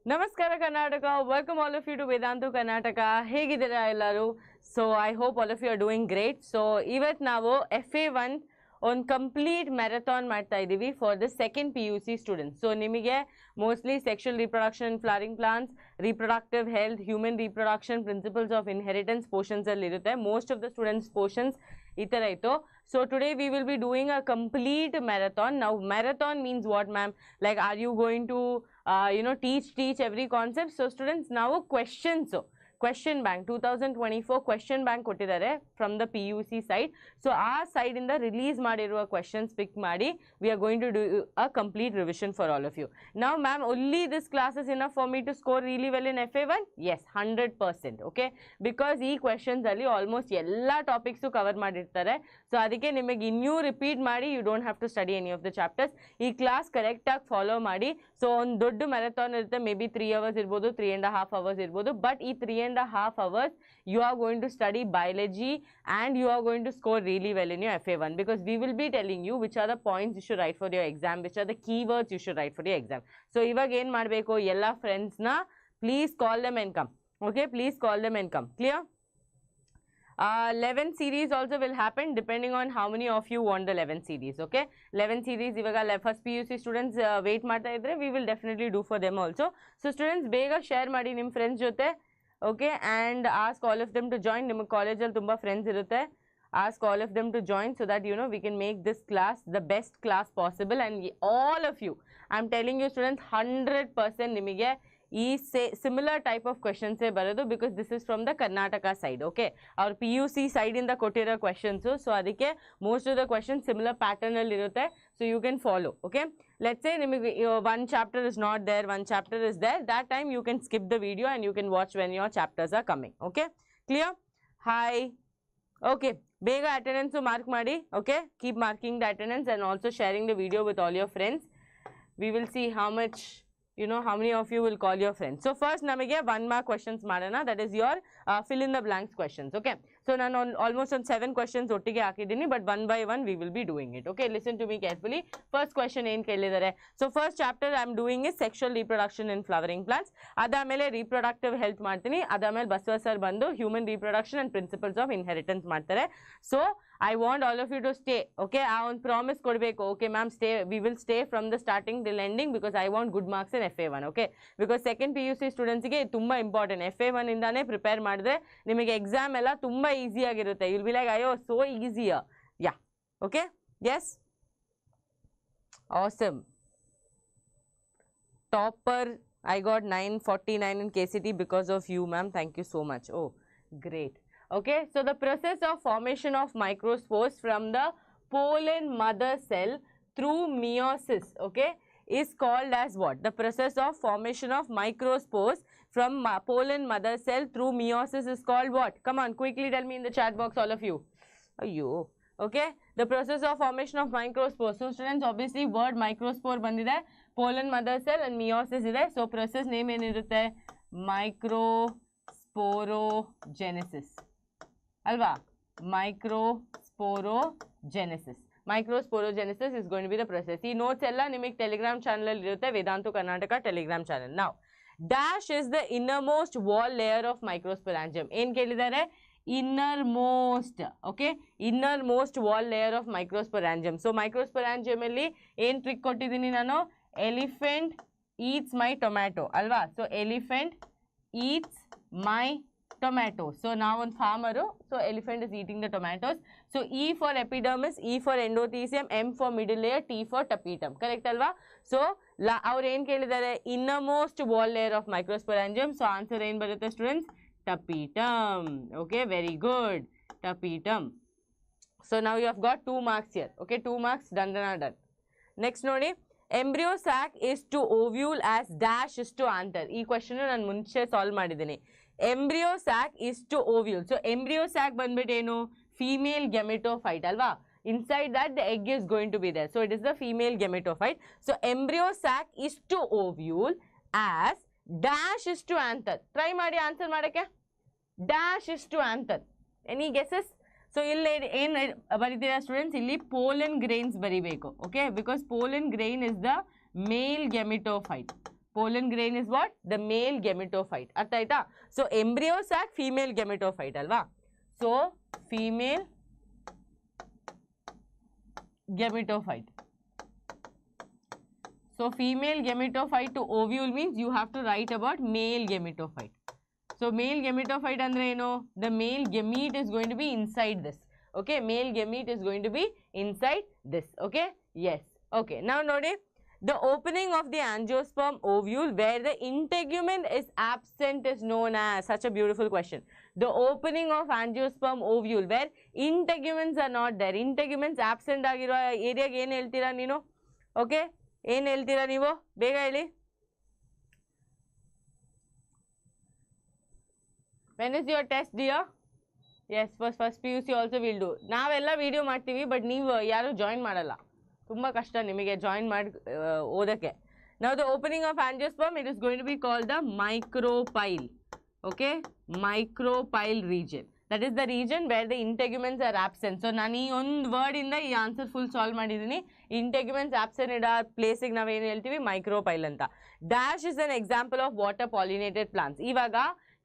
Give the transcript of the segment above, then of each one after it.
Namaskara Karnataka, welcome all of you to Vedantu Karnataka. Hegidira ellaru? So I hope all of you are doing great. So ivat navu FA1 on complete marathon ಮಾಡ್ತಾ ಇದೀವಿ for the second PUC students. So ನಿಮಗೆ mostly sexual reproduction in flowering plants, reproductive health, human reproduction, principles of inheritance portions ಅಲ್ಲಿ ಇರುತ್ತೆ. Most of the students portions ಈ ತರ ಇತ್ತು. So today we will be doing a complete marathon. Now marathon means what, ma'am? Like, are you going to teach every concept? So students, now questions. So question bank 2024 question bank ಕೊಟ್ಟಿದ್ದಾರೆ from the PUC side. So ಆ side ಇಂದ release ಮಾಡಿರುವ questions pick ಮಾಡಿ we are going to do a complete revision for all of you. Now ma'am, only this class is enough for me to score really well in FA1? Yes, 100%. Okay, because ಈ questions ಅಲ್ಲಿ almost ಎಲ್ಲಾ topics cover ಮಾಡಿರ್ತಾರೆ. So ಅದಕ್ಕೆ ನಿಮಗೆ ಇನ್ನೂ repeat ಮಾಡಿ you don't have to study any of the chapters. ಈ class correct ಆಗಿ ಫಾಲೋ ಮಾಡಿ. ಸೊ ಒಂದು ದೊಡ್ಡ ಮ್ಯಾರಥಾನ್ ಇರುತ್ತೆ, ಮೇ ಬಿ 3 hours ಇರ್ಬೋದು, 3.5 hours ಇರ್ಬೋದು. ಬಟ್ ಈ 3.5 hours you are going to study biology and you are going to score really well in your FA1, because we will be telling you which are the points you should write for your exam, which are the keywords you should write for your exam. So ಇವಾಗ ಏನು ಮಾಡಬೇಕು, ಎಲ್ಲ ಫ್ರೆಂಡ್ಸ್ನ please call them and come. Okay, please call them and come. Clear? 11 series also will happen depending on how many of you want the 11 series. Okay, 11 series ivaga first PUC students wait ಮಾಡ್ತಾ ಇದ್ರೆ we will definitely do for them also. So students, ಬೇಗ share ಮಾಡಿ ನಿಮ್ಮ friends ಜೊತೆ. Okay, and ask all of them to join. ನಿಮ್ಮ college ಅಲ್ಲಿ ತುಂಬಾ friends ಇರುತ್ತೆ. Ask all of them to join so that we can make this class the best class possible. And all of you, I'm telling you students, 100% ನಿಮಗೆ ಈ similar type of questions ಬರೋದು, because this is from the Karnataka side. Okay, our PUC side ಇಂದ ಕೊಟ್ಟಿರೋ questions. So ಅದಕ್ಕೆ most of the questions similar pattern ಅಲ್ಲಿ ಇರುತ್ತೆ. So you can follow. Okay, let's say ನಿಮಗೆ one chapter is not there, one chapter is there. That time you can skip the video and you can watch when your chapters are coming. Okay, clear? Hi. Okay, ಬೇಗ attendance mark ಮಾಡಿ. Okay, keep marking the attendance and also sharing the video with all your friends. We will see how much, how many of you will call your friends. So first namige 1 mark questions madana, that is your fill in the blanks questions. Okay, so ನಾನು almost on 7 questions ಒಟ್ಟಿಗೆ ಹಾಕಿದ್ದೀನಿ, but one by one we will be doing it. Okay, listen to me carefully. First question ಏನು ಕೇಳಿದ್ದಾರೆ, so first chapter I am doing is sexual reproduction in flowering plants. ಅದಾದಮೇಲೆ reproductive health ಮಾಡ್ತೀನಿ. ಅದಾದಮೇಲೆ Basava sir ಬಂದು human reproduction and principles of inheritance ಮಾಡ್ತಾರೆ. So I want all of you to stay. Okay, ಆ ಒಂದು promise ಕೊಡಬೇಕು. Okay ma'am, stay, we will stay from the starting till ending, because I want good marks in FA1. Okay, because second PUC students ಗೆ ತುಂಬಾ important. FA1 ಇಂದಾನೆ prepare ಮಾಡಿದ್ರೆ ನಿಮಗೆ exam ಎಲ್ಲ ತುಂಬಾ ಈಸಿ ಆಗಿರುತ್ತೆ. ಯು ವಿಲ್ ಬಿ ಲೈಕ್, ಅಯ್ಯೋ so ಈಸಿಯಾ. Yeah, okay, yes, awesome. Topper, I got 949 in KCT because of you ma'am, thank you so much. Oh great. Okay, so the process of formation of microspores from the pollen mother cell through meiosis, okay, is called as what? The process of formation of microspores from pollen mother cell through meiosis is called what? Come on, quickly tell me in the chat box, all of you. Ayyo. Okay, the process of formation of microspores. So students, obviously word microspore bandide, pollen mother cell and meiosis ide. So process name enirutte, microsporogenesis alva, microsporogenesis. Microsporogenesis is going to be the process. Ee notes ella nimage telegram channel alli irutte, Vedantu Karnataka telegram channel. Now dash is the innermost wall layer of microsporangium. ಏನು ಕೇಳಿದ್ದಾರೆ, innermost. Okay, innermost wall layer of microsporangium. So microsporangium ಅಲ್ಲಿ ಏನು trick ಕೊಟ್ಟಿದ್ದೀನಿ ನಾನು, elephant eats my tomato ಅಲ್ವಾ. So elephant eats my tomato. So now on farmer, so elephant is eating the tomatoes. So E for epidermis, E for endothelium, M for middle layer, T for tapetum. Correct alva? So our ಏನು ಕೇಳಿದ್ದಾರೆ, innermost wall layer of microsporangium. So answer ಏನು ಬರುತ್ತೆ students, tapetum. Okay, very good, tapetum. So now you have got 2 marks here. Okay, 2 marks, done. Next ನೋಡಿ, embryo sac is to ovule as dash is to anther. ಈ question ನಾನು ಮುಂಚೆ solve ಮಾಡಿದ್ದೀನಿ. embryo sac is to ovule. So embryo sac ಬಂದ್ಬಿಟ್ಟು ಏನು, female gametophyte ಅಲ್ವಾ. Inside that the egg is going to be there. So it is the female gametophyte. So embryo sac is to ovule as dash is to anther. Try ಮಾಡಿ answer ಮಾಡಕ್ಕೆ. dash is to anther. Any guesses? So ಇಲ್ಲಿ ಏನು ಬರೀತೀರಾ students, ಇಲ್ಲಿ pollen grains ಬರಿಬೇಕು. Okay, because pollen grain is the male gametophyte. Pollen grain is what? The male gametophyte. Artha? So, embryo sac, female gametophyte, alva. So, female gametophyte. So, female gametophyte to ovule means you have to write about male gametophyte. So, male gametophyte andre eno? The male gamete is going to be inside this. Okay, male gamete is going to be inside this. Okay, yes. Okay, now notice the opening of the angiosperm ovule where the integument is absent is known as, such a beautiful question. The opening of angiosperm ovule where integuments are not there. Integuments absent agiro area ಏನು ಹೇಳ್ತೀರಾ ನೀನು? Okay, ಏನು ಹೇಳ್ತೀರಾ ನೀವು? ಬೇಗ ಹೇಳಿ. When is your test, dear? Yes, first PUC also will do. ನಾವೆಲ್ಲ video ಮಾಡ್ತೀವಿ ಬಟ್ ನೀವು ಯಾರು ಜಾಯಿನ್ ಮಾಡಲ್ಲ. ತುಂಬ ಕಷ್ಟ ನಿಮಗೆ ಜಾಯಿನ್ ಮಾಡಿ ಓದಕ್ಕೆ. Now the opening of angiosperm, it is going to be called the micropyle. Okay, micropyle region. That is the region where the integuments are absent. So ನಾನು ಈ ಒಂದು ವರ್ಡ್ ಇಂದ ಈ ಆನ್ಸರ್ ಫುಲ್ ಸಾಲ್ವ್ ಮಾಡಿದ್ದೀನಿ. Integuments absent ಇಡ ಪ್ಲೇಸಿಗೆ ನಾವೇನು ಹೇಳ್ತೀವಿ? ಮೈಕ್ರೋಪೈಲ್ ಅಂತ. Dash is an example of water pollinated plants. ಇವಾಗ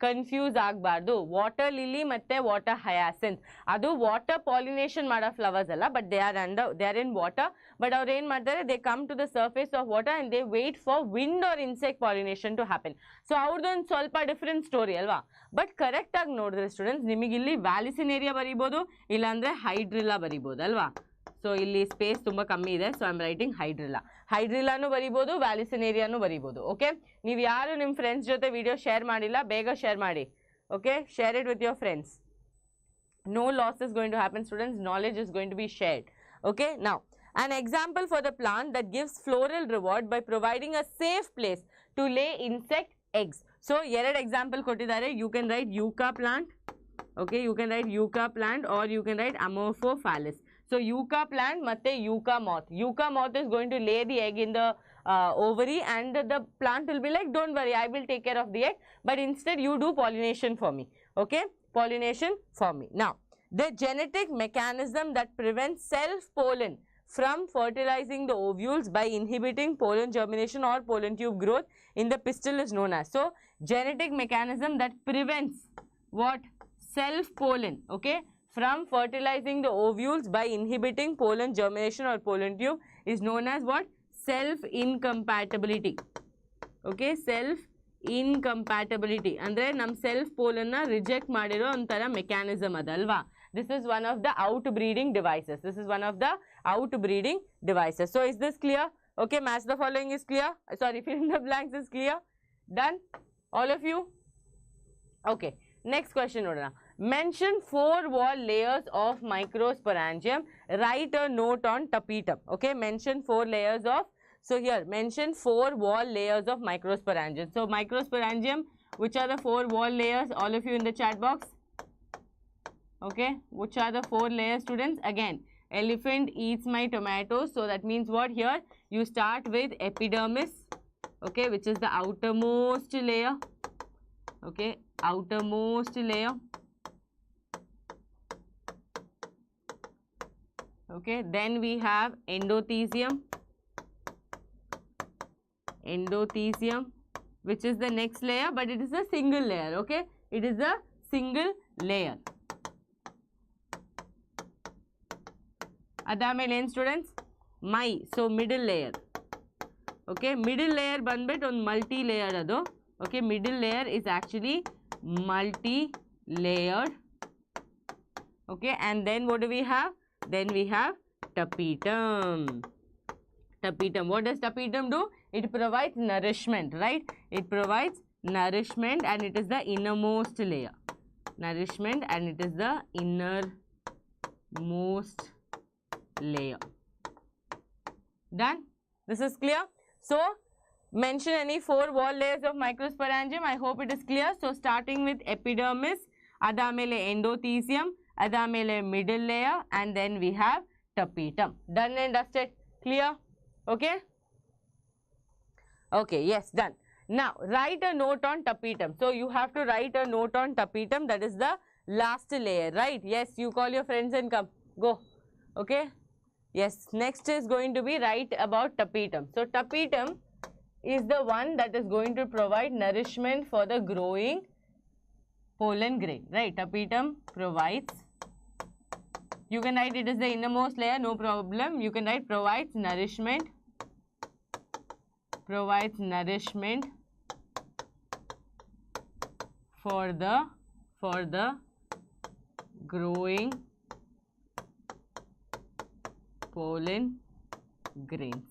ಕನ್ಫ್ಯೂಸ್ ಆಗಬಾರ್ದು. ವಾಟರ್ ಲಿಲಿ ಮತ್ತೆ ವಾಟರ್ ಹಯಾಸಿಂತ್ ಅದು ವಾಟರ್ ಪಾಲಿನೇಷನ್ ಮಾಡೋ ಫ್ಲವರ್ಸ್ ಅಲ್ಲ, but they are in water. But ಅವ್ರು ಏನು ಮಾಡ್ತಾರೆ? They come to the surface of water and they wait for wind or insect pollination to happen. So ಅವ್ರದ್ದೊಂದು ಸ್ವಲ್ಪ different story ಅಲ್ವಾ? But ಕರೆಕ್ಟಾಗಿ ನೋಡಿದ್ರೆ ಸ್ಟೂಡೆಂಟ್ಸ್ ನಿಮಗೆ ಇಲ್ಲಿ ವ್ಯಾಲಿಸಿನೇರಿಯಾ ಬರೀಬೋದು, ಇಲ್ಲಾಂದರೆ ಹೈಡ್ರಿಲ್ಲಾ ಬರೀಬೋದು ಅಲ್ವಾ? ಸೊ ಇಲ್ಲಿ ಸ್ಪೇಸ್ ತುಂಬ ಕಮ್ಮಿ ಇದೆ. So I am writing hydrilla. ಹೈಡ್ರಿಲ್ಲಾನು ಬರೀಬೋದು, ವ್ಯಾಲಿಸಿನೇರಿಯಾನು ಬರೀಬೋದು. ಓಕೆ, ನೀವು ಯಾರು ನಿಮ್ಮ ಫ್ರೆಂಡ್ಸ್ ಜೊತೆ ವಿಡಿಯೋ ಶೇರ್ ಮಾಡಿಲ್ಲ, ಬೇಗ ಶೇರ್ ಮಾಡಿ. Okay, share it with your friends. No loss is going to happen, students. Knowledge is going to be shared. Okay, now an example for the plant that gives floral reward by providing a safe place to lay insect eggs. So ಎರಡು example ಕೊಟ್ಟಿದ್ದಾರೆ. You can write yucca plant. Okay, you can write yucca plant or you can write Amorphophallus. So yucca plant ಮತ್ತೆ yucca moth. Yucca moth is going to lay the egg in the ovary and the plant will be like, don't worry, I will take care of the egg, but instead you do pollination for me. Okay, pollination for me. Now, the genetic mechanism that prevents self-pollen from fertilizing the ovules by inhibiting pollen germination or pollen tube growth in the pistil is known as. So, genetic mechanism that prevents what? Self-pollen, okay, from fertilizing the ovules by inhibiting pollen germination or pollen tube is known as what? Self-incompatibility. Okay, self-incompatibility. Andre nam self-pollen na reject madiro ontara mechanism adalva. This is one of the outbreeding devices. This is one of the outbreeding devices. So, is this clear? Okay, match the following is clear. Sorry, fill in the blanks is clear. Done? All of you? Okay. Next question. Mention 4 wall layers of Microsporangium. Write a note on tapetum. Okay, mention 4 layers of. So here, mention 4 wall layers of Microsporangium. So Microsporangium, which are the 4 wall layers? All of you in the chat box. Okay, which are the 4 layers, students? Again, elephant eats my tomatoes. So that means what here? You start with epidermis. Okay, which is the outermost layer. Okay, outermost layer. Okay, then we have endothecium. Endothecium, which is the next layer, but it is a single layer. Okay, it is a single layer. Adamele ಏನು students? So middle layer. Okay, middle layer ಬಂದ್ಬಿಟ್ಟು ಒಂದು multi layer ಅದು. Okay, middle layer is actually multi-layered. Okay, and then what do we have? Then we have tapetum. Tapetum. What does tapetum do? It provides nourishment, right? It provides nourishment and it is the innermost layer. Nourishment and it is the innermost layer. Done? This is clear? So, mention any 4 wall layers of Microsporangium. I hope it is clear. So, starting with epidermis, adamele endothecium, adamele middle layer, and then we have tapetum. Done and dusted? Clear? Okay? Okay, yes, done. Now, write a note on tapetum. So, you have to write a note on tapetum. That is the last layer, right? Yes, you call your friends and come. Go. Okay? Yes, next is going to be write about tapetum. So, tapetum is the one that is going to provide nourishment for the growing pollen grain, right? Tapetum provides, you can write it is the innermost layer, no problem. You can write provides nourishment for the growing pollen grains.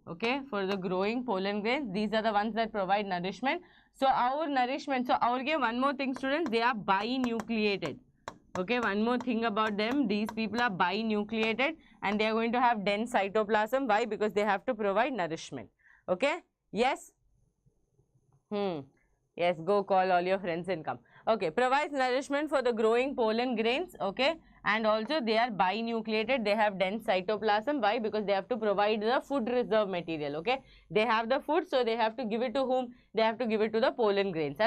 Okay, for the growing pollen grains, these are the ones that provide nourishment. So our nourishment, so our one more thing students, they are binucleated. Okay, one more thing about them, these people are binucleated and they are going to have dense cytoplasm. Why? Because they have to provide nourishment. Okay, yes? Yes, go call all your friends and come. Okay, provides nourishment for the growing pollen grains. Okay, and also they are binucleated, they have dense cytoplasm. Why? Because they have to provide the food reserve material. Okay, they have the food, so they have to give it to whom? They have to give it to the pollen grains.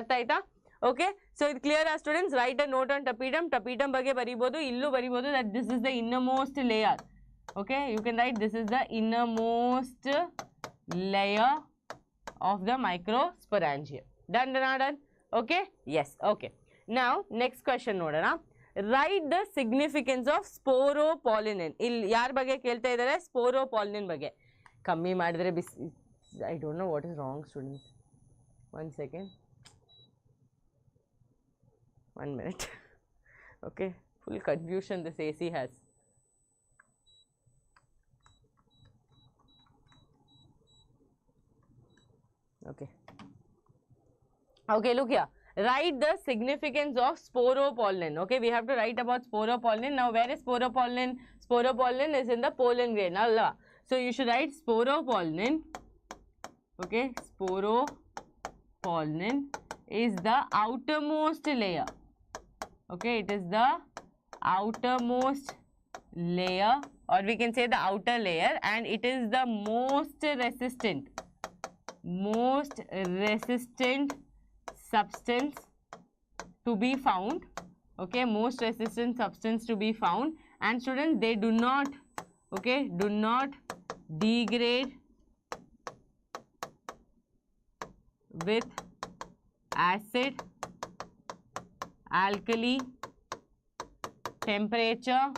Okay, so it's clear as students. Write a note on tapetum. Tapetum bage baribodu, illu baribodu that this is the innermost layer. Okay, you can write this is the innermost layer of the microsporangium. Done? Okay, yes, okay. Now next question nodana. Write the significance of sporopollenin. Yaar bage kelta idare? Sporopollenin bage. Kammi madidre I don't know what is wrong, students. 1 second. 1 minute. Okay, full confusion this AC has. Okay, look here. Write the significance of sporopollen. Okay, we have to write about sporopollen. Now, where is sporopollen? Sporopollen is in the pollen grain. Allah. So, you should write sporopollen. Okay, sporopollen is the outermost layer. Okay, it is the outermost layer, or we can say the outer layer, and it is the most resistant substance to be found. Okay, most resistant substance to be found, and students, they do not degrade with acid, alkali, temperature,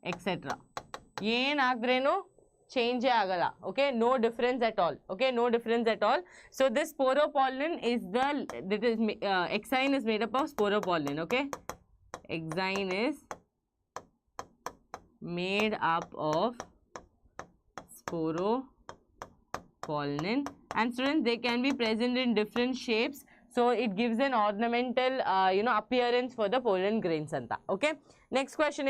etc. Yen agreno change agala. Okay, no difference at all. Okay, no difference at all. So this sporopollen is exine is made up of sporopollen. Okay, exine is made up of sporopollen, and students, they can be present in different shapes. So it gives an ornamental appearance for the pollen grains anta. Okay, next question,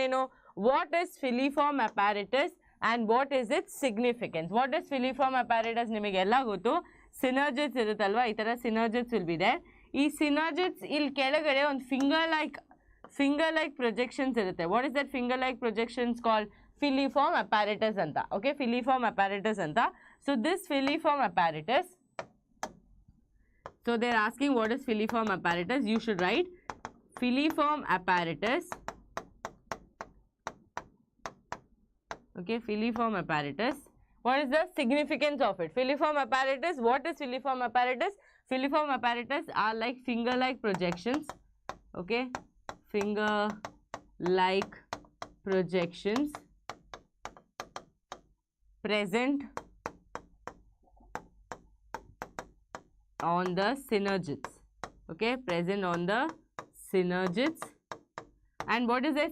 what is filiform apparatus and what is its significance? What is filiform apparatus? Nimigella gotu synergids irutalva, itara synergids will be there. Ee synergids il kelagade on finger like projections irutte. What is that finger like projections called? Filiform apparatus anta. Okay, filiform apparatus anta. So this filiform apparatus, so they are asking what is filiform apparatus. You should write filiform apparatus. Okay, filiform apparatus. What is the significance of it? Filiform apparatus. What is filiform apparatus? Filiform apparatus are like finger-like projections. Okay, finger-like projections present on the synergids. Okay, present on the synergids. And what is their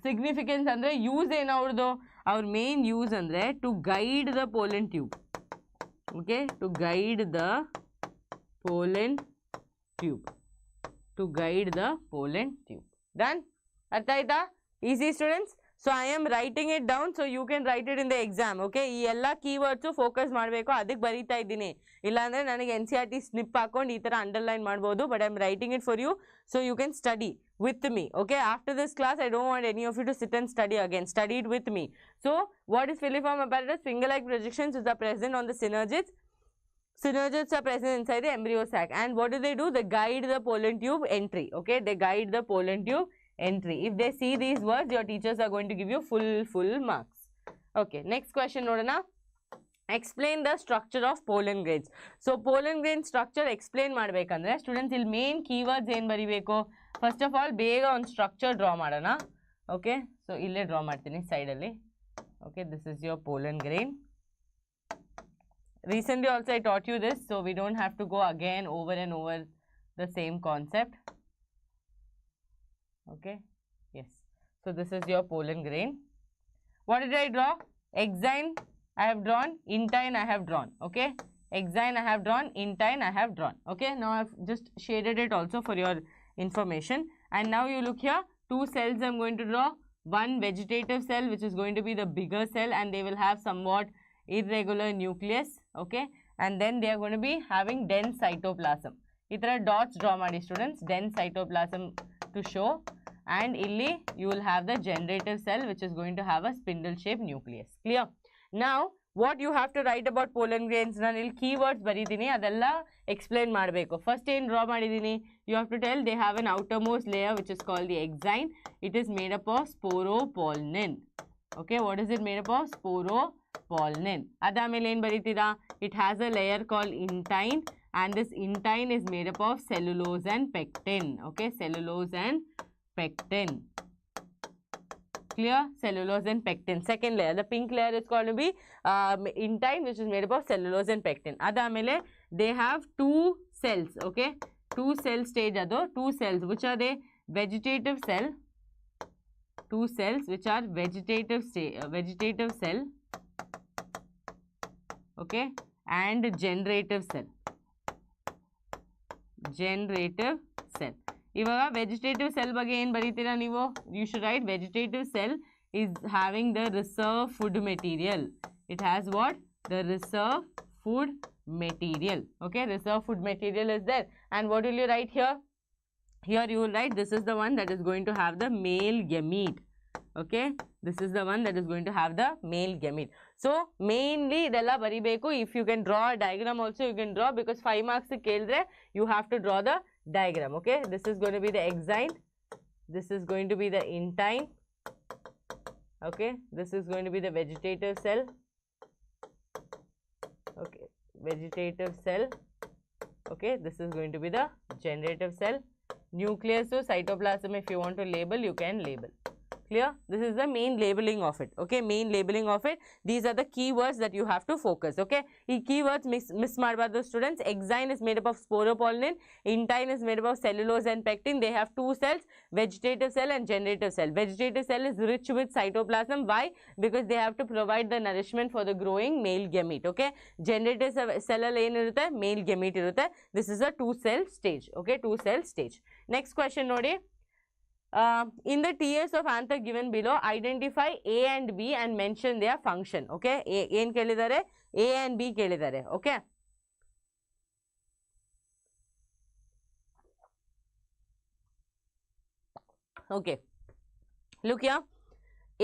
significance? Andre use enavrdo, our main use andre to guide the pollen tube. Okay, to guide the pollen tube. To guide the pollen tube. Done? Arthaita? Easy, students? So I am writing it down so you can write it in the exam. Okay, ee ella keywords focus ಮಾಡಬೇಕು, ಅದಕ್ಕೆ ಬರಿತಾ ಇದ್ದೀನಿ. ಇಲ್ಲ ಅಂದ್ರೆ ನನಗೆ NCERT snip ಹಾಕೊಂಡು ಈ ತರ ಅಂಡರ್ಲೈನ್ ಮಾಡಬಹುದು, but I am writing it for you so you can study with me. Okay, after this class I don't want any of you to sit and study again. Study it with me. So what is filiform apparatus? Finger like projections which are present on the synergids. Synergids are present inside the embryo sac, and what do? They guide the pollen tube entry. Okay, they guide the pollen tube entry. If they see these words, your teachers are going to give you full marks. Okay, next question nodana. explain the structure of pollen grains. So pollen grain structure explain ಮಾಡಬೇಕಂದ್ರೆ students ಇಲ್ಲಿ main keywords ಏನು ಬರಿಬೇಕು? First of all ಬೇಗ ಒಂದು structure draw ಮಾಡೋಣ. Okay, so ಇಲ್ಲೇ draw ಮಾಡ್ತೀನಿ ಸೈಡಲ್ಲಿ. Okay, this is your pollen grain. Recently also I taught you this, so we don't have to go again over and over the same concept. Okay, yes, so this is your pollen grain. What did I draw? Exine I have drawn, intine I have drawn. Okay, exine I have drawn, intine I have drawn. Okay, now I have just shaded it also for your information. And now you look here, two cells I am going to draw. One vegetative cell which is going to be the bigger cell, and they will have somewhat irregular nucleus. Okay, and then they are going to be having dense cytoplasm. Itara dots draw madi students, dense cytoplasm to show. And illi you will have the generative cell which is going to have a spindle shaped nucleus. Clear? Now what you have to write about pollen grains, ನಾನು ಇಲ್ಲಿ keywords ಬರೀತೀನಿ, ಅದೆಲ್ಲ explain ಮಾಡಬೇಕು. First ಏನು draw ಮಾಡಿದ್ದೀನಿ? You have to tell they have an outermost layer which is called the exine. It is made up of sporopollen. Okay, what is it made up of? Sporopollen. ಅದಾದಮೇಲೆ ಏನು ಬರೀತೀರಾ? It has a layer called intine, and this intine is made up of cellulose and pectin. Okay, cellulose and pectin. Clear? Cellulose and pectin. Second layer, the pink layer is called to be intine, which is made up of cellulose and pectin. Adamele they have two cells. Okay, two cell stage ado, two cells which are the vegetative cell, two cells which are vegetative cell. Okay, and generative cell. ಇವಾಗ vegetative cell ಬಗ್ಗೆ ಏನು ಬರೀತೀರಾ ನೀವು? You should write vegetative cell is having the reserve food material. It has what? The reserve food material. Okay, reserve food material is there. And what will you write here? Here you will write this is the one that is going to have the male gamete. Okay, this is the one that is going to have the male gamete. So mainly idella baribeku. If you can draw a diagram also you can draw, because 5 marks kelidre you have to draw the diagram. Okay, this is going to be the exine, this is going to be the intine. Okay, this is going to be the vegetative cell. Okay, vegetative cell. Okay, this is going to be the generative cell. Nucleus to cytoplasm, if you want to label you can label. Clear? This is the main labeling of it. Okay, main labeling of it. These are the keywords that you have to focus. Okay, these keywords miss ಮಾಡಬಾರ್ದು students. Exine is made up of sporopollen, intine is made up of cellulose and pectin. They have two cells, vegetative cell and generative cell. Vegetative cell is rich with cytoplasm. Why? Because they have to provide the nourishment for the growing male gamete. Okay, generative cell ಅಲ್ಲಿ ಏನಿರುತ್ತೆ? Male gamete ಇರುತ್ತೆ. This is a two cell stage. Okay, two cell stage. Next question ನೋಡಿ. In the TS of Anther given below, identify A and B and mention their function. Okay, ಏನು ಕೇಳಿದ್ದಾರೆ? A and B ಕೇಳಿದ್ದಾರೆ. Okay, okay, look here.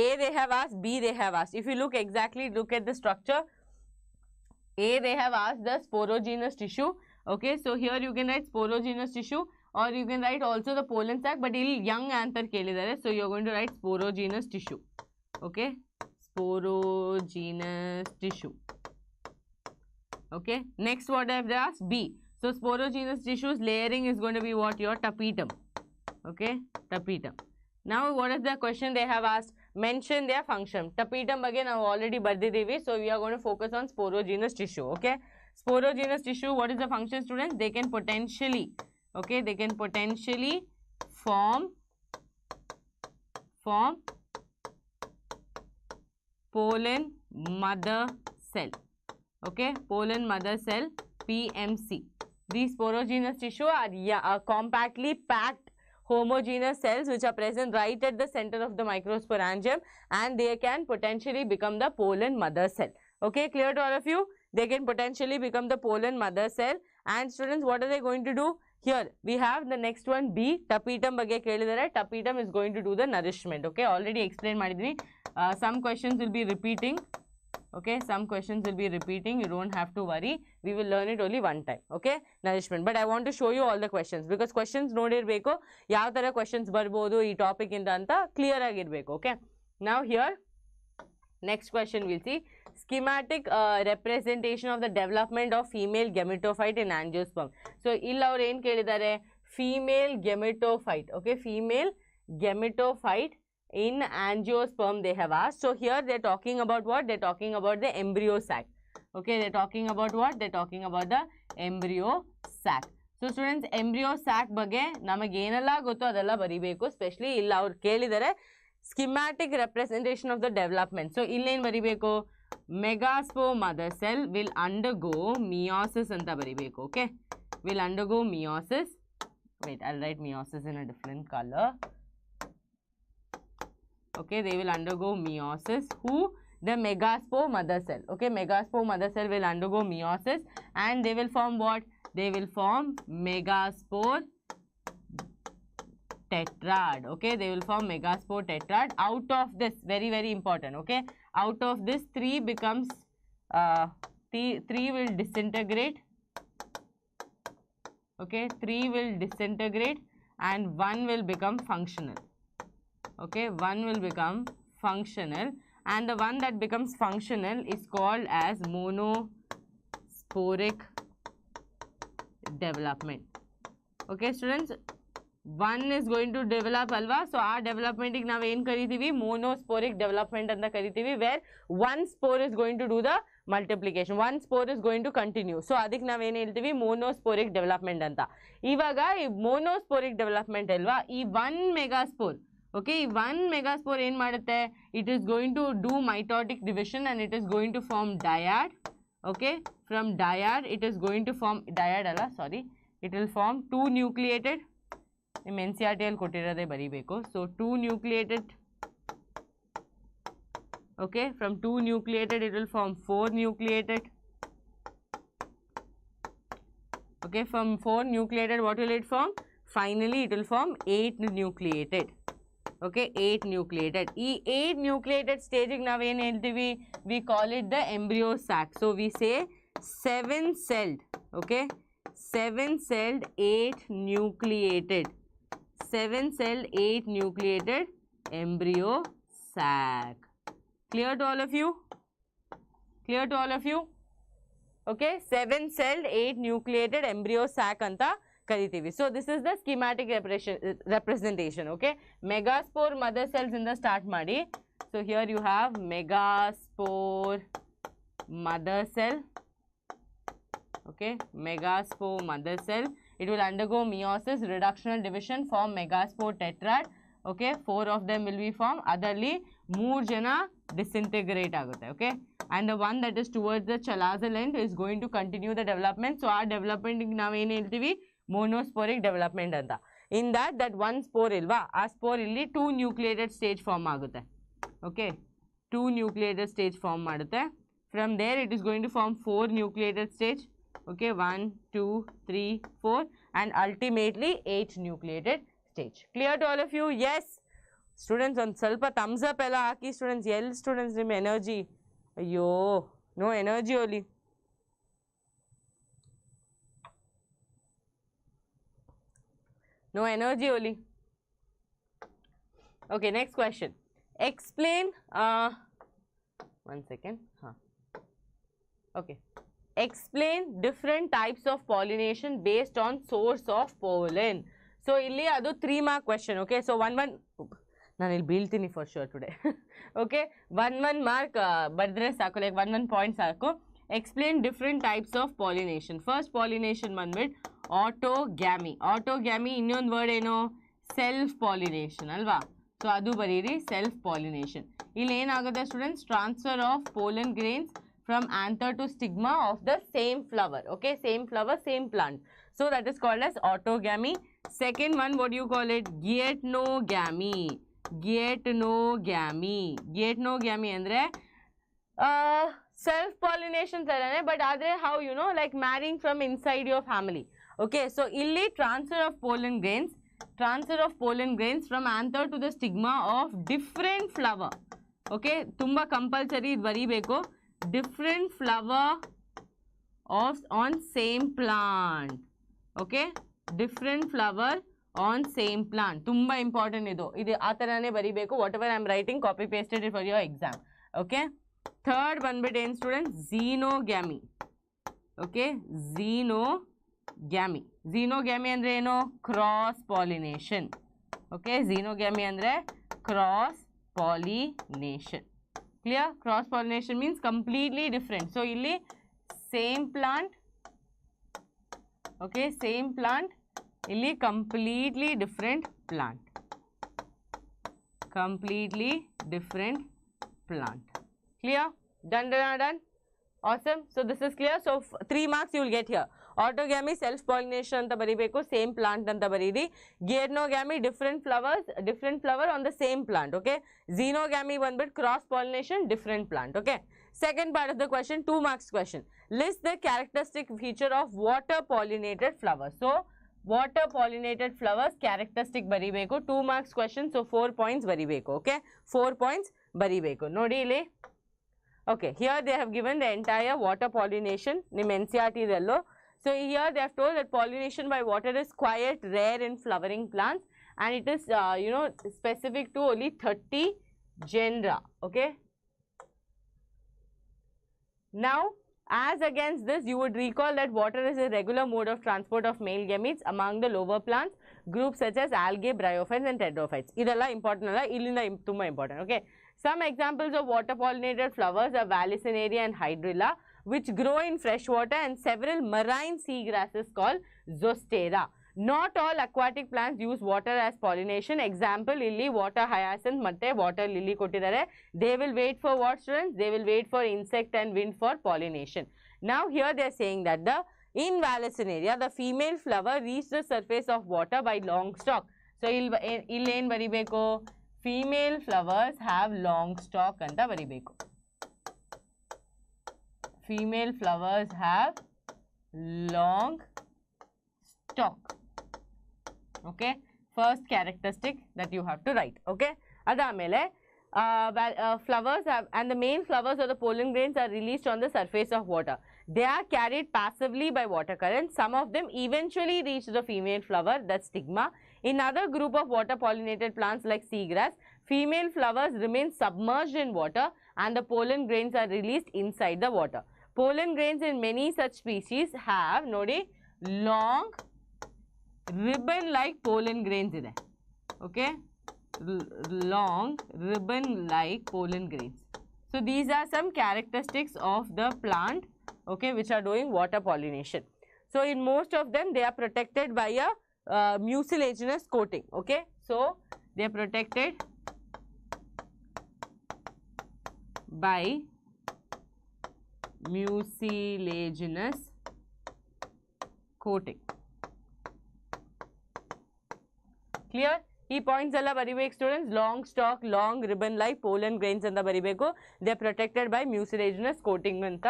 A they have asked, B they have asked. If you look exactly, look at the structure. A they have asked the sporogenous tissue. Okay, so here you can write sporogenous tissue, or you can write also the pollen sac, but ಇಲ್ಲಿ young anther ಕೇಳಿದ್ದಾರೆ, so you are going to write sporogenous tissue. Okay, sporogenous tissue. Okay, next what I have asked? B. So sporogenous tissue's layering is going to be what? Your tapetum. Okay, tapetum. Now what is the question they have asked? Mention their function. Tapetum again ನಾವು already ಬರ್ದಿದ್ದೀವಿ, so we are going to focus on sporogenous tissue. Okay, sporogenous tissue, what is the function students? They can potentially, okay, they can potentially form pollen mother cell. Okay, pollen mother cell, PMC. These sporogenous tissue are compactly packed homogeneous cells which are present right at the center of the microsporangium, and they can potentially become the pollen mother cell. Okay, clear to all of you? They can potentially become the pollen mother cell. And students, what are they going to do? Here we have the next one, B. Tapetum ಬಗ್ಗೆ ಕೇಳಿದರೆ, tapetum is going to do the nourishment. Okay, already explain ಮಾಡಿದ್ದೀನಿ. Some questions will be repeating. Okay, some questions will be repeating. You don't have to worry. We will learn it only one time. Okay, nourishment. But I want to show you all the questions, because questions ನೋಡಿರಬೇಕು, ಯಾವ ತರ questions ಬರ್ಬೋದು ಈ topic ಇಂದ ಅಂತ clear ಆಗಿರಬೇಕು. Okay, now here Next question we'll see. Schematic representation of the development of female gametophyte in angiosperm. So, illa avaru ಏನು ಕೇಳಿದ್ದಾರೆ female gametophyte. Okay, female gametophyte in angiosperm they have asked. So, here they're talking about what? They're talking about the embryo sac. Okay, they're talking about what? They're talking about the embryo sac. So, students, embryo sac ಬಗ್ಗೆ ನಮಗೆ ಏನೆಲ್ಲ ಗೊತ್ತು ಅದೆಲ್ಲ ಬರಿಬೇಕು. Specially ಇಲ್ಲ ಅವ್ರು ಕೇಳಿದರೆ schematic representation of the development. So, illen baribeku megaspore mother cell will undergo meiosis anta baribeku. Okay, will undergo meiosis. Wait, I'll write meiosis in a different color. Okay, they will undergo meiosis. Who? The megaspore mother cell. Okay, megaspore mother cell will undergo meiosis and they will form what? They will form megaspore tetrad. Okay, they will form megaspore tetrad. Out of this, very very important. Okay, out of this 3 becomes 3 will disintegrate. Okay, 3 will disintegrate and 1 will become functional. Okay, 1 will become functional and the one that becomes functional is called as monosporic development. Okay, students, one is going to develop alva. So, our development is now monosporic development and the where one spore is going to do the multiplication. One spore is going to continue. So, adik now monosporic development anta. Ivaga monosporic development alva. E one megaspore. Okay, one megaspore in madutte. It is going to do mitotic division and it is going to form dyad. Okay, from dyad it is going to form dyad alla. Sorry, it will form 2 nucleated. NCERT ಕೊಟ್ಟಿರೋದೇ ಬರಿಬೇಕು. So 2 nucleated. Okay, from 2 nucleated it will form 4 nucleated. Okay, from 4 nucleated what will it form? Finally it will form 8 nucleated. Okay, 8 nucleated. E 8 nucleated stage ಗೆ ನಾವು ಏನು ಹೇಳ್ತೀವಿ? We call it the embryo sac. So we say 7 celled. Okay, 7 celled 8 nucleated. 7 celled 8 nucleated embryo sac. Clear to all of you? Clear to all of you? Okay, 7 celled 8 nucleated embryo sac anta karitivi. So this is the schematic representation. Okay, megaspore mother cells in the start madi. So here you have megaspore mother cell. Okay, megaspore mother cell. It will undergo meiosis, reductional division, form megaspore tetrad. Okay, 4 of them will be formed. Otherly, 3 jana disintegrate agute. Okay, and the one that is towards the chalazal end is going to continue the development. So our development now ಏನು ಹೇಳ್ತೀವಿ? Monosporic development anta. In that one spore ilva, ಆ spore ಇಲ್ಲಿ 2 nucleated stage form ಆಗುತ್ತೆ. Okay, 2 nucleated stage form ಮಾಡುತ್ತೆ. From there it is going to form 4 nucleated stage. Okay, 1, 2, 3, 4 and ultimately 8 nucleated stage. Clear to all of you? Yes. Students, on salpa thumbs up ella haki students. Yell students, nim energy. Ayyo, no energy only. No energy only. Okay, next question. Explain, one second. Okay. Explain different types of pollination based on source of pollen. So, illi adu 3 mark question. Okay, so 1 ನಾನು ಇಲ್ಲಿ ಬೀಳ್ತೀನಿ for sure today. Okay, 1 mark ಬರೆದ್ರೆ ಸಾಕು, like 1 point ಸಾಕು. Explain different types of pollination. First pollination ಬಂದ್ಬಿಟ್ಟು autogamy. Autogamy ಇನ್ನೊಂದು word ಏನು? Self pollination ಅಲ್ವಾ? So ಅದು ಬರೀರಿ self pollination. ಇಲ್ಲಿ ಏನಾಗುತ್ತೆ students? Transfer of pollen grains from anther to stigma of the same flower. Okay, same flower, same plant. So that is called as autogamy. Second one, what do you call it? Gametogamy. Gametogamy. Gametogamy andre self pollination tarane, but adre how, you know, like marrying from inside your family. Okay, so illi transfer of pollen grains from anther to the stigma of different flower. Okay, tumba compulsory idu baribeku. Different flower of on same plant. Okay, different flower on same plant. Tumba important idu. Idu aa tarane baribeku. Whatever I am writing, copy pasted it for your exam. Okay. Third ಬಂದ್ಬಿಟ್ಟು ಏನು students ಝೀನೋಗ್ಯಾಮಿ. Okay, ಝೀನೋಗ್ಯಾಮಿ. ಝೀನೋಗ್ಯಾಮಿ ಅಂದರೆ ಏನು? Cross pollination. Okay, xenogamy ಅಂದರೆ cross pollination. Clear? Cross pollination means completely different. So ಇಲ್ಲಿ same plant, okay, same plant, ಇಲ್ಲಿ completely different plant. Completely different plant. Clear? Done, done, done. Awesome. So this is clear. So 3 marks you will get here. Autogamy, self pollination anta baribeku, same plant anta baridi. Geitonogamy, different flower on the same plant. Okay. Xenogamy one bit, cross pollination, different plant. Okay. Second part of the question, 2 marks question. List the characteristic feature of water pollinated flowers. So water pollinated flowers characteristic baribeku, 2 marks question. So 4 points baribeku. Okay, 4 points baribeku. Nodi illi. Okay, here they have given the entire water pollination nim NCERT dello. So here they have told that pollination by water is quite rare in flowering plants, and it is specific to only 30 genera. Okay, now as against this, you would recall that water is a regular mode of transport of male gametes among the lower plants groups such as algae, bryophytes and pteridophytes. Idella important alla, illinda tumba important. Okay, some examples of water pollinated flowers are Vallisneria and Hydrilla, which grow in fresh water, and several marine seagrasses called Zostera. Not all aquatic plants use water as pollination. Example, illi water hyacinth matte water lily kottidare. They will wait for what, students? They will wait for insect and wind for pollination. Now here they are saying that in Vallisneria, the female flower reaches the surface of water by long stalk. So illi en baribeku? Female flowers have long stalk anta baribeku. Female flowers have long stalk. Okay, first characteristic that you have to write. Okay, adamele flowers have, and the main flowers or the pollen grains are released on the surface of water. They are carried passively by water current. Some of them eventually reach the female flower, that's stigma. In other group of water pollinated plants like seagrass, female flowers remain submerged in water and the pollen grains are released inside the water. Pollen grains in many such species have long ribbon like pollen grains ide. Okay, long ribbon like pollen grains. So these are some characteristics of the plant, okay, which are doing water pollination. So in most of them they are protected by a mucilaginous coating. Okay, so they are protected by mucilaginous coating. Clear? ಈ points ಎಲ್ಲ ಬರಿಬೇಕು students. Long stalk, long ribbon like pollen grains ಅಂತ ಬರಿಬೇಕು. They are protected by mucilaginous coating ಅಂತ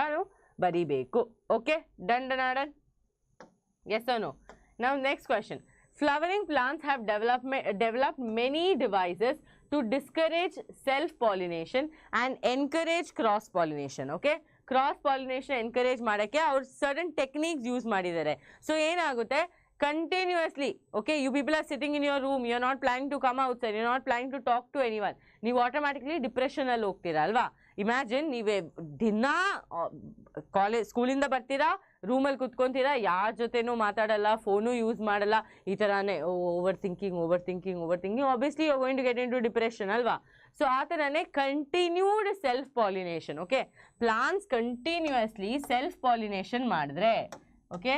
ಬರಿಬೇಕು. Okay, done done done. Yes or no? Now next question. Flowering plants have developed many devices to discourage self-pollination and encourage cross-pollination. Okay? Cross-pollination encourage ಮಾಡಕ್ಕೆ ಅವ್ರು certain techniques use ಮಾಡಿದ್ದಾರೆ. So ಏನಾಗುತ್ತೆ, continuously, okay, you people are sitting in your room, you are not planning to come outside, you are not planning to talk to anyone. ನೀವು automatically depression ಅಲ್ಲಿ ಹೋಗ್ತೀರಾ ಅಲ್ವಾ? Imagine ನೀವೇ ದಿನ college ಸ್ಕೂಲಿಂದ ಬರ್ತೀರಾ, ರೂಮಲ್ಲಿ ಕುತ್ಕೊಂತೀರಾ, ಯಾರ ಜೊತೆನೂ ಮಾತಾಡಲ್ಲ, ಫೋನು ಯೂಸ್ ಮಾಡಲ್ಲ, ಈ ಥರನೇ over thinking obviously you are going to get into depression ಅಲ್ವಾ? ಸೊ ಆ ಥರನೇ continued self pollination. Okay, plants continuously self pollination ಮಾಡಿದ್ರೆ, okay,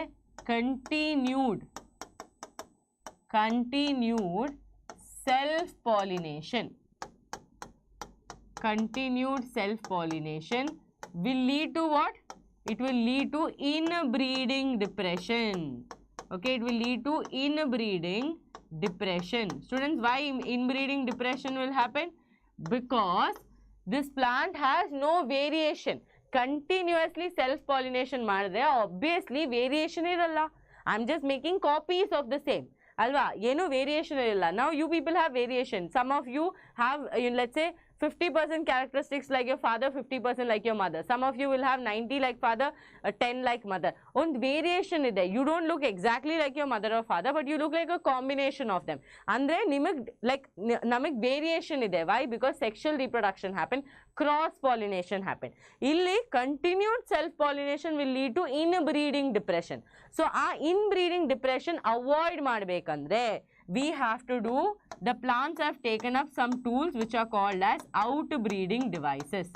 continued self-pollination will lead to what? It will lead to inbreeding depression. Okay, it will lead to inbreeding depression. Students, why inbreeding depression will happen? Because this plant has no variation. Continuously self-pollination ಮಾಡಿದ್ರೆ obviously variation ಇರಲ್ಲ. I am just making copies of the same. ಅಲ್ವಾ? ಏನೂ variation ಇರಲ್ಲ. Now you people have variation. Some of you have, let's say 50% characteristics like your father, 50% like your mother. Some of you will have 90 like father, 10 like mother. One variation is there. You don't look exactly like your mother or father, but you look like a combination of them. Andre nimag like namig variation is there. Why? Because sexual reproduction happen, cross pollination happen. Illi continued self pollination will lead to inbreeding depression. So our inbreeding depression avoid madbekandre we have to do, the plants have taken up some tools which are called as outbreeding devices.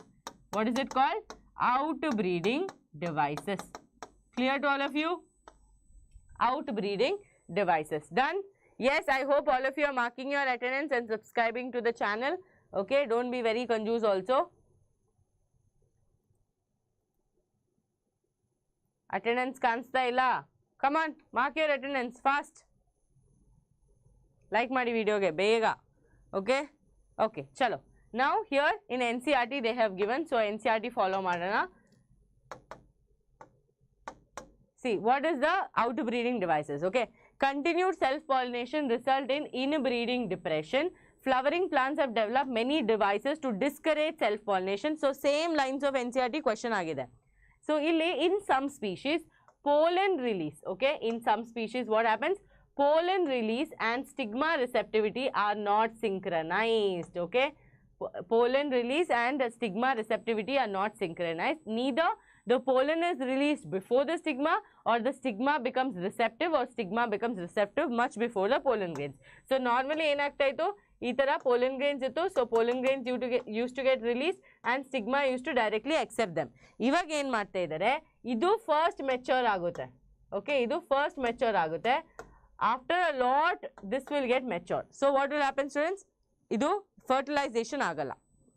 What is it called? Outbreeding devices. Clear to all of you? Outbreeding devices. Done? Yes, I hope all of you are marking your attendance and subscribing to the channel. Okay, don't be very confused also. Attendance kansta illa. Come on, mark your attendance fast. Like my video ge bega. Okay? Okay, chalo. Now here in NCERT they have given, so NCERT follow madana. See, what is the outbreeding devices? Okay, continued self-pollination result in inbreeding depression. Flowering plants have developed many devices to discourage self-pollination. So same lines of NCERT question agide. So in some species, pollen release. Okay, in some species what happens? Pollen release and stigma receptivity are not synchronized. Okay, pollen release and stigma receptivity are not synchronized. Neither the pollen is released before the stigma, or the stigma becomes receptive, or stigma becomes receptive much before the pollen grains. So normally enagtaito itara pollen grains ittu, so pollen grains used to get released and stigma used to directly accept them. Ivaga ಏನು ಮಾಡ್ತಾ ಇದ್ದಾರೆ, ಇದು first mature ಆಗುತ್ತೆ. Okay, ಇದು first mature ಆಗುತ್ತೆ. After a lot, this will get matured. So what will happen, students? Idu fertilization agala.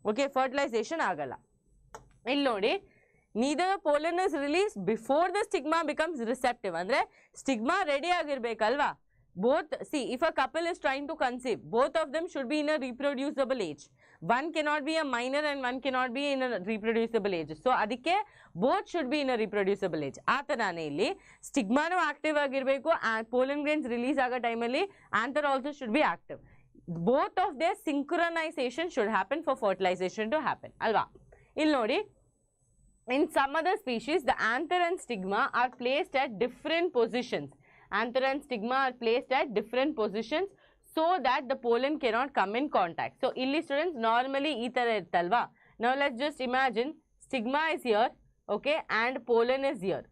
Okay, fertilization agala. Illi nodi, neither pollen is released before the stigma becomes receptive. Andre stigma ready agirbekalva. Both, see, if a couple is trying to conceive, both of them should be in a reproducible age. One cannot be a minor and one cannot be in a reproducible age. So adike both should be in a reproducible age. ಆ ತರಾನೇ ಇಲ್ಲಿ ಸ್ಟಿಗ್ಮಾನು active ಆಗಿರಬೇಕು, pollen grains release ಆಗೋ ಟೈಮಲ್ಲಿ anther also should be active. Both of their synchronization should happen for fertilization to happen. ಅಲ್ವಾ? ಇಲ್ಲಿ ನೋಡಿ, in some other species the anther and stigma are placed at different positions. Anther and stigma are placed at different positions so that the pollen cannot come in contact. So illi students normally ee tara irtalva. Now let's just imagine stigma is here, okay, and pollen is here.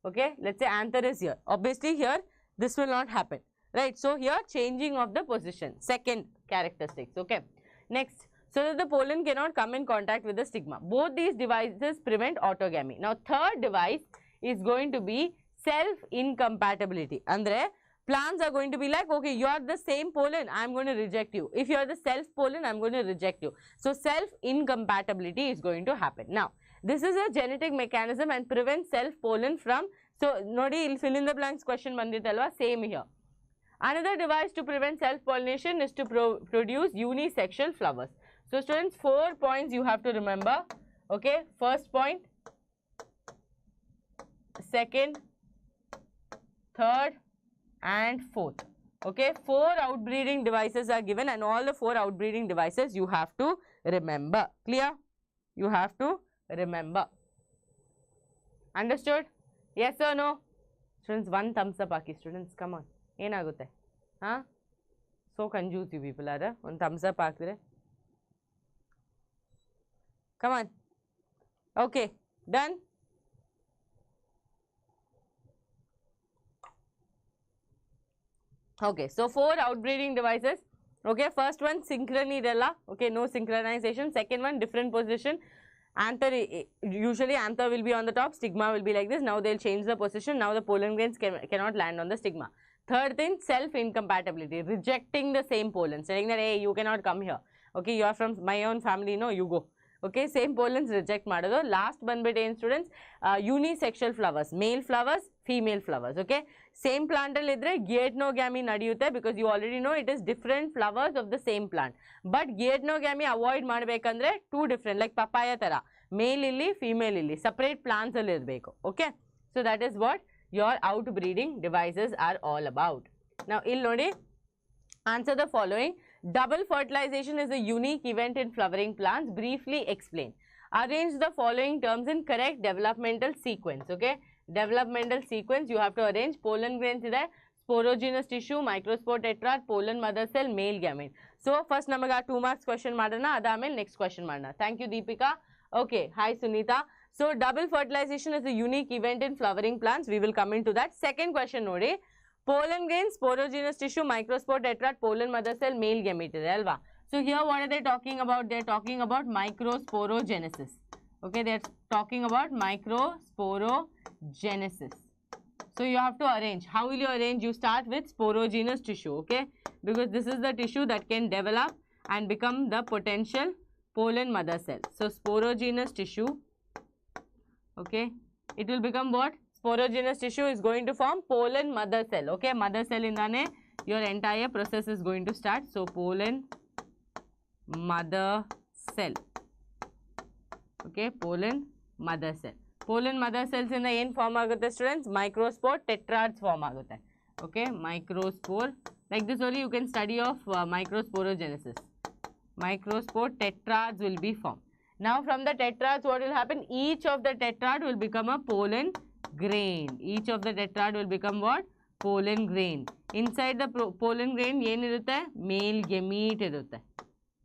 Okay, let's say anther is here. Obviously here this will not happen, right? So here changing of the position, second characteristics. Okay, next, so that the pollen cannot come in contact with the stigma. Both these devices prevent autogamy. Now third device is going to be self incompatibility. Andre plants are going to be like, okay, you are the same pollen, I am going to reject you. If you are the self pollen, I am going to reject you. So self incompatibility is going to happen. Now this is a genetic mechanism and prevents self pollen from, so nodi fill in the blanks question banditalva, same here. Another device to prevent self pollination is to produce unisexual flowers. So students, 4 points you have to remember. Okay, first point, second, third and fourth. Okay, 4 outbreeding devices are given and all the 4 outbreeding devices you have to remember. Clear? You have to remember. Understood? Yes or no? Students, one thumbs up aki students, come on. Enagutte? Huh? So confused you people are. One thumbs up akire. Come on. Okay, done? Okay, so 4 outbreeding devices. Okay, first one synchrony della. Okay, no synchronization. Second one, different position. Anther, usually anther will be on the top, stigma will be like this. Now they'll change the position. Now the pollen grains cannot land on the stigma. Third thing, self incompatibility, rejecting the same pollen, saying that hey, you cannot come here. Okay, you are from my own family, no, you go. Okay, same pollens reject ಮಾಡೋದು. Last ಬಂದ್ಬಿಟ್ಟು ಏನು students, unisexual flowers, male flowers, female flowers. Okay, same plant ಅಲ್ಲಿ ಇದ್ರೆ geitonogamy ನಡೆಯುತ್ತೆ, because you already know it is different flowers of the same plant. But geitonogamy avoid ಮಾಡಬೇಕಂದ್ರೆ 2 different, like papaya ತರ ಮೇಲ್ ಇಲ್ಲಿ female ಇಲ್ಲಿ separate plants ಅಲ್ಲಿ ಇರಬೇಕು. Okay, so that is what your out breeding devices are all about. ನಾವು ಇಲ್ಲಿ ನೋಡಿ, answer the following. double fertilization is a unique event in flowering plants. Briefly explain. Arrange the following terms in correct developmental sequence. Okay, developmental sequence you have to arrange. Pollen grains ide, sporogenous tissue, microspore tetrad, pollen mother cell, male gamete. So first namaga 2 marks question madana, adamel next question madana. Thank you Deepika. Okay, hi Sunita. So double fertilization is a unique event in flowering plants. We will come into that. Second question nodi. Pollen grains, sporogenous tissue, microspore tetrad, pollen mother cell, male gamete ide alva. So here what are they talking about? They are talking about microsporogenesis. Okay, they are talking about microsporogenesis. So you have to arrange. How will you arrange? You start with sporogenous tissue, okay? Because this is the tissue that can develop and become the potential pollen mother cell. So sporogenous tissue, okay? It will become what? Sporogenous tissue is going to form pollen mother cell, okay? Mother cell indane your entire process is going to start. So pollen mother cell, okay? Pollen mother cell. Pollen mother cells in the end form agutte students, microspore tetrads form agutte, okay? Microspore, like this only you can study of microsporogenesis. Microspore tetrads will be formed. Now from the tetrads what will happen? Each of the tetrad will become a pollen grain. Each of the tetrad will become what? Pollen grain. Inside the pollen grain yen irutte? Male gamete irutte,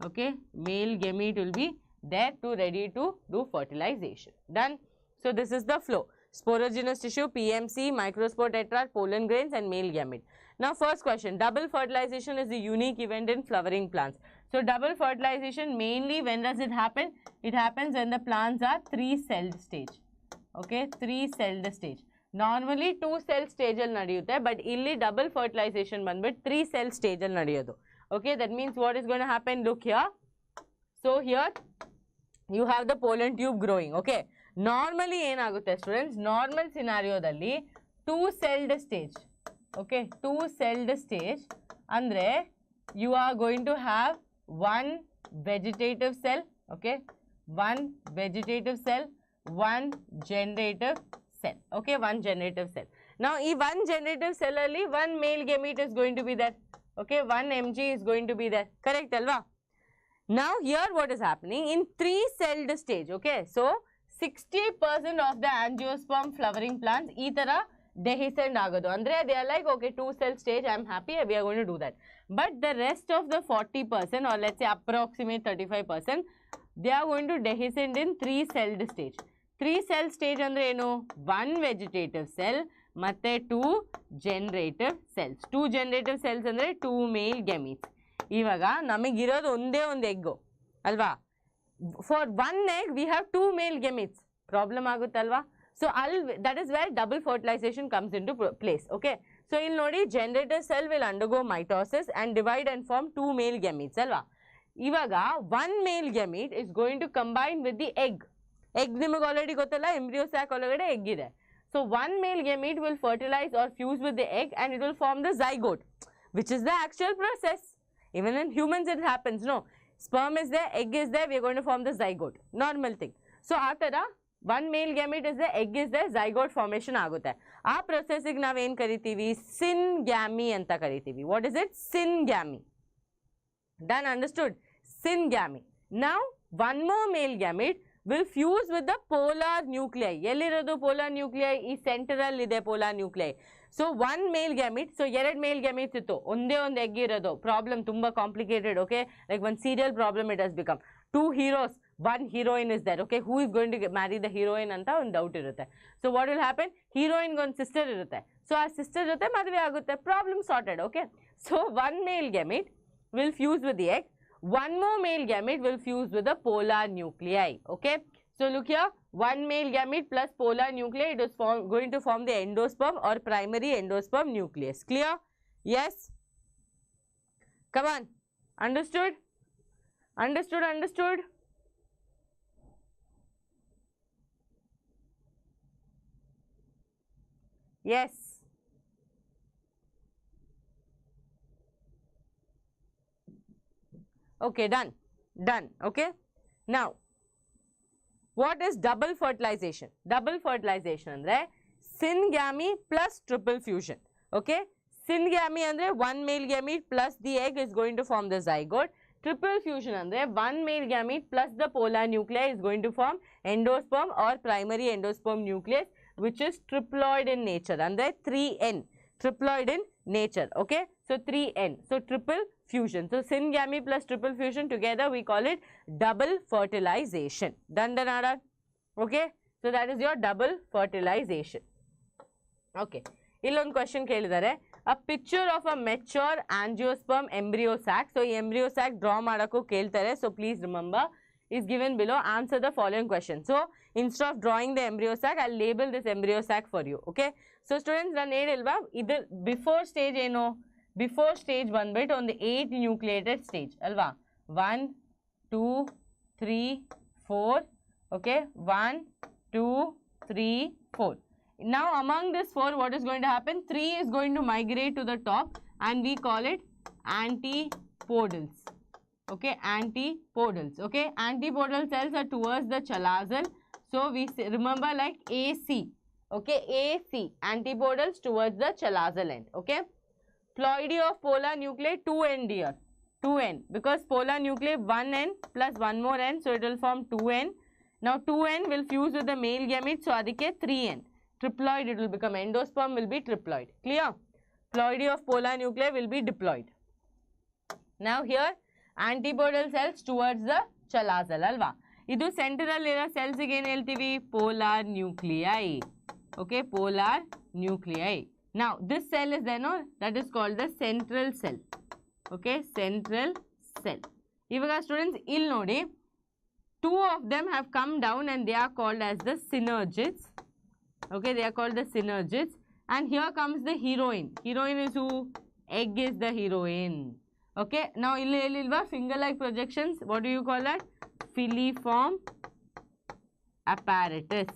okay? Male gamete will be there to ready to do fertilization. Done. So this is the flow. Sporogenous tissue, PMC, microspore tetrad, pollen grains and male gamete. Now first question, double fertilization is a unique event in flowering plants. So double fertilization mainly when does it happen? It happens when the plants are 3-celled stage. Okay, 3-celled stage. Normally 2-cell stage al nadiyutte, but illi double fertilization banbit 3-cell stage al nadiyodu. Okay, that means what is going to happen? Look here. So here you have the pollen tube growing, okay? Normally ಏನಾಗುತ್ತೆ students, normal scenario dalli 2-celled stage, okay? 2-celled stage andre you are going to have one vegetative cell, okay? One vegetative cell, one generative cell, okay? One generative cell. Now ee one generative cell alli one male gamete is going to be there, okay? One mg is going to be there, correct alva? Now here what is happening in 3-celled stage, okay? So 60% of the angiosperm flowering plants ee tara dehiscent agadu, andre they are like okay 2-cell stage, I am happy, we are going to do that. But the rest of the 40% or let's say approximate 35%, they are going to dehiscent in 3-celled stage. 3-cell stage andre eno? One vegetative cell matte 2 generative cells. 2 generative cells andre 2 male gametes. Ivaga namigirodu onde ಒಂದು egg alva. For one egg we have 2 male gametes. Problem aguttallva? So that is where double fertilization comes into place, okay? So you'll nodi generative cell will undergo mitosis and divide and form 2 male gametes alva. Ivaga one male gamete is going to combine with the egg. Egg niಮಗೆ already ಗೊತ್ತಲ್ಲ, embryo sac ಒಳಗಡೆ egg ಇದೆ. So one male gamete will fertilize or fuse with the egg and it will form the zygote, which is the actual process. Even in humans it happens, no? Sperm is there, egg is there, we are going to form the zygote. Normal thing. So after that, one male gamete is there, egg is there, zygote formation ಆಗುತ್ತೆ. ಆ ಪ್ರೊಸೆಸ್ಸಿಗೆ ನಾವು ಏನು ಕರಿತೀವಿ? syngamy ಅಂತ ಕರಿತೀವಿ. What is it? Syngamy. Done, understood? Syngamy. Now one more male gamete will fuse with the polar nuclei. ಎಲ್ಲಿರೋದು polar nuclei? ಈ central ಇದೆ polar nuclei. So one male gamete, so ಎರಡು male gametes ಇತ್ತು, ಒಂದೇ ಒಂದು egg ಇರೋದು. Problem ತುಂಬಾ complicated, okay? Like one serial problem it has become. 2 heroes, 1 heroine is there, okay? Who is going to marry the heroine ಅಂತ ಒಂದು doubt ಇರುತ್ತೆ. So what will happen? Heroine ಗೆ ಒಂದು sister ಇರುತ್ತೆ. So ಆ sister ಜೊತೆ ಮದುವೆ ಆಗುತ್ತೆ. Problem sorted, okay? So one male gamete will fuse with the egg. One more male gamete will fuse with the polar nuclei, okay? So look here, one male gamete plus polar nuclei, it is going to form the endosperm or primary endosperm nucleus. Clear? Yes? Come on. Understood? Understood, understood? Yes. Okay, done. Done, okay? Now, what is double fertilization? Double fertilization andre syngamy plus triple fusion. Okay? Syngamy andre one male gamete plus the egg is going to form the zygote. Triple fusion andre one male gamete plus the polar nuclei is going to form endosperm or primary endosperm nucleus, which is triploid in nature. Andre 3n, triploid in nature. Okay, so 3n, so triple fusion. So syngamy plus triple fusion together we call it double fertilization. Done. Okay, so that is your double fertilization. Okay, illon question kelidare, a picture of a mature angiosperm embryo sac. So embryo sac draw madako keltare, so please remember is given below. Answer the following question. So instead of drawing the embryo sac, I'll label this embryo sac for you. Okay, so students run edilva idu before stage eno, before stage 1 bit on the 8 nucleated stage alva, 1 2 3 4. Okay, 1 2 3 4. Now among this 4, what is going to happen? 3 is going to migrate to the top and we call it antipodals. Okay, antipodals. Okay, antipodal cells are towards the chalazal. So we remember like AC. Okay, AC, antipodals towards the chalazal end. Okay, ploidy of polar nuclei 2n dear, 2n, because polar nuclei 1n plus one more n, so it will form 2n. Now 2n will fuse with the male gamete, so adike 3n. Triploid, it will become endosperm, will be triploid. Clear? Ploidy of polar nuclei will be diploid. Now here antipodal cells towards the chalazal alva. Idu central era cells again heltivi polar nuclei. Okay, polar nuclei. Now this cell is there, no, that is called the central cell. Okay, central cell. Ivaga students ill nodi, 2 of them have come down and they are called as the synergids. Okay, they are called the synergids. And here comes the heroine. Heroine is who? Egg is the heroine. Okay, now ilva finger-like projections. What do you call that? Filiform apparatus.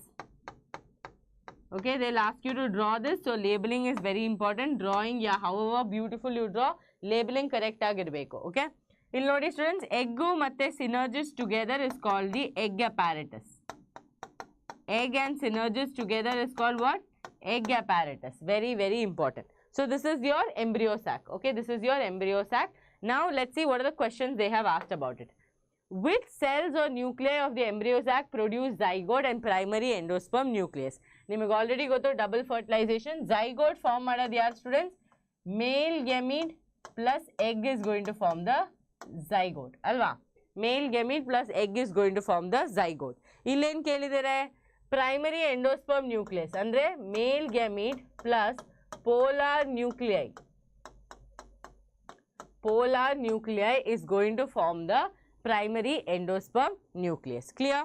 Okay, they'll ask you to draw this. So labeling is very important. Drawing, yeah, however beautiful you draw, labeling correct agirbeku. Okay, ಇಲ್ಲಿ ನೋಡಿ students, egg ಮತ್ತೆ synergids together is called the egg apparatus. Egg and synergids together is called what? Egg apparatus. Very, very important. So this is your embryo sac. Okay, this is your embryo sac. Now let's see what are the questions they have asked about it. Which cells or nuclei of the embryo sac produce zygote and primary endosperm nucleus? Nimage already go to double fertilization. Zygote form madadi yaar students? Male gamete plus egg is going to form the zygote. Alva? Male gamete plus egg is going to form the zygote. Illen kelidare? Primary endosperm nucleus andre male gamete plus polar nuclei. Polar nuclei is going to form the primary endosperm nucleus. Clear?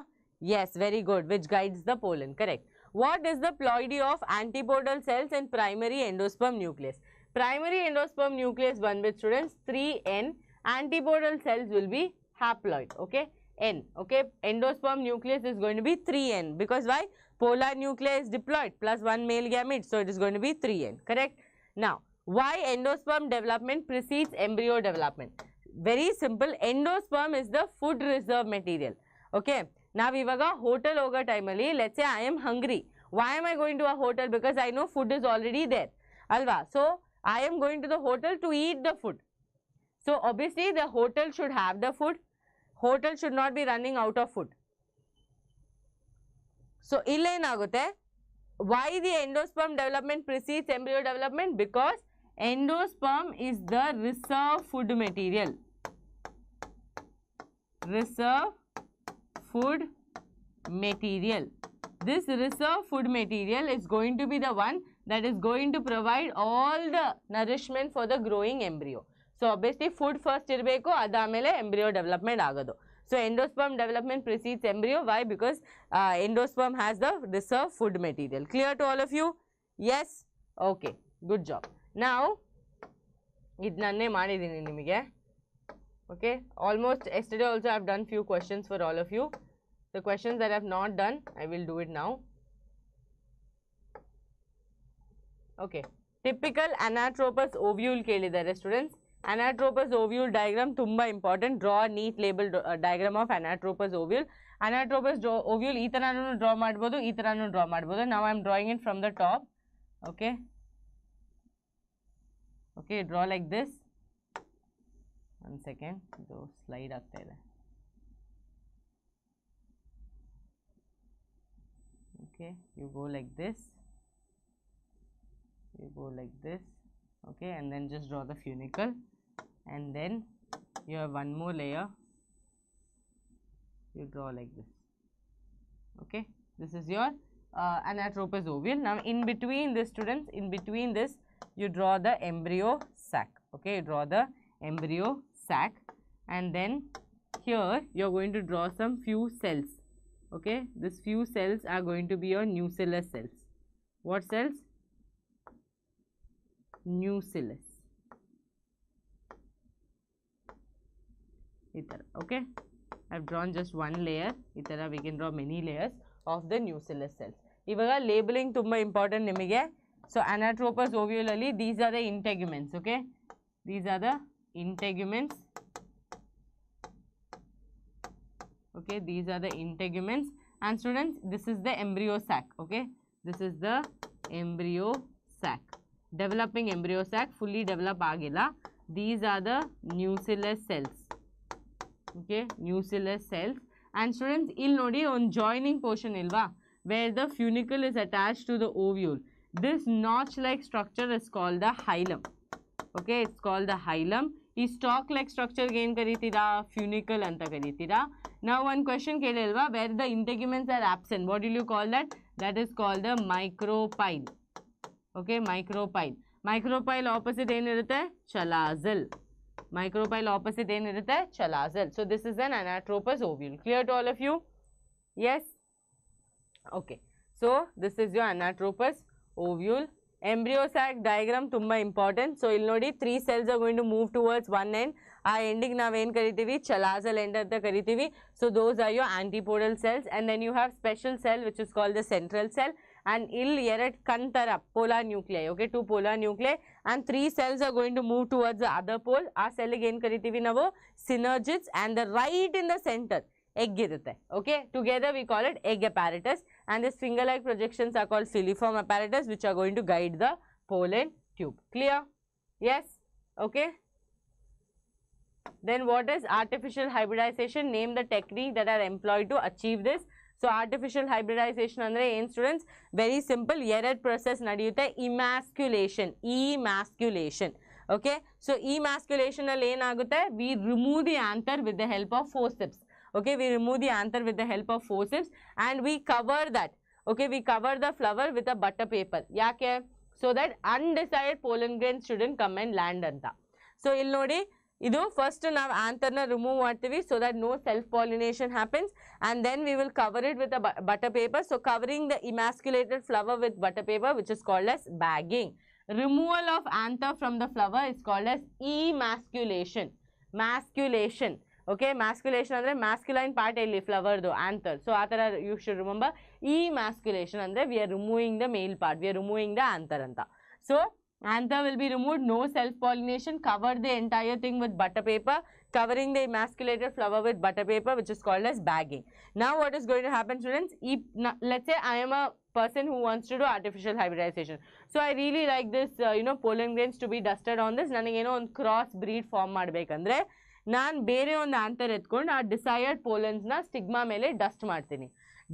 Yes, very good. Which guides the pollen. Correct. What is the ploidy of antipodal cells and primary endosperm nucleus? Primary endosperm nucleus 1 with students 3n. Antipodal cells will be haploid. Okay. N. Okay, endosperm nucleus is going to be 3n because why? Polar nuclei is diploid plus one male gamete, so it is going to be 3n. Correct? Now, why endosperm development precedes embryo development? Very simple. Endosperm is the food reserve material. Okay. Now, ivaga hotel hoga time ali, let's say I am hungry. Why am I going to a hotel? Because I know food is already there. Alva. So, I am going to the hotel to eat the food. So, obviously, the hotel should have the food. Hotel should not be running out of food. So, illenagute, why the endosperm development precedes embryo development? Because endosperm is the reserve food material. Reserve food material. This reserve food material is going to be the one that is going to provide all the nourishment for the growing embryo. So obviously food first irbeku, adamele embryo development agado. So endosperm development precedes embryo. Why? Because endosperm has the reserve food material. Clear to all of you? Yes? Okay. Good job. Now, idnanne madidini nimige. Okay. Almost yesterday also I have done few questions for all of you. The questions that I have not done, I will do it now. Okay. Typical anatropous ovule kelidare students. Anatropous ovule diagram tumba important. Draw a neat label diagram of anatropous ovule. Anatropous ovule ee taranu draw madabodu, ee taranu draw madabodu. Now I am drawing it from the top. Okay. Okay, draw like this. 1 second, ಇದು slide ಆಗ್ತಾ ಇದೆ. Okay, you go like this, you go like this, okay, and then just draw the funicle, and then you have one more layer, you draw like this. Okay, this is your anatropous ovule. Now in between this, students, in between this you draw the embryo sac. Okay, you draw the embryo sac, and then here you are going to draw some few cells. Okay, these few cells are going to be your nucellus cells. What cells? Nucellus. Okay, I've drawn just one layer. We can draw many layers of the nucellus cells. Ivaga labeling tumba important nimige. So anatropous ovule alli these are the integuments. Okay, these are the integuments. Okay, these are the integuments, and students, this is the embryo sac. Okay, this is the embryo sac, developing embryo sac, fully develop agila. These are the nucellus cells. Okay, nucellus cells. And students, ill nodi on joining portion ilva, where the funicle is attached to the ovule. This notch like structure is called the hilum. Okay, it's called the hilum. Is stalk like structure gain karitira, funicle anta karitira. Now one question kelilva, where the integuments are absent, what will you call that? That is called the micropyle. Okay, micropyle. Micropyle opposite enirutte? Chalazal. Micropyle opposite enirutte? Chalazal. So this is an anatropous ovule. Clear to all of you? Yes? Okay. So this is your anatropous ovule. Embryo sac diagram tumba important. So il nodi 3 cells are going to move towards one end. Ending now ಏನು ಕರಿತೀವಿ? Chalazal end ಅಂತ ಕರಿತೀವಿ. So those are your antipodal cells, and then you have special cell which is called the central cell, and ill ಎರಡ್ ಕಂತರ polar nuclei. Okay, 2 polar nuclei, and 3 cells are going to move towards the other pole. ಆ cell ಗೆ ಏನು ಕರಿತೀವಿ ನಾವು? Synergids, and the right in the center egg irutte. Okay, together we call it egg apparatus, and this finger-like projections are called filiform apparatus, which are going to guide the pollen tube. Clear? Yes? Okay. Then what is artificial hybridization? Name the technique that are employed to achieve this. So artificial hybridization andre ಏನು students? Very simple. ಎರಡ್ process ನಡೆಯುತ್ತೆ. Emasculation. Emasculation. Okay. So emasculation ಅಲ್ಲಿ ಏನಾಗುತ್ತೆ? We remove the anther with the help of forceps. Okay, we remove the anther with the help of forceps, and we cover that. Okay, we cover the flower with a butter paper. Yake? So that undesired pollen grains shouldn't come and land anta. So ಇಲ್ಲಿ ನೋಡಿ, ಇದು first ನಾವು anther na remove ಮಾಡ್ತೀವಿ so that no self pollination happens, and then we will cover it with a butter paper. So covering the emasculated flower with butter paper, which is called as bagging. Removal of anther from the flower is called as emasculation. Masculation. Okay, masculation andre masculine part elli flower do anther. So atara you should remember. Emasculation andre we are removing the male part, we are removing the anther anta. So anther will be removed, no self pollination, cover the entire thing with butter paper, covering the emasculated flower with butter paper, which is called as bagging. Now what is going to happen, students? Let's say I am a person who wants to do artificial hybridization. So I really like this pollen grains to be dusted on this. ನನಗೆ ಏನೋ ಒಂದು cross breed form ಮಾಡಬೇಕಂದ್ರೆ ನಾನು ಬೇರೆ ಒಂದು anther ಎತ್ಕೊಂಡು ಆ desired ಪೋಲನ್ಸ್ನ ಸ್ಟಿಗ್ಮಾ ಮೇಲೆ ಡಸ್ಟ್ ಮಾಡ್ತೀನಿ.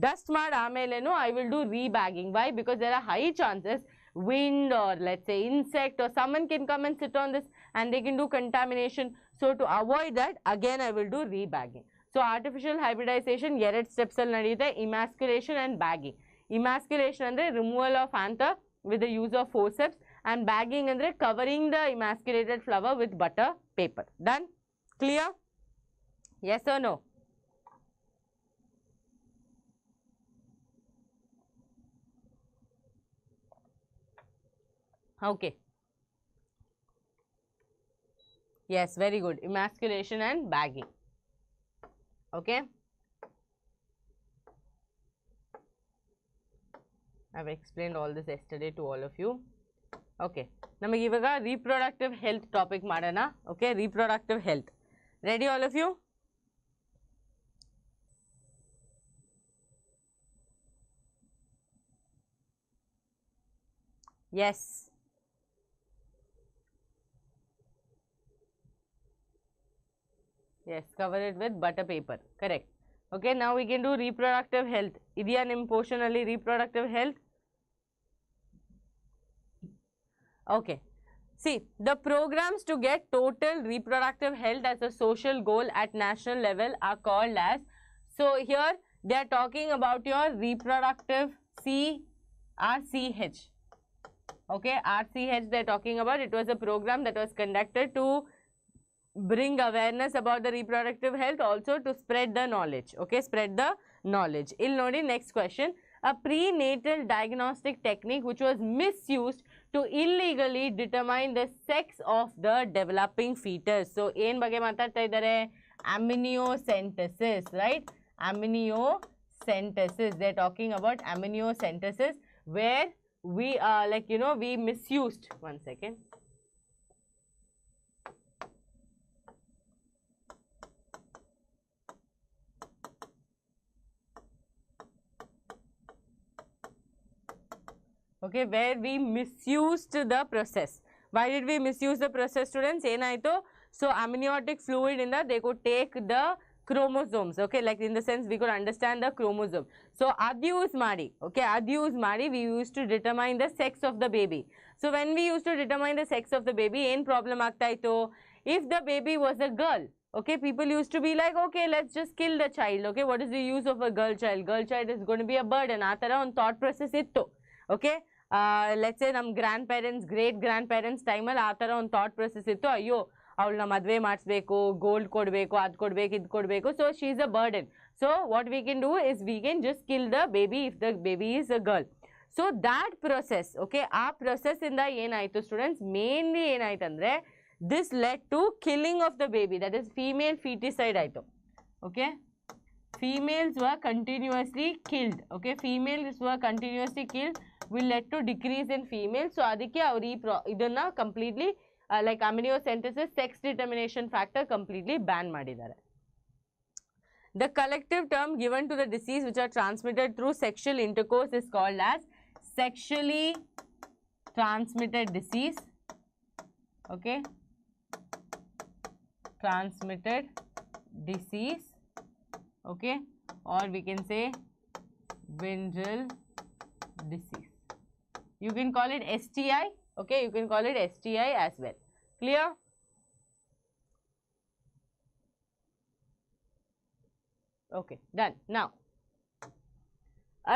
ಡಸ್ಟ್ ಮಾಡಿ ಆಮೇಲೇನು I will do rebagging. Why? Because there are high chances wind or let's say insect or someone can come and sit on this and they can do contamination. So to avoid that, again I will do rebagging. So artificial hybridization ಎರಡ್ steps ಅಲ್ಲಿ ನಡೆಯುತ್ತೆ, emasculation and bagging. Emasculation ಅಂದ್ರೆ removal of anther with the use of forceps, and bagging andre covering the emasculated flower with butter paper. Done? Clear? Yes or no? Okay. Yes, very good. Emasculation and bagging. Okay. I've explained all this yesterday to all of you. Okay. Namage ivaga reproductive health topic madana. Okay, reproductive health. Ready all of you? Yes. Yes, cover it with butter paper. Correct. Okay, now we can do reproductive health. Idea nim portion alli reproductive health. Okay. See, the programs to get total reproductive health as a social goal at national level are called as, so here they are talking about your reproductive RCH. Okay, RCH they are talking about. It was a program that was conducted to bring awareness about the reproductive health, also to spread the knowledge. Okay, spread the knowledge. Ill nodi next question. A prenatal diagnostic technique which was misused to illegally determine the sex of the developing fetus. So, ಏನು ಬಗ್ಗೆ ಮಾತಾಡ್ತಾ ಇದ್ದಾರೆ? Amniocentesis, right? Amniocentesis. They're talking about amniocentesis, where we like we misused. One second. Okay, where we misused the process. Why did we misuse the process, students? So amniotic fluid in that they could take the chromosomes. Okay, like in the sense we could understand the chromosome. So use madi. Okay, use madi. We used to determine the sex of the baby. So when we used to determine the sex of the baby, in problem aagta ito? If the baby was a girl, okay, people used to be like, okay, let's just kill the child. Okay, what is the use of a girl child? Girl child is going to be a burden. Athara on thought process itto. Okay. Let's say ನಮ್ಮ grand parents great grand parents ಟೈಮಲ್ಲಿ ಆ ಥರ ಒಂದು thought process ಇತ್ತು. ಅಯ್ಯೋ ಅವಳನ್ನ ಮದುವೆ ಮಾಡಿಸ್ಬೇಕು, ಗೋಲ್ಡ್ ಕೊಡಬೇಕು, ಅದು ಕೊಡಬೇಕು, ಇದು ಕೊಡಬೇಕು. So she is a burden. So what we can do is we can just kill the baby if the baby is a girl. So that process, okay, ಆ ಪ್ರೊಸೆಸ್ಸಿಂದ ಏನಾಯಿತು ಸ್ಟೂಡೆಂಟ್ಸ್, ಮೇನ್ಲಿ ಏನಾಯ್ತು ಅಂದರೆ this led to killing of the baby, that is female foeticide ಆಯಿತು. Okay, females were continuously killed. Okay, females were continuously killed will lead to decrease in females. So adike avri idanna completely like amniocentesis sex determination factor completely ban madidare. The collective term given to the disease which are transmitted through sexual intercourse is called as sexually transmitted disease. Okay, transmitted disease. Okay, or we can say venereal disease. You can call it STI. Okay, you can call it STI as well. Clear? Okay, done. Now,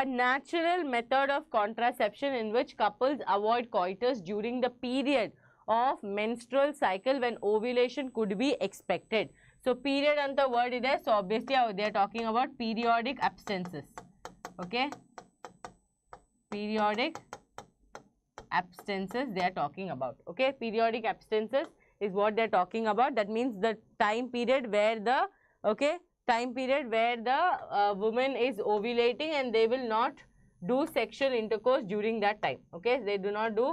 a natural method of contraception in which couples avoid coitus during the period of menstrual cycle when ovulation could be expected. So period anta word ide, so obviously they are talking about periodic abstinences. Okay, periodic abstinences they are talking about. Okay, periodic abstinences is what they are talking about. That means the time period where the woman is ovulating and they will not do sexual intercourse during that time. Okay, they do not do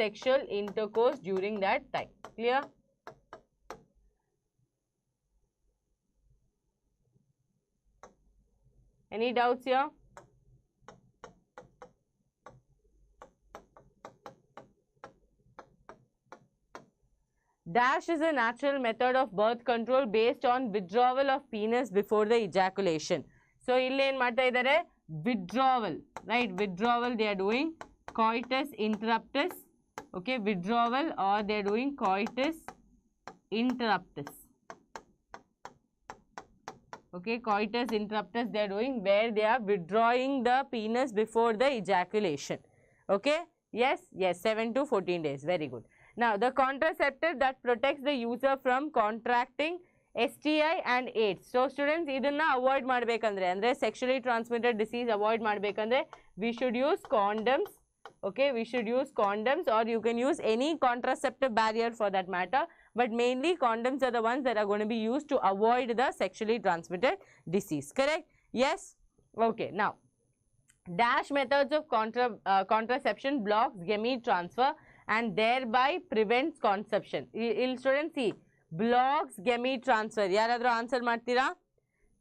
sexual intercourse during that time. Clear? Any doubts here? Dash is a natural method of birth control based on withdrawal of penis before the ejaculation. So, illi en marta idare withdrawal, right? Withdrawal they are doing coitus interruptus. Okay, withdrawal, or they are doing coitus interruptus. Okay, coitus interruptus they are doing where they are withdrawing the penis before the ejaculation. Okay, yes, 7 to 14 days. Very good. Now, the contraceptive that protects the user from contracting STI and AIDS. So, students, idanna avoid madbekandre andre sexually transmitted disease avoid madbekandre we should use condoms. Okay, we should use condoms, or you can use any contraceptive barrier for that matter. But mainly condoms are the ones that are going to be used to avoid the sexually transmitted disease. Correct? Yes? Okay. Now, dash methods of contraception blocks gamete transfer and thereby prevents conception. Students see, blocks gamete transfer. Yaradro answer martira?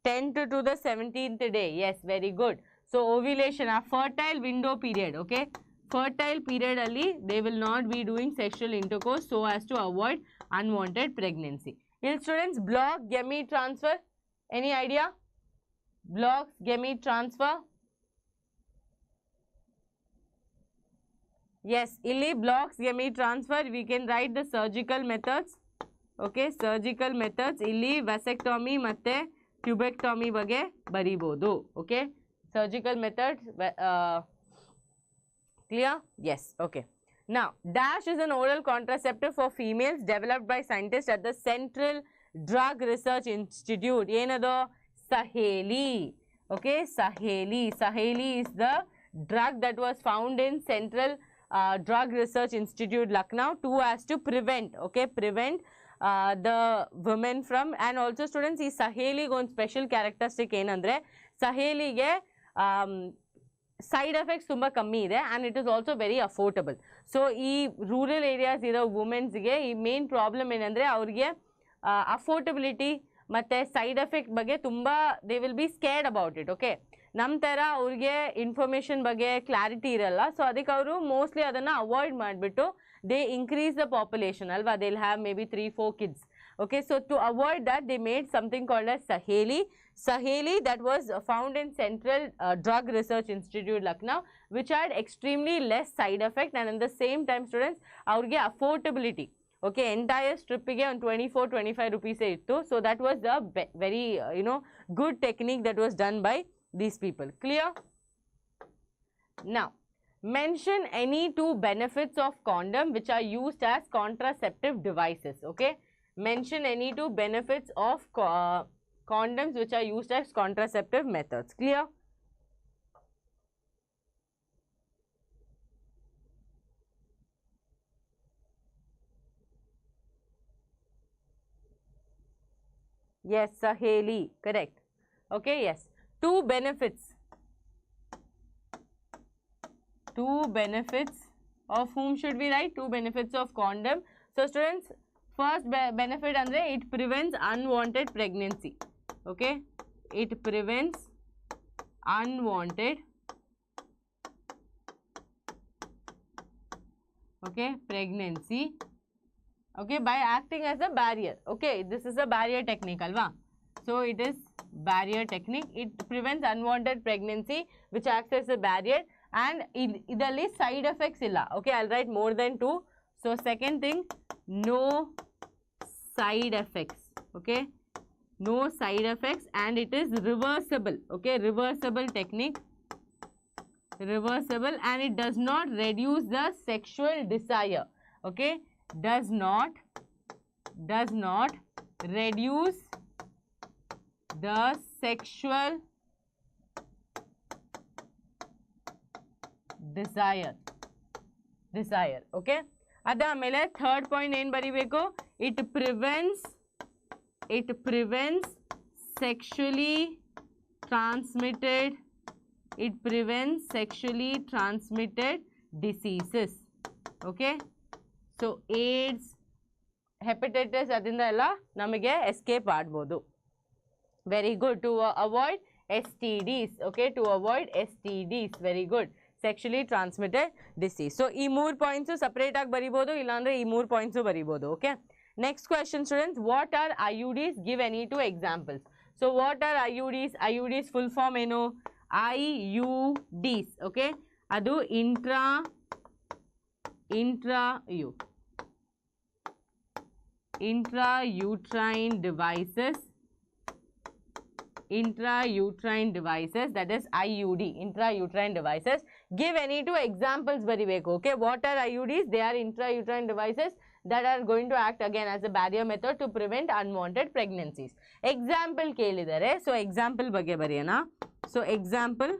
10th to the 17th day. Yes, very good. So, ovulation, a fertile window period. Okay? Fertile period alli they will not be doing sexual intercourse so as to avoid unwanted pregnancy. Will students block gamete transfer? Any idea? Blocks gamete transfer? Yes, illi blocks gamete transfer. We can write the surgical methods. Okay, surgical methods. Illi vasectomy matte tubectomy bage baribodu. Okay, surgical methods. Clear? Yes. Okay. Now, DASH is an oral contraceptive for females developed by scientists at the Central Drug Research Institute. Yenado? Saheli. Okay, Saheli. Saheli is the drug that was found in Central Drug Research Institute, Lucknow, as to prevent, okay, prevent the women from, and also students, ee Saheli one special characteristic enandre, Saheli ge side effects tumba kammi ide and it is also very affordable. So ee rural areas iro women's ge ee main problem enandre avrige affordability matte side effect ಬಗ್ಗೆ ತುಂಬಾ they will be scared about it. Okay, ನಮ್ಮ ತರ ಅವರಿಗೆ information ಬಗ್ಗೆ clarity ಇರಲ್ಲ, so ಅದಕ್ಕೆ ಅವರು mostly ಅದನ್ನ ಅವಾಯ್ಡ್ ಮಾಡಿಬಿಟ್ಟು they increase the population alva, they'll have maybe 3-4 kids. Okay, so to avoid that they made something called as Saheli that was found in Central Drug Research Institute, Lucknow, which had extremely less side effect and in the same time students avrige affordability. Okay, entire strip ಗೆ on 24-25 rupees ittu, so that was the very good technique that was done by these people. Clear? Now, mention any 2 benefits of condom which are used as contraceptive devices. Okay, mention any 2 benefits of condoms which are used as contraceptive methods. Clear? Yes, Saheli, correct. Okay, yes. 2 benefits. 2 benefits of whom should we write? 2 benefits of condom. So students, first benefit andre it prevents unwanted pregnancy. Okay, it prevents unwanted pregnancy. Okay, by acting as a barrier. Okay, this is a barrier technique alva, so it is barrier technique. It prevents unwanted pregnancy which acts as a barrier and idalli side effects illa. Okay, I'll write more than 2. So second thing, no side effects. Okay, no side effects and it is reversible. Okay, reversible technique, reversible, and it does not reduce the sexual desire. Okay, does not reduce the sexual desire. Okay, adamele third point ಏನು ಬರಿಬೇಕು? it prevents sexually transmitted diseases. Okay, so AIDS, hepatitis adinda ella namage escape aadbodu. Very good. To avoid STDs. Okay, to avoid STDs. Very good. Sexually transmitted disease. So ee 3 points separate agi baribodu, illandre ee 3 points baribodu. Okay, next question students, what are IUDs? Give any 2 examples. So what are IUDs? IUDs full form eno? IUDs. Okay, adu intrauterine devices, that is IUD, intrauterine devices. Give any 2 examples baribeku. Okay, what are IUDs? They are intrauterine devices that are going to act again as a barrier method to prevent unwanted pregnancies. Example kelidare, so example ಬಗ್ಗೆ ಬರೆಯೋಣ. So example,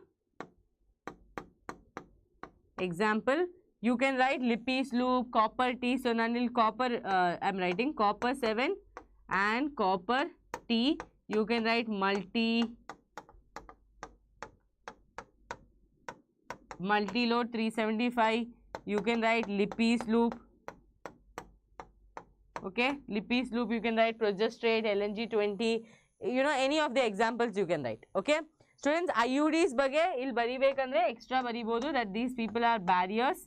you can write Lippis loop, copper T. So nanil copper, I am writing copper 7 and copper T. You can write multi-load 375. You can write Lippis loop. Okay, Lippis loop you can write progesterate, LNG 20. You know, any of the examples you can write. Okay, students, IUDs ಬಗ್ಗೆ ಇಲ್ಲಿ ಬರಿಬೇಕಂದ್ರೆ extra ಬರಿಬೋದು that these people are barriers.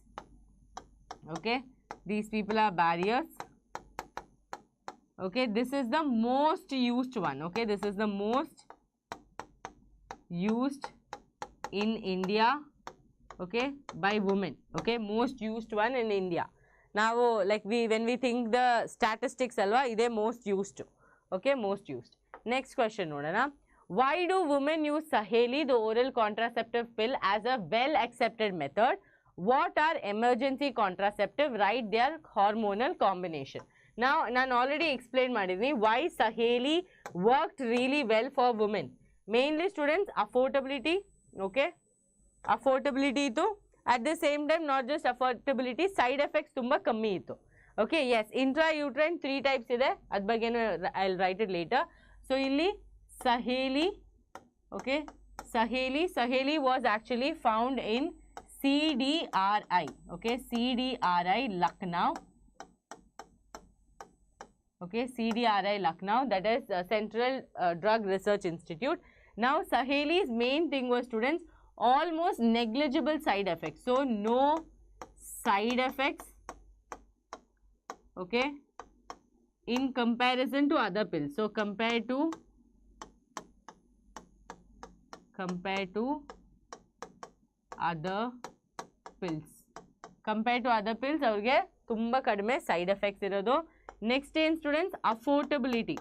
Okay, these people are barriers Okay, this is the most used one. Okay, this is the most used in India, okay, by women. Okay, most used one in India. Now, like when we think the statistics, alva, ide most used. Okay, most used. Next question, nodana. Why do women use Saheli, the oral contraceptive pill, as a well-accepted method? What are emergency contraceptive? Write their hormonal combination. Now, ನಾನು already explained ಮಾಡಿದ್ದೀನಿ why Saheli worked really well for women. Mainly students, affordability, okay? Affordability ಇತ್ತು. At the same time, not just affordability, side effects ತುಂಬ ಕಮ್ಮಿ ಇತ್ತು. Okay, yes, intrauterine 3 types ಇದೆ. ಅದ್ರ ಬಗ್ಗೆನೂ I'll write it later. So, ಇಲ್ಲಿ Saheli, okay? Saheli was actually found in CDRI, okay? CDRI Lucknow. Okay, CDRI Lucknow, that is Central Drug Research Institute. Now, Saheli's main thing was, students, almost negligible side effects. So, no side effects, okay, in comparison to other pills. So, compared to other pills, ಅವ್ರಿಗೆ ತುಂಬ ಕಡಿಮೆ side effects ಇರೋದು. Next in students, affordability.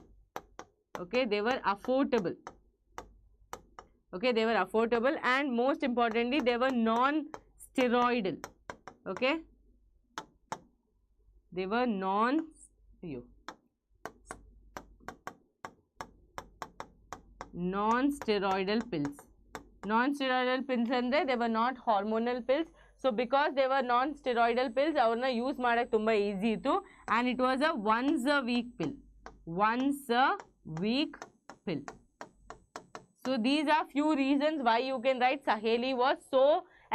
Okay, they were affordable. Okay, they were affordable, and most importantly, they were non-steroidal. Okay, they were non-steroidal pills. Non-steroidal pills andre they were not hormonal pills. So because they were non-steroidal pills, avarna use madak tumba easy ittu, and it was a once a week pill. So these are few reasons why you can write Saheli was so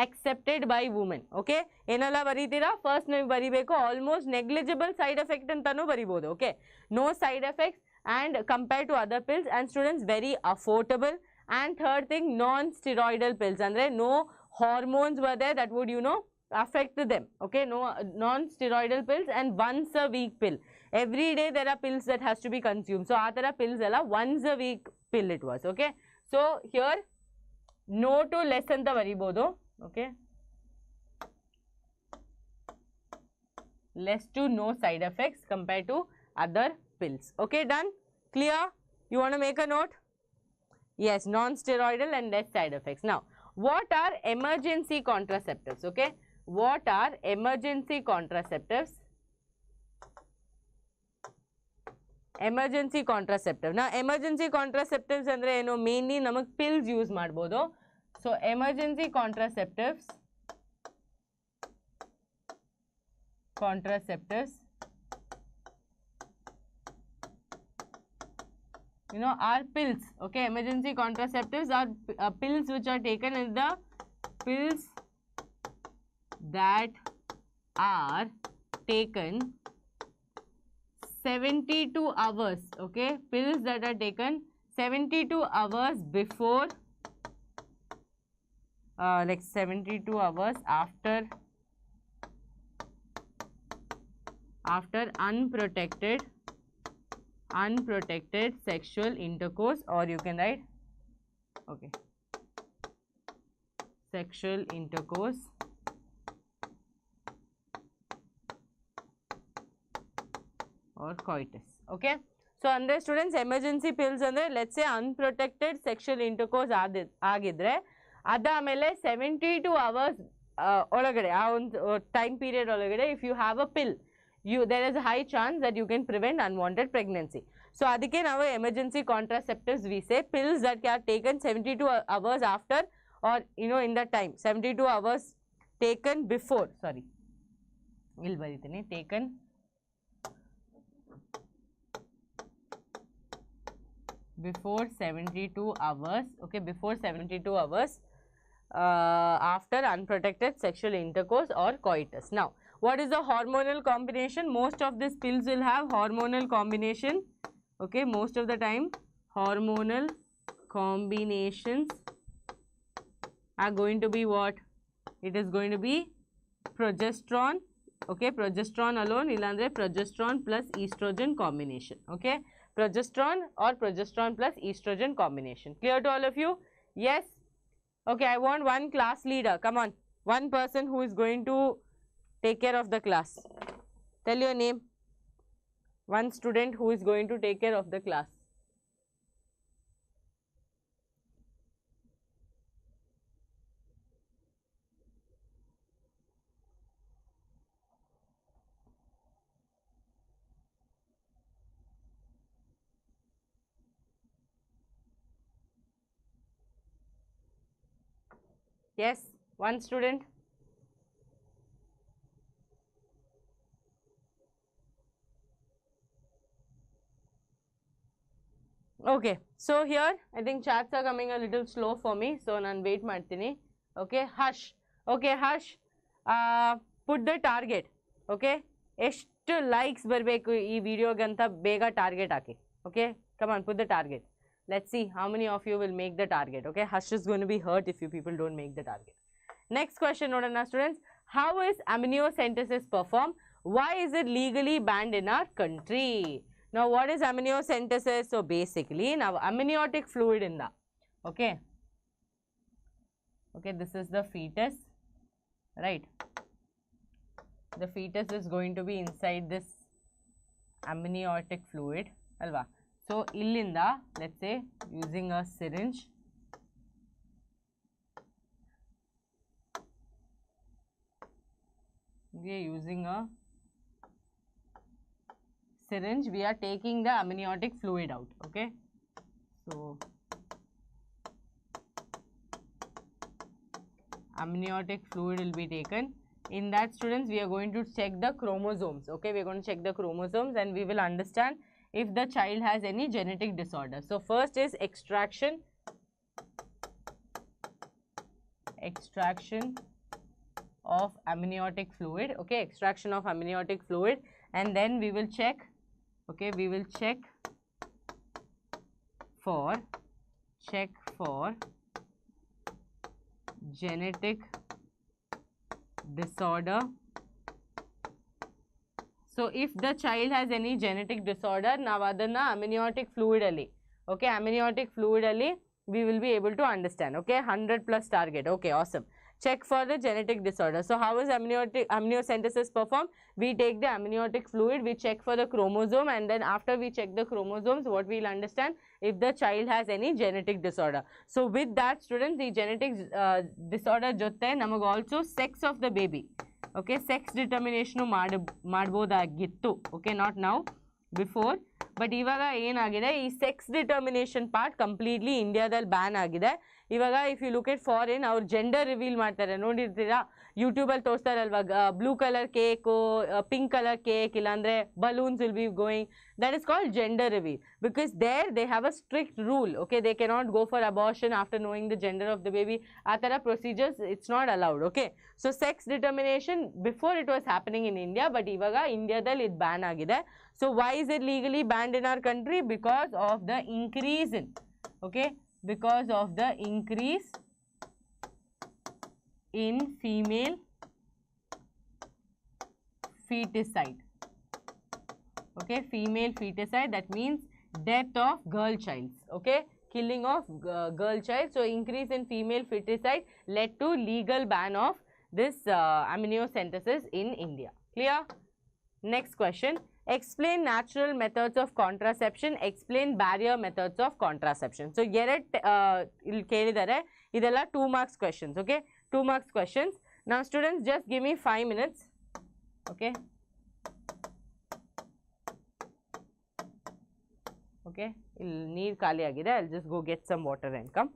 accepted by women. Okay, ಏನಲ್ಲ ಬರೀತೀರಾ? First ನೀವು ಬರಿಬೇಕು almost negligible side effect ಅಂತಾನೂ ಬರಿಬೋದು. Okay, no side effects and compared to other pills, and students very affordable, and third thing, non-steroidal pills andre no hormones were there that would affect them. Okay, no non-steroidal pills, and once a week pill. Every day there are pills that has to be consumed. So atara pills alla once a week pill it was. Okay, so here no to less anta baribodu. Okay, less to no side effects compared to other pills. Okay, done? Clear? You want to make a note? Yes, non-steroidal and less side effects. Now, what are emergency contraceptives? Okay, what are emergency contraceptives? Emergency contraceptive. Now, emergency contraceptives andre eno mainly namak pills use madbodu. So, emergency contraceptives are pills. Okay, emergency contraceptives are pills which are taken in the pills that are taken 72 hours. Okay, pills that are taken 72 hours before, like 72 hours after unprotected sexual intercourse, or you can write, okay, sexual intercourse or coitus. Okay, so andre students, emergency pills andre let's say unprotected sexual intercourse agidre adamele 72 hours olagade aa ಒಂದು time period olagade if you have a pill, there is a high chance that you can prevent unwanted pregnancy. So adike now emergency contraceptives we say pills that are taken 72 hours after, or in that time 72 hours taken before, sorry il baritene, taken before 72 hours. Okay, before 72 hours after unprotected sexual intercourse or coitus. Now, what is the hormonal combination? Most of these pills will have hormonal combination. Okay, most of the time hormonal combinations are going to be what? It is going to be progesterone Okay, progesterone alone, illandre progesterone plus estrogen combination. Okay, progesterone or progesterone plus estrogen combination. Clear to all of you? Yes? Okay, I want one class leader. Come on. One person who is going to take care of the class. Tell your name. One student who is going to take care of the class. Yes, one student. Okay, so here I think chats are coming a little slow for me, so nan wait martini. Okay, hush. Okay, hush. Put the target. Okay, ಎಷ್ಟು likes ಬರಬೇಕು ಈ ವಿಡಿಯೋಗಂತ ಬೇಗ target hockey. Okay, come on, put the target. Let's see how many of you will make the target. Okay, hush is going to be hurt if you people don't make the target. Next question, nodana students. How is amniocentesis performed? Why is it legally banned in our country? Now, what is amniocentesis? So, basically, now amniotic fluid in the, okay, this is the fetus, right? The fetus is going to be inside this amniotic fluid, alva. So, illinda, let's say, using a syringe, we are using a syringe, we are taking the amniotic fluid out. Okay, so amniotic fluid will be taken. In that, students, we are going to check the chromosomes. Okay, we are going to check the chromosomes and we will understand if the child has any genetic disorder. So first is extraction of amniotic fluid. Okay, extraction of amniotic fluid, and then we will check. Okay, we will check for genetic disorder. So if the child has any genetic disorder, now adanna amniotic fluid alli, okay, amniotic fluid alli we will be able to understand. Okay, 100 plus target. Okay, awesome. Check for the genetic disorder. So how is amniocentesis performed? We take the amniotic fluid, we check for the chromosome, and then after we check the chromosomes, what we will understand if the child has any genetic disorder. So with that, students, the genetic disorder jotte namage also sex of the baby. Okay, sex determination ಮಾಡಬಹುದಾಗಿತ್ತು. Okay, not now, before. But ಇವಾಗ ಏನಾಗಿದೆ, ಈ sex determination part completely ಇಂಡಿಯಾದಲ್ಲಿ ban ಆಗಿದೆ. ಇವಾಗ if you look at foreign, ಅವ್ರು gender reveal ಮಾಡ್ತಾರೆ, ನೋಡಿರ್ತೀರಾ ಯೂಟ್ಯೂಬಲ್ಲಿ ತೋರಿಸ್ತಾರಲ್ವಾ, blue colour cake, pink colour cake, ಇಲ್ಲಾಂದ್ರೆ balloons will be going. That is called gender reveal, because there they have a strict rule. Okay, they cannot go for abortion after knowing the gender of the baby. ಆ ಥರ procedures, it's not allowed. Okay, so sex determination before it was happening in India, but ಇವಾಗ ಇಂಡಿಯಾದಲ್ಲಿ ಇದು ban ಆಗಿದೆ. So why is it legally banned in our country? Because of the increase in, okay, because of the increase in female feticide. Okay, female feticide, that means death of girl childs. Okay, killing of girl child. So increase in female feticide led to legal ban of this amniocentesis in India. Clear? Next question. Explain natural methods of contraception. Explain barrier methods of contraception. So ಇಲ್ಲಿ ಕೇಳಿದ್ದಾರೆ, ಇದೆಲ್ಲ 2 marks questions. Okay, 2 marks questions. Now students, just give me 5 minutes. Okay, okay, ಇಲ್ಲಿ ನೀರು ಖಾಲಿ ಆಗಿದೆ. I'll just go get some water and come.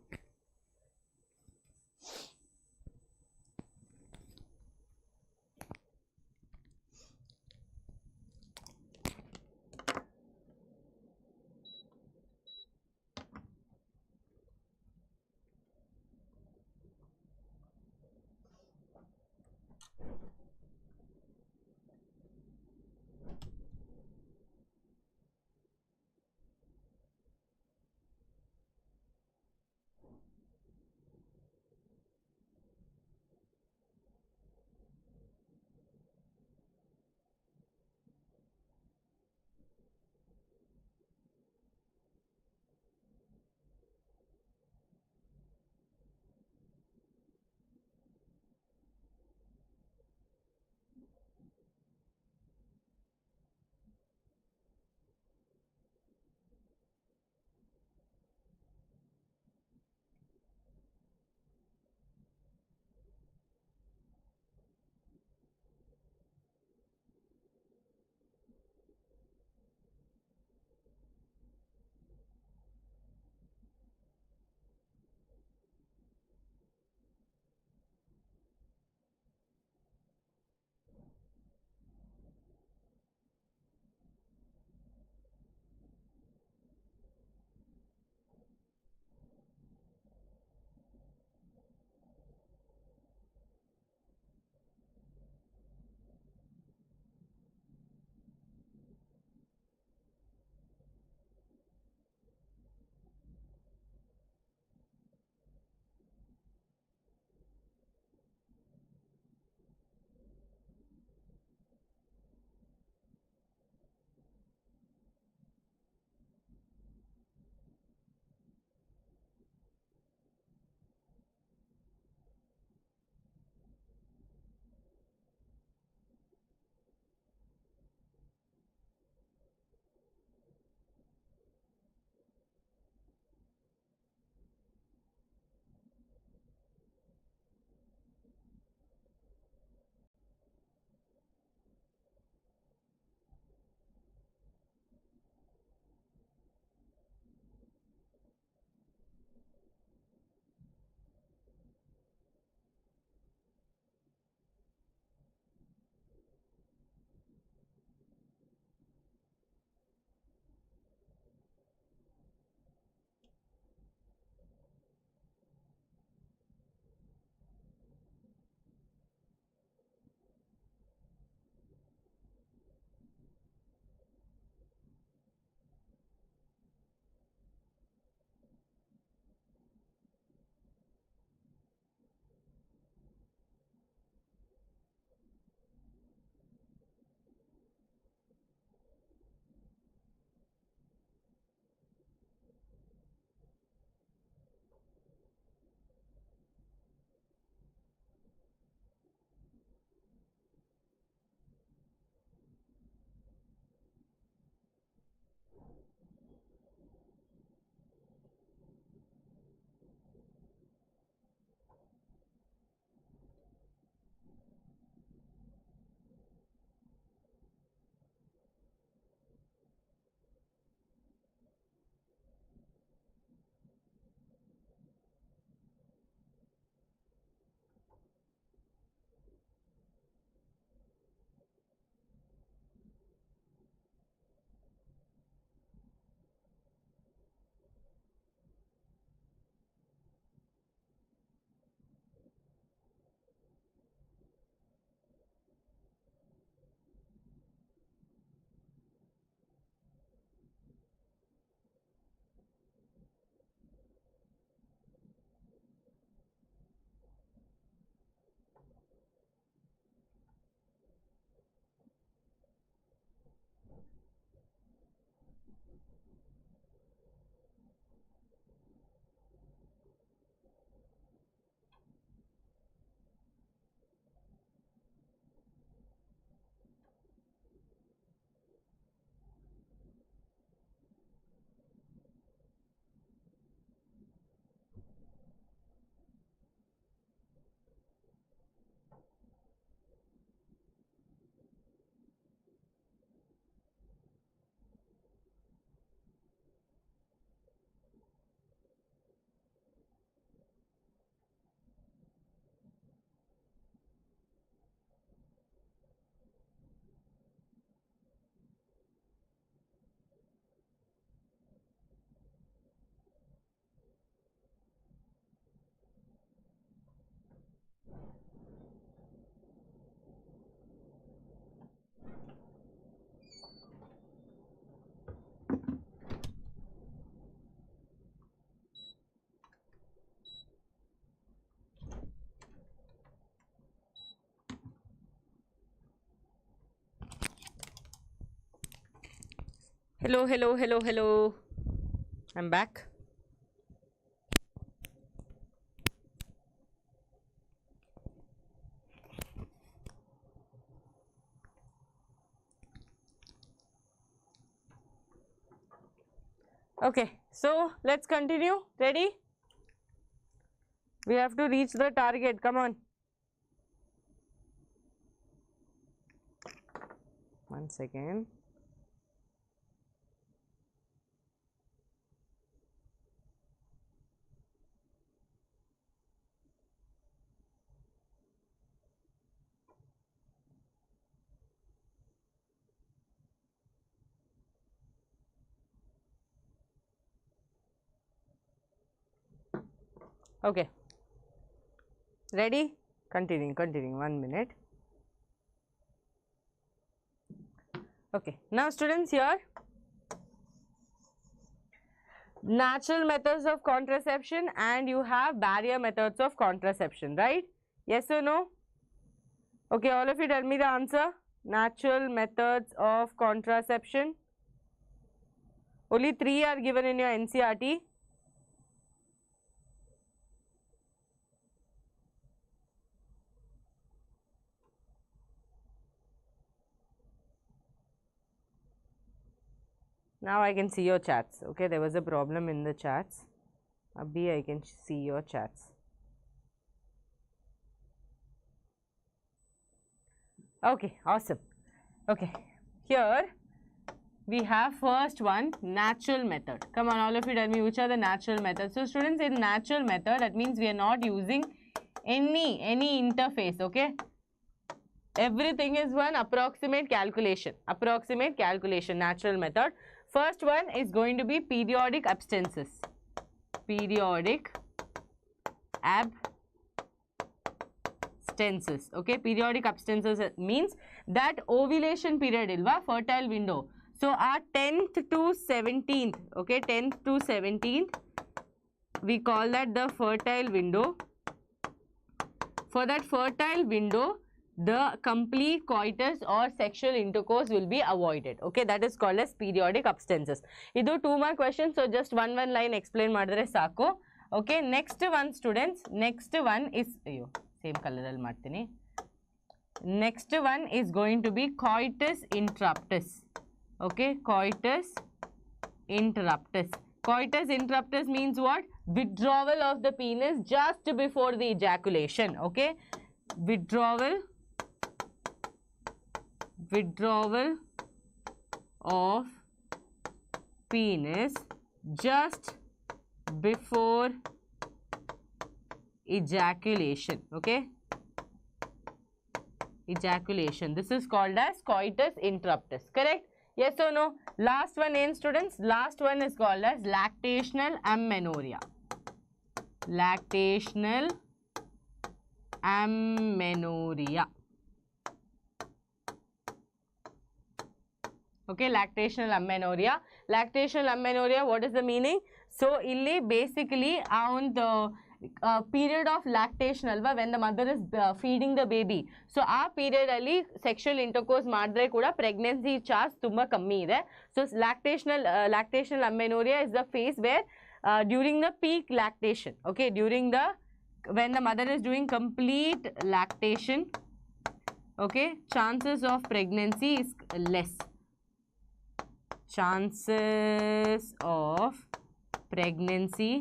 Hello, hello, hello, hello. I'm back. Okay, so let's continue. Ready? We have to reach the target. Come on. 1 second. Okay. Ready? Continuing, 1 minute. Okay. Now students, here natural methods of contraception and you have barrier methods of contraception, right? Yes or no? Okay, all of you tell me the answer. Natural methods of contraception. Only 3 are given in your NCERT. Now I can see your chats. Okay, there was a problem in the chats. Abhi, I can see your chats. Okay, awesome. Okay, here we have first one, natural method. Come on, all of you tell me which are the natural methods. So students, in natural method, that means we are not using any interface, okay? Everything is one approximate calculation, natural method. First one is going to be periodic abstentions. Periodic abstentions, okay? Periodic abstentions means that ovulation period ilva, fertile window. So our 10th to 17th, okay, 10th to 17th, we call that the fertile window. For that fertile window, the complete coitus or sexual intercourse will be avoided. Okay, that is called as periodic abstentions. Idu 2 more questions, so just one line explain madre sako. Okay, next one students, next one is same color al martini. Next one is going to be coitus interruptus. Okay, coitus interruptus. Coitus interruptus means what? Withdrawal of the penis just before the ejaculation. Okay, withdrawal of penis just before ejaculation. Okay, ejaculation. This is called as coitus interruptus. Correct? Yes or no? Last one in students. Last one is called as lactational amenorrhea. Lactational amenorrhea. Okay, lactational amenorrhea. Lactational amenorrhea, what is the meaning? So, illi basically on the period of lactation alva, when the mother is feeding the baby. So, ಆ period ಅಲ್ಲಿ sexual intercourse ಮಾಡಿದ್ರೆ ಕೂಡ pregnancy chance ತುಂಬ ಕಮ್ಮಿ ಇದೆ. So, lactational amenorrhea is the phase where during the peak lactation, okay, when the mother is doing complete lactation, okay, chances of pregnancy is less. Chances of pregnancy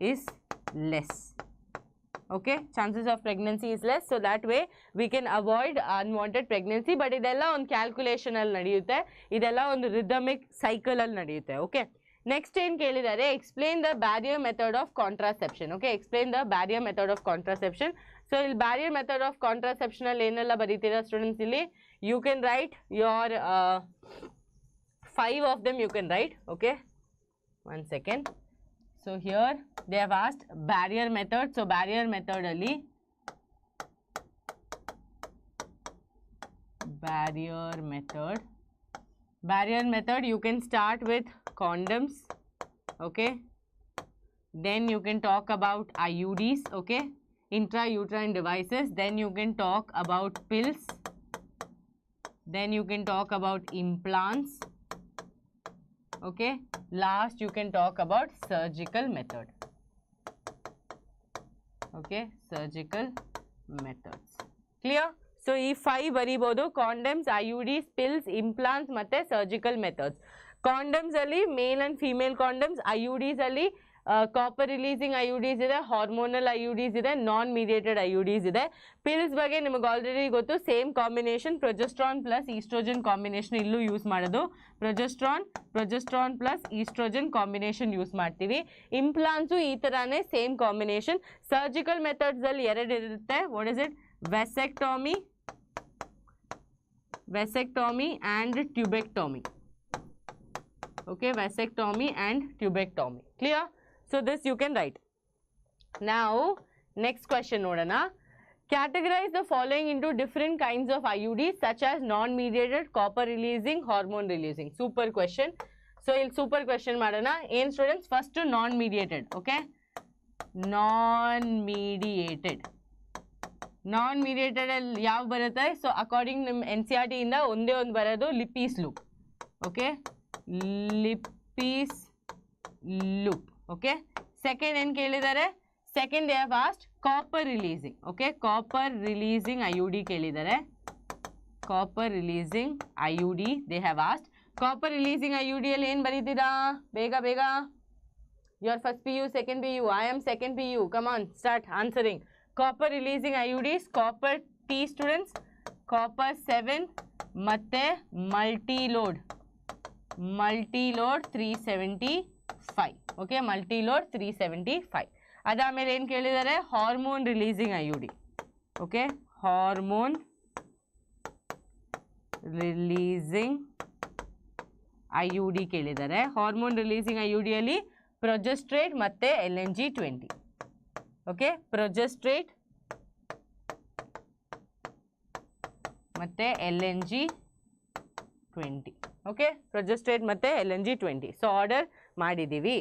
is less. Okay, chances of pregnancy is less, so that way we can avoid unwanted pregnancy. But idella on calculation al nadiyutte, idella on rhythmic cycle al nadiyutte. Okay, next in kelidare, explain the barrier method of contraception. Okay, explain the barrier method of contraception. So il barrier method of contraception al enella baritira students illi, you can write your 5 of them you can write. Okay, 1 second. So here they have asked barrier method. So barrier method ali, barrier method you can start with condoms. Okay, then you can talk about IUDs. Okay, intrauterine devices. Then you can talk about pills. then you can talk about implants, okay, last you can talk about surgical method, okay, surgical methods. Clear? So ee 5 baribodu: condoms, IUDs, pills, implants matte surgical methods. Condoms alli male and female condoms, IUDs alli copper releasing IUDs ide, hormonal IUDs ide, non mediated IUDs ide. Pills ಬಗ್ಗೆ ನಿಮಗೆ already ಗೊತ್ತು, same combination progesterone plus oestrogen combination ಇಲ್ಲೂ use ಮಾಡೋದು. Progesterone plus oestrogen combination use ಮಾಡ್ತೀವಿ. ಇಂಪ್ಲಾಂಟ್ಸು ಈ ಥರನೇ same combination. Surgical ಮೆಥಡ್ಸಲ್ಲಿ ಎರಡು ಇರುತ್ತೆ. What is it? vasectomy and tubectomy. Okay, vasectomy and tubectomy. Clear? So this you can write. Now next question nodana. Categorize the following into different kinds of IUDs such as non-mediated, copper releasing, hormone releasing. Super question. So il super question madana. Ain students, first non-mediated. Okay, non-mediated ಅಲ್ಲಿ ಯಾವ ಬರುತ್ತೆ? So according ನಿಮ್ಮ NCERT ಇಂದ ಒಂದೇ ಒಂದು ಬರೋದು Lippes loop. Okay, Lippes loop. Okay, second ಏನು ಕೇಳಿದ್ದಾರೆ? Second they have asked copper releasing. Okay, copper releasing IUD ಕೇಳಿದ್ದಾರೆ. Copper releasing IUD they have asked. Copper releasing IUD ಅಲ್ಲಿ ಏನು ಬರೀತೀರಾ? ಬೇಗ ಬೇಗ. You are first PU, second PU. I am second PU. Come on, start answering. Copper releasing IUDs, copper T students, copper 7 ಮತ್ತೆ multi-load 375. okay, multi-load 375. ಅದಾದಮೇಲೆ ಏನು ಕೇಳಿದ್ದಾರೆ? Hormone releasing IUD. Okay, hormone releasing IUD ಕೇಳಿದ್ದಾರೆ. Hormone releasing IUD ಅಲ್ಲಿ ಪ್ರೊಜೆಸ್ಟ್ರೇಟ್ ಮತ್ತೆ LNG20. Okay, progestasert ಮತ್ತೆ LNG20. Okay, progestasert ಮತ್ತೆ LNG20. So order ಮಾಡಿದ್ದೀವಿ.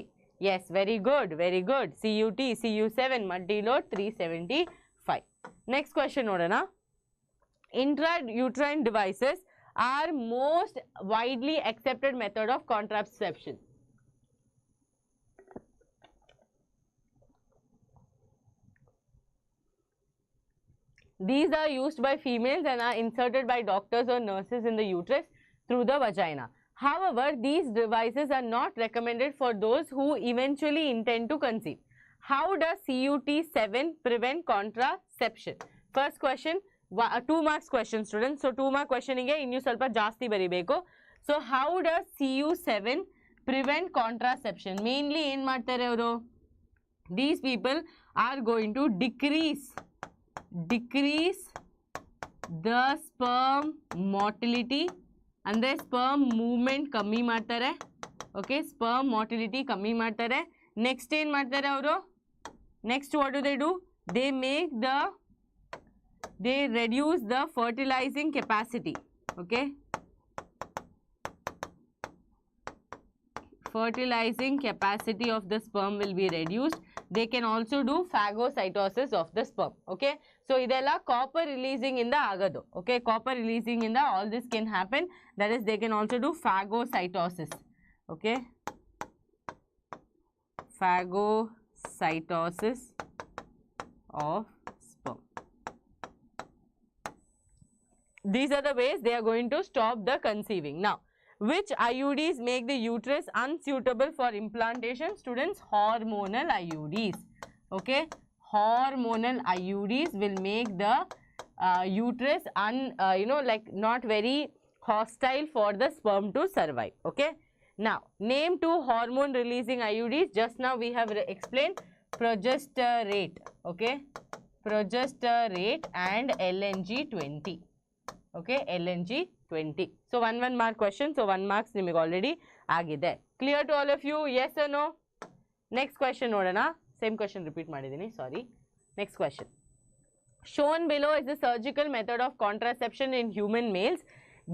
Yes, very good, very good. CUT, CU7, multi-load 375. Next question ನೋಡೋಣ. Intrauterine devices are most widely accepted method of contraception. These are used by females and are inserted by doctors or nurses in the uterus through the vagina. However, these devices are not recommended for those who eventually intend to conceive. How does CUT7 prevent contraception? First question, 2 marks question students. So 2 mark question ige innu ಸ್ವಲ್ಪ ಜಾಸ್ತಿ ಬರಿಬೇಕು. So how does CU7 prevent contraception? Mainly ಏನು ಮಾಡ್ತಾರೆ ಅವರು? These people are going to decrease the sperm motility, ಅಂದರೆ sperm movement ಕಮ್ಮಿ ಮಾಡ್ತಾರೆ. Okay, sperm motility ಕಮ್ಮಿ ಮಾಡ್ತಾರೆ. ನೆಕ್ಸ್ಟ್ ಏನು ಮಾಡ್ತಾರೆ ಅವರು? Next what do they do? They reduce the fertilizing capacity. Okay, fertilizing capacity of the sperm will be reduced. They can also do phagocytosis of the sperm. Okay, so idella copper releasing inda agadu. Okay, copper releasing inda all this can happen. That is, they can also do phagocytosis. Okay, phagocytosis of sperm. These are the ways they are going to stop the conceiving. Now, which IUDs make the uterus unsuitable for implantation? Students, hormonal IUDs. Okay, hormonal IUDs will make the uterus not very hostile for the sperm to survive. Okay, now name 2 hormone releasing IUDs. Just now we have explained progesterate. Okay, progesterate and LNG20. Okay, LNG20. So 1 mark question. So 1 marks ನಿಮಗೆ already ಆಗಿದೆ. Clear to all of you? Yes or no? Next question ನೋಡೋಣ. Same question repeat ಮಾಡಿದ್ದೀನಿ, sorry. Next question. Shown below is the surgical method of contraception in human males.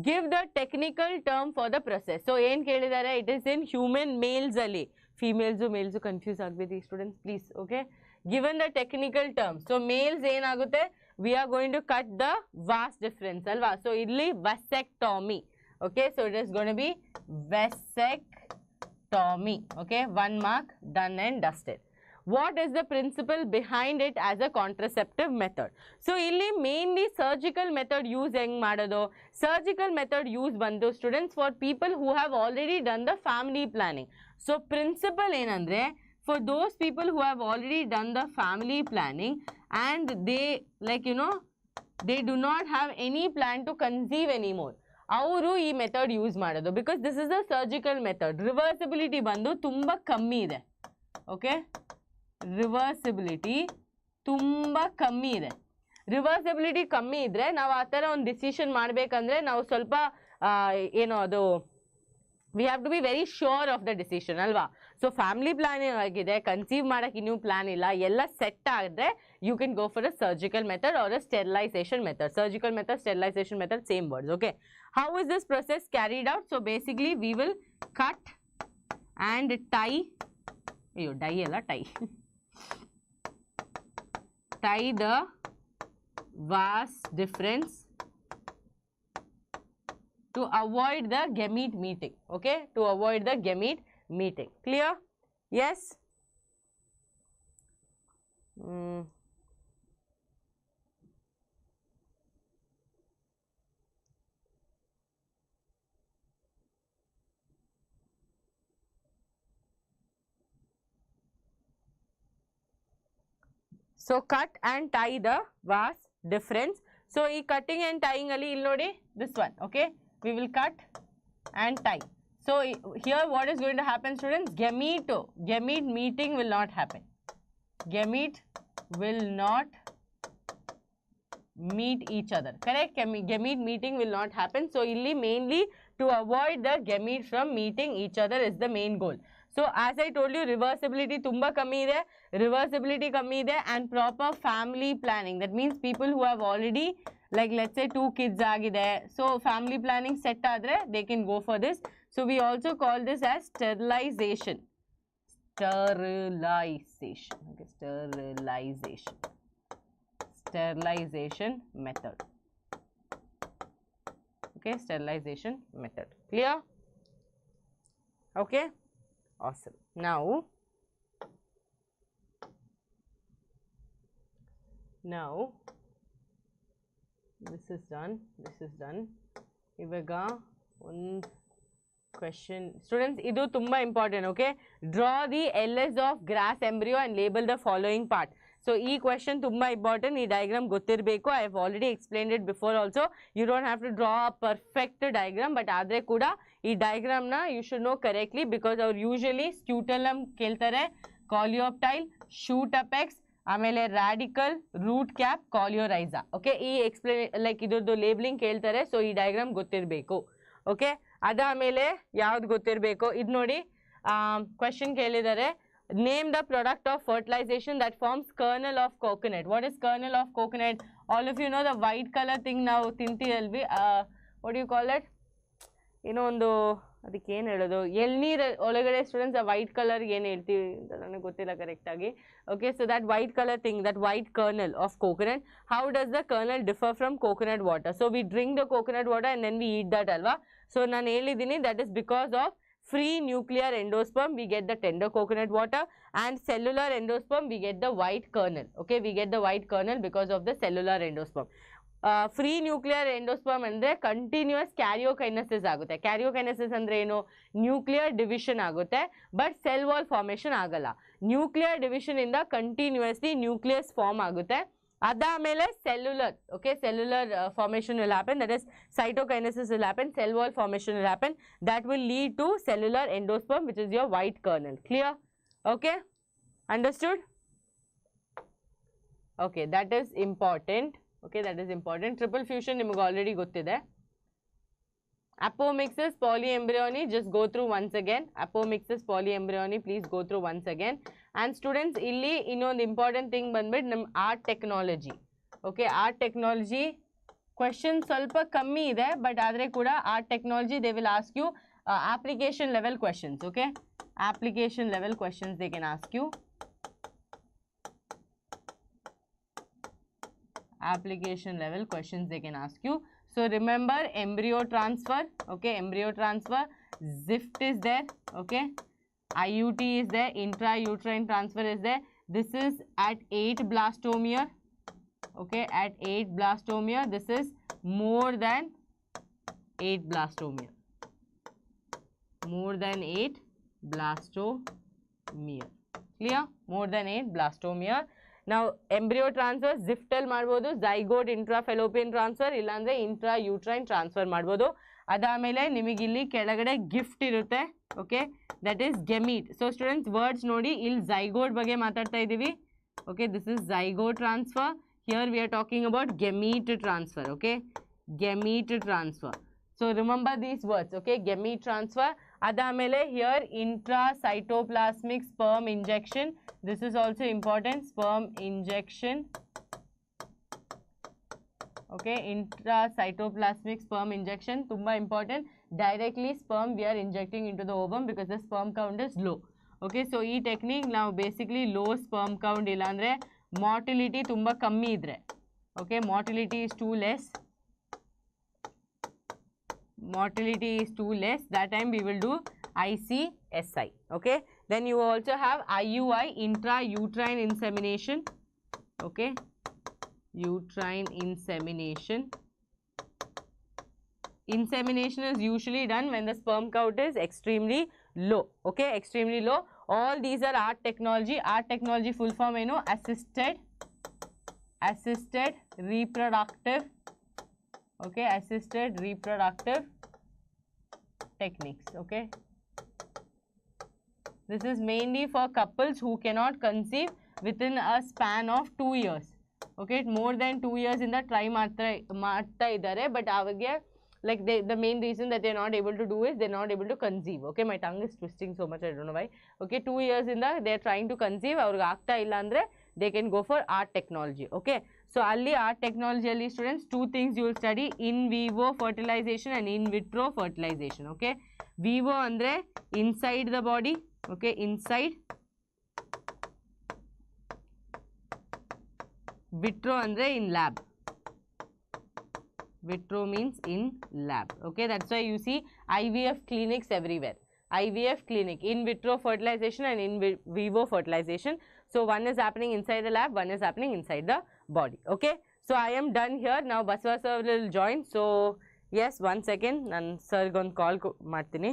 Give the technical term for the process. So ಏನು ಕೇಳಿದ್ದಾರೆ? It is in human males ಅಲ್ಲಿ. Females males confuse ಆಗಬೇಡಿ students please. Okay, given the technical term. So males ಏನಾಗುತ್ತೆ? we are going to cut the vas difference alva. So illi vasectomy. Okay, so it is going to be vasectomy. Okay, 1 mark, done and dusted. What is the principle behind it as a contraceptive method? So illi mainly surgical method use heng madodu. Surgical method use bandu students for people who have already done the family planning. So principle enandre, for those people who have already done the family planning and they, like, you know, they do not have any plan to conceive anymore, ಅವರು ಈ method use ಮಾಡೋದು. Because this is the surgical method. Reversibility ಬಂದು ತುಂಬ ಕಮ್ಮಿ ಇದೆ. Okay, reversibility ತುಂಬ ಕಮ್ಮಿ ಇದೆ. ರಿವರ್ಸಿಬಿಲಿಟಿ ಕಮ್ಮಿ ಇದ್ದರೆ ನಾವು ಆ ಥರ ಒಂದು ಡಿಸಿಷನ್ ಮಾಡಬೇಕಂದ್ರೆ ನಾವು ಸ್ವಲ್ಪ ಏನೋ ಅದು we have to be very sure of the decision alva. So family planning agide, conceive ಮಾಡಕ್ಕೆ ಇನ್ನೂ ಪ್ಲಾನ್ ಇಲ್ಲ, ಎಲ್ಲ ಸೆಟ್ ಆಗಿದ್ರೆ you can go for a surgical method or a sterilization method. Surgical method, sterilization method, same words. Okay, how is this process carried out? So basically we will cut and tie, tie alla tie tie the vas difference to avoid the gamete meeting. Okay, to avoid the gamete meeting. Clear? Yes? So cut and tie the vas difference. So ee cutting and tying alli illi nodi this one. Okay, we will cut and tie. So here what is going to happen, students? Gamete meeting will not happen. Gamete will not meet each other. Correct? Gamete meeting will not happen. So illi mainly to avoid the gamete from meeting each other is the main goal. So as I told you, reversibility tumba kammi ide, reversibility kammi ide, and proper family planning. That means people who have already, like let's say 2 kids agide, so family planning set adre they can go for this. So we also call this as sterilization. Sterilization. Okay, sterilization method. Okay, sterilization method. Clear? Okay, awesome. Now this is done. Ivaga one question, students, idu tumba important. Okay, draw the LS of grass embryo and label the following part. So ee question tumba important. Ee diagram gottirbeku. I have already explained it before also. You don't have to draw a perfect diagram, but adre kuda ee diagram na you should know correctly, because our usually scutellum keltare, coleoptile, shoot apex, ಆಮೇಲೆ radicle, root cap, coleorhiza. Okay, ಈ like ಇದ್ರದ್ದು labelling ಕೇಳ್ತಾರೆ. So ಈ diagram ಗೊತ್ತಿರಬೇಕು. Okay, ಅದಾದಮೇಲೆ ಯಾವ್ದು ಗೊತ್ತಿರಬೇಕು, ಇದು ನೋಡಿ ಕ್ವೆಶನ್ ಕೇಳಿದ್ದಾರೆ. Name the product of fertilization that forms kernel of coconut. What is kernel of coconut? All of you know the white colour thing ನಾವು ತಿಂತೀವಲ್ವಿ, ವಾಟ್ ಯು ಕಾಲ್ ಇಟ್? ಏನೋ ಒಂದು ಅದಕ್ಕೆ ಏನು ಹೇಳೋದು, ಎಳ್ನೀರು ಒಳಗಡೆ ಸ್ಟೂಡೆಂಟ್ಸ್ ಆ ವೈಟ್ ಕಲರ್ಗೆ ಏನು ಹೇಳ್ತೀವಿ ಅಂತ ನನಗೆ ಗೊತ್ತಿಲ್ಲ ಕರೆಕ್ಟಾಗಿ. Okay, so that white colour thing, that white kernel of coconut. How does the kernel differ from coconut water? So we drink the coconut water and then we eat that ಅಲ್ವಾ. So ನಾನು ಹೇಳಿದ್ದೀನಿ, that is because of free nuclear endosperm we get the tender coconut water, and cellular endosperm we get the white kernel. Okay, we get the white kernel because of the cellular endosperm. Free nuclear endosperm andre continuous karyokinesis agutte. Karyokinesis andre eno, nuclear division agutte, but cell wall formation agalla. Nuclear division inda continuously nucleus form agutte. Adamele cellular, okay, cellular formation will happen, that is cytokinesis will happen, cell wall formation will happen, that will lead to cellular endosperm, which is your white kernel. Clear? Okay, understood? Okay, that is important. Okay, that is important. Triple fusion niಮಗೆ already ಗೊತ್ತಿದೆ. Apomixis, polyembryony, just go through once again. Apomixis, polyembryony, please go through once again. And students, illi ಇನ್ನೊಂದು important thing ಬಂದ್ಬಿಟ್ಟು ನಮ್ಮ art technology. Okay, art technology question ಸ್ವಲ್ಪ ಕಮ್ಮಿ ಇದೆ, but ಆದರೆ ಕೂಡ art technology they will ask you application level questions. Okay, application level questions they can ask you. application level questions they can ask you. So remember embryo transfer, okay, embryo transfer, ZIFT is there, okay, IUT is there, intrauterine transfer is there. This is at 8 blastomere, okay, at 8 blastomere. This is more than 8 blastomere, more than 8 blastomere, clear, more than 8 blastomere. Now embryo transfer ZIFT ಅಲ್ಲಿ ಮಾಡಬಹುದು, zygote intrafallopian transfer ಇಲ್ಲಾಂದ್ರೆ intrauterine transfer ಮಾಡಬಹುದು. ಅದಾದಮೇಲೆ ನಿಮಗೆ ಇಲ್ಲಿ ಕೆಳಗಡೆ gift ಇರುತ್ತೆ, okay, that is ಗೆಮೀಟ್. So students words ನೋಡಿ, ಇಲ್ಲಿ zygote ಬಗ್ಗೆ ಮಾತಾಡ್ತಾ ಇದ್ದೀವಿ, okay, this is zygote transfer. Here we are talking about gamete transfer, okay, gamete transfer. So remember these words, okay, gamete transfer. Adamele here intracytoplasmic sperm injection. This is also important, sperm injection, okay, intracytoplasmic sperm injection tumba important. Directly sperm we are injecting into the ovum because the sperm count is low, okay. So ee technique now basically low sperm count illandre motility tumba kammi idre, okay, motility is too less, motility is too less, that time we will do ICSI, okay. Then you also have IUI, intrauterine insemination, okay, uterine insemination. Insemination is usually done when the sperm count is extremely low, okay, extremely low. All these are art technology. Art technology full form you know, assisted reproductive, okay, assisted reproductive techniques, okay. This is mainly for couples who cannot conceive within a span of 2 years, okay, more than 2 years in the try ಮಾಡ್ತಾ ಇದ್ದಾರೆ, but ಅವಾಗ like the main reason that they're not able to do is they're not able to conceive, okay. My tongue is twisting so much, I don't know why, okay. 2 years in the they're trying to conceive, ಅವ್ರಿಗೆ ಆಗ್ತಾ ಇಲ್ಲ ಅಂದ್ರೆ they can go for art technology, okay. So ಅಲ್ಲಿ art technology ಅಲ್ಲಿ students two things you will study, in vivo fertilization and in vitro fertilization, okay. Vivo andre inside the body, okay, inside. Vitro andre in lab, vitro means in lab, okay. That's why you see IVF clinics everywhere, IVF clinic, in vitro fertilization and in vivo fertilization. So one is happening inside the lab, one is happening inside the body, okay. So I am done here. Now Basava sir will join. So yes, 1 second, nan sir ಗೊಂದು call ಮಾಡ್ತೀನಿ.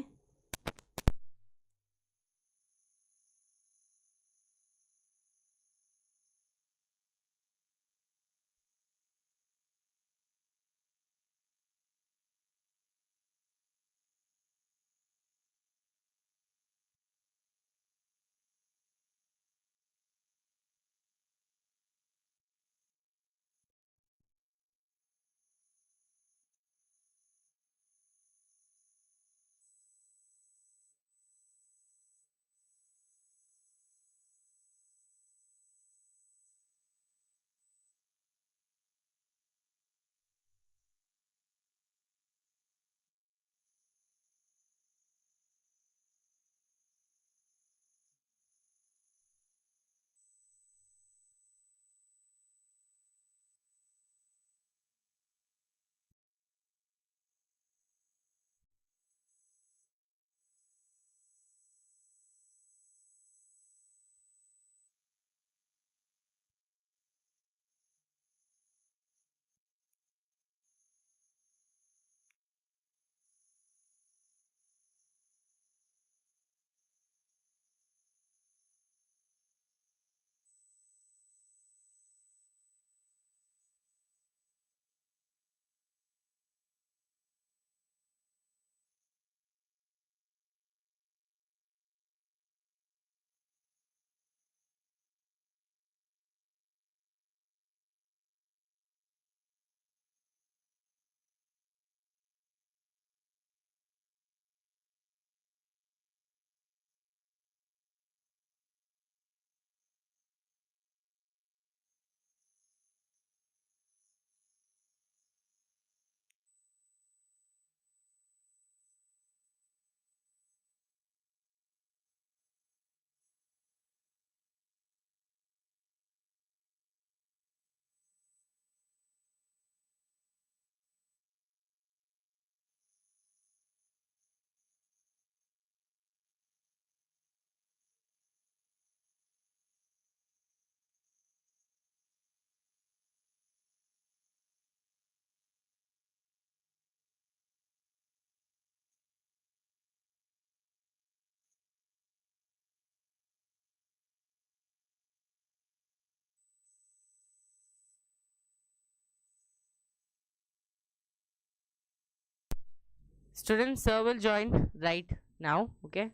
Students, sir will join right now. Okay.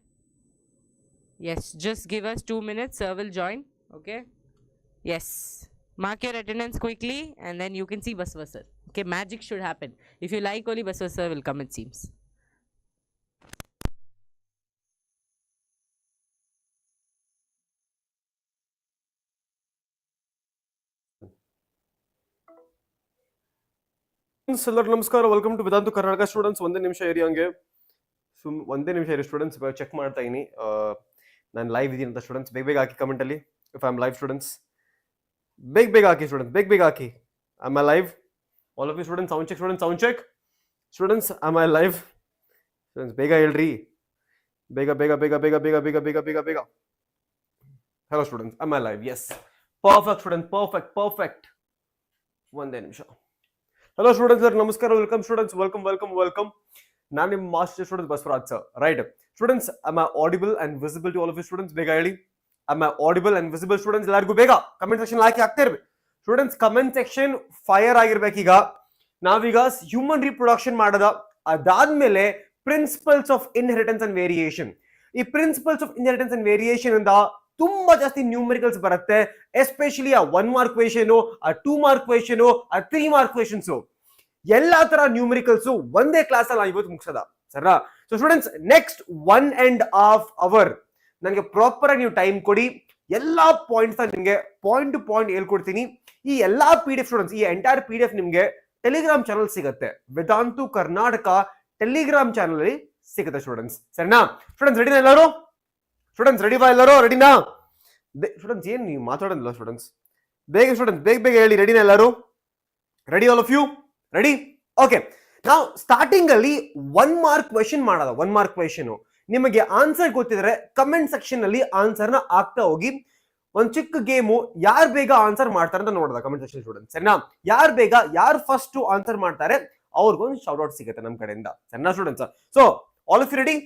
Yes, just give us 2 minutes. Sir will join. Okay. Yes. Mark your attendance quickly and then you can see Basavaraj sir. Okay, magic should happen. If you like, only Basavaraj sir will come, it seems. ಎಲ್ಲರಿಗೂ ನಮಸ್ಕಾರ. Welcome to Vedantu Karnataka. Students ಒಂದೇ ನಿಮಿಷ ಇರಿ, ಹಂಗೆ ಒಂದೇ ನಿಮಿಷ ಇರಿ students. Check ಮಾಡ್ತಾ ಇದೀನಿ ನಾನು ಲೈವ್ ಇದೀನಿ ಅಂತ. ಸ್ಟೂಡೆಂಟ್ಸ್ ಬೇಗ ಹಾಕಿ ಕಮೆಂಟ್ ಅಲ್ಲಿ if I am live. Students ಬೇಗ ಹಾಕಿ ಸ್ಟೂಡೆಂಟ್ಸ್, ಬೇಗ ಹಾಕಿ. Am I live? All of you students sound check. Students sound check. Students am I live? Students ಬೇಗ ಹೇಳ್ರಿ, ಬೇಗ ಬೇಗ ಬೇಗ ಬೇಗ ಬೇಗ ಬೇಗ ಬೇಗ ಬೇಗ ಬೇಗ. Hello students, am I live? Yes, perfect student, perfect perfect. ಒಂದೇ ನಿಮಿಷ. ಹಲೋ ಸ್ಟೂಡೆಂಟ್ಸ್, ನಮಸ್ಕಾರ. Welcome students, welcome welcome welcome. ನಾನು ನಿಮ್ಮ master student Basavaraj sir. Right students, am I audible and visible to all of you students? ಬೇಗ ಹೇಳಿ, am I audible and visible students? ಎಲ್ಲರಿಗೂ ಬೇಗ comment section ಹಾಕಿ ಆಗ್ತಾ ಇರ್ಬೇಕು ಸ್ಟೂಡೆಂಟ್ಸ್. ಕಮೆಂಟ್ ಸೆಕ್ಷನ್ ಫೈರ್ ಆಗಿರ್ಬೇಕೀಗ. ನಾವೀಗ ಹ್ಯೂಮನ್ ರಿಪ್ರೊಡಕ್ಷನ್ ಮಾಡೋದ, ಅದಾದ್ಮೇಲೆ principles of inheritance and variation. ಈ principles of inheritance and variation ಇಂದ ತುಂಬಾ ಜಾಸ್ತಿ ನ್ಯೂಮರಿಕಲ್ಸ್ ಬರುತ್ತೆ, ಎಸ್ಪೆಷಲಿ ಆ 1 ಮಾರ್ಕ್ ಕ್ವೆಶ್ಚನ್, ಆ 2 ಮಾರ್ಕ್ ಕ್ವೆಶ್ಚನ್, ಆ 3 ಮಾರ್ಕ್ ಕ್ವೆಶ್ಚನ್ಸ್, ಎಲ್ಲಾ ತರ ನ್ಯೂಮರಿಕಲ್ಸ್ ಒಂದೇ ಕ್ಲಾಸ್ ಅಲ್ಲಿ ಇವತ್ತು ಮುಗಿಸದ ಸರ. ಸೊ ಸ್ಟೂಡೆಂಟ್ಸ್, ನೆಕ್ಸ್ಟ್ 1.5 hour ನನಗೆ ಪ್ರಾಪರ್ ಆಗಿ ನೀವು ಟೈಮ್ ಕೊಡಿ. ಎಲ್ಲಾ ಪಾಯಿಂಟ್ಸ್ ನಿಮ್ಗೆ ಪಾಯಿಂಟ್ ಟು ಪಾಯಿಂಟ್ ಹೇಳ್ಕೊಡ್ತೀನಿ. ಈ ಎಲ್ಲಾ PDF ಸ್ಟೂಡೆಂಟ್ಸ್, ಈ ಎಂಟೈರ್ PDF ನಿಮ್ಗೆ ಟೆಲಿಗ್ರಾಮ್ ಚಾನಲ್ ಸಿಗುತ್ತೆ, ವೇದಾಂತು ಕರ್ನಾಟಕ ಟೆಲಿಗ್ರಾಮ್ ಚಾನಲ್ ಅಲ್ಲಿ ಸಿಗುತ್ತೆ ಸ್ಟೂಡೆಂಟ್ಸ್. ಸರಿನಾ ಸ್ಟೂಡೆಂಟ್ಸ್? ರೆಡಿನಾ ಎಲ್ಲರೂ? ಸ್ಟೂಡೆಂಟ್ಸ್ ರೆಡಿವಾ ಎಲ್ಲರೂ? ರೆಡಿನಾ ಸ್ಟೂಡೆಂಟ್ಸ್? ಏನ್ ನೀವು ಮಾತಾಡೋದಿಲ್ಲ ಸ್ಟೂಡೆಂಟ್ಸ್? ಬೇಗ ಸ್ಟೂಡೆಂಟ್ಸ್, ಬೇಗ ಬೇಗ ಹೇಳಿ. ರೆಡಿನಾ ಎಲ್ಲರೂ? Ready all of you? Ready? Okay. ನಾವು ಸ್ಟಾರ್ಟಿಂಗ್ ಅಲ್ಲಿ 1 ಮಾರ್ಕ್ ಕ್ವೆಶ್ಚನ್ ಮಾಡೋದ. 1 ಮಾರ್ಕ್ ಕ್ವೆಶ್ಚನ್ ನಿಮಗೆ ಆನ್ಸರ್ ಗೊತ್ತಿದ್ರೆ ಕಮೆಂಟ್ ಸೆಕ್ಷನ್ ಅಲ್ಲಿ ಆನ್ಸರ್ ನ ಆಗ್ತಾ ಹೋಗಿ. ಒಂದ್ ಚಿಕ್ಕ ಗೇಮು, ಯಾರು ಬೇಗ ಆನ್ಸರ್ ಮಾಡ್ತಾರೆ ಅಂತ ನೋಡೋದ ಕಮೆಂಟ್ ಸೆಕ್ಷನ್ ಸ್ಟೂಡೆಂಟ್ಸ್. ಸರಿನಾ? ಯಾರು ಬೇಗ, ಯಾರು ಫಸ್ಟ್ ಆನ್ಸರ್ ಮಾಡ್ತಾರೆ ಅವ್ರಿಗೊಂದು ಶೌಟ್ ಔಟ್ ಸಿಗುತ್ತೆ ನಮ್ಮ ಕಡೆಯಿಂದ. ಸರಿನಾ students? So all of you ready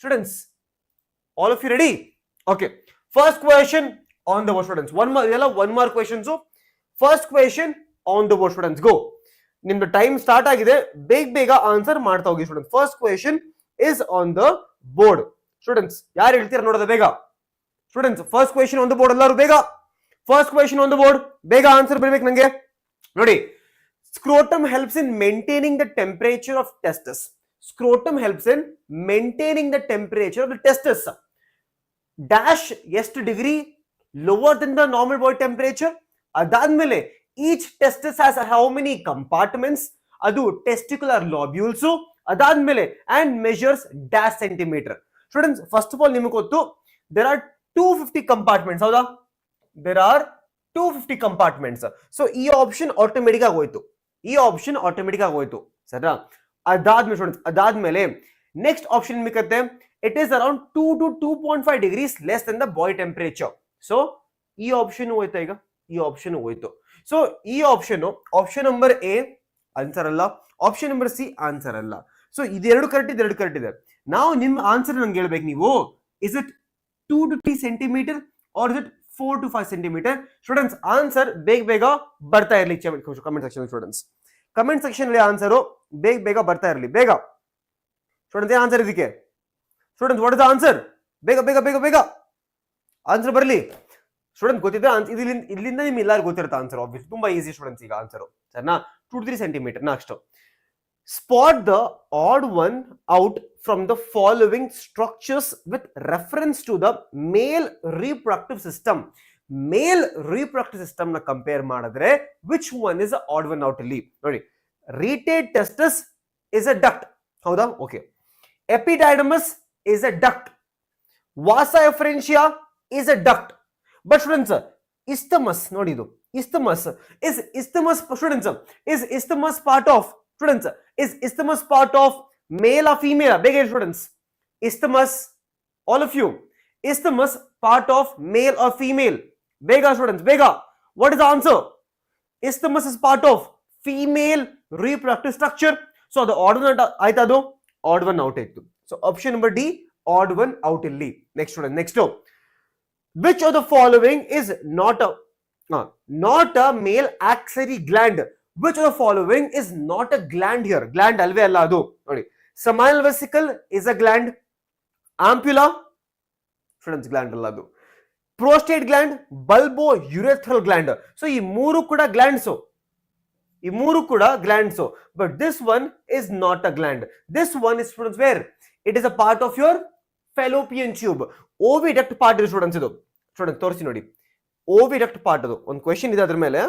students? All of you ready? Okay. First question on the board students. 1 mark questions. First question on the board students. Go. ನಿಮ್ದು time start ಆಗಿದೆ, ಬೇಗ ಬೇಗ answer ಮಾಡ್ತಾ ಹೋಗಿ students. First question is on the board students. ಯಾರು ಹೇಳ್ತೀರಾ ನೋಡೋದ ಬೇಗ students? First question on the board. ಎಲ್ಲರೂ ಬೇಗ. First question on the board, ಬೇಗ ಆನ್ಸರ್ ಬರ್ಬೇಕು ನಂಗೆ. ನೋಡಿ, scrotum helps in maintaining the temperature of testes. Scrotum helps in maintaining the temperature of the testes. Dash ಎಷ್ಟು degree lower than the normal body temperature. ಅದಾದ್ಮೇಲೆ each testis has how many compartments, adu testicular lobules, adadmele and measures dash centimeter. Students, first of all niಮಗೆ ಗೊತ್ತು there are 250 compartments. ಹೌದಾ? there are 250 compartments. so ಈ option automatic ಆಗಿ ಹೋಯ್ತು. ಈ option automatic ಆಗಿ ಹೋಯ್ತು. ಸರಿನಾ? ಅದಾದ್ಮೇಲೆ ಸ್ಟೂಡೆಂಟ್ಸ್, ಅದಾದ್ಮೇಲೆ ನೆಕ್ಸ್ಟ್ ಆಪ್ಷನ್ ನಿಮಗೆ it is around 2 to 2.5 degrees less than the body temperature. so ಈ ಆಪ್ಷನ್ ಹೋಯ್ತಾ? ಈಗ ಈ ಆಪ್ಷನ್ ಹೋಯ್ತು. ಸೊ ಈ option, option number A answer ಅಲ್ಲ, ಆಪ್ಷನ್ ನಂಬರ್ ಸಿ ಆನ್ಸರ್ ಅಲ್ಲ. ಸೊ ಇದೆರಡು ಕರೆಕ್ಟ್, ಇದೆರಡು ಕರೆಕ್ಟ್ ಇದೆ. ನಾವು ನಿಮ್ಮ ಆನ್ಸರ್ ನಂಗೆ ಹೇಳ್ಬೇಕು ನೀವು. Is it 2 to 3 centimetre or is it 4 to 5 centimetre? Students answer ಬೇಗ ಬೇಗ ಬರ್ತಾ ಇರಲಿ comment section. Students comment section ಅಲ್ಲಿ ಆನ್ಸರು ಬೇಗ ಬೇಗ ಬರ್ತಾ ಇರಲಿ. ಬೇಗ ಸ್ಟೂಡೆಂಟ್ಸ್, ಏನ್ ಆನ್ಸರ್ ಇದಕ್ಕೆ students? What is the answer? ಬೇಗ ಬೇಗ ಬೇಗ ಬೇಗ ಆನ್ಸರ್ ಬರಲಿ ಸ್ಟೂಡೆಂಟ್. ಗೊತ್ತಿದೆ ಇಲ್ಲಿಂದ ನಿಮ್ಗೆ ಎಲ್ಲರೂ ಗೊತ್ತಿರುತ್ತೆ ಆನ್ಸರ್. ಆಬ್ವಿಯಸ್ ತುಂಬಾ ಈಸಿ ಸ್ಟೂಡೆಂಟ್ಸ್ ಈಗ ಆನ್ಸರ್. ಸರಿನಾ? 2 to 3 centimetre. Next, spot the odd one out from the following structures with reference to the male reproductive system. Male reproductive system ನ ಕಂಪೇರ್ ಮಾಡಿದ್ರೆ which one is odd one out ಅಲ್ಲಿ? ನೋಡಿ, rete testis is a duct. ಹೌದಾ? Okay. Epididymis is a duct. Vasa efferentia is a duct. But students, isthmus ನೋಡಿ, ಇದು isthmus students, is isthmus part of students, is isthmus part of male or female? ಬೇಗ ಹೇಳಿ students. isthmus, all of you, isthmus part of male or female? ಬೇಗ students, ಬೇಗ. what is the answer? isthmus is part of female reproductive structure. so ಅದು odd one ಆಯ್ತು, ಅದು odd one out ಆಯ್ತು. So option number D odd one out ಇಲ್ಲಿ. Next student, next, which of the following is not a male axillary gland? which of the following is not a gland here? gland alve alla adu. ನೋಡಿ, seminal vesicle is a gland. Ampulla, students gland ಅಲ್ಲ ಅದು. Prostate gland, bulbourethral gland. So ಈ ಮೂರು ಕೂಡ glands, ಈ ಮೂರು ಕೂಡ glands. But this one is not a gland. This one is students where it is a part of your fallopian tube. Oviduct part ಇದೆ students. ಇದು student ತೋರಿಸಿ ನೋಡಿ, ಓವಿಡಕ್ಟ್ ಪಾರ್ಟ್. ಅದು ಒಂದು ಕ್ವೆಶನ್ ಇದೆ ಅದ್ರ ಮೇಲೆ,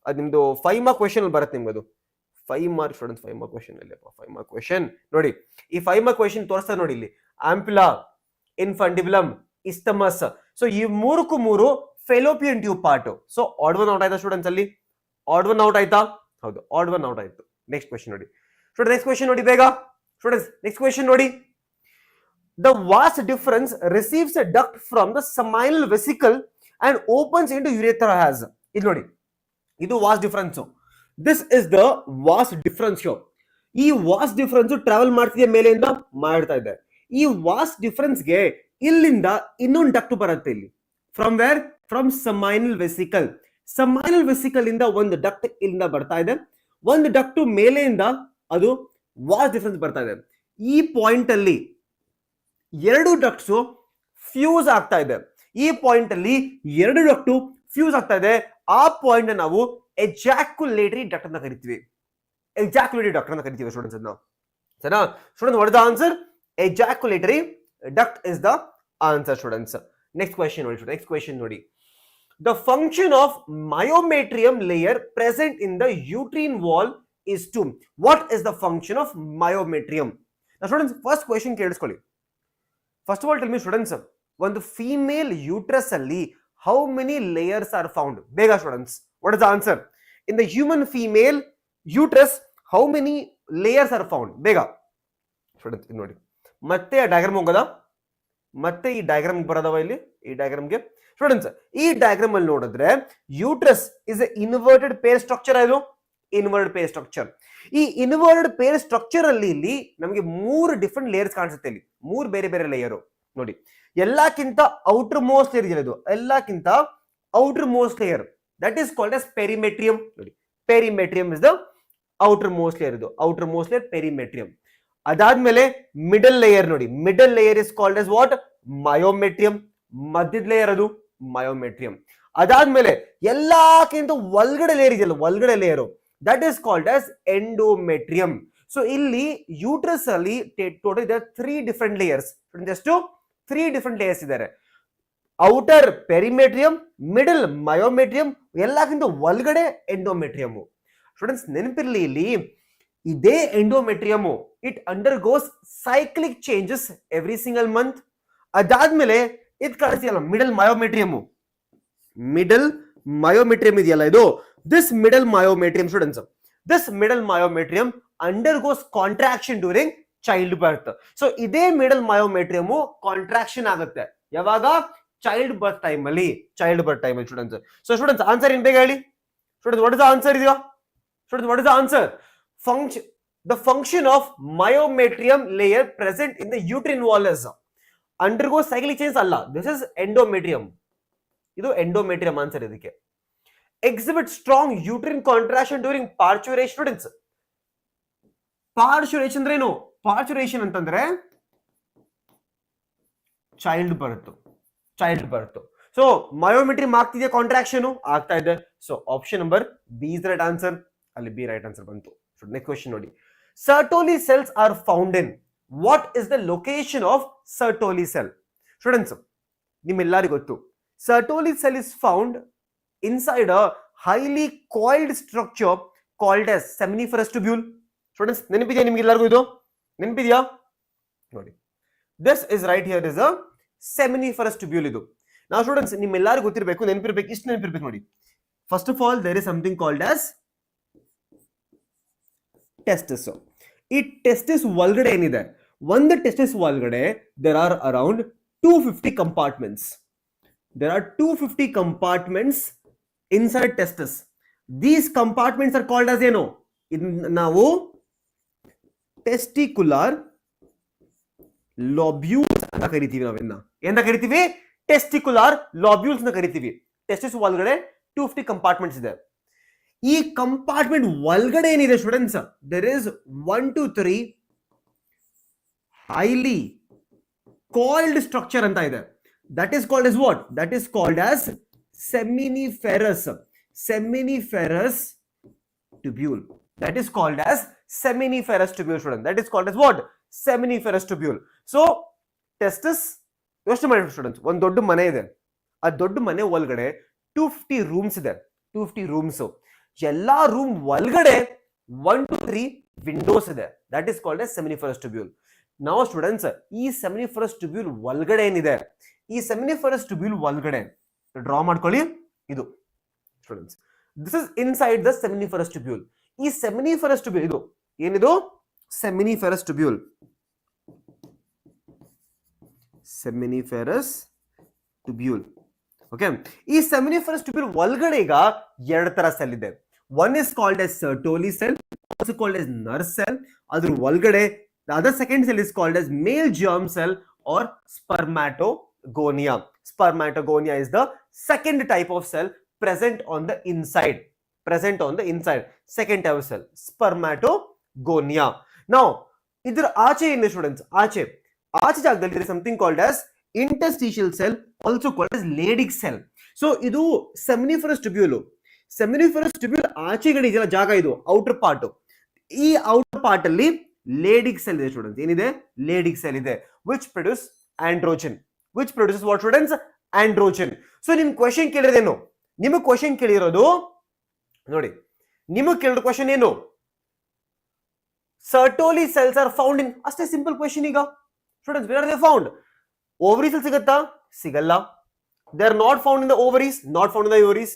ಅದು ನಿಮ್ದು 5 ಮಾರ್ಕ್ ಕ್ವೆಶನ್ ಅಲ್ಲಿ ಬರುತ್ತೆ ನಿಮ್ಗೆ. ಅದು 5 ಮಾರ್ಕ್ ಸ್ಟೂಡೆಂಟ್ಸ್, 5 ಮಾರ್ಕ್ ಕ್ವೆಶನ್ ಅಲ್ಲಿ 5 ಮಾರ್ಕ್ ಕ್ವೆಶನ್ ನೋಡಿ. ಈ 5 ಮಾರ್ಕ್ ಕ್ವೆಶನ್ ತೋರಿಸ್ತಾ ನೋಡಿ ಇಲ್ಲಿ. ಆಂಪ್ಯುಲಾ, ಇನ್ಫಂಡಿಬುಲಮ್, ಇಸ್ತಮಸ್. ಸೊ ಈ ಮೂರಕ್ಕೂ ಮೂರು Fallopian tube part. So odd one out ಆಯ್ತಾ ಸ್ಟೂಡೆಂಟ್ಸ್? ಅಲ್ಲಿ ಆಡ್ ಒನ್ ಔಟ್ ಆಯ್ತಾ? ಹೌದು, ಆಡ್ ಒನ್ ಔಟ್ ಆಯ್ತು. ನೆಕ್ಸ್ಟ್ ಕ್ವೆಶನ್ ನೋಡಿ ಸ್ಟೂಡೆಂಟ್, ನೆಕ್ಸ್ಟ್ ಕ್ವೆಶನ್ ನೋಡಿ ಬೇಗ ಸ್ಟೂಡೆಂಟ್ಸ್. ನೆಕ್ಸ್ಟ್ ಕ್ವೆಶನ್ ನೋಡಿ. The vas deferens receives a duct from the seminal vesicle and opens into urethra has. ಇಲ್ಲಿ ನೋಡಿ, ಇದು vas deferens. This is the vas deferens. ಈ vas deferens travel ಮಾಡ್ತಿದೆ, ಮೇಲೆಯಿಂದ ಮಾಡ್ತಾ ಇದೆ. ಈ vas deferens ಗೆ ಇಲ್ಲಿಂದ ಇನ್ನೊಂದು ಡಕ್ಟ್ ಬರುತ್ತೆ ಇಲ್ಲಿ. From where? From seminal vesicle. seminal vesicle ಇಂದ ಒಂದು ಡಕ್ಟ್ ಇಲ್ಲಿಂದ ಬರ್ತಾ ಇದೆ. ಒಂದು ಡಕ್ಟ್ ಮೇಲೆಯಿಂದ ಅದು vas deferens ಬರ್ತಾ ಇದೆ. ಈ ಪಾಯಿಂಟ್ ಅಲ್ಲಿ ಎರಡು ಡಕ್ಟ್ಸ್ ಫ್ಯೂಸ್ ಆಗ್ತಾ ಇದೆ. ಈ ಪಾಯಿಂಟ್ ಅಲ್ಲಿ ಎರಡು ಡಕ್ಟ್ ಫ್ಯೂಸ್ ಆಗ್ತಾ ಇದೆ. ಆ ಪಾಯಿಂಟ್ ನಾವು ಎಜಾಕ್ಯುಲೇಟರಿ ಡಕ್ಟ್ ಅಂತ ಕರಿತೀವಿ. ಎಜಾಕ್ಯುಲೇಟರಿ ಡಕ್ಟ್ ಅಂತ ಕರಿತೀವಿ ಸ್ಟೂಡೆಂಟ್ಸ್ ಅದನ್ನ. ಸರಿನಾ student? What is the answer? Ejaculatory duct is the answer students. Next question ನೋಡಿ. ನೆಕ್ಸ್ಟ್ ಕ್ವೆಶನ್ ನೋಡಿ. The function of myometrium layer present in the uterine wall is to. What is the function of myometrium? Students first question ಕೇಳಿಸ್ಕೊಳ್ಳಿ. First of all tell me students, ಒಂದು female uterus ಅಲ್ಲಿ how many layers are found? ಬೇಗ students, what is the answer? In the human female uterus how many layers are found? ಬೇಗ students ನೋಡಿ. ಮತ್ತೆ ಆ diagram ಹೋಗೋದಾ? ಮತ್ತೆ ಈ ಡಯಾಗ್ರಾಮ್ ಬರೋದವ ಇಲ್ಲಿ. ಈ ಡಯಾಗ್ರಾಮ್ಗೆ ಸ್ಟೂಡೆಂಟ್ಸ್, ಈ ಡಯಾಗ್ರಾಮ್ ಅಲ್ಲಿ ನೋಡಿದ್ರೆ uterus is a inverted pear structure. ಇದು ಇನ್ವರ್ಟೆಡ್ ಪೇರ್ ಸ್ಟ್ರಕ್ಚರ್. ಈ ಇನ್ವರ್ಟೆಡ್ ಪೇರ್ ಸ್ಟ್ರಕ್ಚರ್ ಅಲ್ಲಿ ಇಲ್ಲಿ ನಮಗೆ 3 ಡಿಫರೆಂಟ್ ಲೇಯರ್ಸ್ ಕಾಣಿಸುತ್ತೆ. ಇಲ್ಲಿ 3 ಬೇರೆ ಬೇರೆ ಲೇಯರ್ ನೋಡಿ. ಎಲ್ಲಕ್ಕಿಂತ ಔಟರ್ ಮೋಸ್ಟ್ ಲೇಯರ್ ಇದೆ. ಇದು ಎಲ್ಲಕ್ಕಿಂತ outermost layer, that is called as perimetrium. ನೋಡಿ, perimetrium is the outermost layer. ಇದು ಔಟರ್ ಮೋಸ್ಟ್ ಲೇಯರ್ ಪೆರಿಮೆಟ್ರಿಯಂ. ಅದಾದ್ಮೇಲೆ ಮಿಡಲ್ ಲೇಯರ್ ನೋಡಿ. Middle layer is called as what? Myometrium. ಮಧ್ಯದ ಲೇಯರ್ ಅದು ಮಯೋಮೆಟ್ರಿಯಂ. ಅದಾದ್ಮೇಲೆ ಎಲ್ಲಕ್ಕಿಂತ ಒಳಗಡೆ ಲೇಯರ್ ಇದೆಯಲ್ಲ, ಒಳಗಡೆ layer, that is called as endometrium. So ಇಲ್ಲಿ ಯೂಟ್ರಸ್ ಅಲ್ಲಿ ಟೋಟಲ್ ಇದೆ 3 ಡಿಫರೆಂಟ್ ಲೇಯರ್ಸ್. ಎಷ್ಟು? 3 ಡಿಫರೆಂಟ್ ಲೇಯರ್ಸ್ ಇದ್ದಾರೆ. ಔಟರ್ ಪೆರಿಮೆಟ್ರಿಯಂ, ಮಿಡಲ್ ಮಯೋಮೆಟ್ರಿಯಂ, ಎಲ್ಲಕ್ಕಿಂತ ಒಳಗಡೆ ಎಂಡೋಮೆಟ್ರಿಯಂ. ಸ್ಟೂಡೆಂಟ್ಸ್ ನೆನಪಿರ್ಲಿ, ಇಲ್ಲಿ ಇದೇ endometrium it undergoes cyclic changes every single month. ಅದಾದ್ಮೇಲೆ ಇದು ಕಾಣಿಸ್ತಿಯಲ್ಲ ಮಿಡಲ್ ಮಯೋಮೆಟ್ರಿಯಂ. ಮಿಡಲ್ ಮಯೋಮೆಟ್ರಿಯಂ ಇದೆಯಲ್ಲ ಇದು, this middle myometrium students, this middle myometrium undergoes contraction during childbirth. So ಇದೇ middle myometrium ಕಾಂಟ್ರಾಕ್ಷನ್ ಆಗುತ್ತೆ ಯಾವಾಗ? ಚೈಲ್ಡ್ ಬರ್ತ್ ಟೈಮ್ ಅಲ್ಲಿ. ಚೈಲ್ಡ್ ಬರ್ತ್ ಟೈಮ್ ಅಲ್ಲಿ students. So students answer ಏನ್ ಬೇಗ ಹೇಳಿ students? What is the answer ಇದೆಯಾ students? What is the answer? The function of myometrium layer present in the uterine wall is undergoes cyclic change ಅಲ್ಲ. This is endometrium. ಇದು endometrium answer ಇದಕ್ಕೆ. Exhibit strong uterine contraction during parturition. Students, parturition ಅಂದ್ರೆ ಏನು? parturition ಅಂತಂದ್ರೆ child birth. Child birth. So myometrium ಆಗ್ತಿದೆ, contraction ಆಗ್ತಾ ಇದೆ. So option number B is right answer. ಅಲ್ಲಿ ಬಿ ರೈಟ್ ಆನ್ಸರ್ ಬಂತು. ನೆಕ್ಸ್ಟ್ ಕ್ವೆಶ್ಚನ್ ನೋಡಿ. Sertoli cells are found in. What is the location of Sertoli cell? Students, ನಿಮ್ಮೆಲ್ಲರಿಗೂ ಗೊತ್ತು Sertoli cell is found inside a highly coiled structure called as seminiferous tubule. Students, ನೆನಪಿದೆಯಾ ನಿಮ್ಗೆಲ್ಲರಿಗೂ? ಇದು ನೆನಪಿದೆಯಾ ನೋಡಿ. This is right here is a seminiferous tubule. ಇದು ನಾವು students ನಿಮ್ಮೆಲ್ಲರಿಗೂ ಗೊತ್ತಿರಬೇಕು, ನೆನಪಿರ್ಬೇಕು, ಇಷ್ಟು ನೆನಪಿರ್ಬೇಕು ನೋಡಿ. First of all there is something called as testis. ಈ ಟೆಸ್ಟಿಸ್ ಒಳಗಡೆ ಏನಿದೆ? ಒಂದು ಟೆಸ್ಟಿಸ್ ಒಳಗಡೆ there are around 250 compartments. There are 250 compartments inside testis. These compartments are called as ಏನು? ನಾವು ಟೆಸ್ಟಿಕ್ಯುಲರ್ lobules ಅಂತ ಕರಿತೀವಿ. ನಾವೆನ್ನ ಎಂತ ಕರಿತೀವಿ? ಟೆಸ್ಟಿಕ್ಯುಲರ್ lobules ಅಂತ ಕರಿತೀವಿ. ಟೆಸ್ಟಿಸ್ ಒಳಗಡೆ 250 ಕಂಪಾರ್ಟ್ಮೆಂಟ್ಸ್ ಇದೆ. ಈ ಕಂಪಾರ್ಟ್ಮೆಂಟ್ ಒಳಗಡೆ ಏನಿದೆ students? there is 1 to 3 highly coiled structure anta ide. That is called as what? That is called as seminiferous. Seminiferous tubule. That is called as seminiferous tubule, student. That is called as what? Seminiferous tubule. So testis, ಯೋಚನೆ ಮಾಡಿ students, ಒಂದು ದೊಡ್ಡ ಮನೆ ಇದೆ. ಆ ದೊಡ್ಡ ಮನೆ ಒಳಗಡೆ 250 ರೂಮ್ಸ್ ಇದೆ. 250 ರೂಮ್ಸ್. ಎಲ್ಲಾ ರೂಮ್ ಒಳಗಡೆ 1 to 3 ವಿಂಡೋಸ್ ಇದೆ. That is called as seminiferous tubule. ನಾವು ಸ್ಟೂಡೆಂಟ್ಸ್, ಈ ಸೆಮಿನಿಫರಸ್ ಟ್ಯೂಬ್ಯೂಲ್ ಒಳಗಡೆ ಏನಿದೆ, ಈ ಸೆಮಿನಿಫರಸ್ ಟ್ಯೂಬ್ಯೂಲ್ ಒಳಗಡೆ ಡ್ರಾ ಮಾಡ್ಕೊಳ್ಳಿ. ಇದು students, this is inside the seminiferous tubule. ಈ ಸೆಮಿನಿಫರಸ್ ಟ್ಯೂಬ್ಯೂಲ್ ಇದು ಏನಿದು? Seminiferous tubule. Seminiferous tubule. Okay, ಈ ಸೆಮಿನಿಫೆರಸ್ ಟ್ಯೂಬ್ಯೂಲ್ ಒಳಗಡೆ ಈಗ ಎರಡು ತರ ಸೆಲ್ ಇದೆ. One is called as Sertoli cell, also called as nerve cell. ಅದ್ರ ಒಳಗಡೆ the other second cell is called as male germ cell or spermatogonia. Spermatogonia is the second type of cell present on the inside. Present on the inside. Second type of cell, spermatogonia. Now, idhar aache inde students, aache ಜಾಗದಲ್ಲಿ there is something called as interstitial cell, also called as Leydig cell. So ಇದು seminiferous tubule. Seminiferous tubule ಆಚೆಗಡೆ ಇದೆಯಲ್ಲ ಜಾಗ, ಇದು outer part. ಈ outer part ಅಲ್ಲಿ Leydig cell ಇದೆ students. ಏನಿದೆ? Leydig cell ಇದೆ, which produce androgen. Which produces what students? Androgen. So ನಿಮ್ ಕ್ವೆಶ್ಚನ್ ಕೇಳಿರೋದೇನು? ನಿಮಗೆ ಕ್ವೆಶ್ಚನ್ ಕೇಳಿರೋದು ನೋಡಿ, ನಿಮಗೆ ಕೇಳಿರೋ ಕ್ವೆಶ್ಚನ್ ಏನು? Sertoli cells are found in, ಅಷ್ಟೇ ಸಿಂಪಲ್ ಕ್ವೆಶ್ಚನ್. ಈಗ students, where are they found? Ovaries ಅಲ್ಲಿ ಸಿಗುತ್ತಾ? ಸಿಗಲ್ಲ. They are not found in the ovaries, not found in the ovaries.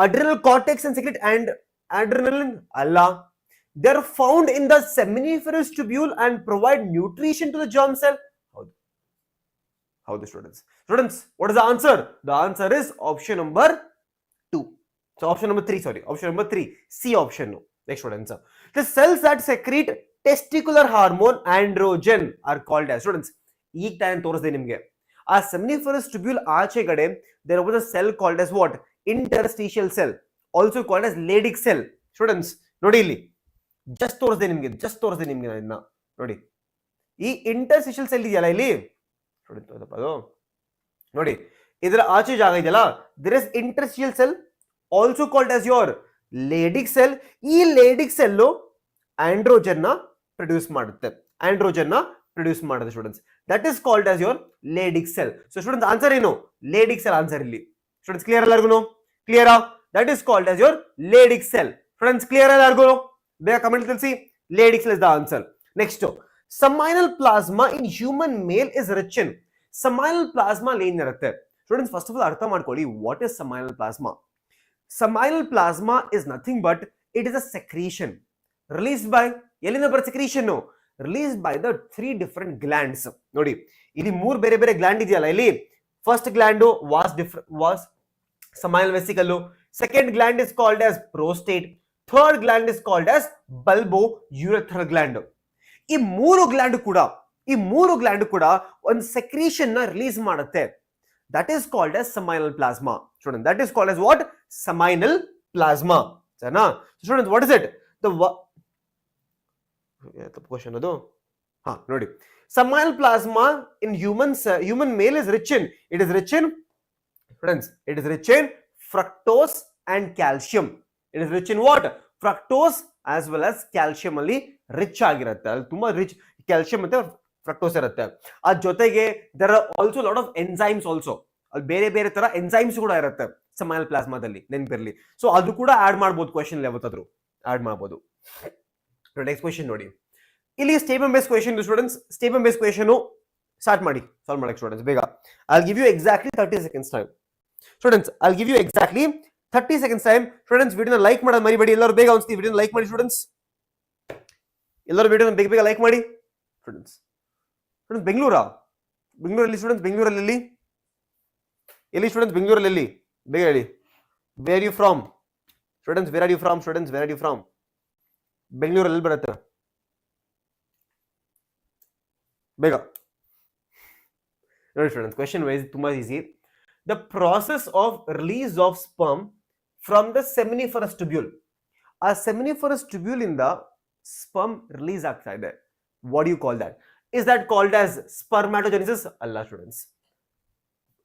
Adrenal cortex and secret and adrenaline ಅಲ್ಲ. They are found in the seminiferous tubule and provide nutrition to the germ cell. How the students? Students, what is the answer? The answer is option number 2. So option number 3, sorry, option number 3, C option. No. Next one answer. The cells that secrete testicular hormone androgen are called as, students, ಈಗ time ತೋರಿಸಿದೆ ನಿಮಗೆ. ಆ seminiferous tubule ಆಚೆಗಡೆ there was a cell called as what? Interstitial cell, also called as Leydig cell. Students, ನೋಡಿ ಇಲ್ಲಿ just ತೋರಿಸಿದೆ ನಿಮಗೆ, ಇದನ್ನ ನೋಡಿ. ಈ ಇಂಟರ್ಸ್ಟಿಷಿಯಲ್ ಸೆಲ್ ಇದೆಯಲ್ಲ ಇಲ್ಲಿ ನೋಡಿ, ಇದರ ಆಚೆ ಜಾಗ ಇದೆಯಲ್ಲ, there is interstitial cell, also called as your Leydig cell. ಈ Leydig cell ಆಂಡ್ರೋಜನ್ ನ ಪ್ರೊಡ್ಯೂಸ್ ಮಾಡುತ್ತೆ. Students, that is called as your Leydig cell. So students, answer ಏನು? Leydig cell ಆನ್ಸರ್ ಇಲ್ಲಿ. ಸ್ಟೂಡೆಂಟ್ಸ್, ಕ್ಲಿಯರ್ ಎಲ್ಲರಿಗೂ? ಕ್ಲಿಯರಾ? That is called as your Leydig cell. Students, clear ಎಲ್ಲರಿಗೂ? ಬೇಗ comment ತಿಳಿಸಿ. Leydig cell is the answer. Next, seminal plasma in human male is rich in. Seminal plasma ಏನಿರುತ್ತೆ students? First of all ಅರ್ಥ ಮಾಡ್ಕೊಳ್ಳಿ, what is seminal plasma. Seminal plasma is nothing but it is a secretion released by, ಎಲ್ಲಿಂದ ಬರೋ secretion? Released by the 3 different glands. ನೋಡಿ, ಇಲ್ಲಿ 3 ಬೇರೆ ಬೇರೆ gland ಇದೆಯಲ್ಲ ಇಲ್ಲಿ. First gland was seminal vesicle. Second gland is called as prostate. Third gland is called as bulbourethral gland. ಈ ಮೂರು ಗ್ಲ್ಯಾಂಡ್ ಕೂಡ ಒಂದು ಸೆಕ್ರೀಷನ್ ನ ರಿಲೀಸ್ ಮಾಡುತ್ತೆ. That is called as seminal plasma. Students, that is called as what? Seminal plasma. ಸರಿನಾ? Students, what is it? question ಅದು. ನೋಡಿ, seminal plasma in human male is rich in, students, it is rich in fructose and calcium. It is rich in what? Fructose as well as calcium ಅಲ್ಲಿ rich ಆಗಿರುತ್ತೆ. ಅಲ್ಲಿ ತುಂಬಾ rich calcium ಮತ್ತೆ fructose ಇರುತ್ತೆ. ಅದ್ರ ಜೊತೆಗೆ there are also lot of enzymes also. ಅಲ್ಲಿ ಬೇರೆ ಬೇರೆ ತರ ಎಂಜೈಮ್ಸ್ ಕೂಡ ಇರುತ್ತೆ seminal plasmaದಲ್ಲಿ, ನೆನಪಿರಲಿ. ಸೊ ಅದು ಕೂಡ ಆಡ್ ಮಾಡಬಹುದು ಕ್ವೆಶ್ಚನ್ ಯಾವತ್ತಾದ್ರೂ ಆಡ್ ಮಾಡಬಹುದು. ನೆಕ್ಸ್ಟ್ ಕ್ವೆಶ್ಚನ್ ನೋಡಿ, ಇಲ್ಲಿ statement based question students. Statement based question start ಮಾಡಿ, ಸಾಲ್ವ್ ಮಾಡಕ್ಕೆ ಸ್ಟೂಡೆಂಟ್ಸ್ ಬೇಗ. I'll give you exactly 30 seconds time. Students, I'll give you exactly 30 seconds time. Students, ವಿಡಿಯೋನ ಲೈಕ್ ಮಾಡೋದು ಮರಿಬೇಡಿ. ಎಲ್ಲರೂ ಬೇಗ ಅನ್ಸ್ತೀವಿ, ವಿಡಿಯೋನ ಲೈಕ್ ಮಾಡಿ ಸ್ಟೂಡೆಂಟ್ಸ್. ಎಲ್ಲರೂ ವಿಡಿಯೋನ ಬೇಗ ಲೈಕ್ ಮಾಡಿ ಸ್ಟೂಡೆಂಟ್ಸ್. ಬೆಂಗಳೂರಲ್ಲಿ ಸ್ಟೂಡೆಂಟ್ಸ್, ಬೆಂಗಳೂರಲ್ಲಿ ಎಲ್ಲಿ ಸ್ಟೂಡೆಂಟ್ಸ್? ಬೆಂಗಳೂರಲ್ಲಿ ಬೇಗ ಹೇಳಿ. Where are you from students? Where are you from students? Where are you from? ಬೆಂಗಳೂರಲ್ಲಿ ಬರುತ್ತೆ ಬೇಗ ನೋಡಿ ಸ್ಟೂಡೆಂಟ್ಸ್. ಕ್ವೆಶ್ಚನ್ ವೈಸ್ ತುಂಬಾ easy. The process of release of sperm from the seminiferous tubule. ಆ seminiferous tubule ಇಂದ sperm release ಆಗ್ತಾ ಇದೆ. What do you call that? Is that called as spermatogenesis? Allah students.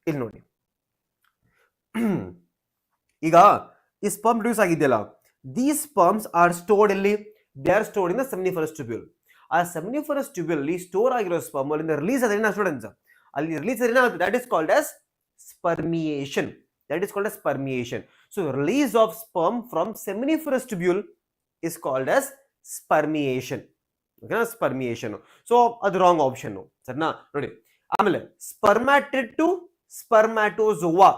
ಇಲ್ಲಿ ನೋಡಿ ಈಗ ಈ ಸ್ಪರ್ಮ್ ಪ್ರೊಡ್ಯೂಸ್ ಆಗಿದೆಯಲ್ಲ, these sperms are stored ಇಲ್ಲಿ, they are stored in the seminiferous tubule. ಆ seminiferous tubule ಅಲ್ಲಿ ಸ್ಟೋರ್ ಆಗಿರೋ ಸ್ಪರ್ಮ್ ಅಲ್ಲಿಂದ ರಿಲೀಸ್ ಆದ್ರೆ ಸ್ಟೂಡೆಂಟ್ಸ್ ಅಲ್ಲಿ ರಿಲೀಸ್ ಆದ್ರೆ ಏನಾಗುತ್ತೆ, that is called as spermiation. That is called as spermiation. So release of sperm from seminiferous tubule is called as spermiation. Okay, spermiation. So ಅದು wrong option ಸರಿನಾ ನೋಡಿ. ಆಮೇಲೆ ಸ್ಪರ್ಮ್ಯಾಟಿಡ್ to spermatozoa,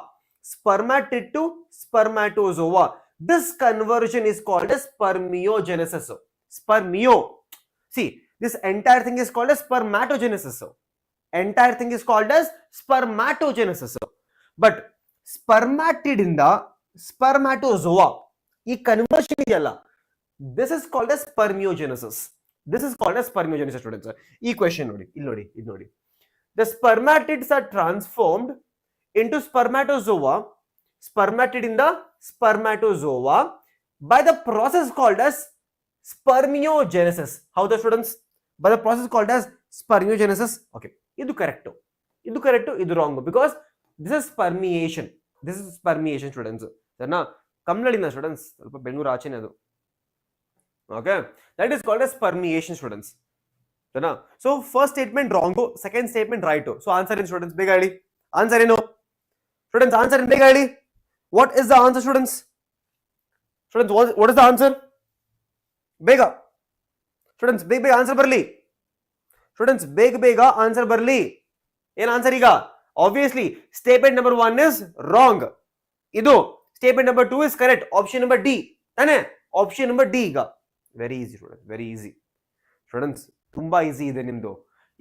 spermatid to spermatozoa, this conversion is called as spermiogenesis. See, this entire thing is called as spermatogenesis. Entire thing is called as spermatogenesis. But spermatid in the spermatozoa, ಈ conversion ಇದೆಯಲ್ಲ, this is called as spermiogenesis. This is called as spermiogenesis students. ಈ question ನೋಡಿ, ಇಲ್ಲಿ ನೋಡಿ. The spermatids are transformed into spermatozoa, spermatid in the spermatozoa by the process called as spermiogenesis. How the students? By the process called as spermiogenesis. Okay, idu correct, idu wrong, because this is spermiation. This is spermiation students. Sarna kamnalina students ಸ್ವಲ್ಪ ಬೆಂಗಳೂರು ಆಚೆನೆ ಅದು. Okay, that is called as spermiation students. So first statement wrong, second statement right. So answer in students bega ಹೇಳಿ, answer ಏನು students, answer in bega ಹೇಳಿ. What is the answer students? Students, what is the answer? Bega students, bega answer ಬರ್ಲಿ students, bega answer ಬರ್ಲಿ. ಏನು answer ಈಗ? Obviously statement number 1 is wrong. ಇದು statement number 2 is correct. Option number D ತಾನೆ, option number D ಈಗ. Very easy students, very easy students, ತುಂಬಾ easy ಇದೆ ನಿಮ್ದು.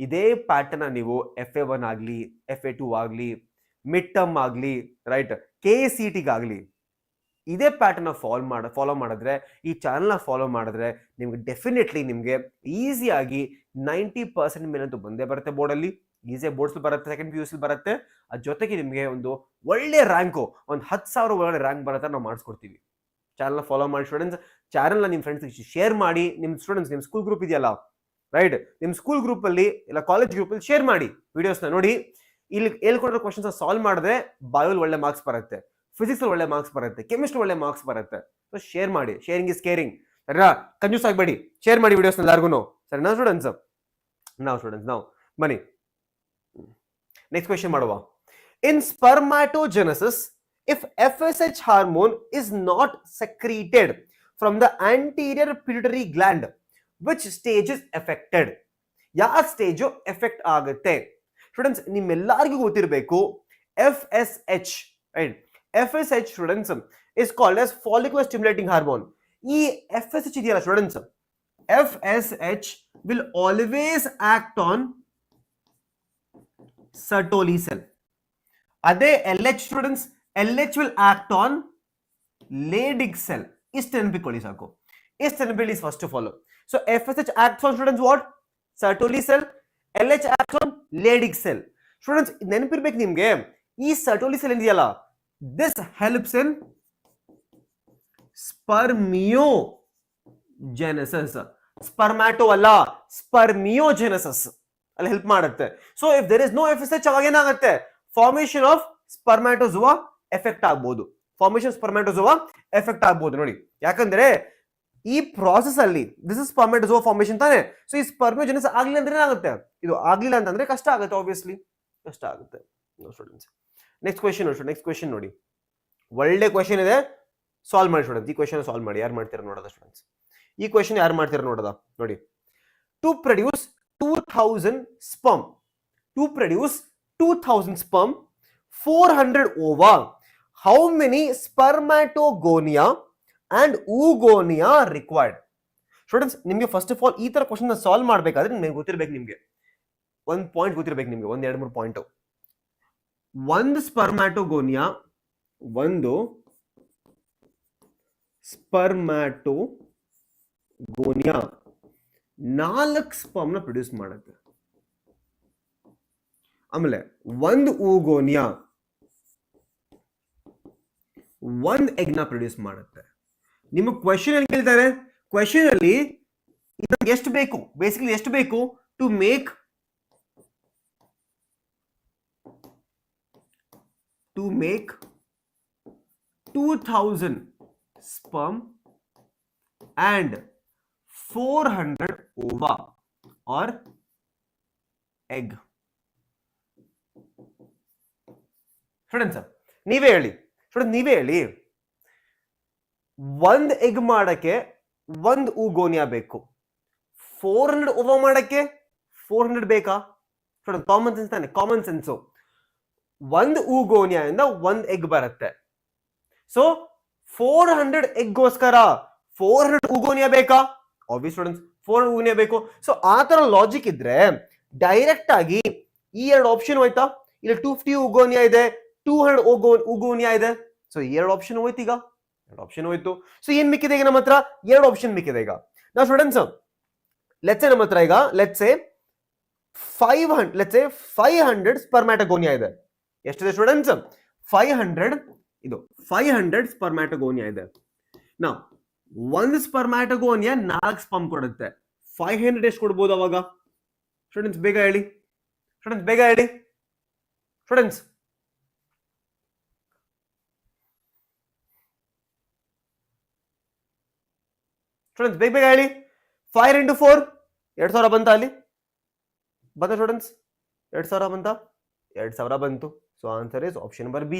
ಇದೇ ಪ್ಯಾಟರ್ನ್ ನೀವು FA1 ಆಗಲಿ, FA2 ಆಗಲಿ, ಮಿಡ್ ಟರ್ಮ್ ಆಗಲಿ, ರೈಟ್, KCT ಆಗಲಿ ಇದೇ ಪ್ಯಾಟರ್ನ್ ಫಾಲೋ ಮಾಡಿದ್ರೆ, ಈ ಚಾನಲ್ನ ಫಾಲೋ ಮಾಡಿದ್ರೆ ನಿಮ್ಗೆ ಡೆಫಿನೆಟ್ಲಿ ನಿಮಗೆ ಈಸಿಯಾಗಿ 90% ಮೇಲಂತೂ ಬಂದೇ ಬರುತ್ತೆ ಬೋರ್ಡಲ್ಲಿ. ಈಸಿಯಾಗಿ ಬೋರ್ಡ್ಸ್ ಬರುತ್ತೆ, ಸೆಕೆಂಡ್ PUC ಬರುತ್ತೆ. ಅದ್ರ ಜೊತೆಗೆ ನಿಮಗೆ ಒಂದು ಒಳ್ಳೆ ರ್ಯಾಂಕು, ಒಂದು 10,000 ಒಳ್ಳೆ ರ್ಯಾಂಕ್ ಬರುತ್ತೆ, ನಾವು ಮಾಡಿಸ್ಕೊಡ್ತೀವಿ. ಚಾನಲ್ನ ಫಾಲೋ ಮಾಡಿ ಸ್ಟೂಡೆಂಟ್ಸ್, ಚಾನಲ್ನ ನಿಮ್ಮ ಫ್ರೆಂಡ್ಸ್ ಶೇರ್ ಮಾಡಿ. ನಿಮ್ಮ ಸ್ಟೂಡೆಂಟ್ಸ್ ನಿಮ್ಮ ಸ್ಕೂಲ್ ಗ್ರೂಪ್ ಇದೆಯಲ್ಲ, ರೈಟ್, ನಿಮ್ಮ ಸ್ಕೂಲ್ ಗ್ರೂಪ್ ಅಲ್ಲಿ ಇಲ್ಲ ಕಾಲೇಜ್ ಗ್ರೂಪ್ ಅಲ್ಲಿ ಶೇರ್ ಮಾಡಿ ವಿಡಿಯೋಸ್ನ. ನೋಡಿ, ಇಲ್ಲಿ ಹೇಳ್ಕೊಂಡಿರೋ ಕ್ವಶನ್ಸ್ ಸಾಲ್ವ್ ಮಾಡಿದ್ರೆ ಬಯೋಲ್ ಒಳ್ಳೆ ಮಾರ್ಕ್ಸ್ ಬರುತ್ತೆ, ಫಿಸಿಕ್ಸ್ ಒಳ್ಳೆ ಮಾರ್ಕ್ಸ್ ಬರುತ್ತೆ, ಕೆಮಿಸ್ಟ್ರಿ ಒಳ್ಳೆ ಮಾರ್ಕ್ಸ್ ಬರುತ್ತೆ. ಸೊ ಶೇರ್ ಮಾಡಿ, ಶೇರಿಂಗ್ ಇಸ್ ಕೇರಿಂಗ್. ಸರಿನಾ, ಕನ್ಫ್ಯೂಸ್ ಆಗಬೇಡಿ, ಶೇರ್ ಮಾಡಿ ವಿಡಿಯೋಸ್ನ ಎಲ್ಲರಿಗೂ. ಸರಿನಾ ಸ್ಟೂಡೆಂಟ್ಸ್? ನಾವು ಬನ್ನಿ ನೆಕ್ಸ್ಟ್ ಕ್ವೆಶ್ಚನ್ ಮಾಡುವ. ಇನ್ spermatogenesis, if FSH hormone is not secreted from the anterior pituitary gland, which stage is affected? ಯಾವ ಸ್ಟೇಜ್ ಎಫೆಕ್ಟ್ ಆಗುತ್ತೆ ಸ್ಟೂಡೆಂಟ್ಸ್? ನಿಮ್ಮೆಲ್ಲರಿಗೂ ಗೊತ್ತಿರಬೇಕು FSH, right? FSH students is called as follicular stimulating hormone. ಈ FSH ಇದೆಯಲ್ಲ students, FSH will always act on Sertoli cell. ಅದೇ LH students, LH will act on Leydig cell. ಇಷ್ಟು ನೆನಪಿಕೊಳ್ಳಿ ಸಾಕು, ಇಷ್ಟು ನೆನಪಿಕೊಳ್ಳಿ first of all. So FSH acts on students what? Sertoli cell. LH acts on Leydig cell. Students ನೆನಪಿರ್ಬೇಕು ನಿಮ್ಗೆ, ಈ Sertoli cell ಇದೆಯಲ್ಲ, this helps in spermiogenesis. Spermato ಅಲ್ಲ, spermiogenesis ಅಲ್ಲಿ ಹೆಲ್ಪ್ ಮಾಡುತ್ತೆ. So if there is no FSH, ಅವಾಗ ಏನಾಗುತ್ತೆ? Formation of ಸ್ಪರ್ಮ್ಯಾಟೋಜೋವಾ effect ಆಗ್ಬೋದು, formation ಸ್ಪರ್ಮ್ಯಾಟೋಜೋವಾ effect ಆಗ್ಬೋದು. ನೋಡಿ, ಯಾಕಂದ್ರೆ ಈ ಪ್ರಾಸೆಸ್ ಅಲ್ಲಿ ದಿಸ್ ಇಸ್ ಸ್ಪರ್ಮ್ಯಾಟೋಜೋವಾ ಫಾರ್ಮೇಶನ್ ತಾನೆ. ಸೊ ಈ ಸ್ಪರ್ಮಿಯೋಜೆನೆಸಿಸ್ ಆಗ್ಲಿಲ್ಲ ಅಂದ್ರೆ ಏನಾಗುತ್ತೆ? ಇದು ಆಗ್ಲಿಲ್ಲ ಅಂತಂದ್ರೆ ಕಷ್ಟ ಆಗುತ್ತೆ, ಆಬ್ವಿಯಸ್ಲಿ ಕಷ್ಟ ಆಗುತ್ತೆ. ಸ್ಟೂಡೆಂಟ್ಸ್ ನೆಕ್ಸ್ಟ್ ಕ್ವೆಶ್ಚನ್ ನೋಡಿ, ಒಳ್ಳೆ ಕ್ವೆಶ್ಚನ್ ಇದೆ, ಸಾಲ್ವ್ ಮಾಡಿ ಸ್ಟೂಡೆಂಟ್ಸ್. ಈ ಕ್ವೆಶ್ಚನ್ ಸಾಲ್ವ್ ಮಾಡಿ, ಯಾರು ಮಾಡ್ತೀರಾ ನೋಡೋದ ಸ್ಟೂಡೆಂಟ್ಸ್? ಈ ಕ್ವೆಶ್ಚನ್ ಯಾರು ಮಾಡ್ತೀರಾ ನೋಡೋದ? ನೋಡಿ, to produce 2000 sperm, to produce 2000 sperm, 400 ova, how many spermatogonia and oogonia required? Students ನಿಮಗೆ ಫಸ್ಟ್ ಆಫ್ ಆಲ್ ಈ ತರ ಕ್ವಶನ್ ಸಾಲ್ವ್ ಮಾಡಬೇಕಾದ್ರೆ ನಿಮಗೆ ಗೊತ್ತಿರಬೇಕು, ನಿಮಗೆ ಒಂದು ಪಾಯಿಂಟ್ ಗೊತ್ತಿರಬೇಕು, ನಿಮಗೆ ಒಂದು 2-3 ಪಾಯಿಂಟ್. ಒಂದು ಸ್ಪರ್ಮ್ಯಾಟೋಗೋನಿಯಾ 4 ಸ್ಪರ್ಮ್ ನ ಪ್ರೊಡ್ಯೂಸ್ ಮಾಡುತ್ತೆ. ಆಮೇಲೆ ಒಂದು ಊಗೋನಿಯಾ 1 ಎಗ್ ನ ಪ್ರೊಡ್ಯೂಸ್ ಮಾಡುತ್ತೆ. ನಿಮ್ಮ ಕ್ವೆಶ್ಚನ್ ಏನ್ ಕೇಳ್ತಾರೆ? ಕ್ವೆಶ್ಚನ್ ಅಲ್ಲಿ ಎಷ್ಟು ಬೇಕು, ಬೇಸಿಕಲಿ ಎಷ್ಟು ಬೇಕು to make to make 2000 sperm and 400 ova or egg. ಸ್ಟೂಡೆಂಟ್ಸ್ ನೀವೇ ಹೇಳಿ, ಸ್ಟೂಡೆಂಟ್ ನೀವೇ ಹೇಳಿ, ಒಂದ್ ಎಗ್ ಮಾಡಕ್ಕೆ ಒಂದ್ ಊಗೋನಿಯಾ ಬೇಕು, 400 ಓವಾ ಮಾಡಕ್ಕೆ 400 ಬೇಕಾ? ಸ್ಟೂಡೆಂಟ್ ಕಾಮನ್ ಸೆನ್ಸ್ ತಾನೆ, ಕಾಮನ್ ಸೆನ್ಸು. ಒಂದ್ ಊಗೋನಿಯಾ ಇಂದ ಒಂದ್ ಎಗ್ ಬರುತ್ತೆ. ಸೊ 400 ಎಗ್ಗೋಸ್ಕರ 400 ಊಗೋನಿಯಾ ಬೇಕಾ? ಆಬ್ವಿಯಸ್ ಸ್ಟೂಡೆಂಟ್ಸ್ 400 ಊಗೋನಿಯಾ ಬೇಕು. ಸೊ ಆ ತರ ಲಾಜಿಕ್ ಇದ್ರೆ ಡೈರೆಕ್ಟ್ ಆಗಿ ಈ ಎರಡು ಆಪ್ಷನ್ ಹೋಯ್ತಾ? ಇಲ್ಲಿ 250 ಊಗೋನಿಯಾ ಇದೆ, 200 ಊಗೋನಿಯಾ ಇದೆ. ಸೊ ಎರಡು ಆಪ್ಷನ್ ಹೋಯ್ತು, ಈಗ ಎರಡು ಆಪ್ಷನ್ ಹೋಯ್ತು. ಸೊ ಏನ್ ಮಿಕ್ಕಿದೆ ಈಗ ನಮ್ಮ ಹತ್ರ? ಎರಡು ಆಪ್ಷನ್ ಮಿಕ್ಕಿದೆ ಈಗ. ನಾವು ಸ್ಟೂಡೆಂಟ್ಸ್ ಲೆಟ್ಸ್ ಸೇ ನಮ್ಮ ಹತ್ರ ಈಗ ಲೆಟ್ಸ್ ಸೇ 500 ಸ್ಪರ್ಮ್ಯಾಟೋಗೋನಿಯಾ ಇದೆ. ಎಷ್ಟಿದೆ ಸ್ಟೂಡೆಂಟ್ಸ್? 500 ಸ್ಪರ್ಮ್ಯಾಟೋಗೋನಿಯಾ ಇದೆ. ನಾವು ಒಂದು ಸ್ಪರ್ಮ್ಯಾಟೋಗೋನಿಯಾ 4 ಸ್ಪರ್ಮ್ ಕೊಡುತ್ತೆ. 500 ಎಷ್ಟು ಕೊಡ್ಬೋದು ಅವಾಗ? ಸ್ಟೂಡೆಂಟ್ಸ್ ಬೇಗ ಹೇಳಿ, ಸ್ಟೂಡೆಂಟ್ಸ್ ಬೇಗ ಹೇಳಿ, ಸ್ಟೂಡೆಂಟ್ಸ್ ಸ್ಟೂಡೆಂಟ್ಸ್ ಬೇಗ ಬೇಗ ಹೇಳಿ. 5 into 4 2000 ಬಂತ? ಅಲ್ಲಿ ಬಂತ ಸ್ಟೂಡೆಂಟ್ಸ್? 2000 ಬಂತ? 2000 ಬಂತು. So answer is option number B.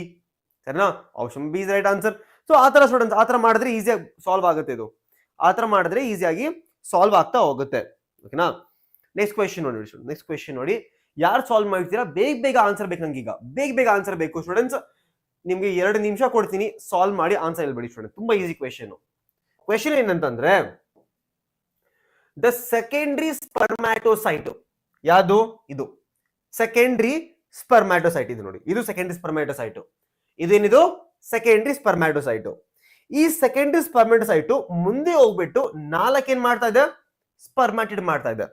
ಸರಿನಾ? Option B is right answer. So ಆತರ ಸ್ಟೂಡೆಂಟ್ಸ್ ಆತರ ಮಾಡಿದ್ರೆ ಈಸಿಯಾಗಿ ಸಾಲ್ವ್ ಆಗುತ್ತೆ. ಇದು ಆತರ ಮಾಡಿದ್ರೆ ಈಸಿಯಾಗಿ ಸಾಲ್ವ್ ಆಗ್ತಾ ಹೋಗುತ್ತೆ. ಓಕೆನಾ? ನೆಕ್ಸ್ಟ್ ಕ್ವೆಶ್ಚನ್ ನೋಡಿ. ನೆಕ್ಸ್ಟ್ ಕ್ವೆಶ್ಚನ್ ನೋಡಿ, ಯಾರು ಸಾಲ್ವ್ ಮಾಡ್ತೀರಾ? ಬೇಗ ಬೇಗ ಆನ್ಸರ್ ಬೇಕು ನಂಗೆ, ಈಗ ಬೇಗ ಬೇಗ ಆನ್ಸರ್ ಬೇಕು ಸ್ಟೂಡೆಂಟ್ಸ್. ನಿಮ್ಗೆ 2 ನಿಮಿಷ ಕೊಡ್ತೀನಿ, ಸಾಲ್ವ್ ಮಾಡಿ ಆನ್ಸರ್ ಹೇಳ್ಬೇಡಿ ಸ್ಟೂಡೆಂಟ್. ತುಂಬಾ ಈಸಿ ಕ್ವೆಶ್ಚನ್. ಕ್ವೆಶ್ಚನ್ ಏನಂತಂದ್ರೆ, ದ ಸೆಕೆಂಡ್ರಿ ಸ್ಪರ್ಮ್ಯಾಟೋಸೈಟ್ ಯಾವುದು? ಇದು ಸೆಕೆಂಡ್ರಿ ಸ್ಪರ್ಮ್ಯಾಟೋಸೈಟ್. ಇದು ನೋಡಿ, ಇದು ಸೆಕೆಂಡ್ರಿ ಸ್ಪರ್ಮ್ಯಾಟೋಸೈಟ್. ಇದೇನಿದು? ಸೆಕೆಂಡ್ರಿ ಸ್ಪರ್ಮ್ಯಾಟೋಸೈಟ್. ಈ ಸೆಕೆಂಡ್ರಿ ಸ್ಪರ್ಮ್ಯಾಟೋಸೈಟ್ ಮುಂದೆ ಹೋಗ್ಬಿಟ್ಟು 4 ಏನ್ ಮಾಡ್ತಾ ಇದೆ? ಸ್ಪರ್ಮ್ಯಾಟಿಡ್ ಮಾಡ್ತಾ ಇದೆ.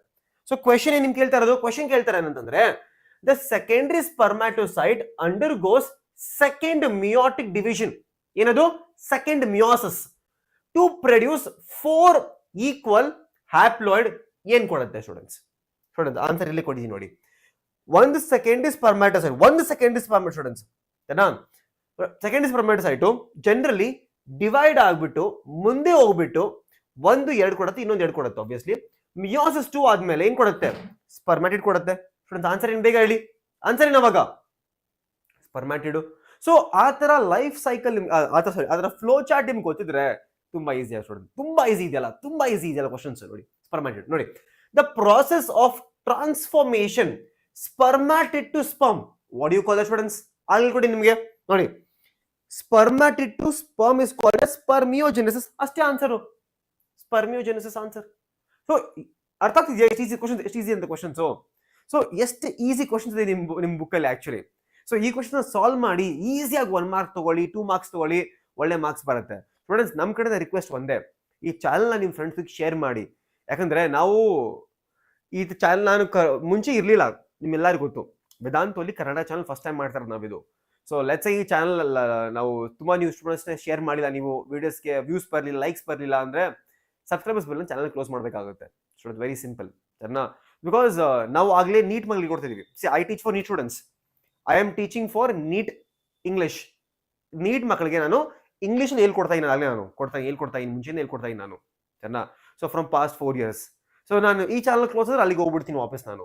ಸೊ ಕ್ವೆಶ್ಚನ್ ಏನ್ ನಿಮ್ಗೆ ಕೇಳ್ತಾ ಇರೋದು? ಕ್ವೆಶ್ಚನ್ ಕೇಳ್ತಾರೆ ಏನಂತಂದ್ರೆ, the secondary spermatocyte undergoes second meiotic division. ಏನದು? Second meiosis to produce 4 equal haploid. ಏನ್ ಕೊಡುತ್ತೆ ಸ್ಟೂಡೆಂಟ್ಸ್? ಸ್ಟೂಡೆಂಟ್ಸ್ ಆನ್ಸರ್ ಇಲ್ಲಿ ಕೊಟ್ಟಿದ್ದೀನಿ ನೋಡಿ. ಒಂದು secondary spermatocyte, students secondary spermatocyte generally divide ಆಗ್ಬಿಟ್ಟು ಮುಂದೆ ಹೋಗ್ಬಿಟ್ಟು 1 2 ಕೊಡುತ್ತೆ, ಇನ್ನೊಂದು 2 ಕೊಡುತ್ತೆ. ಆಬ್ವಿಯಸ್ಲಿ ಮಿಯೋಸಿಸ್ 2 ಆದ್ಮೇಲೆ ಏನ್ ಕೊಡುತ್ತೆ? ಸ್ಪರ್ಮ್ಯಾಟಿಡ್ ಕೊಡುತ್ತೆ. ಸ್ಟೂಡೆಂಟ್ಸ್ ಆನ್ಸರ್ ಏನ್ ಬೇಗ ಹೇಳಿ, ಆನ್ಸರ್ ಏನ್ ಅವಾಗ? ಸ್ಪರ್ಮ್ಯಾಟಿಡ್. ಸೊ ಆ ತರ ಲೈಫ್ ಸೈಕಲ್ ಅದರ ಫ್ಲೋ ಚಾರ್ಟ್ ನಿಮ್ಗೆ ಗೊತ್ತಿದ್ರೆ ತುಂಬಾ ಈಸಿ ಸ್ಟೂಡೆಂಟ್. ತುಂಬಾ ಈಸಿ ಇದೆಯಲ್ಲ, ತುಂಬಾ ಈಸಿ ಇದೆಯಲ್ಲ ಕ್ವಶನ್ಸ್ ನೋಡಿ. ಸ್ಪರ್ಮ್ಯಾಟಿಡ್ ನೋಡಿ, the process of transformation spermatid to sperm. What you call the students? ಅಲ್ಲಿ ಕೊಡಿ ನಿಮಗೆ ನೋಡಿ. Spermatid to sperm is called as spermiogenesis. ಅಷ್ಟೇ ಆನ್ಸರ್, ಸ್ಪರ್ಮಿಯೋಜೆನೆಸಿಸ್ ಆನ್ಸರ್. ಸೊ ಅರ್ಥ ಆಗ್ತಿದೆಯಾ ಎಷ್ಟು ಈಸಿ ಕ್ವಶನ್ಸ್? ಎಷ್ಟು ಈಸಿ ಅಂತ ಕ್ವಶನ್ಸ್. ಸೊ ಎಷ್ಟು ಈಸಿ ಕ್ವಶನ್ಸ್ ಇದೆ ನಿಮ್ ಬುಕ್ ಅಲ್ಲಿ ಆಕ್ಚುಲಿ. ಸೊ ಈ ಕ್ವಶನ್ ಸಾಲ್ವ್ ಮಾಡಿ ಈಸಿಯಾಗಿ 1 ಮಾರ್ಕ್ ತಗೊಳ್ಳಿ, 2 ಮಾರ್ಕ್ಸ್ ತಗೊಳ್ಳಿ, ಒಳ್ಳೆ ಮಾರ್ಕ್ಸ್ ಬರುತ್ತೆ. ಸ್ಟೂಡೆಂಟ್ಸ್ ನಮ್ ಕಡೆ ರಿಕ್ವೆಸ್ಟ್ ಒಂದೇ, ಈ ಚಾನೆಲ್ ನ ನಿಮ್ ಫ್ರೆಂಡ್ಸ್ ಶೇರ್ ಮಾಡಿ. ಯಾಕಂದ್ರೆ ನಾವು ಈ ಚಾನೆಲ್ ನಾನು ಮುಂಚೆ ಇರ್ಲಿಲ್ಲ, ನಿಮ್ಮೆಲ್ಲರಿಗೂ ಗೊತ್ತು. ವೇದಾಂತು ಅಲ್ಲಿ ಕನ್ನಡ ಚಾನಲ್ ಫಸ್ಟ್ ಟೈಮ್ ಮಾಡ್ತಾರೆ ನಾವಿದು. ಸೊ ಲೆಟ್ಸ್ ಈ ಚಾನಲ್ ನಾವು ತುಂಬಾ ನೀವು ಸ್ಟೂಡೆಂಟ್ಸ್ ಶೇರ್ ಮಾಡಿಲ್ಲ, ನೀವು ವಿಡಿಯೋಸ್ಗೆ ವ್ಯೂಸ್ ಬರಲಿಲ್ಲ, ಲೈಕ್ಸ್ ಬರಲಿಲ್ಲ ಅಂದ್ರೆ ಸಬ್ಸ್ಕ್ರೈಬರ್ಸ್ ಬರಲಿಲ್ಲ, ಚಾನಲ್ ಕ್ಲೋಸ್ ಮಾಡಬೇಕಾಗುತ್ತೆ ಸ್ಟೂಡೆಂಟ್. ವೆರಿ ಸಿಂಪಲ್ ಸರಿನಾ? ಬಿಕಾಸ್ ನಾವು ಆಗ್ಲೇ ನೀಟ್ ಮಕ್ಕಳಿಗೆ ಕೊಡ್ತಿದೀವಿ. See I teach for NEET students, I am teaching for NEET English. NEET ಮಕ್ಕಳಿಗೆ ನಾನು ಇಂಗ್ಲಿಷ್ ಹೇಳ್ಕೊಡ್ತಾ ಇದ್ದೀನಿ, ಆಗಲೇ ನಾನು ಹೇಳ್ಕೊಡ್ತಾ ಇದ್ದೀನಿ, ಮುಂಚೆನೇ ಹೇಳ್ಕೊಡ್ತಾ ಇದ್ದೀನಿ ನಾನು ಸರಿನಾ? So from past 4 years. So ನಾನು ಈ ಚಾನಲ್ ಕ್ಲೋಸ್ ಆದ್ರೆ ಅಲ್ಲಿಗೆ ಹೋಗ್ಬಿಡ್ತೀನಿ ವಾಪಸ್ ನಾನು.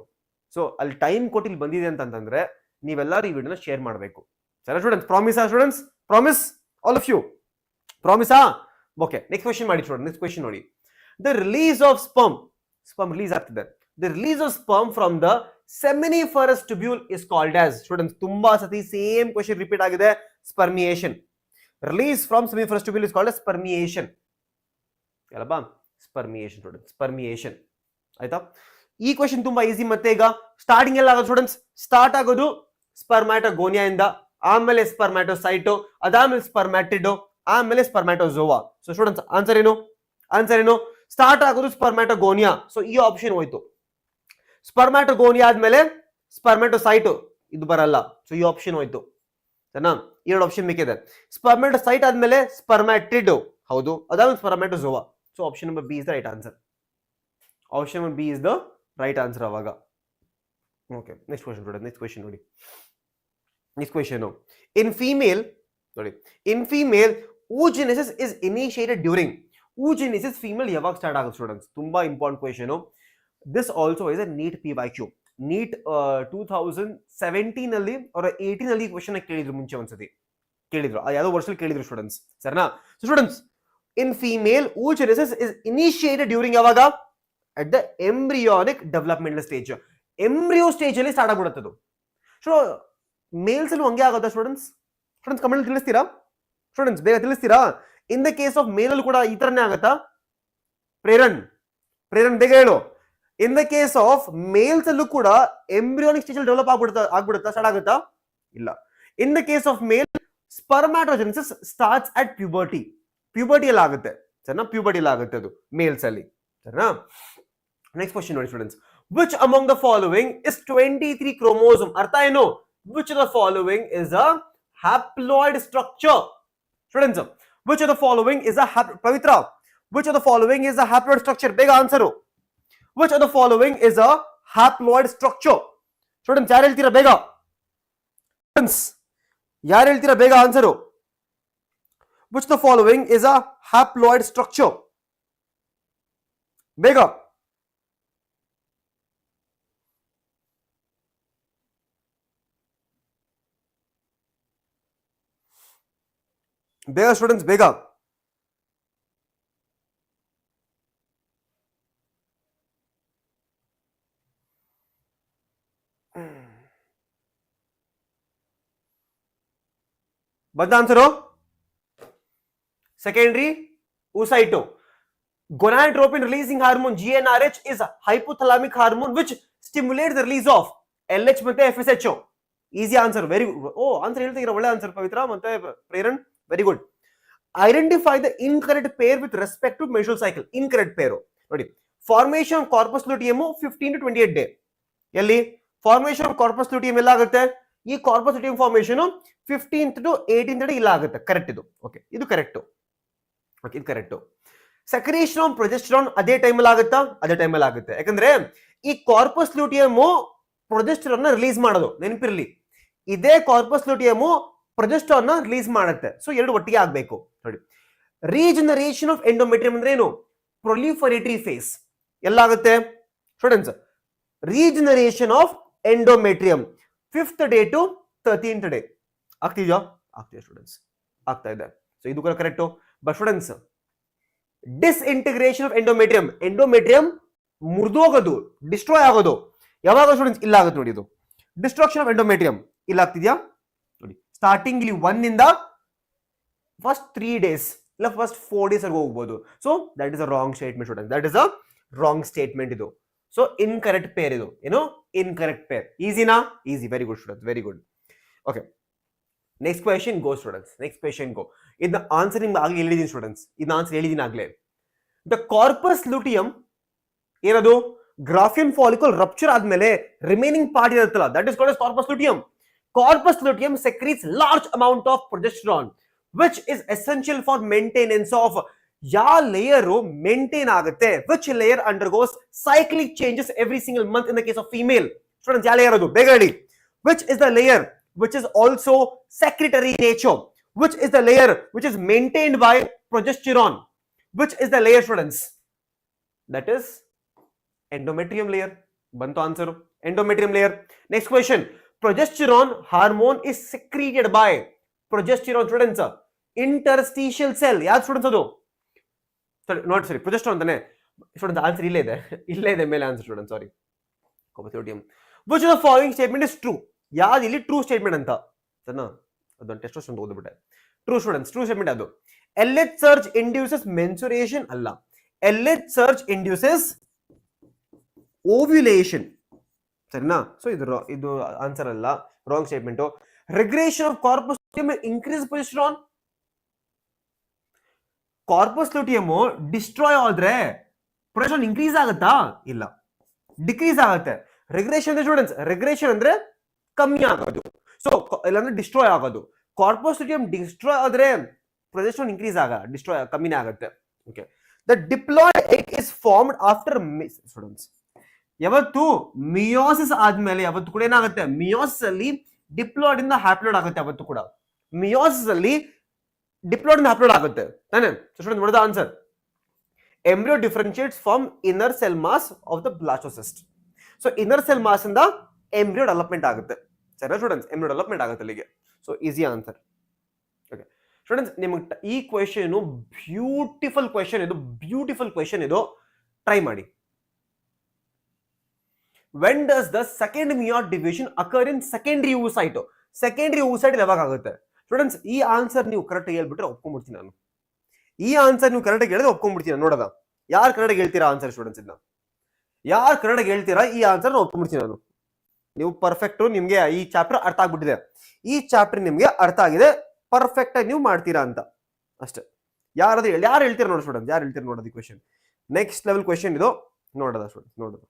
ಸೊ ಅಲ್ಲಿ ಟೈಮ್ ಕೊಟ್ಟು ಇಲ್ಲಿ ಬಂದಿದೆ ಅಂತಂದ್ರೆ ನೀವೆಲ್ಲರೂ ಈ ವಿಡಿಯೋನ ಶೇರ್ ಮಾಡಬೇಕು ಸರಿ ಸ್ಟೂಡೆಂಟ್ಸ್. ಪ್ರಾಮಿಸಾ students? Promise all of you? ಪ್ರಾಮಿಸಾ? ಓಕೆ ನೆಕ್ಸ್ಟ್ ಕ್ವೆಶ್ಚನ್ ಮಾಡಿ ಸ್ಟೂಡೆಂಟ್. ನೆಕ್ಸ್ಟ್ ಕ್ವೆಶ್ಚನ್ ನೋಡಿ, the release of sperm release ಆಗ್ತಿದೆ. The release of sperm from the seminiferous tubule is called as. Students ತುಂಬಾ ಸತಿ ಸೇಮ್ ಕ್ವೆಶ್ಚನ್ ರಿಪೀಟ್ ಆಗಿದೆ. Spermiation. Release from seminiferous tubule is called spermiation. ಅಲ್ಲವಾ? Spermiation student, ಸ್ಪರ್ಮಿಯೇಷನ್ ಆಯ್ತಾ? ಈ question ತುಂಬಾ easy. ಮತ್ತೆ ಈಗ ಸ್ಟಾರ್ಟಿಂಗ್ ಎಲ್ಲ ಆಗೋದು ಸ್ಟೂಡೆಂಟ್ಸ್, ಸ್ಟಾರ್ಟ್ ಆಗೋದು ಸ್ಪರ್ಮ್ಯಾಟೋಗೋನಿಯಾ ಇಂದ, ಆಮೇಲೆ ಸ್ಪರ್ಮ್ಯಾಟೋಸೈಟ್, ಅದಾದ್ಮೇಲೆ ಸ್ಪರ್ಮ್ಯಾಟಿಡ್, ಆಮೇಲೆ ಸ್ಪರ್ಮ್ಯಾಟೋಜೋವಾ. ಸೊ ಸ್ಟೂಡೆಂಟ್ಸ್ ಆನ್ಸರ್ ಏನು? ಆನ್ಸರ್ ಏನು? ಸ್ಟಾರ್ಟ್ ಆಗೋದು ಸ್ಪರ್ಮ್ಯಾಟೋಗೋನಿಯಾ. ಸೊ ಈ ಆಪ್ಷನ್ ಹೋಯ್ತು. ಸ್ಪರ್ಮ್ಯಾಟೋಗೋನಿಯಾ ಆದ್ಮೇಲೆ ಸ್ಪರ್ಮ್ಯಾಟೋಸೈಟ್, ಇದು ಬರಲ್ಲ. ಸೊ ಈ ಆಪ್ಷನ್ ಹೋಯ್ತು ಸರಿನಾ? 2 ಆಪ್ಷನ್ ಬೇಕಿದೆ. ಸ್ಪರ್ಮ್ಯಾಟೋಸೈಟ್ ಆದ್ಮೇಲೆ ಸ್ಪರ್ಮ್ಯಾಟಿಡ್, ಹೌದು, ಅದಾದ್ಮೇಲೆ spermatozoa. So option number B is the right answer. Option number B is the right answer ಅವಾಗ. ಓಕೆ ನೆಕ್ಸ್ಟ್ ಕ್ವೆಶ್ಚನ್ ನೋಡಿ. ನೆಕ್ಸ್ಟ್ ಕ್ವೆಶ್ಚನ್ ನೋಡಿ, ನೆಕ್ಸ್ಟ್ ಕ್ವೆಶ್ಚನ್, ಇನ್ ಫೀಮೇಲ್ ನೋಡಿ, in female oogenesis is initiated during, oogenesis female ಯಾವಾಗ start ಆಗುತ್ತೆ students? ತುಂಬಾ important question. This also is a NEET PYQ. NEET 2017 ಅಲ್ಲಿ ಅವರ 18 ಅಲ್ಲಿ ಕ್ವೆಶ್ಚನ್ ಕೇಳಿದ್ರು, ಮುಂಚೆ ಒಂದ್ಸತಿ ಕೇಳಿದ್ರು, ಯಾವ್ದೋ ವರ್ಷದಲ್ಲಿ ಕೇಳಿದ್ರು ಸ್ಟೂಡೆಂಟ್ಸ್, ಸರಿನಾ? So students, in female oogenesis is initiated during ಯಾವಾಗ? At the embryonic developmental stage. Embryo stage ಅಲ್ಲಿ ಸ್ಟಾರ್ಟ್ ಆಗ್ಬಿಡುತ್ತೆ ಅದು. ಸೊ ಮೇಲ್ಸ್ ಅಲ್ಲಿ ಹಂಗೆ ಆಗುತ್ತಾ ಸ್ಟೂಡೆಂಟ್ಸ್? ಸ್ಟೂಡೆಂಟ್ಸ್ ಕಮೆಂಟ್ ತಿಳಿಸ್ತೀರಾ? ಸ್ಟೂಡೆಂಟ್ಸ್ ಬೇಗ ತಿಳಿಸ್ತೀರಾ? In the case of male ಅಲ್ಲಿ ಕೂಡ ಈ ತರನೇ ಆಗತ್ತಾ? ಪ್ರೇರಣ್ ಬೇಗ ಹೇಳು. In the case of males ಅಲ್ಲೂ ಕೂಡ ಎಂಬ್ರಿಯಾನಿಕ್ ಸ್ಟೇಜ್ ಅಲ್ಲಿ ಡೆವಲಪ್ ಆಗ್ಬಿಡುತ್ತಾ ಸ್ಟಾರ್ಟ್ ಆಗುತ್ತಾ? ಇಲ್ಲ. In the case of male spermatogenesis starts at puberty. Puberty ಎಲ್ಲ ಆಗುತ್ತೆ, ಸರಿನಾ? ಪ್ಯೂಬರ್ಟಿ ಎಲ್ಲ ಆಗುತ್ತೆ ಅದು ಮೇಲ್ಸ್ ಅಲ್ಲಿ, ಸರಿನಾ? ನೆಕ್ಸ್ಟ್ ಕ್ವೆಶ್ಚನ್ ನೋಡಿ students, which among the following is 23 chromosome? ಅರ್ಥ ಏನು? Which of the following is a haploid structure? Students, which of the following is a Pavitra, which of the following is a haploid structure? Bega answer. Which of the following is a haploid structure? Students, yaar heltira bega? Students, yaar heltira bega answer. Which of the following is a haploid structure? Bega. ಬೇಗ students, ಬೇಗ. ಬಂದ answer? Secondary oocyte. Gonadotropin releasing hormone GnRH is a hypothalamic hormone which stimulates the release of LH ಮತ್ತೆ FSH. Easy answer, very good. ಓ, answer ಹೇಳ್ತೀರಾ, ಒಳ್ಳೆ answer Pavitra ಮತ್ತೆ Prerana, very good. Identify the incorrect pair with respect to menstrual cycle. Incorrect pair ನೋಡಿ, formation corpus luteum 15 to 28 day. ಎಲ್ಲಿ formation corpus luteum ಎಲ್ಲ ಆಗುತ್ತೆ? ಈ corpus luteum formation 15th to 18th day ಇಲ್ಲ ಆಗುತ್ತೆ. ಕರೆಕ್ಟ್ ಇದು. ಓಕೆ, ಇದು ಕರೆಕ್ಟ್. ಓಕೆ, ಇದು ಕರೆಕ್ಟ್. ಸೆಕ್ರೇಷನ್ ಆಫ್ ಪ್ರೊಜೆಸ್ಟರಾನ್ ಅದೇ ಟೈಮಲ್ಲಿ ಆಗುತ್ತಾ? ಅದೇ ಟೈಮಲ್ಲಿ ಆಗುತ್ತೆ. ಯಾಕಂದ್ರೆ ಈ ಕಾರ್ಪಸ್ ಲುಟಿಯಮ್ ಪ್ರೊಜೆಸ್ಟರಾನ್ ರಿಲೀಸ್ ಮಾಡೋದು, ನೆನಪಿರ್ಲಿ. ಇದೇ ಕಾರ್ಪಸ್ ಲುಟಿಯಮ್ ಪ್ರೊಜೆಸ್ಟರಾನ್ ರಿಲೀಸ್ ಮಾಡುತ್ತೆ. ಸೊ ಎರಡು ಒಟ್ಟಿಗೆ ಆಗ್ಬೇಕು ನೋಡಿ. ರೀಜನರೇಷನ್ ಆಫ್ ಎಂಡೋಮೆಟ್ರಿಯಂ ಅಂದ್ರೆ ಏನು? ಪ್ರೊಲಿಫರೇಟರಿ ಫೇಸ್ ಎಲ್ಲಾಗುತ್ತೆ students? Regeneration of endometrium 5th day to 13th day ಆಗ್ತಿದ್ಯಾ? ಆಗ್ತಿದೆ ಸ್ಟೂಡೆಂಟ್ಸ್, ಆಗ್ತಾ ಇದೆ. ಸೊ ಇದು ಕೂಡ correct. But students, disintegration of endometrium, endometrium ಮುರಿದೋಗೋದು, ಡಿಸ್ಟ್ರಾಯ್ ಆಗೋದು ಯಾವಾಗ ಸ್ಟೂಡೆಂಟ್ಸ್? ಇಲ್ಲ ಆಗುತ್ತೆ ನೋಡಿ. ಇದು ಡಿಸ್ಟ್ರಕ್ಷನ್ ಆಫ್ ಎಂಡೋಮೆಟ್ರಿಯಂ ಇಲ್ಲ ಆಗ್ತಿದ್ಯಾ ನೋಡಿ. ಸ್ಟಾರ್ಟಿಂಗ್ ಇಲ್ಲಿ 1 ಇಂದ ಫಸ್ಟ್ 3 days ಇಲ್ಲ ಫಸ್ಟ್ 4 days ಹೋಗ್ಬೋದು. So that is a wrong statement students, that is a wrong statement ಇದು. ಸೊ ಇನ್ಕರೆಕ್ಟ್ ಪೇರ್ ಇದು. ಏನು? Incorrect pair. ಈಸಿನಾ? Easy, very good students, very good. Okay, next question go students, next question go. ಇದನ್ನ answer ನಿಮ್ಗೆ ಆಗಲೇ ಹೇಳಿದೀನಿ students, ಇದನ್ನ answer ಹೇಳಿದೀನಿ ಆಗ್ಲೇ. ದ ಕಾರ್ಪಸ್ ಲುಟಿಯಂ ಏನದು? ಗ್ರಾಫಿಯನ್ ಫಾಲಿಕಲ್ ರಪ್ಚರ್ ಆದ್ಮೇಲೆ ರಿಮೈನಿಂಗ್ ಪಾರ್ಟ್ ಇರುತ್ತಲ್ಲ, that is called as corpus luteum. Corpus luteum secretes large amount of progesterone which is essential for maintenance of ಯಾವ layer maintain ಆಗುತ್ತೆ? Which layer undergoes cyclic changes every single month in the case of female? Students, ಯಾವ layer ಅದು? ಬೇಗ ಹೇಳಿ. Which is the layer which is also secretory nature? Which is the layer which is maintained by progesterone? Which is the layer students? That is endometrium layer. ಬಂತು answer, endometrium layer. Next question. Progesterone hormone is secreted by progesterone students interstitial cell. ಯಾವ್ದು students ಅದು? ನೋಡಿ ಸರಿ, progesterone ಅಂತಾನೆ students. Answer ಇಲ್ಲೇ ಇದೆ ಮೇಲೆ answer student, sorry. Which of the following statement is true? ಯಾವ್ದು ಇಲ್ಲಿ ಟ್ರೂ ಸ್ಟೇಟ್ಮೆಂಟ್ ಅಂತ? ಸರಿನಾ? ಅದೊಂದು ಟೆಸ್ಟ್ ಅಂತ ಓದ್ಬಿಟ್ಟೆ. ಟ್ರೂ ಸ್ಟೂಡೆಂಟ್ಸ್, ಟ್ರೂ ಸ್ಟೇಟ್ಮೆಂಟ್ ಅದು. LH surge induces menstruation ಅಲ್ಲ, LH surge induces ovulation. ಸರಿನಾ? ಸೊ ಇದು ಆನ್ಸರ್ ಅಲ್ಲ, wrong statement. Regression of corpus luteum increase progesterone. Corpus luteum destroy ಆದ್ರೆ ಪ್ರೊಜೆಸ್ಟರಾನ್ ಇನ್ಕ್ರೀಸ್ ಆಗುತ್ತಾ? ಇಲ್ಲ, ಡಿಕ್ರೀಸ್ ಆಗುತ್ತೆ. ರಿಗ್ರೆಷನ್ ಅಂದ್ರೆ ಸ್ಟೂಡೆಂಟ್ಸ್, ರಿಗ್ರೆಷನ್ ಅಂದ್ರೆ ಕಮ್ಮಿ ಆಗೋದು. ಸೊ ಇಲ್ಲಾಂದ್ರೆ ಡಿಸ್ಟ್ರಾಯ್ ಆಗೋದು. ಕಾರ್ಪಸ್ ಲುಟಿಯಮ್ ಡಿಸ್ಟ್ರಾಯ್ ಆದ್ರೆ ಪ್ರೊಜೆಸ್ಟರಾನ್ ಇನ್ಕ್ರೀಸ್ ಡಿಸ್ಟ್ರಾಯ್ ಕಮ್ಮಿನೇ ಆಗುತ್ತೆ. Okay, the diploid egg is formed after students. ಯಾವತ್ತು ಮಿಯೋಸಿಸ್ ಆದ್ಮೇಲೆ ಯಾವತ್ತು ಕೂಡ ಏನಾಗುತ್ತೆ? ಮಿಯೋಸಿಸ್ ಅಲ್ಲಿ ಡಿಪ್ಲಾಯ್ಡ್ ಇಂದ ಹ್ಯಾಪ್ಲಾಯ್ಡ್ ಆಗುತ್ತೆ ಅವತ್ತು ಕೂಡ. ಮಿಯೋಸಿಸ್ ಅಲ್ಲಿ ಡಿಪ್ಲಾಯ್ಡ್ ಇಂದ ಹ್ಯಾಪ್ಲಾಯ್ಡ್ ಆಗುತ್ತೆ ತಾನೆ. ಸ್ಟೂಡೆಂಟ್ ನೋಡಿದ answer, embryo differentiates from inner cell mass of the blastocyst. So inner cell mass ಇಂದ embryo development ಆಗುತ್ತೆ. ಸರಿ ಸ್ಟೂಡೆಂಟ್ಸ್, embryo development ಆಗುತ್ತೆ ಅಲ್ಲಿಗೆ. So easy answer. Okay students, ನಿಮಗೆ ಈ ಕ್ವೆಶ್ಚನ್ ಬ್ಯೂಟಿಫುಲ್ ಕ್ವೆಶ್ಚನ್ ಇದು, ಟ್ರೈ ಮಾಡಿ. when does the second meiotic division occur in secondary oocyte? secondary oocyte ಯಾವಾಗ ಆಗುತ್ತೆ ಸ್ಟೂಡೆಂಟ್ಸ್? ಈ ಆನ್ಸರ್ ನೀವು ಕರೆಕ್ಟ್ ಹೇಳ್ಬಿಟ್ರೆ ಒಪ್ಕೊಂಡ್ಬಿಡ್ತೀನಿ ನಾನು. ಈ ಆನ್ಸರ್ ನೀವು ಕರೆಕ್ಟ್ ಹೇಳಿದ್ರೆ ಒಪ್ಕೊಂಡ್ಬಿಡ್ತೀನಿ. ನೋಡೋದ ಯಾರು ಕರೆಕ್ಟ್ ಹೇಳ್ತೀರಾ ಆನ್ಸರ್ ಸ್ಟೂಡೆಂಟ್ಸ್? ಇದನ್ನ ಯಾರು ಕರೆಕ್ಟ್ ಹೇಳ್ತೀರಾ ಈ ಆನ್ಸರ್ ಒಪ್ಕೊಂಡ್ಬಿಡ್ತೀನಿ ನಾನು. ನೀವು ಪರ್ಫೆಕ್ಟ್, ನಿಮ್ಗೆ ಈ ಚಾಪ್ಟರ್ ಅರ್ಥ ಆಗ್ಬಿಟ್ಟಿದೆ, ಈ ಚಾಪ್ಟರ್ ನಿಮ್ಗೆ ಅರ್ಥ ಆಗಿದೆ, ಪರ್ಫೆಕ್ಟ್ ಆಗಿ ನೀವು ಮಾಡ್ತೀರಾ ಅಂತ ಅಷ್ಟೇ. ಯಾರು ಹೇಳ್ತೀರಾ ನೋಡಿ ಸ್ಟೂಡೆಂಟ್, ಯಾರು ಹೇಳ್ತೀರಾ ನೋಡೋದು ಕ್ವೆಶ್ಚನ್. ನೆಕ್ಸ್ಟ್ ಲೆವೆಲ್ ಕ್ವೆಶ್ಚನ್ ಇದು, ನೋಡೋದ ಸ್ಟೂಡೆಂಟ್, ನೋಡೋದು.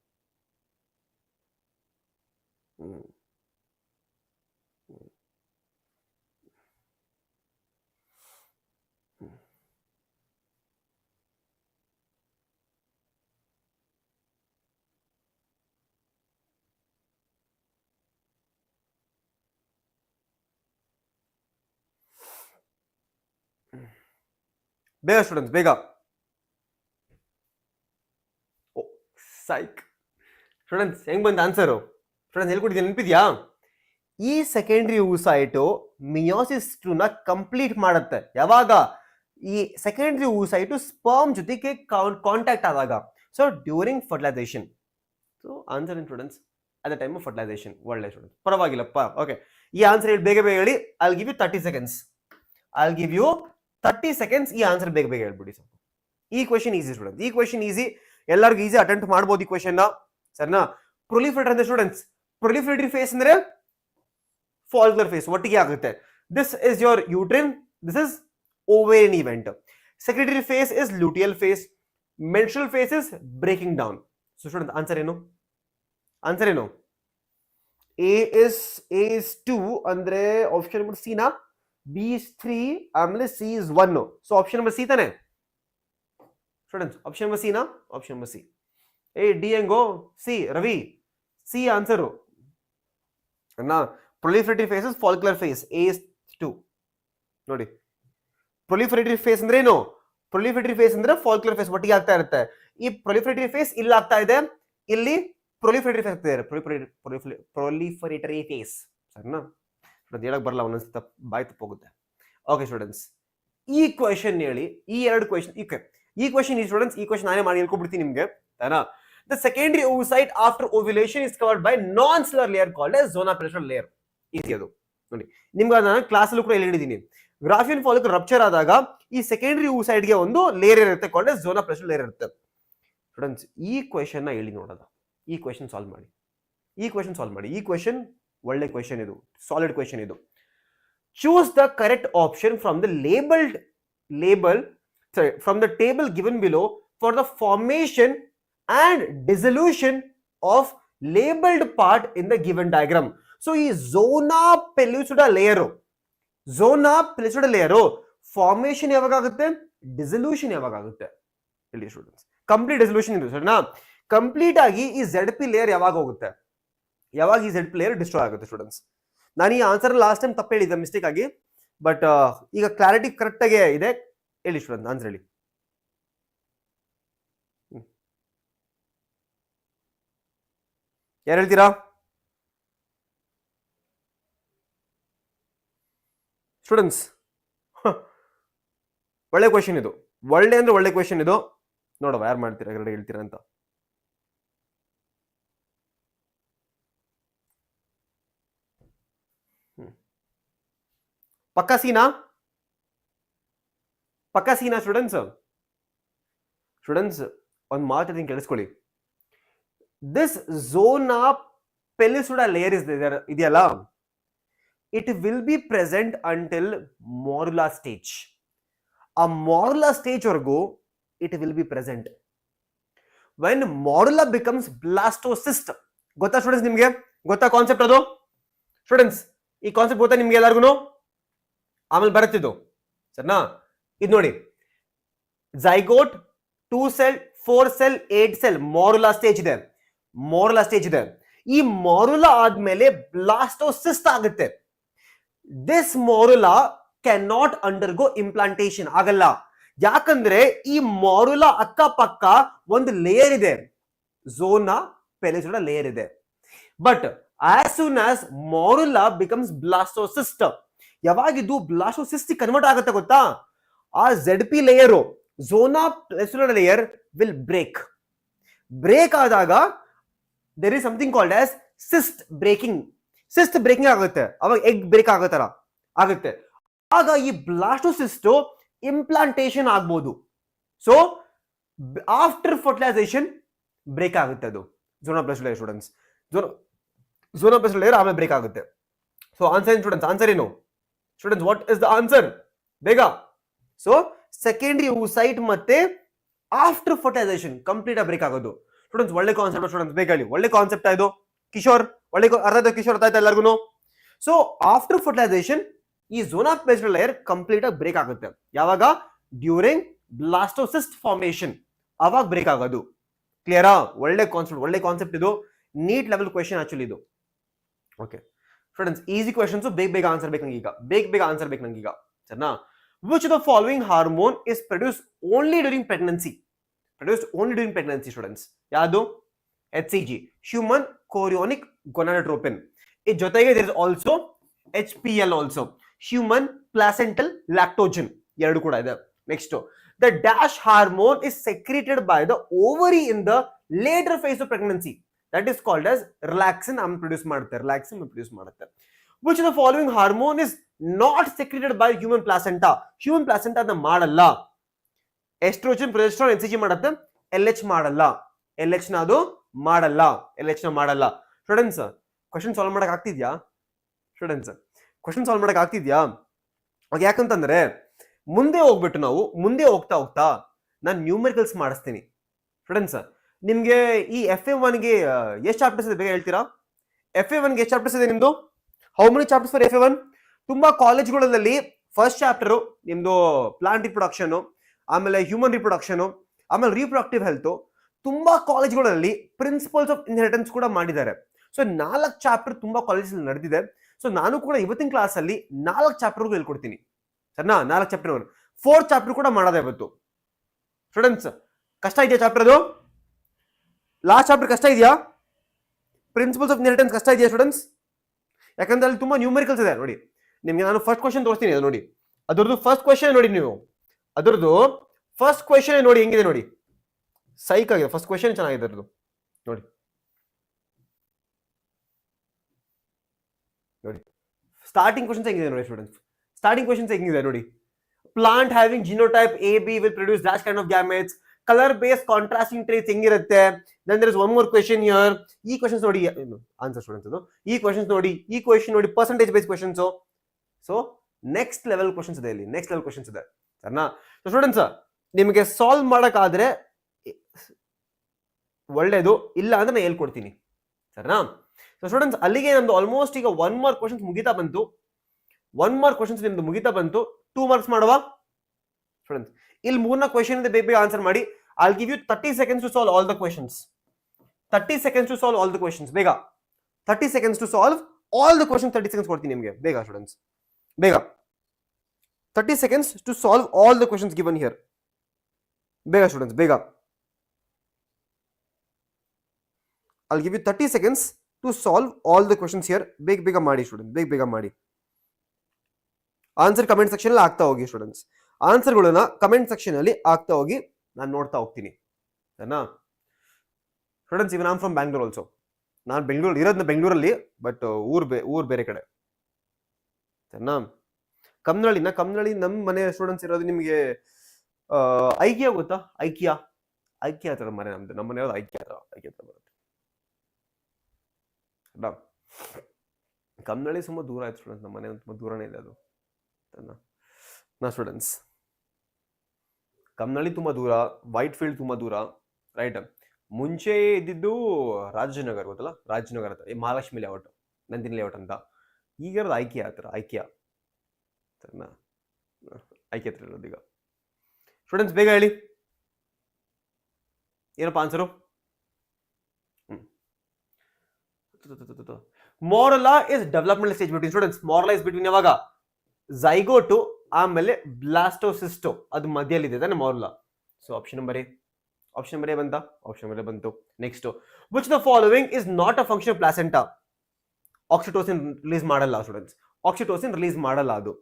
ಬೇಗ ಸ್ಟೂಡೆಂಟ್ಸ್, ಬೇಗ. ಸೈಕ್ ಸ್ಟೂಡೆಂಟ್ಸ್, ಹೆಂಗ್ ಬಂದ ಆನ್ಸರು ಸ್ಟೂಡೆಂಟ್ಸ್? ಹೇಳ್ಕೊಟ್ಟಿದ್ದೀನಿ, ನೆನಪಿದ್ಯಾ? ಈ ಸೆಕೆಂಡ್ರಿ oocyte ಮಿಯೋಸಿಸ್ ನ ಕಂಪ್ಲೀಟ್ ಮಾಡುತ್ತೆ ಯಾವಾಗ? ಈ ಸೆಕೆಂಡ್ರಿ oocyte ಸ್ಪರ್ಮ್ ಜೊತೆಗೆ ಕಾಂಟ್ಯಾಕ್ಟ್ ಆದಾಗ. So during fertilization. So answer in students at the time of fertilization. ಒಳ್ಳೆ ಸ್ಟೂಡೆಂಟ್, ಪರವಾಗಿಲ್ಲಪ್ಪ. ಓಕೆ, ಈ ಆನ್ಸರ್ ಹೇಳಿ, ಬೇಗ ಬೇಗ ಹೇಳಿ. I give you 30 seconds. I give you 30 seconds. ಈ ಆನ್ಸರ್ ಬೇಗ ಬೇಗ ಹೇಳ್ಬಿಡಿ ಸರ್. ಈ ಕ್ವೆಶ್ಚನ್ ಈಸಿ ಸ್ಟೂಡೆಂಟ್, ಈ ಕ್ವೆಶ್ಚನ್ ಈಸಿ, ಎಲ್ಲರಿಗೂ ಈಸಿ ಅಟೆಂಪ್ಟ್ ಮಾಡ್ಬೋದು ಈ ಕ್ವೆಶ್ಚನ್ ನ, ಸರಿನಾ? ಪ್ರೊಲಿಫರೇಟರ್ ಅಂದ್ರೆ ಸ್ಟೂಡೆಂಟ್ಸ್, ಪ್ರೊಲಿಫರೇಟರಿ ಫೇಸ್ ಅಂದ್ರೆ ಫಾಲಿಕ್ಯುಲರ್ ಫೇಸ್ ಒಟ್ಟಿಗೆ ಆಗುತ್ತೆ. This is your uterine, this is ovarian event. Secretory phase is luteal phase, menstrual phase is breaking down. So student answer ಏನು? ಆನ್ಸರ್ ಏನು? ಎ ಇಸ್ 2 ಅಂದ್ರೆ option number C ನಾ? B is 3, ಆಮೇಲೆ C is 1. So option number C ತಾನೆ students? Option number C ನಾ? Option number C. D ಹೆಂಗೋ? C Ravi, C answer ಅಣ್ಣ. ಪ್ರೊಲಿಫರೇಟರಿ phase is follicular phase, A is 2 ನೋಡಿ. Proliferatory phase ಅಂದ್ರೆ ಏನು? ಪ್ರೊಲಿಫರೇಟರಿ ಫೇಸ್ ಅಂದ್ರೆ ಫಾಲಿಕ್ಯುಲರ್ ಫೇಸ್ ಒಟ್ಟಿಗೆ ಆಗ್ತಾ ಇರುತ್ತೆ. ಈ ಪ್ರೊಲಿಫರೇಟರಿ ಫೇಸ್ ಇಲ್ಲಿ ಆಗ್ತಾ ಇದೆ, ಇಲ್ಲಿ ಪ್ರೊಲಿಫರೇಟರಿ ಫೇಸ್ ಆಗ್ತಾ ಇದೆ, ಪ್ರೊಲಿಫರೇಟರಿ ಫೇಸ್. ಸರಿನಾ? ಹೇಳಕ್ ಬರಲ್ಲ, ಒಂದೊಂದ್ಸ ಬಾಯ್ ತಪ್ಪೋಗುತ್ತೆ. ಓಕೆ ಸ್ಟೂಡೆಂಟ್ಸ್, ಈ ಕ್ವೆಶ್ಚನ್ ಹೇಳಿ, ಈ ಎರಡು ಕ್ವೆಶ್ಚನ್, ಈ ಕ್ವೆಶ್ಚನ್ ಸ್ಟೂಡೆಂಟ್ಸ್, ಈ ಕ್ವೆಶ್ಚನ್ ನಾನೇ ಮಾಡಿ ಹೇಳ್ಕೊಬಿಡ್ತೀನಿ ನಿಮ್ಗೆ. The secondary oocyte after ovulation is covered by non-cellular layer called as zona pellucida layer. Easy ಅದು ನೋಡಿ. ನಿಮ್ಗೆ ನಾನು ಕ್ಲಾಸ್ ಅಲ್ಲೂ ಕೂಡ ಹೇಳಿದ್ದೀನಿ, ಗ್ರಾಫಿಯನ್ ಫಾಲಿಕಲ್ ರಪ್ಚರ್ ಆದಾಗ ಈ ಸೆಕೆಂಡರಿ oocyte ಗೆ ಒಂದು ಲೇಯರ್ ಇರುತ್ತೆ, called as zona pellucida layer ಇರುತ್ತೆ. ಸ್ಟೂಡೆಂಟ್ಸ್, ಈ ಕ್ವೆಶ್ಚನ್ ನ ಹೇಳಿ ನೋಡೋಣ. ಈ ಕ್ವೆಶ್ಚನ್ ಸಾಲ್ವ್ ಮಾಡಿ, ಈ ಕ್ವೆಶ್ಚನ್ ಒಳ್ಳೆ ಕ್ವೆಶ್ಚನ್ ಇದು, ಸಾಲಿಡ್ ಕ್ವೆಶ್ಚನ್ ಇದು. Choose the correct option from the from the table given below for the formation and dissolution of labeled part in the given diagram. So ಈ zona pellucida layer ಫಾರ್ಮೇಶನ್ ಯಾವಾಗ ಆಗುತ್ತೆ, dissolution ಯಾವಾಗ ಆಗುತ್ತೆ ಹೇಳಿ students? Complete dissolution ಇದು ಸರಿನಾ? Complete ಆಗಿ ಈ ZP ಲೇಯರ್ ಯಾವಾಗ ಹೋಗುತ್ತೆ, ಯಾವಾಗ ಈ ZP ಲೇಯರ್ ಡಿಸ್ಟ್ರಾಯ್ ಆಗುತ್ತೆ ಸ್ಟೂಡೆಂಟ್ಸ್? ನಾನು ಈ ಆನ್ಸರ್ ಲಾಸ್ಟ್ ಟೈಮ್ ತಪ್ಪು ಹೇಳಿದ್ದೆ ಮಿಸ್ಟೇಕ್ ಆಗಿ, ಬಟ್ ಈಗ ಕ್ಲಾರಿಟಿ ಕರೆಕ್ಟ್ ಆಗಿ ಇದೆ. ಹೇಳಿ ಸ್ಟೂಡೆಂಟ್, ಆನ್ಸರ್ ಹೇಳಿ. ಯಾರು ಹೇಳ್ತೀರಾ ಸ್ಟೂಡೆಂಟ್ಸ್? ಒಳ್ಳೆ ಕ್ವೆಶ್ಚನ್ ಇದು, ಒಳ್ಳೆ ಕ್ವೆಶ್ಚನ್ ಇದು. ನೋಡವ ಯಾರು ಮಾಡ್ತೀರಾ, ಎರಡು ಹೇಳ್ತೀರಾ ಅಂತ. ಪಕ್ಕಾ ಸೀನಾ ಸ್ಟೂಡೆಂಟ್ಸ್? ಒಂದು ಮಾತು ಕೇಳಿಸ್ಕೊಳ್ಳಿ. ದಿಸ್ zona pellucida layer ಇದೆಯಲ್ಲ, it will be present until morula stage. ಆ morula ಸ್ಟೇಜ್ ವರೆಗೂ it will be present. When morula becomes blastocyst, ಗೊತ್ತಾ ಸ್ಟೂಡೆಂಟ್ಸ್? ನಿಮ್ಗೆ ಗೊತ್ತಾ ಕಾನ್ಸೆಪ್ಟ್ ಅದು ಸ್ಟೂಡೆಂಟ್ಸ್? ಈ ಕಾನ್ಸೆಪ್ಟ್ ಗೊತ್ತಾ ನಿಮ್ಗೆ ಎಲ್ಲರಿಗೂ? ಆಮೇಲೆ ಬರುತ್ತಿದ್ದು ಸರಿನಾ? ಇದು ನೋಡಿ, zygote, 2 cell, 4 cell, 8 cell morula stage ಇದೆ. ಈ ಮಾರುಲಾ ಆದ್ಮೇಲೆ ಬ್ಲಾಸ್ಟೋಸಿಸ್ಟ್ ಆಗುತ್ತೆ. This morula can not undergo implantation, ಆಗಲ್ಲ. ಯಾಕಂದ್ರೆ ಈ ಮಾರುಲಾ ಅಕ್ಕಪಕ್ಕ ಒಂದು ಲೇಯರ್ ಇದೆ, ಝೋನಾ ಪೆಲಿಸೋಡಾ ಲೇಯರ್ ಇದೆ. But as soon as morula becomes blastocyst, ಯಾವಾಗಿದ್ದು ಬ್ಲಾಸ್ಟೋಸಿಸ್ಟ್ ಕನ್ವರ್ಟ್ ಆಗುತ್ತೆ ಗೊತ್ತಾ, ಆ ZP layer, zona pellucida layer will break ಆದಾಗ there is something called as cyst breaking ಆಗುತ್ತೆ. ಅವಾಗ ಎಗ್ ಬ್ರೇಕ್ ಆಗೋ ತರ ಆಗುತ್ತೆ. ಆಗ ಈ ಬ್ಲಾಸ್ಟೋಸಿಸ್ಟ್ ಇಂಪ್ಲಾಂಟೇಶನ್ ಆಗ್ಬೋದು. ಸೊ ಆಫ್ಟರ್ ಫರ್ಟಿಲೈಸೇಷನ್ ಬ್ರೇಕ್ ಆಗುತ್ತೆ ಅದು zona plus layer students. Zona plus layer ಆಮೇಲೆ ಬ್ರೇಕ್ ಆಗುತ್ತೆ. ಸೊ ಆನ್ಸರ್ ಏನು ಸ್ಟೂಡೆಂಟ್ಸ್? ಆನ್ಸರ್ ಏನು students? What is the answer ಬೇಗ? ಸೊ ಸೆಕೆಂಡರಿ oocyte ಮತ್ತೆ ಆಫ್ಟರ್ ಫರ್ಟಿಲೈಸೇಷನ್ ಕಂಪ್ಲೀಟ್ ಬ್ರೇಕ್ ಆಗೋದು. ಸ್ಟೂಡೆಂಟ್ಸ್ ಒಳ್ಳೆ ಕಾನ್ಸೆಪ್ಟ್ ಸ್ಟೂಡೆಂಟ್ಸ್, ಬೇಗ ಹೇಳಿ. ಒಳ್ಳೆ ಕಾನ್ಸೆಪ್ಟ್ ಇದು ಕಿಶೋರ್, ಒಳ್ಳೆ ಅರ್ಥ ಕಿಶೋರ್ ಅರ್ಥ ಆಯ್ತಾ ಎಲ್ಲರಿಗೂ? ಸೊ ಆಫ್ಟರ್ ಫರ್ಟಿಲೈಸೇಷನ್ ಈ ಝೋನಾ ಪ್ಲೇಸ್ಡ್ ಲೇಯರ್ ಕಂಪ್ಲೀಟ್ ಆಗಿ ಬ್ರೇಕ್ ಆಗುತ್ತೆ. ಯಾವಾಗ? ಡ್ಯೂರಿಂಗ್ ಬ್ಲಾಸ್ಟೋಸಿಸ್ಟ್ ಫಾರ್ಮೇಶನ್, ಅವಾಗ ಬ್ರೇಕ್ ಆಗೋದು. ಕ್ಲಿಯರಾ? ಒಳ್ಳೆ ಕಾನ್ಸೆಪ್ಟ್ ಇದು. ನೀಟ್ ಲೆವೆಲ್ ಕ್ವೆಶನ್ ಆಕ್ಚುಲಿ ಇದು. ಓಕೆ ಸ್ಟೂಡೆಂಟ್ಸ್, ಈಸಿ ಕ್ವೆಶನ್ಸ್, ಬೇಗ ಆನ್ಸರ್ ಬೇಕು ನಂಗೀಗ, ಬೇಗ ಆನ್ಸರ್ ಬೇಕು ನಂಗೀಗ, ಸರಿನಾ? Which of the following hormone is produce only during pregnancy? Students ಯಾವುದು? HCG, human chorionic gonadotropin. ಈ ಜೊತೆಗೆ there is also HPL also, human placental Lactogen, ಎರಡು ಕೂಡ ಇದೆ. Next, the dash hormone is secreted by the ovary in the later phase of pregnancy, that is called as relaxin produce ಮಾಡುತ್ತೆ. Which the following hormone is not secreted by human placenta? Human placenta ಅದನ್ನ ಮಾಡಲ್ಲ. Estrogen, progesterone, HCG ಮಾಡುತ್ತೆ, LH ಮಾಡಲ್ಲ. LH ನ ಮಾಡಲ್ಲ. Students question solve ಮಾಡಕ್ ಆಗ್ತಿದ್ಯಾ? ಯಾಕಂತಂದ್ರೆ ಮುಂದೆ ಹೋಗ್ತಾ ನಾನು ನ್ಯೂಮೆರಿಕಲ್ಸ್ ಮಾಡಿಸ್ತೀನಿ. ಸ್ಟೂಡೆಂಟ್ಸ್ ನಿಮ್ಗೆ ಈ FA1 ಗೆ ಎಷ್ಟು ಚಾಪ್ಟರ್ಸ್ ಇದೆ ಬೇಗ ಹೇಳ್ತೀರಾ? FA1 ಗೆ ಎಷ್ಟು ಚಾಪ್ಟರ್ಸ್ ಇದೆ ನಿಮ್ದು? How many chapters for FA1? ತುಂಬಾ ಕಾಲೇಜ್ಗಳಲ್ಲಿ ಫಸ್ಟ್ ಚಾಪ್ಟರ್ ನಿಮ್ದು ಪ್ಲಾಂಟ್ ರಿಪ್ರೊಡಕ್ಷನ್, ಆಮೇಲೆ ಹ್ಯೂಮನ್ ರಿಪ್ರೊಡಕ್ಷನ್, ಆಮೇಲೆ ರಿಪ್ರೊಡಕ್ಟಿವ್ ಹೆಲ್ತ್. ತುಂಬಾ ಕಾಲೇಜ್ಗಳಲ್ಲಿ ಪ್ರಿನ್ಸಿಪಲ್ಸ್ ಆಫ್ ಇನ್ಹೆರಿಟೆನ್ಸ್ ಕೂಡ ಮಾಡಿದ್ದಾರೆ. ಸೊ 4 ಚಾಪ್ಟರ್ ತುಂಬಾ ಕಾಲೇಜ್ ನಡೆದಿದೆ. ಸೊ ನಾನು ಕೂಡ ಇವತ್ತಿನ ಕ್ಲಾಸ್ ಅಲ್ಲಿ 4 ಚಾಪ್ಟರ್ಗೂ ಹೇಳ್ಕೊಡ್ತೀನಿ, ಸರಿನಾ? 4 ಚಾಪ್ಟರ್, 4 ಚಾಪ್ಟರ್ ಕೂಡ ಮಾಡೋದೇ ಇವತ್ತು. ಸ್ಟೂಡೆಂಟ್ಸ್ ಕಷ್ಟ ಇದೆಯಾ ಚಾಪ್ಟರ್? ಅದು ಲಾಸ್ಟ್ ಚಾಪ್ಟರ್ ಕಷ್ಟ ಇದೆಯಾ? ಪ್ರಿನ್ಸಿಪಲ್ಸ್ ಆಫ್ ಇನ್ಹೆರಿಟೆನ್ಸ್ ಕಷ್ಟ ಇದೆಯಾ ಸ್ಟೂಡೆಂಟ್ಸ್? ಯಾಕಂದ್ರೆ ಅಲ್ಲಿ ತುಂಬಾ ನ್ಯೂಮೆರಿಕಲ್ಸ್ ಇದೆ ನೋಡಿ. ನಿಮ್ಗೆ ನಾನು ಫಸ್ಟ್ ಕ್ವೆಶ್ಚನ್ ತೋರಿಸ್ತೀನಿ, ಅದು ನೋಡಿ. ಅದರದ್ದು ಫಸ್ಟ್ ಕ್ವೆಶ್ಚನ್ ನೋಡಿ, ನೀವು ಅದರದ್ದು ಫಸ್ಟ್ ಕ್ವೆಶ್ಚನ್ ನೋಡಿ ಹೆಂಗಿದೆ ನೋಡಿ, ಸೈಕ್ ಆಗಿದೆ. ಫಸ್ಟ್ ಕ್ವೆಶ್ಚನ್ ಚೆನ್ನಾಗಿದೆ ಅದರದ್ದು ನೋಡಿ. ಸ್ಟಾರ್ಟಿಂಗ್ ಕ್ವೆಶ್ಚನ್ಸ್ ಹೆಂಗಿದೆ ನೋಡಿ ಸ್ಟೂಡೆಂಟ್ಸ್, ನೋಡಿ. Plant having genotype AB will produce dash kind of gametes, colour based contrasting traits ಹೆಂಗಿರುತ್ತೆ. Then there is one more question here. ಈ ಕ್ವೆಶ್ಚನ್ಸ್ ನೋಡಿ ಆನ್ಸರ್ ಸ್ಟೂಡೆಂಟ್ಸ್, ಅದು ಈ ಕ್ವೆಶ್ಚನ್ ನೋಡಿ percentage based questions. So next level questions ಇದೆ ಇಲ್ಲಿ, ಸರಿನಾ? Students ನಿಮಗೆ ಸಾಲ್ವ್ ಮಾಡಕ್ಕಾದ್ರೆ ಒಳ್ಳೇದು, ಇಲ್ಲ ಅಂದ್ರೆ ನಾನು ಹೇಳ್ಕೊಡ್ತೀನಿ, ಸರಿನಾ? ಸೊ ಸ್ಟೂಡೆಂಟ್ಸ್ ಅಲ್ಲಿಗೆ ನಮ್ದು ಆಲ್ಮೋಸ್ಟ್ ಈಗ 1 ಮಾರ್ಕ್ ಕ್ವೆಶ್ಚನ್ಸ್ ಮುಗಿತಾ ಬಂತು. 2 ಮಾರ್ಕ್ಸ್ ಮಾಡುವ ಸ್ಟೂಡೆಂಟ್ಸ್. ಇಲ್ಲಿ 3 ಕ್ವೆಶ್ಚನ್ ಇದೆ, ಬೇಗ ಆನ್ಸರ್ ಮಾಡಿ. I'll give you 30 seconds to solve all the questions. 30 seconds to solve all the questions. ಬೇಗ 30 seconds to solve all the questions. 30 seconds ಕೊಡ್ತೀನಿ ನಿಮಗೆ, ಬೇಗ ಸ್ಟೂಡೆಂಟ್ಸ್, ಬೇಗ 30 seconds to solve all the questions given here. ಬೇಗ students, ಬೇಗ. I'll give you 30 seconds to solve all the questions here. ಬೇಗ ಮಾಡಿ students, ಬೇಗ ಮಾಡಿ. ಆನ್ಸರ್ ಕಮೆಂಟ್ ಸೆಕ್ಷನ್ ಅಲ್ಲಿ ಆಗ್ತಾ ಹೋಗಿ ಸ್ಟೂಡೆಂಟ್ಸ್, ಆನ್ಸರ್ಗಳನ್ನ ಕಮೆಂಟ್ ಸೆಕ್ಷನ್ ಅಲ್ಲಿ ಆಗ್ತಾ ಹೋಗಿ, ನಾನು ನೋಡ್ತಾ ಹೋಗ್ತೀನಿ, ಸರಿನಾ? Students even am from Bangalore also. ನಾನು ಇರೋದನ್ನ ಬೆಂಗಳೂರಲ್ಲಿ, ಬಟ್ ಊರ್ ಬೇರೆ ಕಡೆ, ಸರಿನಾ? ಕಮ್ನಳ್ಳಿ ನಮ್ಮ ಮನೆ ಸ್ಟೂಡೆಂಟ್ಸ್ ಇರೋದು ನಿಮಗೆ ಐಕ್ಯ ಗೊತ್ತಾ? ಐಕ್ಯ ಹತ್ರ ಮನೆ ನಮ್ದು. ನಮ್ಮ ಮನೆ ಐಕ್ಯ ಹತ್ರ ಬರುತ್ತೆ. ಕಮ್ನಳ್ಳಿ ತುಂಬಾ ದೂರ ಆಯ್ತು ಸ್ಟೂಡೆಂಟ್ಸ್, ನಮ್ಮ ಮನೆ ತುಂಬಾ ದೂರನೇ ಇದೆ ಅದು ಸ್ಟೂಡೆಂಟ್ಸ್. ಕಮ್ನಳ್ಳಿ ತುಂಬಾ ದೂರ, ವೈಟ್ ಫೀಲ್ಡ್ ತುಂಬಾ ದೂರ, ರೈಟ್? ಮುಂಚೆ ಇದ್ದಿದ್ದು ರಾಜನಗರ್, ಗೊತ್ತಲ್ಲ? ರಾಜನಗರ ಹತ್ರ ಮಹಾಲಕ್ಷ್ಮಿ ಲೇಔಟ್, ನಂದಿನಿ ಲೇಔಟ್ ಅಂತ. ಈಗ ಇರೋದು ಐಕ್ಯ ಹತ್ರ, ಸರಿನಾ? ಐಕ್ಯ ಹತ್ರ ಇರೋದು ಈಗ. ಸ್ಟೂಡೆಂಟ್ಸ್ ಬೇಗ ಹೇಳಿ, ಏನಪ್ಪ answer? Morula is development stage between students. Morula is between ಯಾವಾಗ ಝೈಗೋಟು ಆಮೇಲೆ ಬ್ಲಾಸ್ಟೋಸಿಸ್ಟೋ ಅದು ಮಧ್ಯದಲ್ಲಿದೆ ತಾನೆ morula. So option number A ಬಂತಾ? ಆಪ್ಷನ್ ನಂಬರ್ ಎ ಬಂತು. Next, which the following is not a function of placenta? Oxytocin release ಮಾಡಲ್ಲ students, oxytocin release ಮಾಡಲ್ಲ ಅದು.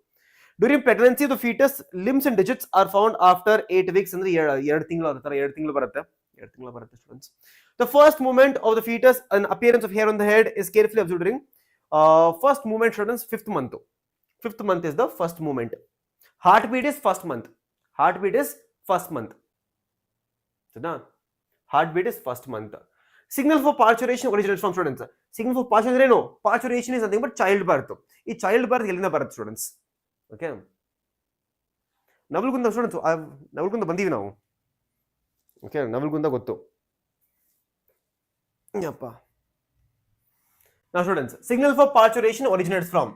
During pregnancy the foetus limbs and digits are found after 8 weeks ಅಂದ್ರೆ 2 ತಿಂಗಳು ಆ ತರ 2 ತಿಂಗಳು ಬರುತ್ತೆ students. The first movement of the fetus and appearance of hair on the head is carefully observed during first movement students 5th month. 5th month is the first movement. Heartbeat is first month. Heartbeat is first month. Heartbeat is first month. Signal for parturition originates from students. Signal for parturition is no. Parturition is nothing but childbirth. This childbirth is birth students. Okay. Navalgunda students. Navalgunda bandivi ನಾವು. Okay. Navalgunda ಗೊತ್ತು. Yappa. Now students, signal for parturition originates from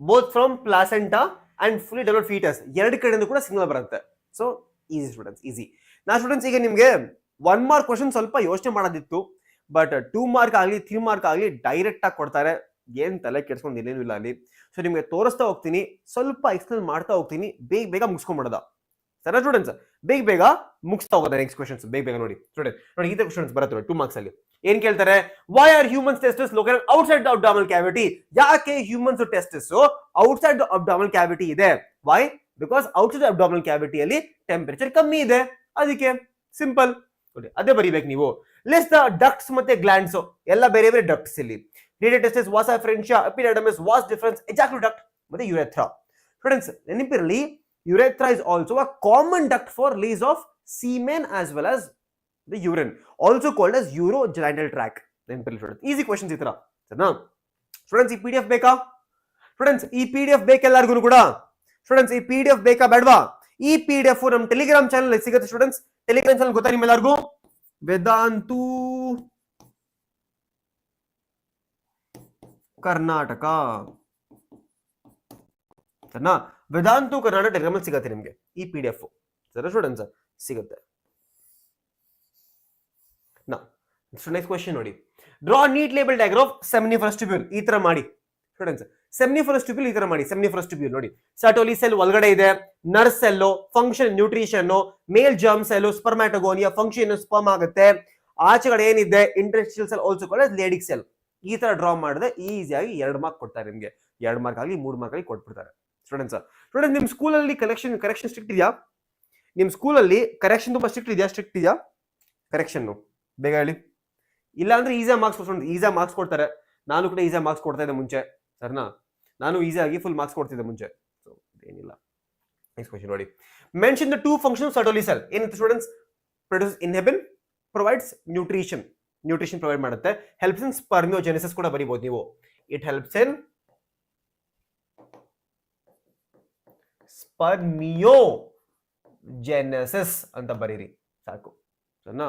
both from placenta and fully developed fetus. ಎರಡು ಕಡೆಯಿಂದ ಕೂಡ signal ಬರುತ್ತೆ. So easy students, easy. ನಾ students ಈಗ ನಿಮಗೆ 1 mark question ಸ್ವಲ್ಪ ಯೋಚನೆ ಮಾಡೋದಿತ್ತು, ಬಟ್ 2 mark ಆಗಲಿ 3 mark ಆಗಲಿ ಡೈರೆಕ್ಟ್ ಆಗಿ ಕೊಡ್ತಾರೆ. ಏನ್ ತಲೆ ಕೆಡ್ಸ್ಕೊಂಡು ಏನೇನು ಇಲ್ಲ ಅಲ್ಲಿ. ಸೊ ನಿಮಗೆ ತೋರಿಸ್ತಾ ಹೋಗ್ತೀನಿ, ಸ್ವಲ್ಪ ಎಕ್ಸ್ಪ್ಲೇನ್ ಮಾಡ್ತಾ ಹೋಗ್ತೀನಿ, ಬೇಗ ಮುಗಿಸ್ಕೊಂಡ್ಬಿಡೋದ. ಸರಿ ಸ್ಟೂಡೆಂಟ್ಸ್, ಬೇಗ ಮುಗಿಸ್ತಾ ಹೋಗೋದ ನೆಕ್ಸ್ಟ್ ಕ್ವಶನ್ಸ್. ಬೇಗ ನೋಡಿ ಸ್ಟೂಡೆಂಟ್, ನೋಡಿ ಈ ಕ್ವಶನ್ಸ್ ಬರುತ್ತೆ 2 marks ಅಲ್ಲಿ. ಏನ್ ಕೇಳ್ತಾರೆ? Why are humans testis located outside the abdominal cavity? ಯಾಕೆ humans testis outside the abdominal cavity ಇದೆ? ವೈ? ಬಿಕಾಸ್ ಔಟ್ಸೈಡ್ ಅಬ್ಡಾಮಿನಲ್ ಕ್ಯಾವಿಟಿಯಲ್ಲಿ ಟೆಂಪರೇಚರ್ ಕಮ್ಮಿ ಇದೆ, ಅದಕ್ಕೆ. ಸಿಂಪಲ್. ಅದೇ ಬರೀಬೇಕು ನೀವು. ಲಿಸ್ಟ್ ದ ಡಕ್ಟ್ಸ್ ಮತ್ತೆ ಗ್ಲ್ಯಾಂಡ್ಸ್, ಎಲ್ಲ ಬೇರೆ ಬೇರೆ ಡಕ್ಟ್ಸ್ ಇಲ್ಲಿ. ರೇಡಿಯೇಟೆಸ್ಟಿಸ್, ವಾಸ್ ಫ್ರೆಂಚಾ, epidermis, vas deferens, ejaculate duct ಮತ್ತೆ ಯುರೆಥ್ರಾ. ಸ್ಟೂಡೆಂಟ್ಸ್ ನೆನಪಿರಲಿ, urethra is also a common duct for release of semen as well as the urine, also called as urogenital tract. Easy questions itara. Students, ee PDF beka? Students, ee PDF beka ellargu kuda? Students, ee PDF beka bedva? Ee PDF nam Telegram channel alli sigutte students. Telegram channel gotta ನಿಮ್ಮ ಎಲ್ಲರಿಗೂ? Vedantu Karnataka. ಸರಿನಾ? Vedantu Karnataka Telegram ಅಲ್ಲಿ ಸಿಗುತ್ತೆ ನಿಮಗೆ ಈ PDF. ಸರಿ students, ಸಿಗುತ್ತೆ. Next question ನೋಡಿ. Draw neat label diagram of seminiferous tubule. ಈ ತರ ಮಾಡಿ ಸ್ಟೂಡೆಂಟ್ಸ್. ಸೆಮಿನಿಫರಸ್ ಟ್ಯೂಬ್ಯೂಲ್ ಈ ತರ ಮಾಡಿ. ಸೆಮಿನಿಫರಸ್ ಟ್ಯೂಬ್ಯೂಲ್ ನೋಡಿ, ಸರ್ಟೋಲಿ ಸೆಲ್ ಒಳಗಡೆ ಇದೆ, nurse cell, function nutrition, male germ cell, spermatogonia, function sperm ಆಗುತ್ತೆ. ಆಚೆಗಡೆ ಏನಿದೆ? Interstitial cell, also called as Leydig cell. ಈ ತರ ಡ್ರಾ ಮಾಡಿದ್ರೆ ಈಸಿಯಾಗಿ 2 mark ಕೊಡ್ತಾರೆ ನಿಮಗೆ. 2 mark ಆಗಲಿ 3 mark ಆಗಲಿ ಕೊಟ್ಬಿಡ್ತಾರೆ. ಸ್ಟೂಡೆಂಟ್ಸ್, ನಿಮ್ ಸ್ಕೂಲಲ್ಲಿ ಕರೆಕ್ಷನ್ ಸ್ಟ್ರಿಕ್ಟ್ ಇದೆಯಾ? ನಿಮ್ ಸ್ಕೂಲಲ್ಲಿ ಕರೆಕ್ಷನ್ ತುಂಬಾ ಸ್ಟ್ರಿಕ್ಟ್ ಇದೆಯಾ? ಕರೆಕ್ಷನ್ ಬೇಗ ಹೇಳಿ. ಇಲ್ಲ ಅಂದ್ರೆ ಈಸಿಯಾಗಿ ಮಾರ್ಕ್ಸ್ ಕೊಡ್ತಾರೆ. ಈಸಿಯಾಗಿ ಮಾರ್ಕ್ಸ್ ಕೊಡ್ತಾರೆ. ನಾನು ಕೂಡ ಈಸಿಯಾಗಿ ಮಾರ್ಕ್ಸ್ ಕೊಡ್ತಾ ಇದ್ದೆ ಮುಂಚೆ, ಸರಿನಾ? ನಾನು ಈಸಿಯಾಗಿ ಫುಲ್ ಮಾರ್ಕ್ಸ್ ಕೊಡ್ತಿದ್ದೆ ಮುಂಚೆ. ಸೊ ಏನಿಲ್ಲ. ನೆಕ್ಸ್ಟ್ ಕ್ವೆಶ್ಚನ್ ನೋಡಿ. Mention the 2 functions of Sertoli cell. ಏನಿತ್ತು students? Produce inhibin, provides nutrition provide ಮಾಡುತ್ತೆ. ಹೆಲ್ಪ್ಸ್ ಇನ್ ಸ್ಪರ್ಮಿಯೋಜೆನೆಸಿಸ್ ಕೂಡ ಬರೀಬಹುದು ನೀವು. ಇಟ್ ಹೆಲ್ಪ್ಸ್ ಇನ್ ಸ್ಪರ್ಮಿಯೋಜೆನೆಸಿಸ್ ಅಂತ ಬರೀರಿ ಸಾಕು. ಸರಿನಾ?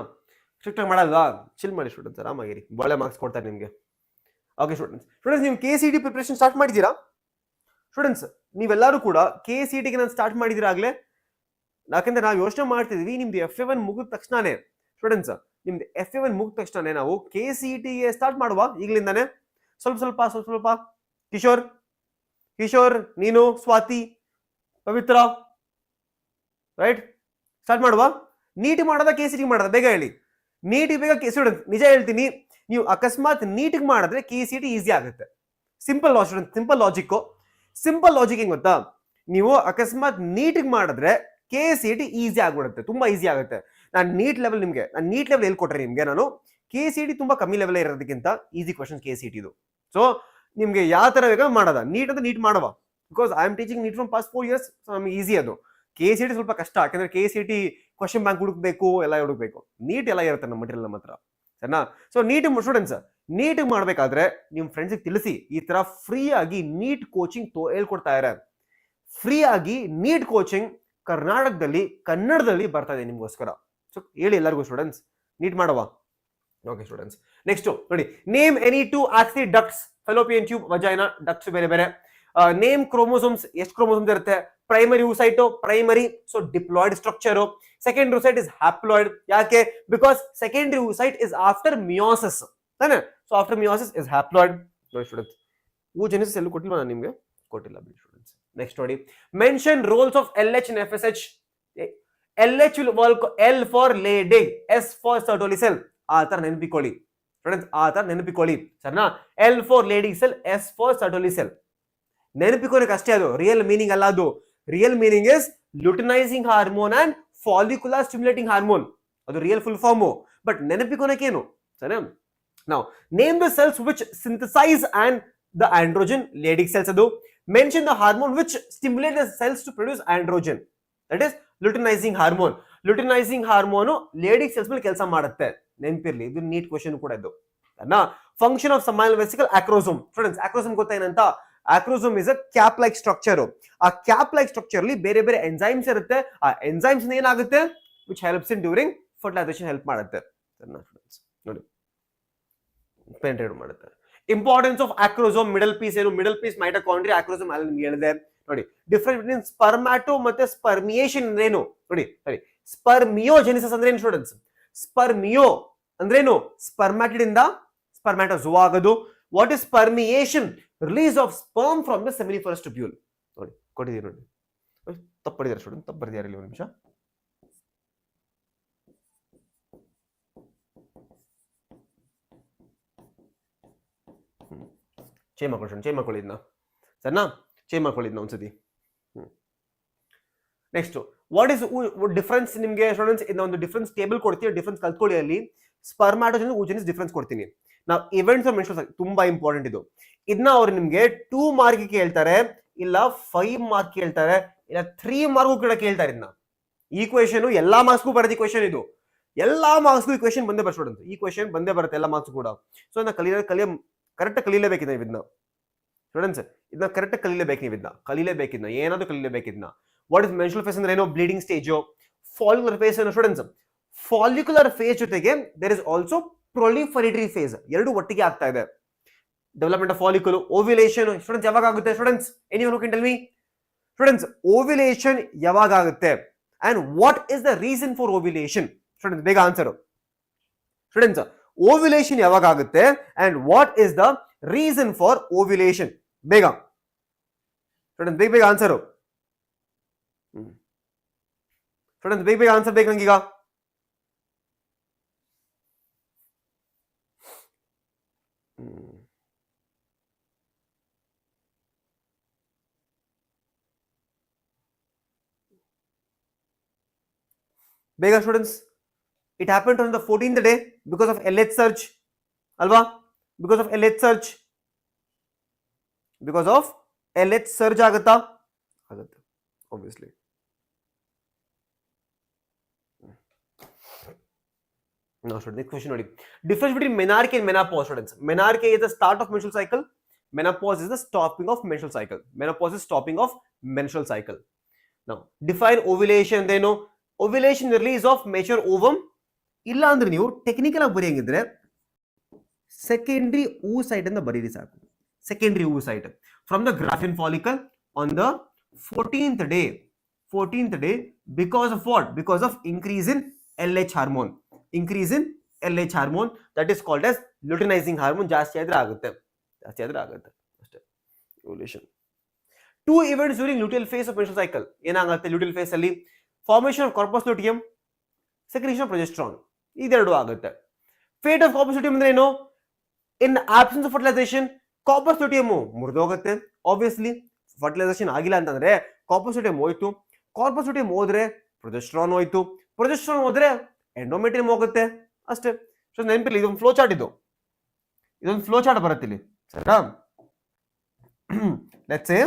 ಸ್ಟ್ರಿಕ್ಟ್ ಆಗಿ ಮಾಡಲ್ವಾ? ಚಿಲ್ ಮಾಡಿ ಸ್ಟೂಡೆಂಟ್ಸ್, ಆರಾಮಾಗಿರಿ. ಒಳ್ಳೆ ಮಾರ್ಕ್ಸ್ ಕೊಡ್ತಾರೆ ನಿಮಗೆ. ಓಕೆ ಸ್ಟೂಡೆಂಟ್ಸ್, ನೀವು KCT ಪ್ರಿಪರೇಷನ್ ಸ್ಟಾರ್ಟ್ ಮಾಡಿದ್ದೀರಾ? ಸ್ಟೂಡೆಂಟ್ಸ್, ನೀವೆಲ್ಲರೂ ಕೂಡ KCT ಗೆ ನಾನು ಸ್ಟಾರ್ಟ್ ಮಾಡಿದ್ದೀರಾ ಆಗ್ಲೇ? ಯಾಕಂದ್ರೆ ನಾವು ಯೋಚನೆ ಮಾಡ್ತಿದ್ವಿ ನಿಮ್ದು FA1 ಮುಗಿದ ತಕ್ಷಣನೇ ಸ್ಟೂಡೆಂಟ್ಸ್, ನಿಮ್ದು FA1 ಮುಗಿದ ತಕ್ಷಣನೇ ನಾವು KCT ಗೆ ಸ್ಟಾರ್ಟ್ ಮಾಡುವ ಈಗಲಿಂದಾನೆ. ಸ್ವಲ್ಪ ಕಿಶೋರ್, ನೀನು, ಸ್ವಾತಿ, ಪವಿತ್ರ, ರೈಟ್? ಸ್ಟಾರ್ಟ್ ಮಾಡುವ. ನೀಟ್ ಮಾಡೋದ KCT ಮಾಡೋದ? ಬೇಗ ಹೇಳಿ. ನೀಟ್ ಬೇಗ ಸ್ಟೂಡೆಂಟ್, ನಿಜ ಹೇಳ್ತೀನಿ, ನೀವು ಅಕಸ್ಮಾತ್ ನೀಟ್ ಮಾಡಿದ್ರೆ KCT ಈಸಿ ಆಗುತ್ತೆ. ಸಿಂಪಲ್ ಲಾಜಿಕ್ ಹೆಂಗ್ ಗೊತ್ತಾ? ನೀವು ಅಕಸ್ಮಾತ್ ನೀಟ್ ಮಾಡಿದ್ರೆ KCT ಈಸಿ ಆಗ್ಬಿಡುತ್ತೆ, ತುಂಬಾ ಈಸಿ ಆಗುತ್ತೆ. ನಾನು ನೀಟ್ ಲೆವೆಲ್ ಎಲ್ಲಿ ಕೊಟ್ರೆ ನಿಮ್ಗೆ ನಾನು KCT ತುಂಬಾ ಕಮ್ಮಿ ಲೆವೆಲ್ ಇರೋದಕ್ಕಿಂತ ಈಸಿ ಕ್ವಶನ್ KCT ಇದು. ಸೊ ನಿಮ್ಗೆ ಯಾವ ತರ ಬೇಗ ಮಾಡೋದ? ನೀಟ್ ಅಂತ ನೀಟ್ ಮಾಡುವ. Because I am teaching NEET from past 4 years. So ನಮ್ಗೆ ಈಸಿ ಅದು. KCT ಸ್ವಲ್ಪ ಕಷ್ಟ, ಯಾಕಂದ್ರೆ KCT ಕ್ವಶನ್ ಬ್ಯಾಂಕ್ ಹುಡುಕ್ಬೇಕು, ಎಲ್ಲ ಹುಡುಕ್ಬೇಕು. ನೀಟ್ ಎಲ್ಲ ಇರುತ್ತೆ ನಮ್ಮ ಮಟೀರಿಯಲ್ ನಮ್ಮ ಹತ್ರ, ಸರಿನಾ? ಸೊ ನೀಟ್ ಸ್ಟೂಡೆಂಟ್ಸ್, ನೀಟ್ ಮಾಡ್ಬೇಕಾದ್ರೆ ನಿಮ್ ಫ್ರೆಂಡ್ಸ್ ತಿಳಿಸಿ, ಈ ತರ ಫ್ರೀ ಆಗಿ ನೀಟ್ ಕೋಚಿಂಗ್ ಹೇಳ್ಕೊಡ್ತಾ ಇದ್ದಾರೆ. ಫ್ರೀ ಆಗಿ ನೀಟ್ ಕೋಚಿಂಗ್ ಕರ್ನಾಟಕದಲ್ಲಿ ಕನ್ನಡದಲ್ಲಿ ಬರ್ತಾ ಇದೆ ನಿಮ್ಗೋಸ್ಕರ. ಸೊ ಹೇಳಿ ಎಲ್ಲರಿಗೂ ಸ್ಟೂಡೆಂಟ್ಸ್, ನೀಟ್ ಮಾಡುವ. ಓಕೆ ಸ್ಟೂಡೆಂಟ್ಸ್, ನೆಕ್ಸ್ಟ್ ನೋಡಿ. Name any 2 accessory ducts. Fallopian tube, vagina, ducts ಬೇರೆ ಬೇರೆ. Name chromosomes. ಎಷ್ಟು ಕ್ರೋಮೋಸೋಮ್ಸ್ ಇರುತ್ತೆ? Primary oocyte, primary, so diploid structure. Secondary oocyte is haploid. ಯಾಕೆ? Because secondary oocyte is after meiosis ತಾನೆ. So after meiosis is haploid. ನೋಡಿ students, oogenesis ಎಲ್ಲೂ ಕೊಟ್ಟಿಲ್ಲ ನಾನು ನಿಮಗೆ, ಕೊಟ್ಟಿಲ್ಲ ಬಿಡಿ ಸ್ಟೂಡೆಂಟ್ಸ್. ನೆಕ್ಸ್ಟ್ ನೋಡಿ, mention roles of LH and FSH. LH will work L for lading, S for Sertoli cell. ಆ ತರ ನೆನಪಿಕೊಳ್ಳಿ ಸ್ಟೂಡೆಂಟ್ಸ್, ಆ ತರ ನೆನಪಿಕೊಳ್ಳಿ ಸರಿನಾ. L for lading cell, S for Sertoli cell. ನೆನಪಿಕೊಳ್ಳಕ್ಕೆ ಅಷ್ಟೇ, ಅದು ರಿಯಲ್ ಮೀನಿಂಗ್ ಅಲ್ಲ. ಅದು real meaning is luteinising hormone and follicular stimulating hormone. ಅದು ರಿಯಲ್ ಫುಲ್ ಫಾರ್ಮು, ಬಟ್ ನೆನಪಿಕೊಳ್ಳಕ್ಕೇನು ಸರಿ. ನಾವು name the cells which synthesise and the androgen. Leydig cells ಅದು. Mention the hormone which stimulate the cells to produce androgen, that is luteinising hormone. Luteinising hormone Leydig cells ಮೇಲೆ ಕೆಲಸ ಮಾಡುತ್ತೆ, ನೆನಪಿರ್ಲಿ. ಇದು NEET question ಕೂಡ ಇದು. Function of small vesicle acrosome. Students, acrosome ಗೊತ್ತೇನಂತ? Acrosome is a cap like structure. ಆ cap like structure ಅಲ್ಲಿ ಬೇರೆ ಬೇರೆ ಎಂಜೈಮ್ಸ್ ಇರುತ್ತೆ. ಆ ಎಂಜೈಮ್ಸ್ ಏನಾಗುತ್ತೆ, which helps in during fertilization help ಮಾಡುತ್ತೆ. ನೋಡಿ, ಪೆನೆಟ್ರೇಟ್ ಮಾಡುತ್ತೆ. Importance of acrosome, middle piece ಏನು? ಮಿಡಲ್ ಪೀಸ್ ಮೈಟೋಕಾಂಡ್ರಿಯಾ, ಆಕ್ರೋಸೋಮ್ ಅಲ್ಲಿ ನಿಮ್ಗೆ ಹೇಳಿದೆ. ನೋಡಿ, ಡಿಫರೆನ್ಸ್ ಬಿಟ್ವೀನ್ ಸ್ಪರ್ಮ್ಯಾಟೋ ಮತ್ತೆ ಸ್ಪರ್ಮಿಯೇಷನ್ ಅಂದ್ರೇನು ನೋಡಿ. ಸರಿ, ಸ್ಪರ್ಮಿಯೋಜೆನಿಸಿಸ್ ಅಂದ್ರೆ ಏನು ಸ್ಟೂಡೆಂಟ್ಸ್? ಸ್ಪರ್ಮಿಯೋ ಅಂದ್ರೇನು? ಸ್ಪರ್ಮ್ಯಾಟಿಡ್ ಇಂದ ಸ್ಪರ್ಮ್ಯಾಟೋಜೋವಾ ಆಗೋದು. What is spermiation? Release of sperm from the seminiferous tubule. ನೋಡಿ, ಕೊಟ್ಟಿದ್ದೀರಿ ನೋಡಿ, ತಪ್ಪಡಿದ್ದಾರೆ ಸ್ಟೂಡೆಂಟ್, ತಪ್ಪು ಬರ್ದಿದ್ದಾರೆ ಇಲ್ಲಿ. ಒಂದು ನಿಮಿಷ. ಚೇಂಜ್ ಮಾಡ್ಕೊಳ್ಳಿ, ಚೇಂಜ್ ಮಾಡ್ಕೊಳ್ಳಿ ಇದನ್ನ ಸರಿನಾ, ಚೇಂಜ್ ಮಾಡ್ಕೊಳ್ಳಿ ಇದನ್ನ ಒಂದ್ಸತಿ. ನೆಕ್ಸ್ಟ್, ವಾಟ್ ಇಸ್ ಡಿಫರೆನ್ಸ್ ನಿಮಗೆ ಸ್ಟೂಡೆಂಟ್ಸ್? ಇದನ್ನ ಒಂದು ಡಿಫರೆನ್ಸ್ ಟೇಬಲ್ ಕೊಡ್ತೀನಿ, ಡಿಫರೆನ್ಸ್ ಕಲ್ತ್ಕೊಳ್ಳಿ. ಅಲ್ಲಿ ಸ್ಪರ್ಮ್ಯಾಟೋಜನ್ oogenesis ಡಿಫರೆನ್ಸ್ ಕೊಡ್ತೀನಿ. ನಾವು ಇವೆಂಟ್ಸ್ ಆಫ್ ಮೆನ್ಸ್ಟ್ರುಯಲ್ ಸೈಕಲ್ ತುಂಬಾ ಇಂಪಾರ್ಟೆಂಟ್ ಇದು. ಇದನ್ನ ಅವ್ರು ನಿಮ್ಗೆ 2 ಮಾರ್ಕ್ ಕೇಳ್ತಾರೆ, ಇಲ್ಲ 5 ಮಾರ್ಕ್ ಕೇಳ್ತಾರೆ, ಇಲ್ಲ 3 ಮಾರ್ಕ್ ಕೂಡ ಕೇಳ್ತಾರೆ. ಇದನ್ನ ಈ ಕ್ವೆಶನ್ ಎಲ್ಲಾ ಮಾರ್ಕ್ಸ್ಗೂ ಬರೋದು ಈ ಕ್ವೆಶನ್. ಇದು ಎಲ್ಲಾ ಮಾರ್ಕ್ಸ್ಗೂ ಈ ಕ್ವೆಶನ್ ಬಂದೇ ಬರುತ್ತೆ ಸ್ಟೂಡೆಂಟ್ಸ್, ಈ ಕ್ವೆಶನ್ ಬಂದೇ ಬರುತ್ತೆ ಎಲ್ಲ ಮಾರ್ಕ್ಸ್ ಕೂಡ. ಸೊ ಇದನ್ನ ಕರೆಕ್ಟ್ ಕಲೀಲೇಬೇಕು ಇದನ್ನ ಸ್ಟೂಡೆಂಟ್ಸ್, ಇದನ್ನ ಕರೆಕ್ಟ್ ಕಲೀಲೇಬೇಕು. ನೀವು ಇದನ್ನ ಕಲೀಲೇಬೇಕಿದ್ನ, ಏನಾದ್ರು ಕಲೀಲೇಬೇಕಿದ್ನ. ವಾಟ್ ಇಸ್ ಮೆನ್ಸ್ಟ್ರುಯಲ್ ಫೇಸ್ ಅಂದ್ರೆ ಏನು? Bleeding stage. ಫಾಲಿಕ್ಯುಲರ್ ಫೇಸ್ ಏನು ಸ್ಟೂಡೆಂಟ್ಸ್? ಫಾಲಿಕ್ಯುಲರ್ ಫೇಸ್ ಜೊತೆಗೆ there is also proliferatory phase, ಎರಡು ಒಟ್ಟಿಗೆ ಆಗ್ತಾ ಇದೆ. Development of follicle. Ovulation students ಯಾವಾಗ ಆಗುತ್ತೆ students? Anyone who can tell me students, ovulation ಯಾವಾಗ ಆಗುತ್ತೆ and what is the reason for ovulation? Students ಬೇಗ ಆನ್ಸರ್. ಸ್ಟೂಡೆಂಟ್ಸ್, ಓವ್ಯುಲೇಷನ್ ಯಾವಾಗ ಆಗುತ್ತೆ and what is the reason for ovulation? ಬೇಗ students, ಬೇಗ ಬೇಗ ಆನ್ಸರ್. ಸ್ಟೂಡೆಂಟ್ಸ್ ಬೇಗ ಬೇಗ ಆನ್ಸರ್ ಬೇಕು ನಂಗೀಗ. ಬೇಗ students. It happened on the 14th day because of LH surge ಅಲ್ವಾ? Because of LH surge, because of LH surge ಆಗುತ್ತಾ? ಆಗುತ್ತೆ obviously. Now students, next question ನೋಡಿ. Difference between menarche and menopause students. Menarche is the start of menstrual cycle. Menopause is the stopping of menstrual cycle. Menopause is stopping of menstrual cycle. Now define ovulation. Then ovulation release of mature ovum. ಇಲ್ಲ ಅಂದ್ರೆ ನೀವು technical ಆಗಿ ಬರೆಯಂಗಿದ್ರೆ secondary oocyte ಅಂತ ಬರೀರಿ ಸಾಕು. Secondary oocyte from the Graafian follicle on the 14th day because of what? Because of increase in LH hormone. Increase in LH hormone, that is called as luteinizing hormone. ಜಾಸ್ತಿ ಆದ್ರೆ ಆಗುತ್ತೆ ಅಷ್ಟೇ ovulation. 2 events during luteal phase of menstrual cycle. ಏನಾಗುತ್ತೆ luteal phase ಅಲ್ಲಿ? Formation of corpus luteum, secretion of progesterone. ಇದೆರಡು ಆಗುತ್ತೆ. Fate of corpus luteum ಅಂದ್ರೆ ಏನು? In absence of fertilization, corpus luteum ಮುರಿದೋಗುತ್ತೆ. Obviously ಫರ್ಟಿಲೈಸೇಷನ್ ಆಗಿಲ್ಲ ಅಂತಂದ್ರೆ ಕಾರ್ಪಸ್ ಲುಟಿಯಂ ಹೋಯ್ತು. ಕಾರ್ಪಸ್ ಲುಟಿಯಂ ಹೋದ್ರೆ ಪ್ರೊಜೆಸ್ಟ್ರಾನ್ ಹೋಯ್ತು. ಪ್ರೊಜೆಸ್ಟ್ರಾನ್ ಹೋದ್ರೆ ಎಂಡೋಮೆಟ್ರಿಯಂ ಹೋಗುತ್ತೆ ಅಷ್ಟೇ. ಸೊ ನೆನಪಿರ್ಲಿ, ಇದೊಂದು ಫ್ಲೋ ಚಾರ್ಟ್. ಇದೊಂದು ಫ್ಲೋ ಚಾರ್ಟ್ ಬರುತ್ತೆ ಇಲ್ಲಿ ಸರಿನಾ. Let's say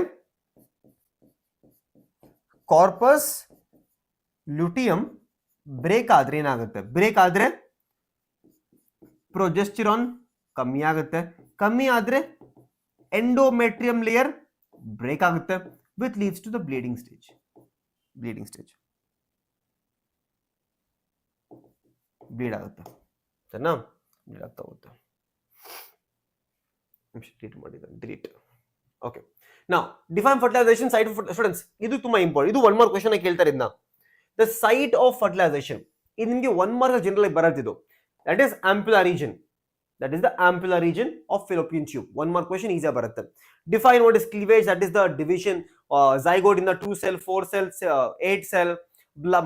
corpus luteum break ಆದ್ರೆ ಏನಾಗುತ್ತೆ? ಬ್ರೇಕ್ ಆದ್ರೆ ಪ್ರೊಜೆಸ್ಟಿರಾನ್ ಕಮ್ಮಿ ಆಗುತ್ತೆ. ಕಮ್ಮಿ ಆದ್ರೆ ಎಂಡೋಮೆಟ್ರಿಯಂ ಲೇಯರ್ ಬ್ರೇಕ್ ಆಗುತ್ತೆ, which leads to the bleeding stage. Bleed ಆಗುತ್ತೆ ಸರಿನಾ, ಬ್ಲೀಡ್ ಆಗ್ತಾ ಹೋಗುತ್ತೆ. ಡಿಲೀಟ್. ಓಕೆ, ನಾವು define fertilization site of students. ಇದು ತುಂಬಾ ಇಂಪಾರ್ಟೆಂಟ್. ಇದು 1 ಮಾರ್ಕ್ ಕ್ವೆಶ್ಚನ್ ಕೇಳ್ತಾರೆ ಇದನ್ನ. ದ ಸೈಟ್ ಆಫ್ ಫರ್ಟಿಲೈಸೇಷನ್ ಇದು ನಿಮಗೆ 1 ಮಾರ್ಕ್ ಜನರಲ್ ಆಗಿ ಬರೋದಿದು. That is ampulla region. That is the ampulla region of fallopian tube. One more question, easy baratte. Define what is cleavage. That is the division, zygote in the 2 cell, 4 cells, 8 cell,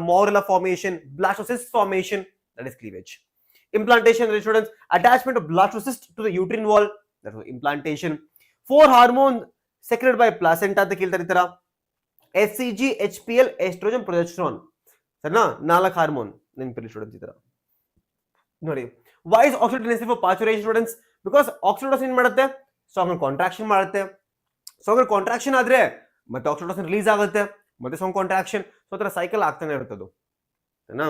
morula formation, blastocyst formation. That is cleavage. Implantation, students, attachment of blastocyst to the uterine wall. That was implantation. 4 hormones secreted by placenta ಅಂತ ಕೇಳ್ತಾರೆ ಈ ತರ. HCG, HPL, estrogen, progesterone. ಸರಿನಾ? 4 hormone ನೆನಪಿರಲಿ students ಈ ತರ ನೋಡಿ. Why is oxytocin necessary for parturition, students? Because oxytocin ಏನು ಮಾಡುತ್ತೆ? stronger contraction ಮಾಡುತ್ತೆ. stronger contraction ಆದ್ರೆ ಮತ್ತೆ oxytocin ರಿಲೀಸ್ ಆಗುತ್ತೆ, ಮತ್ತೆ stronger contraction. ಸೊ ತರ ಸೈಕಲ್ ಆಗ್ತಾನೆ ಇರ್ತದೆ. ಸರಿನಾ?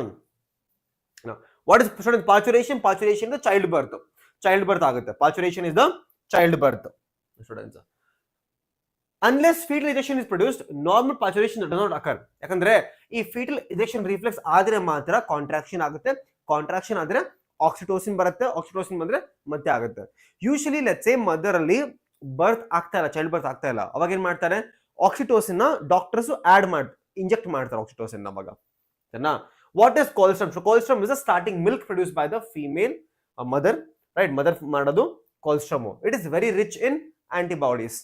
What is, students, parturition? Parturition is the child birth. Child birth ಆಗುತ್ತೆ. Parturition is the child birth. Students, unless fetal ejection is produced, normal parturition does not occur. ಯಾಕಂದ್ರೆ ಈ fetal ejection reflex ಆದ್ರೆ ಮಾತ್ರ contraction ಆಗುತ್ತೆ. Contraction ಆದ್ರೆ oxytocin ಬರುತ್ತೆ, oxytocin ಬಂದ್ರೆ ಮತ್ತೆ ಆಗುತ್ತೆ. ಯೂಶಲಿ ಲೆಟ್ಸ್ ಸೇ ಮದರ್ ಅಲ್ಲಿ ಬರ್ತ್ ಆಗ್ತಾ ಇಲ್ಲ, ಚೈಲ್ಡ್ ಬರ್ತ್ ಆಗ್ತಾ ಇಲ್ಲ, ಅವಾಗ ಏನ್ ಮಾಡ್ತಾರೆ, ಆಕ್ಸಿಟೋಸಿನ್ ನ ಡಾಕ್ಟರ್ಸ್ ಆಡ್ ಇಂಜೆಕ್ಟ್ ಮಾಡ್ತಾರೆ ಆಕ್ಸಿಟೋಸಿನ್ ಅವಾಗ. ಸರಿನಾ? What is colostrum? So colostrum is a starting milk produced by the female mother, right? Mother ಮಾಡೋದು colostrum. It is very rich in antibodies.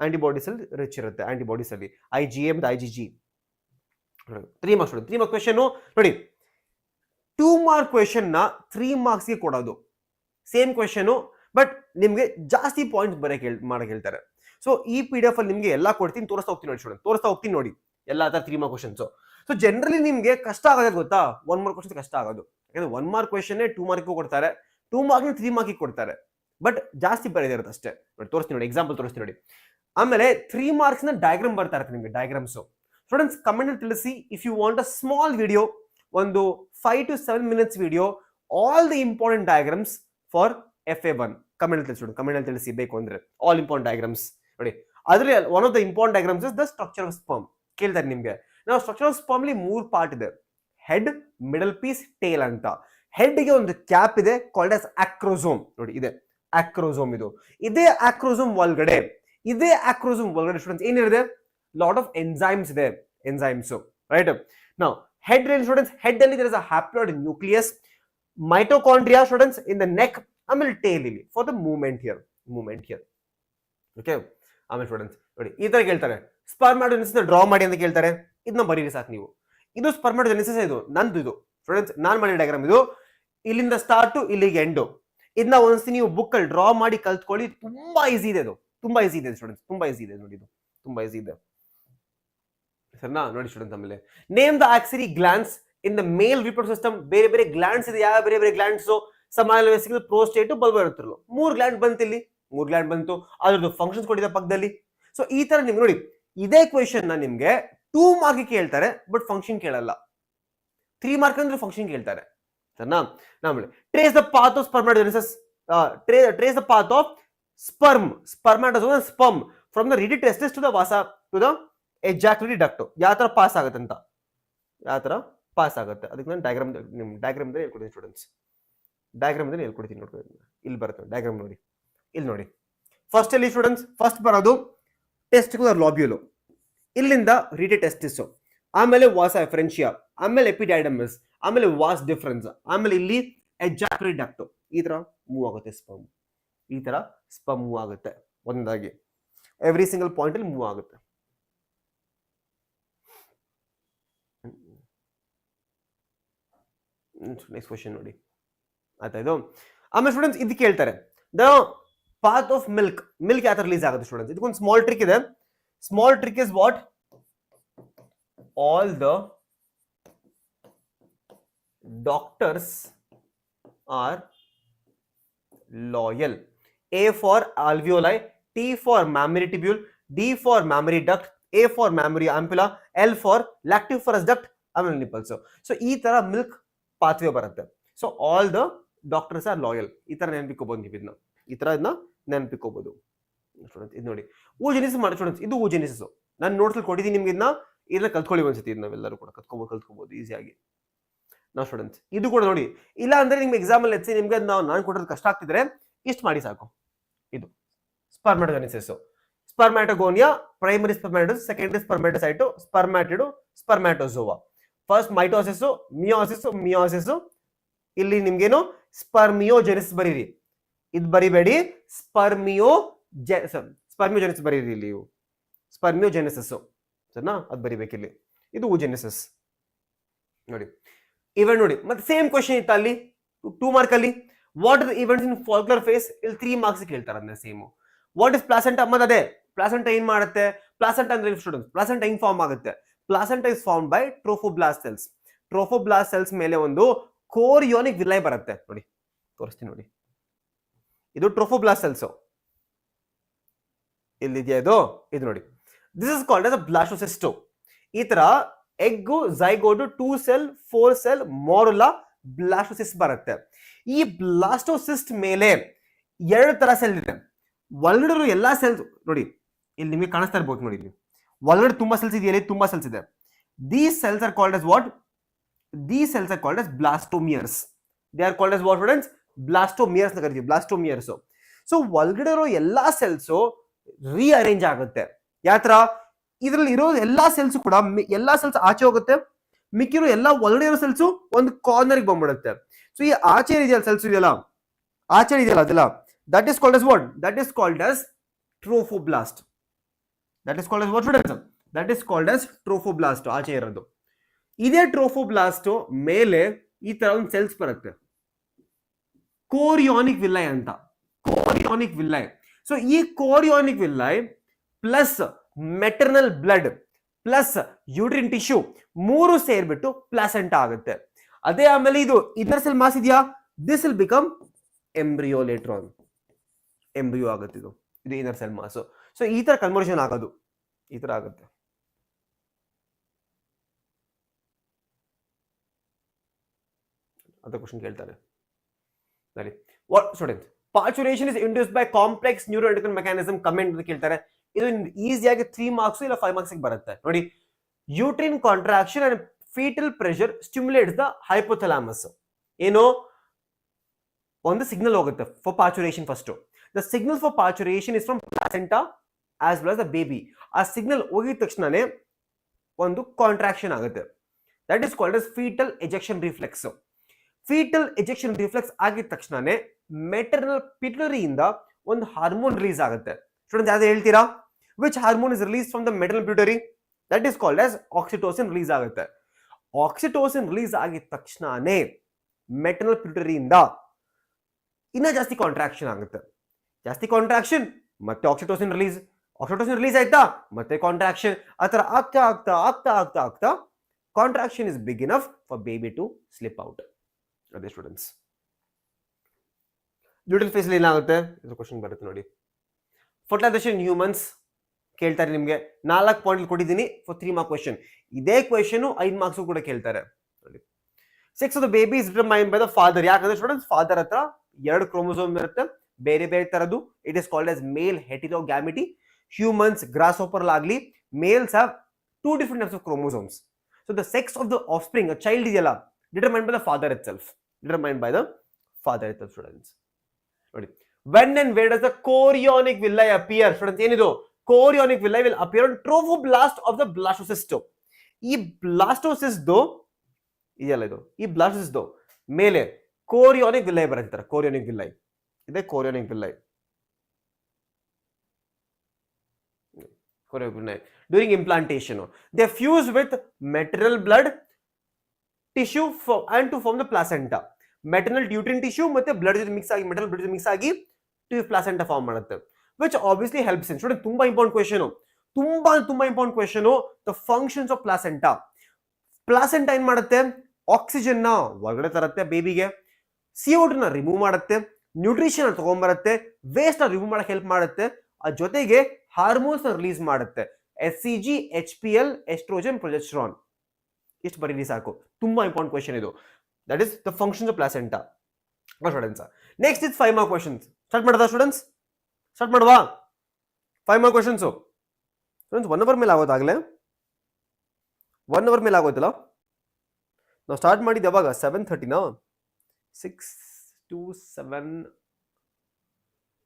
Antibodies ಅಲ್ಲಿ ರಿಚ್ ಇರುತ್ತೆ, antibodies ಅಲ್ಲಿ IgA ಮತ್ತು IgG. 3 marks ನೋಡಿ. 3 mark question ನೋಡಿ. 2 mark question ನ 3 marks ಗೆ ಕೊಡೋದು ಸೇಮ್ ಕ್ವೆಶ್ಚನ್, ಬಟ್ ನಿಮ್ಗೆ ಜಾಸ್ತಿ ಪಾಯಿಂಟ್ಸ್ ಮಾಡಕ್ ಹೇಳ್ತಾರೆ. ಸೊ ಈ PDF ಅಲ್ಲಿ ನಿಮ್ಗೆ ಎಲ್ಲಾ ಕೊಡ್ತೀನಿ, ತೋರಿಸ್ತಾ ಹೋಗ್ತೀನಿ ನೋಡಿ ಸ್ಟೂಡೆಂಟ್, ತೋರಿಸ್ತಾ ಹೋಗ್ತೀನಿ ನೋಡಿ ಎಲ್ಲಾ ತರ 3 ಮಾರ್ಕ್ ಕ್ವೆಶ್ಚನ್ಸ್. ಸೊ ಜನರಲಿ ನಿಮ್ಗೆ ಕಷ್ಟ ಆಗೋದು ಗೊತ್ತಾ, 1 ಮಾರ್ಕ್ ಕ್ವೆಶ್ಚನ್ ಕಷ್ಟ ಆಗೋದು, ಯಾಕಂದ್ರೆ 1 ಮಾರ್ಕ್ ಕ್ವೆಶ್ಚನ್ 2 ಮಾರ್ಕ್ ಕೊಡ್ತಾರೆ, 2 ಮಾರ್ಕ್ 3 ಮಾರ್ಕ್ ಕೊಡ್ತಾರೆ, ಬಟ್ ಜಾಸ್ತಿ ಬರೆದಿರುತ್ತೆ ಅಷ್ಟೇ. ನೋಡಿ ತೋರಿಸ್ತೀನಿ ನೋಡಿ, ಎಕ್ಸಾಂಪಲ್ ತೋರಿಸ್ತೀನಿ ನೋಡಿ. ಆಮೇಲೆ 3 ಮಾರ್ಕ್ಸ್ ನ ಡಯಾಗ್ರಾಮ್ ಬರ್ತಾ ಇರುತ್ತೆ ನಿಮ್ಗೆ, ಡಯಾಗ್ರಾಮ್ಸ್. ಸ್ಟೂಡೆಂಟ್ಸ್ ಕಮೆಂಟ್ ಅಲ್ಲಿ ತಿಳಿಸಿ, if you want a small video, ಒಂದು 5 to 7 minutes video, all the important diagrams for FA1 comment ಅಲ್ಲಿ ತಿಳಿಸಿ, ಕಮೆಂಟ್ ಅಲ್ಲಿ ತಿಳಿಸಿ ಬೇಕು ಅಂದ್ರೆ ಆಲ್ ಇಂಪಾರ್ಟೆಂಟ್ ಡಯಾಗ್ರಾಮ್ಸ್ ನೋಡಿ. ಅದ್ರಲ್ಲಿ one of the important diagrams is the structure of sperm. ಕೇಳ್ತಾರೆ ನಿಮ್ಗೆ. ನಾವು ಸ್ಟ್ರಕ್ಚರ್ ಆಫ್ ಸ್ಪರ್ಮ್ ಅಲ್ಲಿ 3 ಪಾರ್ಟ್ ಇದೆ, ಹೆಡ್, ಮಿಡಲ್ ಪೀಸ್, ಟೇಲ್ ಅಂತ. ಹೆಡ್ ಗೆ ಒಂದು ಕ್ಯಾಪ್ ಇದೆ, ಕಾಲ್ಡ್ ಆಸ್ ಆಕ್ರೋಸೋಮ್. ನೋಡಿ ಇದೆ ಆಕ್ರೋಸೋಮ್. ಇದೇ ಆಕ್ರೋಸೋಮ್ ಒಳಗಡೆ ಸ್ಟೂಡೆಂಟ್ಸ್ ಏನಿದೆ, ಲಾಟ್ ಆಫ್ ಎನ್ಸೈಮ್ಸ್ ಇದೆ, ಎನ್ಸೈಮ್ಸ್, ರೈಟ್? ನಾವು ಹೆಡ್ ಸ್ಟೂಡೆಂಟ್ಸ್, ಹೆಡ್ ಅಲ್ಲಿ there is a haploid nucleus, mitochondria students in the neck, ಆಮೇಲೆ ಟೇಲ್ ಇಲ್ಲಿ for the movement here, okay? ಆಮೇಲೆ ಸ್ಟೂಡೆಂಟ್ಸ್ ನೋಡಿ ಈ ತರ ಕೇಳ್ತಾರೆ, ಸ್ಪರ್ಮಾಟೋಜೆನಿಸಿಸ್ ಡ್ರಾ ಮಾಡಿ ಅಂತ ಕೇಳ್ತಾರೆ, ಇದನ್ನ ಬರೀರಿ ಸಾಕು ನೀವು. ಇದು ಸ್ಪರ್ಮಾಟೋಜೆನಿಸಿಸ್, ಇದು ನಂದು, ಇದು ಸ್ಟೂಡೆಂಟ್ಸ್ ನಾನ್ ಮಾಡಿದ ಡಯಾಗ್ರಾಮ್. ಇದು ಇಲ್ಲಿಂದ ಸ್ಟಾರ್ಟ್ ಇಲ್ಲಿಗೆ ಎಂಡು. ಇದನ್ನ ಒಂದ್ಸತಿ ನೀವು ಬುಕ್ ಅಲ್ಲಿ ಡ್ರಾ ಮಾಡಿ ಕಲ್ತ್ಕೊಳ್ಳಿ, ತುಂಬಾ ಈಸಿ ಇದೆ, ಇದು ತುಂಬಾ ಈಸಿ ಇದೆ ಸ್ಟೂಡೆಂಟ್ಸ್, ತುಂಬಾ ಈಸಿ ಇದೆ ನೋಡಿ, ಇದು ತುಂಬಾ ಈಸಿ ಇದೆ. ಸರಿನಾ? ನೋಡಿ ಸ್ಟೂಡೆಂಟ್ಸ್, ಆಮೇಲೆ name the accessory glands in the male reproductive system. ಬೇರೆ ಬೇರೆ ಗ್ಲಾಂಡ್ಸ್ ಇದೆ, ಯಾವ ಬೇರೆ ಬೇರೆ ಗ್ಲಾಂಡ್ಸ್, ಸಮಾಲವೇಸಿಕ್, ಪ್ರೋಸ್ಟೇಟ್, ಬಲ್ಬ್ ಇರುತ್ತಲ್ಲ, 3 ಗ್ಲಾಂಡ್ ಬಂತು ಇಲ್ಲಿ, 3 ಗ್ಲಾಂಡ್ ಬಂತು, ಅದ್ರದ್ದು ಫಂಕ್ಷನ್ಸ್ ಕೊಟ್ಟಿದೆ ಪಕ್ಕದಲ್ಲಿ. ಸೊ ಈ ತರ ನಿಮ್ಗೆ ನೋಡಿ, ಇದೇ ಕ್ವೆಶ್ಚನ್ ನ ನಿಮ್ಗೆ 2 ಮಾರ್ಕ್ ಕೇಳ್ತಾರೆ, ಬಟ್ ಫಂಕ್ಷನ್ ಕೇಳಲ್ಲ. 3 ಮಾರ್ಕ್ ಅಂದ್ರೆ ಫಂಕ್ಷನ್ ಕೇಳ್ತಾರೆ. ಸರಿನಾ? ಆಮೇಲೆ trace the path of spermatogenesis, trace the path of spermatozoa sperm from the ready testis to the vasa to the ejaculatory duct. ಯಾವ ತರ ಪಾಸ್ ಆಗುತ್ತೆ ಅಂತ, ಯಾವ ತರ ಪಾಸ್ ಆಗುತ್ತೆ ಅದಕ್ಕೆ ನಾನು ಡಯಾಗ್ರಾಮ್ ಹೇಳ್ಕೊಡ್ತೀನಿ ಸ್ಟೂಡೆಂಟ್ಸ್. ಡಯಾಗ್ರಾಮ್ ಹೇಳ್ಕೊಡ್ತೀನಿ ನೋಡಿ, ಇಲ್ಲಿ ಬರುತ್ತೆ ಡಯಾಗ್ರಾಮ್ ನೋಡಿ, ಇಲ್ಲಿ ನೋಡಿ. ಫಸ್ಟ್ ಅಲ್ಲಿ ಸ್ಟೂಡೆಂಟ್ಸ್, ಫಸ್ಟ್ ಬರೋದು ಟೆಸ್ಟಿಕ್ಯುಲರ್ ಲಾಬ್ಯೂಲು, ಇಲ್ಲಿಂದ ರಿಡಿ ಟೆಸ್ಟಿಸ್, ಆಮೇಲೆ ವಾಸ ಎಫರೆನ್ಷಿಯಾ, ಆಮೇಲೆ ಎಪಿಡೈಡಮಸ್, ಆಮೇಲೆ ವಾಸ್ ಡಿಫರೆನ್ಸ್, ಆಮೇಲೆ ಇಲ್ಲಿ ಎಜಾಕ್ಯುಲೇಟರಿ ಡಕ್ಟ್. ಈ ತರ ಮೂವ್ ಆಗುತ್ತೆ ಸ್ಪರ್ಮ್, ಈ ತರ ಸ್ಪರ್ಮ್ ಮೂವ್ ಆಗುತ್ತೆ ಒಂದಾಗಿ, ಎವ್ರಿ ಸಿಂಗಲ್ ಪಾಯಿಂಟ್ ಅಲ್ಲಿ ಮೂವ್ ಆಗುತ್ತೆ. ನೆಕ್ಸ್ಟ್ ಕ್ವೆಶ್ಚನ್ ನೋಡಿ, ಆಯ್ತಾ ಇದು? ಆಮೇಲೆ ಸ್ಟೂಡೆಂಟ್ಸ್ ಇದು ಕೇಳ್ತಾರೆ, the path of milk, milk ಯಾವ ತರ ರಿಲೀಸ್ ಆಗುತ್ತೆ ಸ್ಟೂಡೆಂಟ್ಸ್. ಇದಕ್ಕೊಂದು ಸ್ಮಾಲ್ ಟ್ರಿಕ್ ಇದೆ. Small trick is what, all the doctors R loyal. A for alveoli, T for mammary tubule, D for mammary duct, A for mammary ampulla, L for lactiferous duct, ಆಮೇಲೆ nipples. So ಈ ತರ milk pathway ಬರುತ್ತೆ. So all the doctors R loyal. ಈ ತರ ನೆನಪಿಕೋಬಹುದು ನೀವು, ಇದನ್ನ ಈ ತರ ಇದನ್ನ ನೆನಪಿಕೋಬಹುದು ಸ್ಟೂಡೆಂಟ್ಸ್. ಇದು ನೋಡಿ ಓಜೆನಿಸಿಸ್ ಮಾಡಿ ಸ್ಟೂಡೆಂಟ್ಸ್, ಇದು ಓಜೆನಿಸಿಸ್ ನಾನು ನೋಟ್ಸ್ ಕೊಟ್ಟಿದ್ದೀನಿ ನಿಮ್ಗೆ, ಇದನ್ನ ಕಲ್ತ್ಕೊಳ್ಳಿ ಒಂದ್ಸತಿ, ಇದನ್ನ ನಾವೆಲ್ಲರೂ ಕೂಡ ಕಲ್ತ್ಕೋಬಹುದು ಈಸಿಯಾಗಿ. ನಾವು ಸ್ಟೂಡೆಂಟ್ಸ್ ಇದು ಕೂಡ ನೋಡಿ, ಇಲ್ಲ ಅಂದ್ರೆ ನಿಮ್ಗೆ ಎಕ್ಸಾಮ್ ಅಲ್ಲಿ ಹೆಚ್ಚಿ ನಿಮ್ಗೆ ನಾನು ಕೊಡೋದು ಕಷ್ಟ ಆಗ್ತಿದ್ರೆ ಇಷ್ಟು ಮಾಡಿ ಸಾಕು. ಇದು spermatogenesis, spermatogonia, primary spermatocyte, secondary spermatocyte, spermatid, spermatozoa. First mitosis, meiosis, ಇಲ್ಲಿ ನಿಮ್ಗೇನು ಸ್ಪರ್ಮಿಯೋಜೆನಿಸಿಸ್ ಬರೀರಿ, ಇದು ಬರಿಬೇಡಿ, ಸ್ಪರ್ಮಿಯೋಜೆನಿಸ್ ಬರೀರಿ ಇಲ್ಲಿ, ಇವು ಸ್ಪರ್ಮಿಯೋಜೆನಿಸಿಸ್ ಸರಿನಾ, ಅದು ಬರಿಬೇಕಿಲ್ಲಿ, ಇದು ಓಜೆನಿಸಿಸ್ ನೋಡಿ. ಇವೆಂಟ್ ನೋಡಿ, ಮತ್ತೆ ಸೇಮ್ ಕ್ವಶನ್ ಇತ್ತು ಅಲ್ಲಿ 2 ಮಾರ್ಕ್ ಅಲ್ಲಿ. What are the events in follicular phase, ಇಲ್ಲಿ 3 ಮಾರ್ಕ್ಸ್ ಕೇಳ್ತಾರೆ ಅಂದ್ರೆ ಸೇಮ್. ವಾಟ್ ಇಸ್ ಪ್ಲಾಸೆಂಟಾ, ಮತ್ತೆ ಅದೇ ಪ್ಲಾಸೆಂಟಾ ಏನ್ ಮಾಡುತ್ತೆ, ಪ್ಲಾಸೆಂಟಾ ಅಂದ್ರೆ ಸ್ಟೂಡೆಂಟ್ಸ್ ಪ್ಲಾಸೆಂಟಾ ಹೆಂಗ್ ಫಾರ್ಮ್ ಆಗುತ್ತೆ, placenta is form by trophoblast cells. Trophoblast cells ಮೇಲೆ ಒಂದು ಕೋರಿಯೋನಿಕ್ ವಿಲೈ ಬರುತ್ತೆ ನೋಡಿ, ತೋರಿಸ್ತೀನಿ ನೋಡಿ, ಇದು ಟ್ರೋಫೋಬ್ಲಾಸ್ಟ್ ಸೆಲ್ಸ್, ಇಲ್ಲಿದೆಯಾ ಇದು ನೋಡಿ. This is called as a blastocyst. ಈ ತರ egg zygote 2 cell 4 cell morula blastocyst ಬರುತ್ತೆ. ಈ ಬ್ಲಾಸ್ಟೋಸಿಸ್ಟ್ ಮೇಲೆ 2 ತರ ಸೆಲ್ ಇದೆ. ಒಳಗಡೆ ಎಲ್ಲಾ ಸೆಲ್ಸ್ ನೋಡಿ, ಇಲ್ಲಿ ನಿಮಗೆ ಕಾಣಿಸ್ತಾ ಇರ್ಬೋದು ನೋಡಿ, ಇಲ್ಲಿ ಒಳಗಡೆ ತುಂಬಾ ಸೆಲ್ಸ್ ಇದೆಯಲ್ಲ, ತುಂಬಾ ಸೆಲ್ಸ್ ಇದೆ. These cells are called as what, these cells are called as blastomeres. They are called as what students, blastomeres ಅಂತ ಕರೀತೀವಿ, blastomeres. ಸೊ ಒಳಗಡೆ ಇರೋ ಎಲ್ಲಾ ಸೆಲ್ಸ್ ರೀಅರೇಂಜ್ ಆಗುತ್ತೆ. ಯಾತ್ರ ಇದರಲ್ಲಿ ಇರೋ ಎಲ್ಲಾ ಸೆಲ್ಸ್ ಕೂಡ, ಎಲ್ಲಾ ಸೆಲ್ಸ್ ಆಚೆ ಹೋಗುತ್ತೆ, ಮಿಕ್ಕಿರೋ ಎಲ್ಲಾ ಒಳಗಡೆ ಇರೋ ಸೆಲ್ಸ್ ಒಂದು ಕಾರ್ನರ್ ಗೆ ಬಂದ್ಬಿಡುತ್ತೆ. ಸೊ ಈ ಆಚೆ ಇದೆಯಲ್ಲ ಸೆಲ್ಸ್ ಇದೆಯಲ್ಲ, ಆಚೆ ಇದೆಯಲ್ಲ ಅದೆಲ್ಲ, that is called as what, that is called as trophoblast. That is called as what students, that is called as trophoblast. ಆಚೆ ಇರೋದು ಇದೇ ಟ್ರೋಫೋಬ್ಲಾಸ್ಟ್ ಮೇಲೆ ಈ ತರ ಒಂದು ಸೆಲ್ಸ್ ಬರುತ್ತೆ, ಕೋರಿಯೋನಿಕ್ ವಿಲ್ಲೈ ಅಂತ, ಕೋರಿಯೋನಿಕ್ ವಿಲ್ಲೈ. ಸೊ ಈ chorionic villi plus maternal blood plus uterine tissue 3 ಸೇರ್ಬಿಟ್ಟು ಪ್ಲಾಸೆಂಟಾ ಆಗುತ್ತೆ. ಅದೇ ಆಮೇಲೆ ಇದು ಇದರ ಸೆಲ್ ಮಾಸ್ ಇದೆಯಾ, this will become embryo later on, embryo ಆಗುತ್ತೆ. ಇದು ಇನ್ನರ್ ಸೆಲ್ ಮಾಸ್. ಸೊ ಈ ತರ ಕನ್ವರ್ಷನ್ ಆಗೋದು ಈ ತರ ಆಗುತ್ತೆ. ಅದ ಕ್ವಶನ್ ಕೇಳ್ತಾರೆ ಸರಿ. What student, parturition is induced by complex neuroendocrine mechanism, comment ಅಂತ ಕೇಳ್ತಾರೆ. ಇದು ಈಸಿಯಾಗಿ 3 ಮಾರ್ಕ್ಸ್ ಇಲ್ಲ 5 ಮಾರ್ಕ್ಸ್ ಬರುತ್ತೆ ನೋಡಿ. Uterine contraction and foetal pressure stimulates the hypothalamus. ಏನು ಒಂದು ಸಿಗ್ನಲ್ ಹೋಗುತ್ತೆ for parturition. First the signal for parturition is from placenta as well as the baby. ಆ ಸಿಗ್ನಲ್ ಹೋಗಿದ ತಕ್ಷಣನೇ ಒಂದು ಕಾಂಟ್ರಾಕ್ಷನ್ ಆಗುತ್ತೆ. That is called as foetal ejection reflex. Foetal ejection reflex ಆಗಿದ ತಕ್ಷಣನೇ ಮೆಟರ್ನಲ್ ಪಿಟ್ಯುಟರಿಯಿಂದ ಒಂದು ಹಾರ್ಮೋನ್ ರಿಲೀಸ್ ಆಗುತ್ತೆ. ಸ್ಟೂಡೆಂಟ್ಸ್ ಯಾವ್ದು ಹೇಳ್ತೀರಾ, which hormone is release from the maternal pituitary, that is called as oxytocin release ಆಗುತ್ತೆ. ಆಕ್ಸಿಟೋಸಿನ್ ರಿಲೀಸ್ ಆಗಿದ ತಕ್ಷಣನೇ ಮೆಟರ್ನಲ್ ಪಿಟ್ಯುಟರಿಯಿಂದ ಇನ್ನ ಜಾಸ್ತಿ ಕಾಂಟ್ರಾಕ್ಷನ್ ಆಗುತ್ತೆ. ಜಾಸ್ತಿ ಕಾಂಟ್ರಾಕ್ಷನ್ ಮತ್ತೆ ಆಕ್ಸಿಟೋಸಿನ್ ರಿಲೀಸ್, ಆಕ್ಸಿಟೋಸಿನ್ ರಿಲೀಸ್ ಆಯ್ತಾ ಮತ್ತೆ ಕಾಂಟ್ರಾಕ್ಷನ್. ಆ ತರ ಆಗ್ತಾ ಆಗ್ತಾ ಆಗ್ತಾ ಆಗ್ತಾ ಆಗ್ತಾ contraction is big enough for baby to slip out. ಅದೇ ಸ್ಟೂಡೆಂಟ್ಸ್ ಲ್ಯೂಟಲ್ ಫೇಸ್ ಏನಾಗುತ್ತೆ, ಇದು ಕ್ವಶನ್ ಬರುತ್ತೆ ನೋಡಿ. ಫರ್ಟಿಲೈಸೇಷನ್ ಹ್ಯೂಮನ್ಸ್ ಕೇಳ್ತಾರೆ ನಿಮಗೆ, 4 ಪಾಯಿಂಟ್ ಕೊಟ್ಟಿದ್ದೀನಿ ಫಾರ್ 3 ಮಾರ್ಕ್ ಕ್ವಶನ್. ಇದೇ ಕ್ವಶನ್ 5 ಮಾರ್ಕ್ಸ್ ಕೂಡ ಕೇಳ್ತಾರೆ ನೋಡಿ. 6 of the baby is determined by the father. ಯಾಕಂದ್ರೆ ಸ್ಟೂಡೆಂಟ್ಸ್ ಫಾದರ್ ಹತ್ರ 2 ಕ್ರೋಮೋಸೋಮ್ ಇರುತ್ತೆ, ಬೇರೆ ಬೇರೆ ತರದ್ದು. It is called as male heterogamety. Humans grasshopper ಆಗಲಿ males have 2 different types of chromosomes. So the sex of the offspring, a child ಇದೆಯಲ್ಲ, determined by the father itself. Determined by the father itself, students. ನೋಡಿ, when and where does the chorionic villi appear? Students, ಏನಿದು chorionic villi will appear on trophoblast of the blastocyst. ಈ blastocyst ಇದೆಯಲ್ಲ, ಇದು ಈ blastocyst ಮೇಲೆ chorionic villi ಬರುತ್ತೆ. chorionic villi ಇದೆ, chorionic villi. During implantation, they fuse with maternal blood tissue and to form the placenta. Maternal uterine tissue ಮತ್ತೆ blood ಜೊತೆ mix ಆಗಿ, maternal blood ಜೊತೆ ಮಿಕ್ಸ್ ಆಗಿ placenta ಫಾರ್ಮ್ ಮಾಡುತ್ತೆ, which obviously helps in. Student ತುಂಬಾ important question, ತುಂಬಾ important question. The functions of placenta. Placenta ಏನ್ ಮಾಡುತ್ತೆ, ಆಕ್ಸಿಜನ್ ನ ಹೊರಗಡೆ ತರುತ್ತೆ ಬೇಬಿಗೆ, CO2 ನ ರಿಮೂವ್ ಮಾಡುತ್ತೆ, ನ್ಯೂಟ್ರಿಷನ್ ತಗೊಂಡ್ಬರುತ್ತೆ, ವೇಸ್ಟ್ ನ ರಿಮೂವ್ ಮಾಡಕ್ಕೆ ಹೆಲ್ಪ್ ಮಾಡುತ್ತೆ, ಆ ಜೊತೆಗೆ ಹಾರ್ಮೋನ್ಸ್ ನ ರಿಲೀಸ್ ಮಾಡುತ್ತೆ, SCG, HPL, ಎಸ್ಟ್ರೋಜನ್, ಪ್ರೊಜೆಸ್ಟರಾನ್. ಇಷ್ಟು ಬರೀರಿ ಸಾಕು. ತುಂಬಾ ಇಂಪಾರ್ಟೆಂಟ್ ಕ್ವೆಶ್ಚನ್ ಇದು. That is the functions of placenta. Students next is 5 mark questions. Start ಮಾಡೋದಾ ಸ್ಟೂಡೆಂಟ್ಸ್? ಸ್ಟಾರ್ಟ್ ಮಾಡುವ. 5 ಮಾರ್ಕ್ ಕ್ವೆಶ್ಚನ್ಸ್. ಸ್ಟೂಡೆಂಟ್ಸ್ 1 ಅವರ್ ಮೇಲೆ ಆಗೋದಾಗಲೇ, 1 ಅವರ್ ಮೇಲೆ ಆಗೋದಿಲ್ಲ. ನಾವು ಸ್ಟಾರ್ಟ್ ಮಾಡಿದ್ದು ಯಾವಾಗ? 7:30ನಾ? 6 to 7.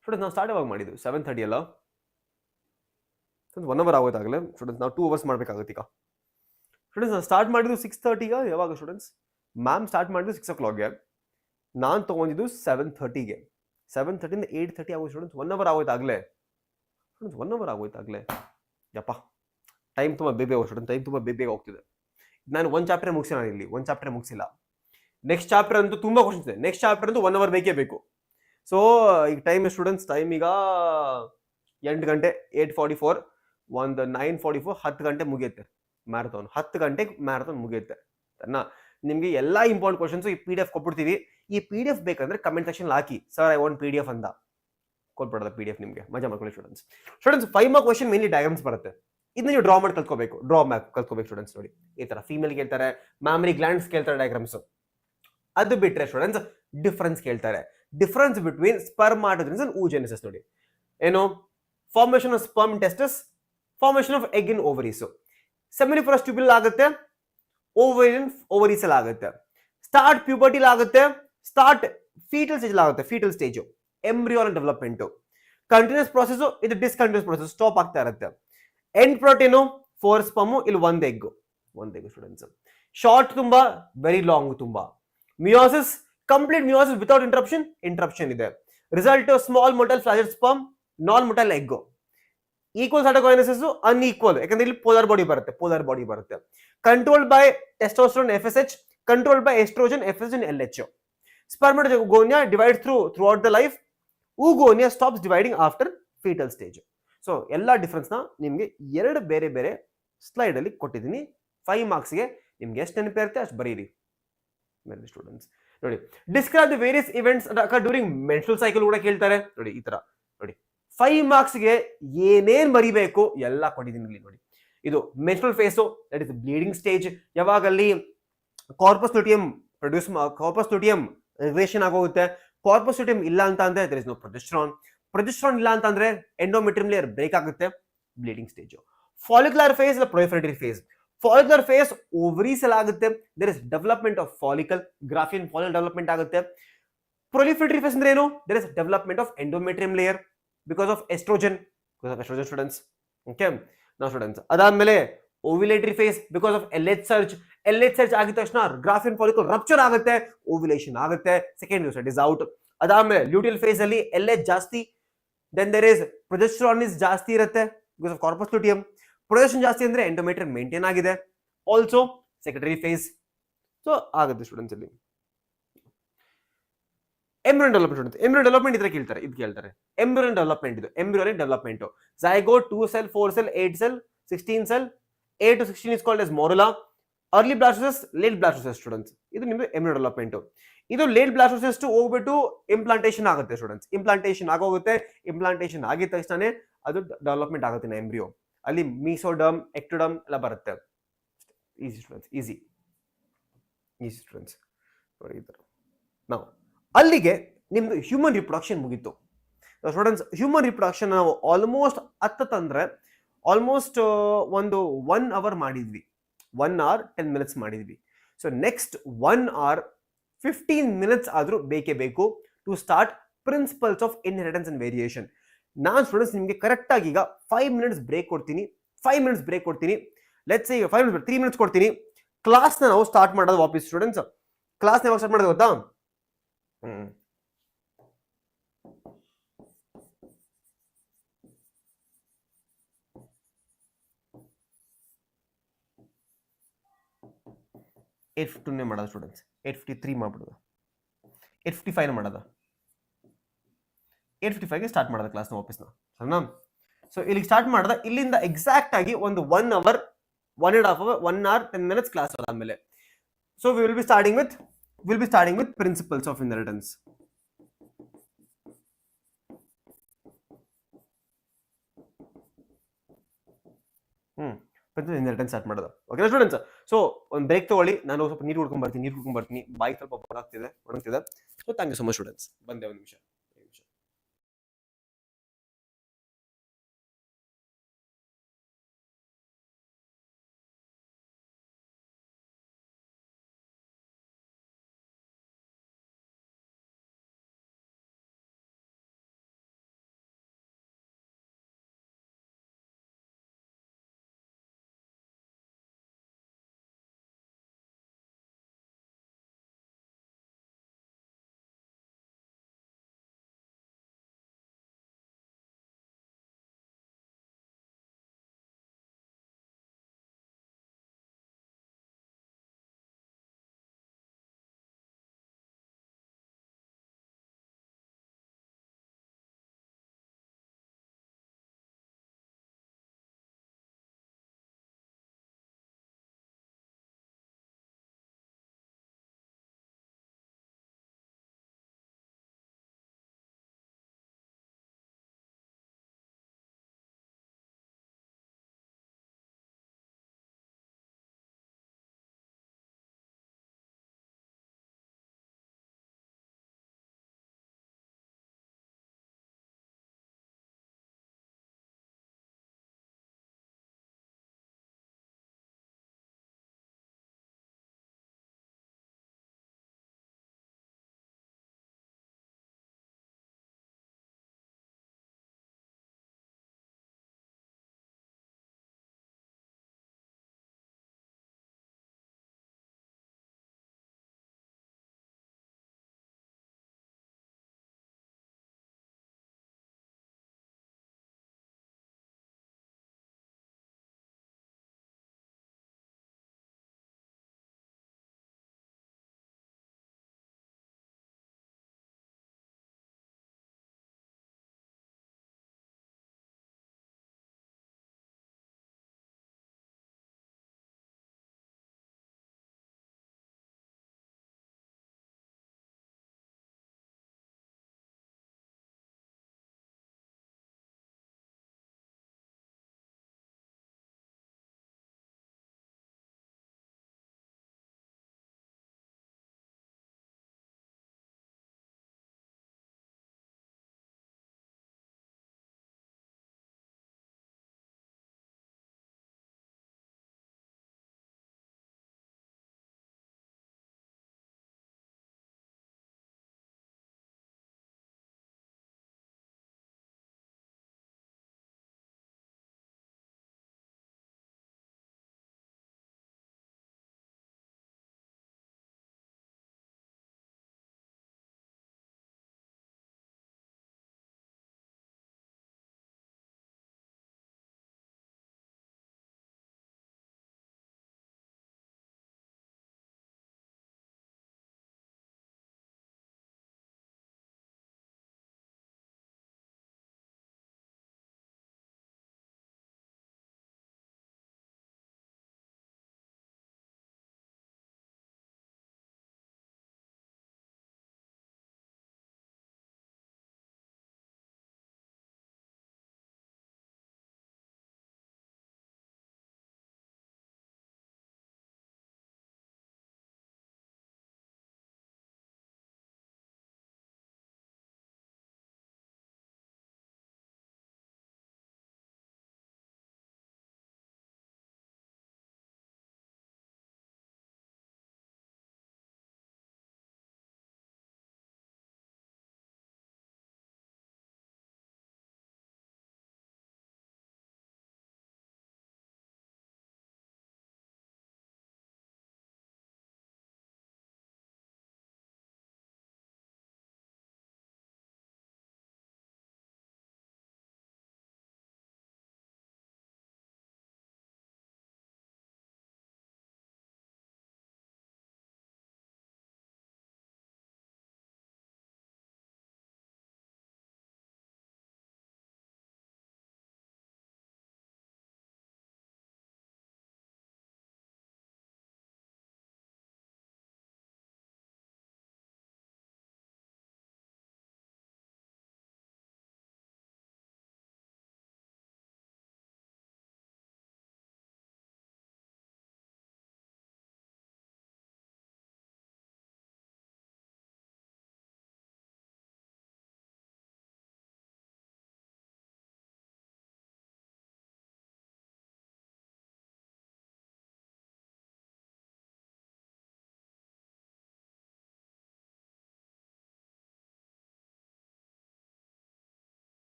ಸ್ಟೂಡೆಂಟ್ಸ್ ನಾವು ಸ್ಟಾರ್ಟ್ ಯಾವಾಗ ಮಾಡಿದ್ದು? 7:30 ಅಲ್ಲ? 1 ಅವರ್ ಆಗೋದಾಗಲೇ ಸ್ಟೂಡೆಂಟ್ಸ್. ನಾವು 2 ಅವರ್ಸ್ ಮಾಡಬೇಕಾಗುತ್ತೆ ಈಗ. ಸ್ಟೂಡೆಂಟ್ಸ್ ನಾನು ಸ್ಟಾರ್ಟ್ ಮಾಡಿದ್ದು 6:30ಗೆ. ಯಾವಾಗ ಸ್ಟೂಡೆಂಟ್ಸ್? ಮ್ಯಾಮ್ ಸ್ಟಾರ್ಟ್ ಮಾಡಿದ್ದು 6 o'clockಗೆ, ನಾನು ತೊಗೊಂಡಿದ್ದು 7:30ಗೆ. 7:30 8:30 ಆಗೋಯ್ತು ಸ್ಟೂಡೆಂಟ್ಸ್. 1 ಅವರ್ ಆಗೋಯ್ತಾಗಲೇ ಸ್ಟೂಡೆಂಟ್ಸ್, 1 ಅವರ್ ಆಗೋಯ್ತಾಗಲೇ. ಯಪ್ಪ, ಟೈಮ್ ತುಂಬ ಬೇಗ ಆಗೋದು ಸ್ಟೂಡೆಂಟ್, ಟೈಮ್ ತುಂಬ ಬೇಗ ಹೋಗ್ತಿದೆ. ನಾನು ಒಂದು ಚಾಪ್ಟರ್ ಮುಗಿಸಿಲ್ಲ, ನಾನು ಇಲ್ಲಿ ಒಂದು ಚಾಪ್ಟರ್ ಮುಗಿಸಿಲ್ಲ. ನೆಕ್ಸ್ಟ್ ಚಾಪ್ಟರ್ ಅಂತೂ ತುಂಬ ಕ್ವಶನ್ಸ್ ಇದೆ. ನೆಕ್ಸ್ಟ್ ಚಾಪ್ಟರ್ ಅಂತೂ 1 ಅವರ್ ಬೇಕೇ ಬೇಕು. ಸೊ ಈಗ ಟೈಮ್ ಸ್ಟೂಡೆಂಟ್ಸ್, ಟೈಮ್ ಈಗ 8 ಗಂಟೆ 8:44, ಒಂದು 9:44, 10 ಗಂಟೆ ಮುಗಿಯುತ್ತೆ ಮ್ಯಾರಥಾನ್. 10 ಗಂಟೆಗೆ ಮ್ಯಾರಥಾನ್ ಮುಗಿಯುತ್ತೆ. ನಿಮಗೆ ಎಲ್ಲ ಇಂಪಾರ್ಟೆಂಟ್ ಕ್ವಶನ್ಸ್ ಈ PDF ಕೊಟ್ಬಿಡ್ತೀವಿ. ಈ PDF ಬೇಕಂದ್ರೆ comment section hockey, sir I want PDF ಅಂತ ಕೊಟ್ಬಿಡೋದು PDF ನಿಮಗೆ. ಮಜಾ ಮಾಡ್ಕೊಳ್ಳಿ students. 5 mark question mainly diagrams ಬರುತ್ತೆ. ಇದನ್ನ ನೀವು ಡ್ರಾ ಮಾಡಿ ಕಲ್ತ್ಕೋಬೇಕು, ಡ್ರಾ ಮ್ಯಾಪ್ ಕಲ್ತ್ಕೋಬೇಕು ಸ್ಟೂಡೆಂಟ್ಸ್. ನೋಡಿ ಈ ತರ ಫೀಮೇಲ್ ಕೇಳ್ತಾರೆ, ಮ್ಯಾಮರಿ ಗ್ಲ್ಯಾಂಡ್ಸ್ ಕೇಳ್ತಾರೆ ಡಯಾಗ್ರಾಮ್ಸ್. ಅದು ಬಿಟ್ರೆ ಸ್ಟೂಡೆಂಟ್ಸ್ ಡಿಫರೆನ್ಸ್ ಕೇಳ್ತಾರೆ. Difference between spermatogenesis and oogenesis ನೋಡಿ. ಏನು? Formation of sperm in testis, formation of egg in ovaries. Seminiferous tubule ಆಗುತ್ತೆ, ಓವರೀಸ್ ಅಲ್ಲಿ ಆಗುತ್ತೆ. ಸ್ಟಾರ್ಟ್ ಪ್ಯೂಬರ್ಟಿ ಆಗುತ್ತೆ, ಸ್ಟಾರ್ಟ್ ಫೀಟಲ್ ಸ್ಟೇಜ್ ಆಗುತ್ತೆ, ಫೀಟಲ್ ಸ್ಟೇಜ್ ಎಂಬ್ರಿಯೋನ ಡೆವಲಪ್ಮೆಂಟ್. ಕಂಟಿನ್ಯೂಸ್ ಪ್ರೊಸೆಸ್, ಇದು ಡಿಸ್ಕಂಟಿನ್ಯೂಸ್ ಪ್ರೊಸೆಸ್, ಸ್ಟಾಪ್ ಆಗ್ತಾ ಇರುತ್ತೆ. ಎಂಡ್ ಪ್ರೋಟೀನು 4 ಸ್ಪರ್ಮ್, ಇಲ್ಲಿ 1 ಎಗ್ ಸ್ಟೂಡೆಂಟ್ಸ್. ಶಾರ್ಟ್ ತುಂಬಾ, ವೆರಿ ಲಾಂಗ್ ತುಂಬಾ. Meiosis, complete meiosis without interruption ಇದೆ. ರಿಸಲ್ಟ್ ಸ್ಮಾಲ್ ಮೊಟಲ್ ಫ್ಲಾಜೆಟ್ ಸ್ಪರ್ಮ್, ನಾನ್ ಮೊಟಲ್ ಎಗ್. ಈಕ್ವಲ್ ಸೈಟೋಕೈನೆಸಿಸ್, ಅನ್ಈಕ್ವಲ್, ಯಾಕಂದ್ರೆ ಇಲ್ಲಿ ಪೋಲಾರ್ ಬಾಡಿ ಬರುತ್ತೆ. Controlled by testosterone FSH, controlled by oestrogen FSH and LH. Spermatogonia divides throughout the life. Oogonia stops dividing after fetal stage. So ಎಲ್ಲ difference ನ ನಿಮಗೆ 2 ಬೇರೆ ಬೇರೆ slide ಅಲ್ಲಿ ಕೊಟ್ಟಿದ್ದೀನಿ. 5 ಮಾರ್ಕ್ಸ್ ಗೆ ನಿಮ್ಗೆ ಎಷ್ಟು ನೆನಪಿರುತ್ತೆ ಅಷ್ಟು ಬರೀರಿ ಸ್ಟೂಡೆಂಟ್ಸ್. ನೋಡಿ, describe the various events during menstrual cycle ಕೂಡ ಕೇಳ್ತಾರೆ. ನೋಡಿ ಈ ತರ ನೋಡಿ, 5 ಮಾರ್ಕ್ಸ್ ಗೆ ಏನೇನ್ ಬರಿಬೇಕು ಎಲ್ಲ ಕೊಟ್ಟಿದ್ದೀನಿ ಇಲ್ಲಿ. ನೋಡಿ, ಇದು menstrual phase, that is bleeding stage. ಯಾವಾಗಲ್ಲಿ ಕಾರ್ಪಸ್ ಲುಟಿಯಂ ರಿಗ್ರೆಷನ್ ಆಗೋಗುತ್ತೆ. ಕಾರ್ಪಸ್ ಲುಟಿಯಂ ಇಲ್ಲ ಅಂತ ಅಂದ್ರೆ ದೇರ್ ಇಸ್ ನೋ ಪ್ರೊಜೆಸ್ಟ್ರಾನ್ ಇಲ್ಲ ಅಂತ ಅಂದ್ರೆ ಎಂಡೋಮೆಟ್ರಿಯಂ ಲೇಯರ್ ಬ್ರೇಕ್ ಆಗುತ್ತೆ, ಬ್ಲೀಡಿಂಗ್ ಸ್ಟೇಜ್. ಫಾಲಿಕ್ಯುಲರ್ ಫೇಸ್ ಇಲ್ಲ proliferatory phase. Follicular phase ovaries ಅಲ್ಲಿ ಆಗುತ್ತೆ, there is development of follicle, Graafian follicle development ಆಗುತ್ತೆ. ಪ್ರೊಲಿಫರೇಟರಿ ಫೇಸ್ ಅಂದ್ರೆ ಏನು? There is development of endometrium layer because of oestrogen students. Okay ನಾ students, ಅದಾದ್ಮೇಲೆ ovulatory phase because of LH surge ಆಗಿದ ತಕ್ಷಣ Graafian follicle rupture ಆಗುತ್ತೆ, ovulation ಆಗುತ್ತೆ, second oocyte is out. ಅದಾದ್ಮೇಲೆ ಲ್ಯೂಟಿಯಲ್ ಫೇಸ್ ಅಲ್ಲಿ LH ಜಾಸ್ತಿ, then there is progesterone is ಜಾಸ್ತಿ ಇರುತ್ತೆ because of corpus luteum. Progesterone ಜಾಸ್ತಿ ಅಂದ್ರೆ ಎಂಡೋಮೆಟ್ರಿಯಂ ಮೇಂಟೈನ್ ಆಗಿದೆ. Also secondary phase. ಸೊ ಆಗುತ್ತೆ ಸ್ಟೂಡೆಂಟ್ಸ್ ಇಲ್ಲಿ. ಎಂಬ್ರಿಯೋ ಡೆವಲಪ್ಮೆಂಟ್ ಇದ್ರೆ ಕೇಳ್ತಾರೆ. ಎಂಬ್ರಿಯೋ ಡೆವಲಪ್ಮೆಂಟ್ ಇದು embryonic development. Zygote 2 cell, 4 cell, 8 cell, 16 cell. 8 to 16 is called as morula. Early blastocyst, late blastocyst students. ಇದು ನಿಮ್ದು ಎಂಬ್ರಿಯೋ ಡೆವಲಪ್ಮೆಂಟ್. ಇದು ಲೇಟ್ ಬ್ಲಾಸ್ಟೋಸಿಸ್ಟ್ ಹೋಗ್ಬಿಟ್ಟು ಇಂಪ್ಲಾಂಟೇಶನ್ ಆಗುತ್ತೆ ಸ್ಟೂಡೆಂಟ್ಸ್. ಇಂಪ್ಲಾಂಟೇಶನ್ ಆಗೋಗುತ್ತೆ. ಇಂಪ್ಲಾಂಟೇಶನ್ ಆಗಿದ ತಕ್ಷಣ ಅದು ಡೆವಲಪ್ಮೆಂಟ್ ಆಗುತ್ತೆ ಎಂಬ್ರಿಯೋ. ಅಲ್ಲಿ ಮೀಸೋಡರ್ಮ್, ಎಕ್ಟೋಡರ್ಮ್ ಎಲ್ಲ ಬರುತ್ತೆ. Easy students, easy students. ನಾವು ಅಲ್ಲಿಗೆ ನಿಮ್ದು ಹ್ಯೂಮನ್ ರಿಪ್ರೊಡಕ್ಷನ್ ಮುಗೀತು ಸ್ಟೂಡೆಂಟ್ಸ್. ಹ್ಯೂಮನ್ ರಿಪ್ರೊಡಕ್ಷನ್ ನಾವು ಆಲ್ಮೋಸ್ಟ್ ತಂದ್ರೆ ಆಲ್ಮೋಸ್ಟ್ ಒಂದು 1 hour ಮಾಡಿದ್ವಿ. 1 hour 10 minutes ಮಾಡಿದ್ವಿ. ಸೊ ನೆಕ್ಸ್ಟ್ 1 hour 15 minutes ಆದ್ರೂ ಬೇಕೇ ಬೇಕು to start principles of inheritance and variation. ನಾನು ಸ್ಟೂಡೆಂಟ್ಸ್ ನಿಮಗೆ ಕರೆಕ್ಟ್ ಆಗಿ ಈಗ 5 minutes ಬ್ರೇಕ್ ಕೊಡ್ತೀನಿ. ಲೆಟ್ಸ್ ಸೇ 5 minutes 3 minutes ಕೊಡ್ತೀನಿ. ಕ್ಲಾಸ್ನ ನಾವು ಸ್ಟಾರ್ಟ್ ಮಾಡೋದು ವಾಪಸ್ ಸ್ಟೂಡೆಂಟ್ಸ್. ಕ್ಲಾಸ್ ಯಾವಾಗ ಸ್ಟಾರ್ಟ್ ಮಾಡೋದು ಗೊತ್ತಾ? 8:15 ಮಾಡೋದು ಸ್ಟೂಡೆಂಟ್ಸ್. 8:53 ಮಾಡ್ಬಿಡೋದು. 8:55 ಮಾಡೋದು. 8:55 ಸ್ಟಾರ್ಟ್ ಮಾಡೋದು ಕ್ಲಾಸ್ನ ವಾಪಸ್ನ. ಸರಿನಾ? ಸೊ ಇಲ್ಲಿಗೆ ಸ್ಟಾರ್ಟ್ ಮಾಡಿದ ಇಲ್ಲಿಂದ ಎಕ್ಸಾಕ್ಟ್ ಆಗಿ ಒಂದು 1 hour 1.5 hour 1 hour 10 minutes class ಆದ್ಮೇಲೆ. So will be starting with principles of inheritance. Inheritance start ಮಾಡೋದು. Okay students? ಸೊ ಒಂದು ಬ್ರೇಕ್ ತಗೊಳ್ಳಿ, ನಾನು ಸ್ವಲ್ಪ ನೀರು ಕುಡ್ಕೊಂಡ್ ಬರ್ತೀನಿ. ಬಾಯಿ ಸ್ವಲ್ಪ ಒಣಗ್ತಿದೆ. So thank you so much students. ಬಂದೆ ಒಂದು ನಿಮಿಷ.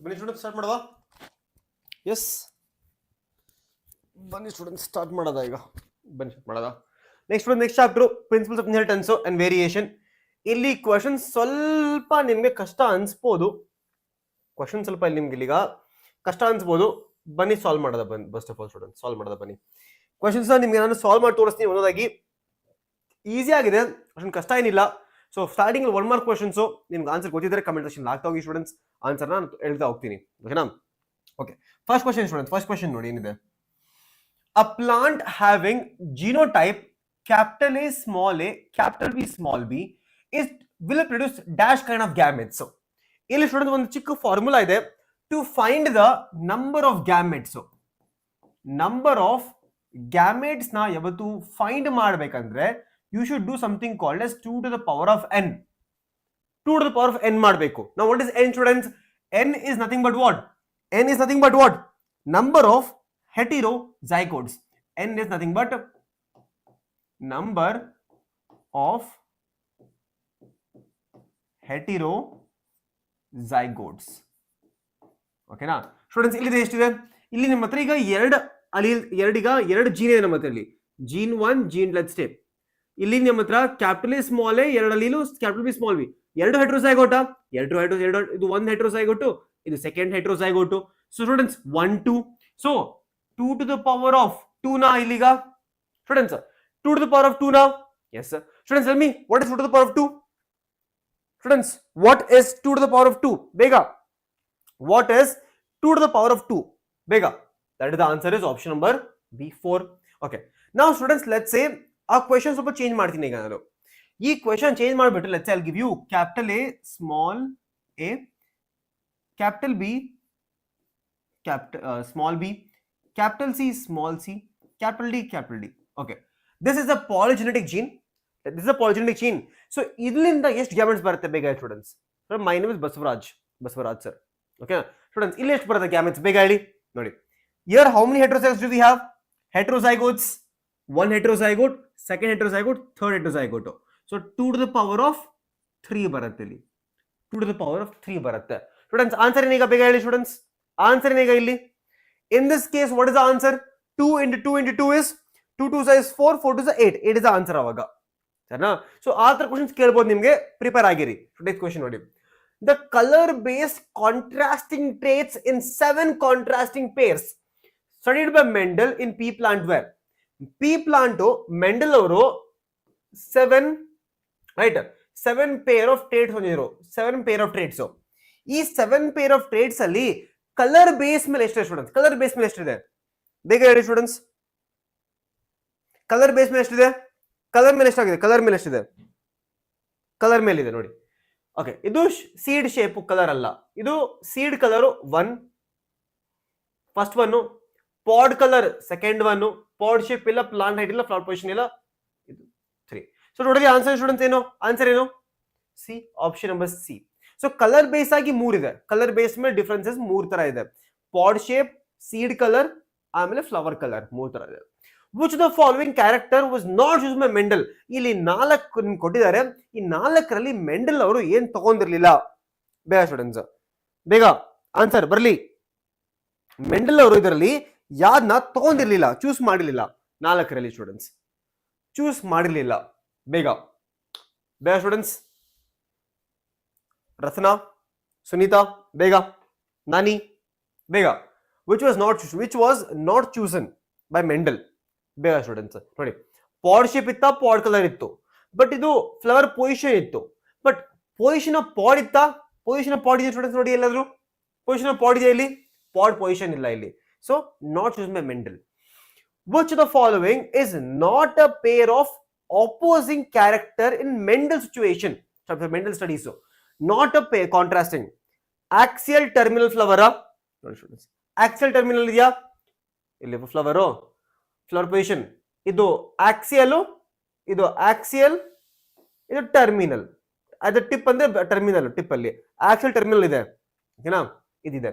ಬನ್ನಿ ಸ್ಟೂಡೆಂಟ್ ಸ್ಟಾರ್ಟ್ ಮಾಡುವ. ಎಸ್ ಬನ್ನಿ ಸ್ಟೂಡೆಂಟ್ ಸ್ಟಾರ್ಟ್ ಮಾಡೋದಾ ಈಗ. ಬನ್ನಿ ಸ್ಟಾರ್ಟ್ ಮಾಡೋದಾ. Next chapter principles of inheritance and variation. ಇಲ್ಲಿ ಕ್ವಶನ್ ಸ್ವಲ್ಪ ನಿಮ್ಗೆ ಕಷ್ಟ ಅನ್ಸ್ಬೋದು. ಕ್ವಶನ್ ಸ್ವಲ್ಪ ಇಲ್ಲಿ ನಿಮ್ಗೆ ಇಲ್ಲಿಗ ಕಷ್ಟ ಅನ್ಸ್ಬೋದು. ಬನ್ನಿ ಸಾಲ್ವ್ ಮಾಡೋದ ಬನ್ನಿ. First of all student solve ಮಾಡೋದ ಬನ್ನಿ. ಕ್ವಶನ್ಸ್ ನಿಮ್ಗೆ ನಾನು ಸಾಲ್ವ್ ಮಾಡಿ ತೋರಿಸ್ತೀನಿ ಒಂದೊಂದಾಗಿ. ಈಸಿ ಆಗಿದೆ, ಅಷ್ಟೊಂದು ಕಷ್ಟ ಏನಿಲ್ಲ. ಸೊ ಸ್ಟಾರ್ಟಿಂಗ್ 1 ಮಾರ್ಕ್ ಕ್ವಶನ್ಸ್ ನಿಮ್ಗೆ ಆನ್ಸರ್ ಗೊತ್ತಿದ್ರೆ ಕಮೆಂಟ್ ಸೆಕ್ಷನ್ ಆಗ್ತಾ ಹೋಗಿ ಸ್ಟೂಡೆಂಟ್ಸ್. ಆನ್ಸರ್ ನಾನು ಹೇಳ್ತಾ ಹೋಗ್ತೀನಿ, ಓಕೆನಾ? Okay, first question student. First question ನೋಡಿ ಏನಿದೆ. ಅ plant having genotype capital A small a capital B small b is will produce dash kind of gametes. ಇಲ್ಲಿ ಸ್ಟೂಡೆಂಟ್ ಒಂದು ಚಿಕ್ಕ ಫಾರ್ಮುಲಾ ಇದೆ to find the number of gametes. Number of gametes ನ ಯಾವತ್ತು find ಮಾಡಬೇಕಂದ್ರೆ you should do something called as 2 to the power of n. 2 to the power of n ಮಾಡಬೇಕು. Now what is n students? n is nothing but what? n is nothing but what? Number of heterozygotes. n is nothing but number of heterozygotes. ಓಕೆನಾ students? ಇಲ್ಲಿ ಎಷ್ಟಿದೆ? ಇಲ್ಲಿ ನಿಮ್ಮ ಹತ್ರ ಈಗ ಎರಡು gene ಇದೆ ನಮ್ಮ ಹತ್ರ. ಇಲ್ಲಿ ಜೀನ್ 1 ಜೀನ್ ಲೆಟ್ಸ್ ಟೇಕ್. ಇಲ್ಲಿ ನಿಮ್ಮ ಹತ್ರ ಕ್ಯಾಪಿಟಲ್ ಎ ಸ್ಮಾಲ್ ಎ, ಎರಡು allele capital B small B, ಎರಡು ಹೆಟ್ರೋಸೈಗೋಟ, ಇದು ಒಂದು ಹೆಟ್ರೋಸೈಗೋಟು, ಇದು second heterozygote. So students 1 2. So 2 to the power of 2 ನಾ ಇಲ್ಲಿಗ students 2 to the power of 2 now. Yes sir. Students tell me what is 2 to the power of 2? Students, what is 2 to the power of 2? Bega. What is 2 to the power of 2? Bega. That is the answer is option number B4. Okay. Now students, let's say our question ಸ್ವಲ್ಪ change ಮಾಡ್ತೀನಿ ಈಗ ನಾನು. ಈ question change ಮಾಡಿಬಿಟ್ಟು let's say I'll give you capital A small a, capital B small b, capital C small c, capital D capital D. Okay. This is a polygenetic gene. This is a polygenetic gene. So ಇದರಿಂದ ಎಷ್ಟು gametes ಬರುತ್ತೆ ಬೇಗ students? My name is Basavaraj sir. Okay students, ಇಲ್ಲಿ ಎಷ್ಟು ಬರುತ್ತೆ gametes ಬೇಗ ಹೇಳಿ ನೋಡಿ. Here how many heterozygotes do we have? Heterozygotes, 1 heterozygote, second heterozygote, third heterozygote. So 2 to the power of 3 ಬರುತ್ತೆ ಇಲ್ಲಿ. 2 to the power of 3 ಬರುತ್ತೆ ಸ್ಟೂಡೆಂಟ್ಸ್. ಆನ್ಸರ್ ಏನೀಗ ಬೇಗ ಹೇಳಿ ಸ್ಟೂಡೆಂಟ್ಸ್? ಆನ್ಸರ್ ಏನೀಗ ಇಲ್ಲಿ? In this case what is the answer? 2 into 2 into 2 is 2 2 is 4, 4 2 is 8. 8 is the answer ಅವಾಗ, ಸರಿನಾ? ಸೊ ಆ ತರ ಕ್ವಶನ್ಸ್ ಕೇಳ್ಬೋದು ನಿಮಗೆ, ಪ್ರಿಪೇರ್ ಆಗಿರಿ. ನೆಕ್ಸ್ಟ್ ಕ್ವಶನ್ ನೋಡಿ. The colour based contrasting traits in 7 contrasting pairs studied by Mendel in pea plant were. Pea plant Mendel ಅವರು 7 pair of traits ಹೊಂದಿದ್ರು. 7 ಪೇರ್ ಆಫ್ ಟ್ರೇಟ್ಸ್. ಈ 7 ಪೇರ್ ಆಫ್ ಟ್ರೇಟ್ಸ್ ಅಲ್ಲಿ colour base ಮೇಲೆ ಎಷ್ಟಿದೆ students? Colour base ಮೇಲೆ ಎಷ್ಟಿದೆ ಬೇಗ ಹೇಳಿ ಸ್ಟೂಡೆಂಟ್ಸ್? ಕಲರ್ ಬೇಸ್ ಮೇಲೆ ಎಷ್ಟಿದೆ? ಕಲರ್ ಮೇಲೆ ಎಷ್ಟಾಗಿದೆ? ಕಲರ್ ಮೇಲೆ ಎಷ್ಟಿದೆ? ಕಲರ್ ಮೇಲೆ ಇದೆ ನೋಡಿ. ಓಕೆ, ಇದು ಸೀಡ್ ಶೇಪ್ ಕಲರ್ ಅಲ್ಲ, ಇದು ಸೀಡ್ ಕಲರ್ 1 ಫಸ್ಟ್ 1, ಪಾಡ್ ಕಲರ್ ಸೆಕೆಂಡ್ 1, ಪಾಡ್ ಶೇಪ್ ಇಲ್ಲ, ಪ್ಲಾಂಟ್ ಹೈಟ್ ಇಲ್ಲ, ಫ್ಲವರ್ ಪೊಸಿಷನ್ ಇಲ್ಲ, ಇದು 3. ಸೊ ಟೋಟಲಿ ಆನ್ಸರ್ ಸ್ಟೂಡೆಂಟ್ಸ್ ಏನು? ಆನ್ಸರ್ ಏನು? C, option number C. So colour base ಆಗಿ 3 ಇದೆ. ಕಲರ್ ಬೇಸ್ ಮೇಲೆ ಡಿಫರೆನ್ಸಸ್ 3 ತರ ಇದೆ. ಪಾಡ್ ಶೇಪ್, ಸೀಡ್ ಕಲರ್, ಆಮೇಲೆ ಫ್ಲವರ್ ಕಲರ್ 3 ತರ ಇದೆ. Which of the following character was not used by Mendel? ಇಲ್ಲಿ 4 ನಿಮ್ಗೆ ಕೊಟ್ಟಿದ್ದಾರೆ. ಈ 4ರಲ್ಲಿ ಮೆಂಡಲ್ ಅವರು ಏನ್ ತಗೊಂಡಿರ್ಲಿಲ್ಲ ಬೇಗ ಸ್ಟೂಡೆಂಟ್ಸ್? ಬೇಗ ಆನ್ಸರ್ ಬರ್ಲಿ. ಮೆಂಡಲ್ ಅವರು ಇದರಲ್ಲಿ ಯಾರನ್ನ ತಗೊಂಡಿರ್ಲಿಲ್ಲ, ಚೂಸ್ ಮಾಡಿರ್ಲಿಲ್ಲ? 4ರಲ್ಲಿ ಸ್ಟೂಡೆಂಟ್ಸ್ ಚೂಸ್ ಮಾಡಿರ್ಲಿಲ್ಲ. ಬೇಗ ಸ್ಟೂಡೆಂಟ್ಸ್. ರತ್ನಾ, ಸುನೀತಾ, ಬೇಗ. ನಾನಿ, ಬೇಗ. Which was not chosen by Mendel? ಬೇಗ ಸ್ಟೂಡೆಂಟ್ಸ್ ನೋಡಿ. ಪಾಡ್ ಶೇಪ್ ಇತ್ತ, ಪಾಡ್ ಕಲರ್ ಇತ್ತು, ಬಟ್ ಇದು ಫ್ಲವರ್ ಪೊಸಿಷನ್ ಇತ್ತು. ಬಟ್ ಪೊಸಿಷನ್ ಆಫ್ ಪಾಡ್ ಇತ್ತ? ಪೊಸಿಷನ್ ಆಫ್ ಪಾಡ್ ಇದೆ ಸ್ಟೂಡೆಂಟ್ಸ್ ನೋಡಿ. ಎಲ್ಲಾದ್ರೂ ಪೊಸಿಷನ್ ಆಫ್ ಪಾಡ್ ಇದೆ ಇಲ್ಲಿ? ಪಾಡ್ ಪೊಸಿಷನ್ ಇಲ್ಲ ಇಲ್ಲಿ. So not choose by Mendel. Which of the following is not a pair of opposing character in Mendel situation? Mendel studies. So not a pair contrasting. Axial terminal flower ನೋಡಿ students. Axial terminal ಇದೆಯಾ? ಇಲ್ಲಿ flower position, ಇದು axial, ಇದು terminal. ಅದು tip ಅಂದ್ರೆ terminal, tip ಅಲ್ಲಿ axial terminal ಇದೆ, ಓಕೆನಾ? ಇದಿದೆ.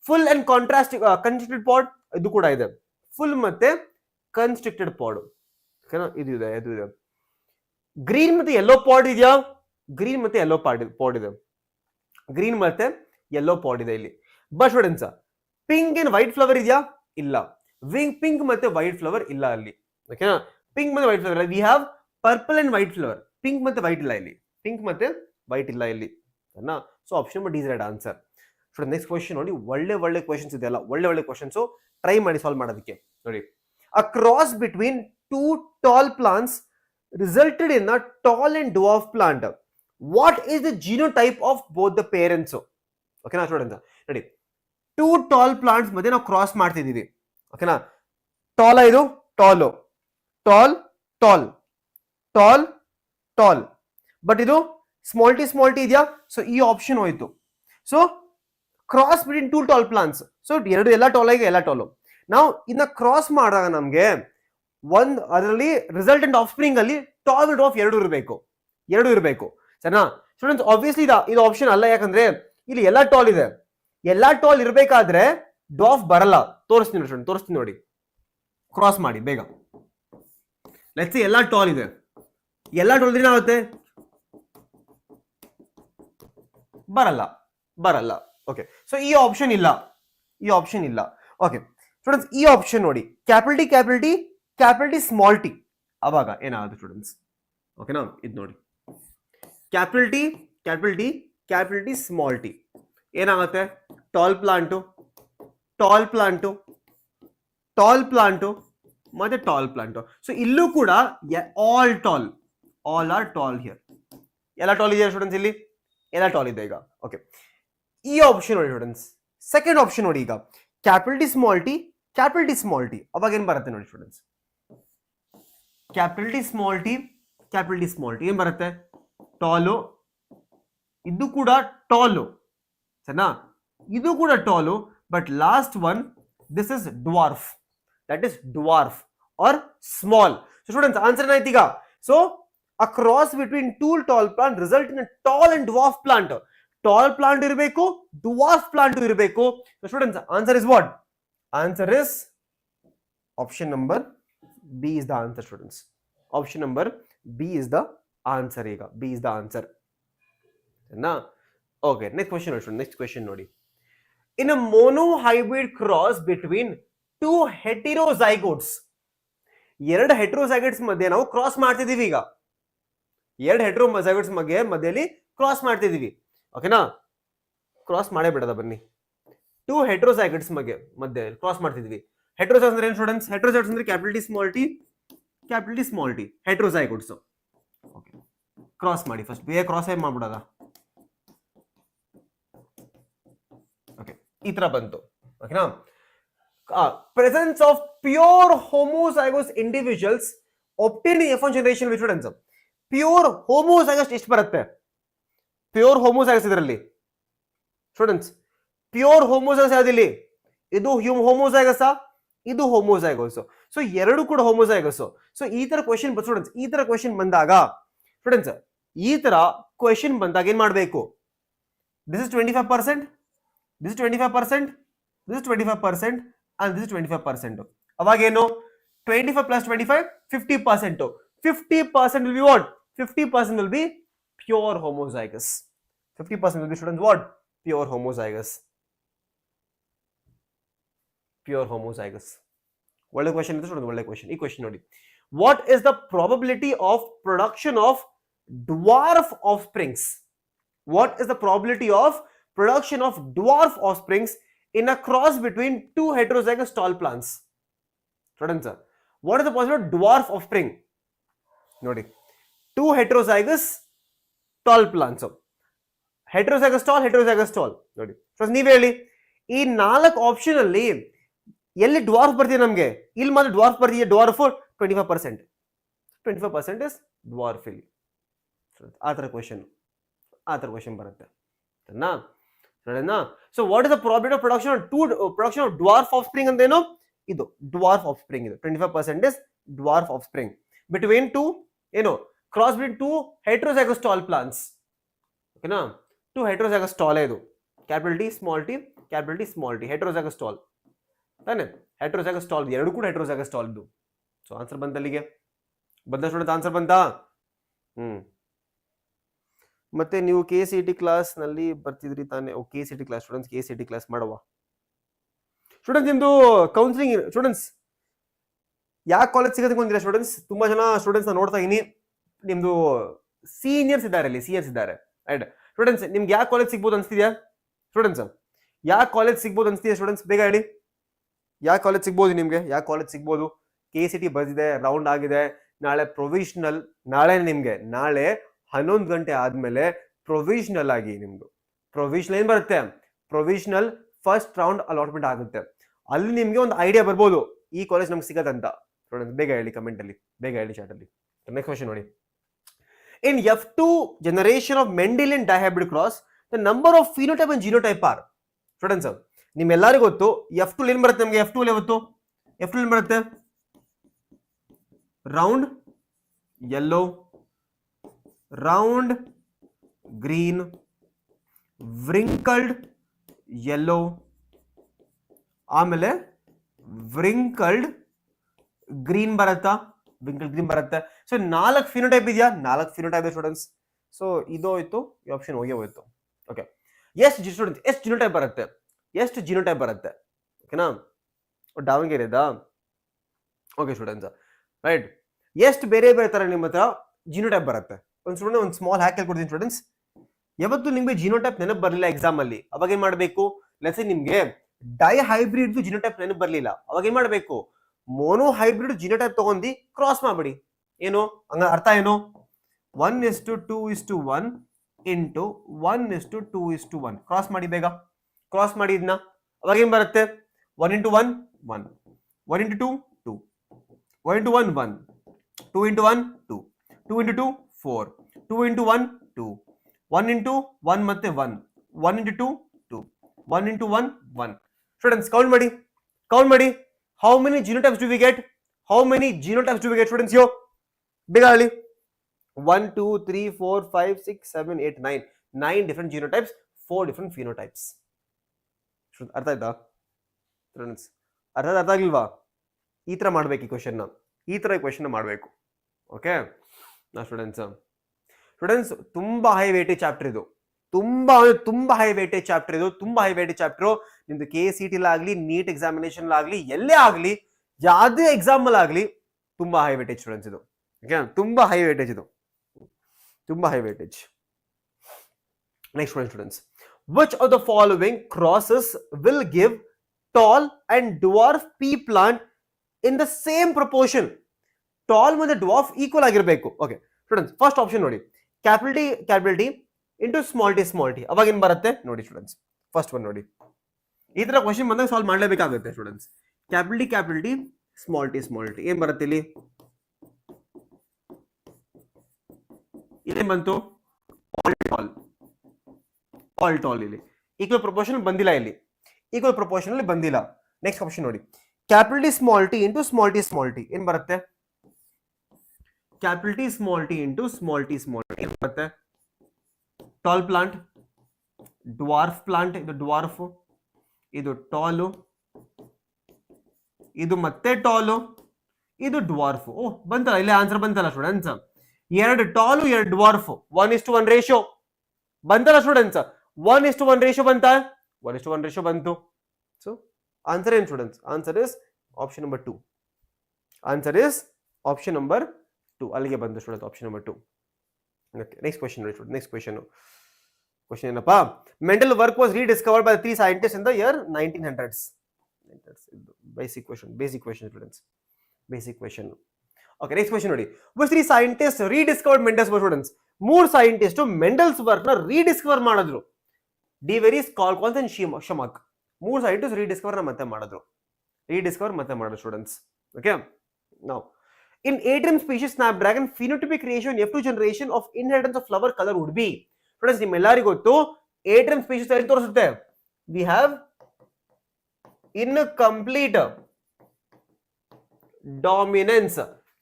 ಫುಲ್ ಅಂಡ್ ಕನ್ಸ್ಟ್ರಿಕ್ಟೆಡ್ ಪಾಡ್, ಇದು ಕೂಡ ಇದೆ. ಫುಲ್ ಮತ್ತೆ ಕನ್ಸ್ಟ್ರಿಕ್ಟೆಡ್ ಪಾಡ್, ಓಕೆನಾ? ಇದು ಇದೆ. ಗ್ರೀನ್ ಮತ್ತೆ ಯೆಲ್ಲೋ ಪಾಡ್ ಇದೆಯಾ? ಗ್ರೀನ್ ಮತ್ತೆ ಯೆಲ್ಲೋ ಪಾಡ್ ಇದೆ. ಗ್ರೀನ್ ಮತ್ತೆ ಯೆಲ್ಲೋ ಪಾಡ್ ಇದೆ ಇಲ್ಲಿ. But students pink and white flower ಇದೆಯಾ? ಇಲ್ಲ. ಪಿಂಕ್ ಮತ್ತೆ ವೈಟ್ ಫ್ಲವರ್ ಇಲ್ಲ ಅಲ್ಲಿ. ಓಕೆನಾ? ಪಿಂಕ್ ಮತ್ತೆ white flower, we have purple and white flower. Pink ಮತ್ತೆ ವೈಟ್ ಇಲ್ಲ ಇಲ್ಲಿ. ಪಿಂಕ್ ಮತ್ತೆ ವೈಟ್ ಇಲ್ಲ ಇಲ್ಲಿ. So option number D is right answer. Student next question ನೋಡಿ, ಒಳ್ಳೆ ಕ್ವೆಶ್ಚನ್ಸ್ ಇದೆಯಲ್ಲ, ಒಳ್ಳೆ ಕ್ವೆಶ್ಚನ್ಸ್ ಟ್ರೈ ಮಾಡಿ ಸಾಲ್ವ್ ಮಾಡೋದಕ್ಕೆ. ನೋಡಿ, ಅ cross between two tall plants resulted in a tall and dwarf plant. What is the genotype of both the parents? ಓಕೆನಾ students? ನೋಡಿ, two tall plants ಮಧ್ಯೆ ನಾವು ಕ್ರಾಸ್ ಮಾಡ್ತಿದೀವಿ. ಓಕೆನಾ? ಟಾಲ್ ಇದು tall tall tall tall tall, but ಇದು small T ಇದೆಯಾ? So ಈ ಆಪ್ಷನ್ ಹೋಯ್ತು. So cross between two tall plants. So ಎಲ್ಲ ಟಾಲ್ ಆಗಿ ಎಲ್ಲ ಟಾಲು. ನಾವು ಇನ್ನ ಕ್ರಾಸ್ ಮಾಡಿದಾಗ ನಮ್ಗೆ ಅದರಲ್ಲಿ ರಿಸಲ್ಟೆಂಟ್ ಆಫ್ ಸ್ಪ್ರಿಂಗ್ ಅಲ್ಲಿ ಟಾಲ್ ಡ್ವಾರ್ಫ್ ಎರಡು ಇರಬೇಕು. ಸರಿನಾ ಸ್ಟೂಡೆಂಟ್ಸ್? ಆಬ್ವಿಯಸ್ಲಿ ಇದು ಆಪ್ಷನ್ ಅಲ್ಲ, ಯಾಕಂದ್ರೆ ಇಲ್ಲಿ ಎಲ್ಲ ಟಾಲ್ ಇದೆ. ಎಲ್ಲಾ ಟಾಲ್ ಇರಬೇಕಾದ್ರೆ ಡ್ವಾರ್ಫ್ ಬರಲ್ಲ. ತೋರಿಸ್ತೀನಿ ನೋಡಿ, ಕ್ರಾಸ್ ಮಾಡಿ ಬೇಗ. ಲೆಟ್ಸ್ ಸಿ, ಎಲ್ಲ ಟಾಲ್ ಇದೆ, ಎಲ್ಲ ಟಾಲ್ ಏನಾಗುತ್ತೆ? ಬರಲ್ಲ. ಓಕೆ, ಸೊ ಈ ಆಪ್ಷನ್ ಇಲ್ಲ. ಓಕೆ ಸ್ಟೂಡೆಂಟ್ಸ್, ಈ ಆಪ್ಷನ್ ನೋಡಿ, ಕ್ಯಾಪಿಟಲ್ ಟಿ ಸ್ಮಾಲ್ ಟಿ, ಅವಾಗ ಏನಾಗುತ್ತೆ ಸ್ಟೂಡೆಂಟ್ಸ್? ಓಕೆನಾ? ಇದು ನೋಡಿ, ಕ್ಯಾಪಿಟಲ್ ಟಿ ಸ್ಮಾಲ್ ಟಿ ಏನಾಗುತ್ತೆ? ಟಾಲ್ ಪ್ಲಾಂಟು ಮತ್ತೆ ಟಾಲ್ ಪ್ಲಾಂಟು. ಸೊ ಇಲ್ಲೂ ಕೂಡ ಆಲ್ ಆರ್ ಟಾಲ್ ಹಿಯರ್. ಎಲ್ಲ ಟಾಲ್ ಇದೆಯಾ ಸ್ಟೂಡೆಂಟ್ಸ್? ಇಲ್ಲಿ ಎಲ್ಲ ಟಾಲ್ ಇದೆ ಈಗ. ಓಕೆ, ಈ ಆಪ್ಷನ್ ನೋಡಿ ಸ್ಟೂಡೆಂಟ್ಸ್. ಸೆಕೆಂಡ್ ಆಪ್ಷನ್ ನೋಡಿ, ಈಗ ಕ್ಯಾಪಿಟಲ್ ಟಿ ಸ್ಮಾಲ್ ಟಿ ಅವಾಗ ಏನ್ ಬರುತ್ತೆ ನೋಡಿ students? Capital T small T ಏನ್ ಬರುತ್ತೆ? ಟಾಲು, ಇದು ಕೂಡ ಟಾಲು, ಸರಿನಾ? ಇದು ಕೂಡ tall, but last one this is dwarf. That is dwarf or small. So students, answer ಏನಾಯ್ತು ಈಗ? So a cross between two tall plant result in a tall and dwarf plant. Tall plant ಇರಬೇಕು, dwarf plant ಇರಬೇಕು. So students, answer is what? Answer is option number B is the answer, students. Option number B is the answer. ಈಗ B is the answer. na? Okay, next question ನೋಡಿ. In a monohybrid cross between two heterozygotes, ಎರಡು ಹೆಟರೋಜೈಗೋಟ್ಸ್ ಮಧ್ಯೆ ನಾವು cross ಮಾಡ್ತಿದೀವಿ. ಈಗ ಎರಡು ಹೆಟರೋಜೈಗೋಟ್ಸ್ ಮಧ್ಯದಲ್ಲಿ cross ಮಾಡ್ತಿದೀವಿ. ಓಕೆನಾ? ಕ್ರಾಸ್ ಮಾಡೇ ಬಿಡದ ಬನ್ನಿ. ಟೂ ಹೆಟರೋಜೈಗೋಟ್ಸ್ ಮಧ್ಯೆ ಕ್ರಾಸ್ ಮಾಡ್ತಿದೀವಿ. ಹೆಟರೋಜೈಗೋಟ್ಸ್ ಅಂದ್ರೆ ಏನು ಸ್ಟೂಡೆಂಟ್ಸ್? ಹೆಟರೋಜೈಗೋಟ್ಸ್ ಅಂದ್ರೆ capital T small T heterozygotes. Okay, cross ಮಾಡಿ ಫಸ್ಟ್. ಬೇಗ ಕ್ರಾಸ್ ಆಗಿ ಮಾಡ್ಬಿಡೋದ. ಓಕೆ, ಈ ತರ ಬಂತು. ಓಕೆನಾ? Presence of pure homozygous individuals obtained in F1 generation with students. Pure homozygous ಎಷ್ಟು ಬರುತ್ತೆ? ಪ್ಯೂರ್ ಹೋಮೋಸೈಗಸ್ ಇದರಲ್ಲಿ ಸ್ಟೂಡೆಂಟ್ಸ್. ಪ್ಯೂರ್ ಹೋಮೋಸೈಗಸ್ ಯಾವ್ದಿಲ್ಲಿ? ಇದು ಹೋಮೋಸೈಗಸ್, ಇದು ಹೋಮೋಸೈಗಸ್. ಸೊ ಎರಡು ಕೂಡ ಹೋಮೋಸೈಗಸ್. ಸೊ ಈ ತರ ಕ್ವೆಶ್ಚನ್ ಸ್ಟೂಡೆಂಟ್ಸ್, ಈ ತರ ಕ್ವೆಶ್ಚನ್ ಬಂದಾಗ ಸ್ಟೂಡೆಂಟ್ಸ್, ಈ ತರ ಕ್ವೆಶ್ಚನ್ ಬಂದಾಗ ಏನ್ ಮಾಡಬೇಕು? This is 25%, this is 25%, this is 25%, and this is 25%. ಅವಾಗ ಏನು? 25 plus 25, 50%. 50% will be what? 50% will be pure homozygous. 50% will be students what? Pure homozygous. Pure homozygous. ಒಳ್ಳೆ ಕ್ವೆಶ್ಚನ್ ಇದೆ ಸ್ಟೂಡೆಂಟ್, ಒಳ್ಳೆ ಕ್ವೆಶ್ಚನ್. ಈ ಕ್ವೆಶ್ಚನ್ ನೋಡಿ, what is the probability of production of dwarf of springs? What is the probability of production of dwarf of springs in a cross between two heterozygous tall plants? Students, what is the possible dwarf offspring? Nodi, two heterozygous tall plants. Heterozygous tall. Nodi, first ನೀವೇ ಹೇಳಿ, ಈ ನಾಲ್ಕು option ಅಲ್ಲಿ ಎಲ್ಲಿ dwarf ಬರ್ತಿದೆ ನಮಗೆ? ಇಲ್ಲಿ ಮಾತ್ರ ಡ್ವಾರ್ಫ್ ಬರ್ತಿದೆ. ಡ್ವಾರ್ಫ್ 25%. 25% ಇಸ್ ಡ್ವಾರ್ಫ್ ಇಲ್ಲಿ. ಆ ತರ ಕ್ವೆಶ್ಚನ್ ಬರುತ್ತೆ. ಸರಿನಾ? So what is the probability of production of dwarf offspring ಅಂದೇನು? ಇದು dwarf offspring. ಇದು 25% is dwarf offspring between two cross between two heterozygous tall plants. ಓಕೆನಾ? two heterozygous tall ಇದು capital T small t heterozygous tall ತಾನೆ? heterozygous tall ಎರಡು ಕೂಡ heterozygous tall ಇದು. So answer ಬಂತಲ್ಲಿಗೆ ಬಂದ student, answer ಬಂತಾ? ಮತ್ತೆ ನೀವು KCT ಕ್ಲಾಸ್ ನಲ್ಲಿ ಬರ್ತಿದ್ರಿ ತಾನೆ? KCT class students, KCT class ಮಾಡುವ ಸ್ಟೂಡೆಂಟ್ಸ್. ನಿಮ್ದು ಕೌನ್ಸಿಲಿಂಗ್ ಸ್ಟೂಡೆಂಟ್ಸ್ ಯಾವ ಕಾಲೇಜ್ ಸಿಗೋದಕ್ಕೆ ಬಂದಿರಾ ಸ್ಟೂಡೆಂಟ್ಸ್? ತುಂಬಾ ಜನ ಸ್ಟೂಡೆಂಟ್ಸ್ ನೋಡ್ತಾ ಇದೀನಿ, ನಿಮ್ದು ಸೀನಿಯರ್ಸ್ ಇದ್ದಾರೆ ಇಲ್ಲಿ, ಸೀನಿಯರ್ಸ್ ಇದ್ದಾರೆ ರೈಟ್ ಸ್ಟೂಡೆಂಟ್ಸ್. ನಿಮ್ಗೆ ಯಾವ ಕಾಲೇಜ್ ಸಿಗ್ಬೋದು ಅನ್ಸ್ತಿದ್ಯಾ ಸ್ಟೂಡೆಂಟ್ಸ್? ಯಾವ ಕಾಲೇಜ್ ಸಿಗ್ಬೋದು ಅನ್ಸ್ತಿದ್ಯಾ ಸ್ಟೂಡೆಂಟ್ಸ್? ಬೇಗ ಹೇಳಿ, ಯಾವ ಕಾಲೇಜ್ ಸಿಗ್ಬೋದು ನಿಮ್ಗೆ? ಯಾವ ಕಾಲೇಜ್ ಸಿಗ್ಬೋದು? KCT ಬರ್ದಿದೆ, ರೌಂಡ್ ಆಗಿದೆ, ನಾಳೆ ಪ್ರೊವಿಷನಲ್, ನಾಳೆ 11 ಗಂಟೆ ಆದ್ಮೇಲೆ ಪ್ರೊವಿಷನಲ್ ಆಗಿ ನಿಮ್ದು ಪ್ರೊವಿಷನಲ್ ಏನ್ ಬರುತ್ತೆ, ಪ್ರೊವಿಷನಲ್ ಫಸ್ಟ್ ರೌಂಡ್ ಅಲಾಟ್ಮೆಂಟ್ ಆಗುತ್ತೆ. ಅಲ್ಲಿ ನಿಮ್ಗೆ ಒಂದು ಐಡಿಯಾ ಬರ್ಬೋದು ಈ ಕಾಲೇಜ್ ನಮ್ಗೆ ಸಿಗತ್ತಂತ. ಸ್ಟೂಡೆಂಟ್ಸ್ ಬೇಗ ಹೇಳಿ ಕಮೆಂಟ್ ಅಲ್ಲಿ, ಬೇಗ ಹೇಳಿ ಚಾಟ್ ಅಲ್ಲಿ. ನೆಕ್ಸ್ಟ್ ಕ್ವೆಶ್ಚನ್ ನೋಡಿ. In F2 generation of Mendelian dihybrid cross the number of phenotype and genotype are. Students ನಿಮ್ಮೆಲ್ಲರಿಗೂ ಗೊತ್ತು F2 ಏನ್ ಬರುತ್ತೆ ನಮ್ಗೆ? F2 ಯಾವತ್ತು F2 ಏನ್ ಬರುತ್ತೆ? Round yellow, round green, wrinkled yellow, ಆಮೇಲೆ ವ್ರಿಂಕಲ್ಡ್ ಗ್ರೀನ್ ಬರುತ್ತಾ? ವ್ರಿಂಕಲ್ಡ್ ಗ್ರೀನ್ ಬರುತ್ತೆ. ಸೊ 4 ಫಿನೋಟೈಪ್ ಇದೆಯಾ? 4 ಫಿನೋಟೈಪ್ ಇದೆ ಸ್ಟೂಡೆಂಟ್ಸ್. ಸೊ ಇದೋಯ್ತು, ಈ ಆಪ್ಷನ್ ಹೋಗೇ ಹೋಯ್ತು. ಓಕೆ, ಎಷ್ಟು ಸ್ಟೂಡೆಂಟ್ಸ್ ಎಷ್ಟು ಜಿನೋಟೈಪ್ ಬರುತ್ತೆ? ಎಷ್ಟು ಜಿನೋಟೈಪ್ ಬರುತ್ತೆ? ಓಕೆನಾ, ದಾವಣಗೆರೆ ಇದಾ? Okay students write. ಎಷ್ಟು ಬೇರೆ ಬೇರೆ ತರ ನಿಮ್ಮ ಹತ್ರ ಜಿನೋಟೈಪ್ ಬರುತ್ತೆ? ಒಂದು ಸ್ಟೂಡೆಂಟ್ ಒಂದು ಸ್ಮಾಲ್ ಹ್ಯಾಕ್ ಹೇಳ್ಕೊಡ್ತೀನಿ ಸ್ಟೂಡೆಂಟ್ಸ್. ಯಾವತ್ತು ನಿಮ್ಗೆ ಜಿನೋಟೈಪ್ ನೆನಪು ಬರಲಿಲ್ಲ ಎಕ್ಸಾಮ್ ಅಲ್ಲಿ, ಅವಾಗ ಏನ್ ಮಾಡಬೇಕು? ಲೆಟ್ಸ್ ನಿಮ್ಗೆ ಡೈ ಹೈಬ್ರಿಡ್ ಜಿನೋಟೈಪ್ ನೆನಪು ಬರಲಿಲ್ಲ, ಅವಾಗ ಏನ್ ಮಾಡಬೇಕು? ಮೋನೋ ಹೈಬ್ರಿಡ್ ಜಿನೋಟೈಪ್ ತಗೊಂಡು ಕ್ರಾಸ್ ಮಾಡ್ಬಿಡಿ. ಏನು ಹಂಗ ಅರ್ಥ ಏನು? 1:2:1 ಇಂಟು 1:2:1 ಕ್ರಾಸ್ ಮಾಡಿ, ಬೇಗ ಕ್ರಾಸ್ ಮಾಡಿ ಇದನ್ನ. ಅವಾಗ ಏನ್ ಬರುತ್ತೆ? 1 × 1 1, 1 × 2 2, 1 × 1 1, 2 × 1 2, 2 × 2 4, 2 × 1 2, 1 × 1 ಮತ್ತೆ 1, 1 × 2 2, 1 × 1 1. ಸ್ಟೂಡೆಂಟ್ಸ್ ಕೌಂಟ್ ಮಾಡಿ, ಕೌಂಟ್ ಮಾಡಿ. How many genotypes do we get? How many genotypes do we get students? Yo, big early. 1 2 3 4 5 6 7 8 9. 9 different genotypes, 4 different phenotypes. ಅರ್ಥ ಆಯ್ತಾ ಸ್ಟೂಡೆಂಟ್ಸ್? ಅರ್ಥ ಆಗಿಲ್ವಾ? ಈ ತರ ಮಾಡ್ಬೇಕು ಈ ಕ್ವೆಶ್ಚನ್, ಈ ತರ ಕ್ವೆಶ್ಚನ್ ಮಾಡಬೇಕು. ಓಕೆ ನಾ ಸ್ಟೂಡೆಂಟ್ಸ್ ತುಂಬಾ ಹೈ ವೇಟೇಜ್ ಚಾಪ್ಟರ್ ಇದು, ತುಂಬಾ ಹೈ ವೇಟೇಜ್ ಚಾಪ್ಟರ್ ಇದು, ತುಂಬಾ ಹೈ ವೇಟೇಜ್ ಚಾಪ್ಟರ್. ನಿಮ್ದು KCT ಆಗಲಿ, ನೀಟ್ ಎಕ್ಸಾಮಿನೇಷನ್ ಆಗಲಿ, ಎಲ್ಲೇ ಆಗಲಿ, ಯಾವುದೇ ಎಕ್ಸಾಮ್ ಅಲ್ಲಿ ಆಗಲಿ ತುಂಬಾ ಹೈ ವೇಟೇಜ್ ಸ್ಟೂಡೆಂಟ್ಸ್ ಇದು. ಓಕೆ, ತುಂಬಾ ಹೈ ವೇಟೇಜ್ ಇದು, ತುಂಬಾ high weightage. Next students, which of the following crosses will give tall and dwarf pea plant in the same proportion? Tall ಮತ್ತೆ dwarf ಈಕ್ವಲ್ ಆಗಿರಬೇಕು. ಓಕೆ ಸ್ಟೂಡೆಂಟ್ಸ್, ಫಸ್ಟ್ ಆಪ್ಷನ್ ನೋಡಿ, capital T into small T. ಅವಾಗ ಏನ್ ಬರುತ್ತೆ ನೋಡಿ students? First one ನೋಡಿ, ಈ ತರ ಕ್ವಶನ್ ಬಂದಾಗ ಸಾಲ್ವ್ ಮಾಡಲೇಬೇಕಾಗುತ್ತೆ students. Capital T small T ಏನ್ ಬರುತ್ತೆ ಇಲ್ಲಿ? ಇದೇನ್ ಬಂತು? All tall. ಇಲ್ಲಿ ಈಕ್ವಲ್ ಪ್ರಪೋರ್ಷನ್ ಬಂದಿಲ್ಲ, ಇಲ್ಲಿ ಈಕ್ವಲ್ ಪ್ರಪೋರ್ಷನ್ ಅಲ್ಲಿ ಬಂದಿಲ್ಲ. ನೆಕ್ಸ್ಟ್ ಆಪ್ಷನ್ ನೋಡಿ, capital T small T into small T ಏನ್ ಬರುತ್ತೆ? Capital T small T into small T ಏನ್ ಬರುತ್ತೆ? Tall plant, dwarf plant. ಇದು ಡ್ವಾರ್ಫ್, ಇದು ಟಾಲು, ಇದು ಮತ್ತೆ ಟಾಲು, ಇದು ಡ್ವಾರ್ಫ್. ಓಹ್ ಬಂತಲ್ಲ, ಇಲ್ಲೇ ಆನ್ಸರ್ ಬಂತಲ್ಲ ಸ್ಟೂಡೆಂಟ್ಸ್. 2 ಟಾಲು 2 ಡ್ವಾರ್ಫ್, 1:1 ರೇಷಿಯೋ ಬಂತಲ್ಲ ಸ್ಟೂಡೆಂಟ್ಸ್. 1:1 ರೇಷಿಯೋ ಬಂತ? 1:1 ರೇಷಿಯೋ ಬಂತು. ಸೊ ಆನ್ಸರ್ ಏನು students? Answer is option number 2. Answer is option number 2. ಅಲ್ಲಿಗೆ ಬಂತು student, option number 2. Okay, next question ನೋಡಿ ಸ್ಟೂಡೆಂಟ್. ನೆಕ್ಸ್ಟ್ ಕ್ವೆಶ್ಚನ್ ಏನಪ್ಪಾ? Mental work was ರೀಡಿಸ್ಕವರ್ಡ್ by 3 scientists in the year 1900s. Basic question students, basic question. Okay, next question ನೋಡಿ. Which 3 scientists rediscovered Mendel's work students? 3 scientists Mendel's work ನ rediscover ಮಾಡಿದ್ರು. De Vries, Correns and Tschermak. 3 scientists rediscover ಮತ್ತೆ ಮಾಡಿದ್ರು students. Okay, ನಾವು in atrium species snapdragon phenotypic ratio in F2 generation of inheritance of flower color would be. Students ನಿಮ್ಮೆಲ್ಲರಿಗೂ ಗೊತ್ತು atrium species ಅಲ್ಲಿ ತೋರಿಸುತ್ತೆ. We have incomplete dominance.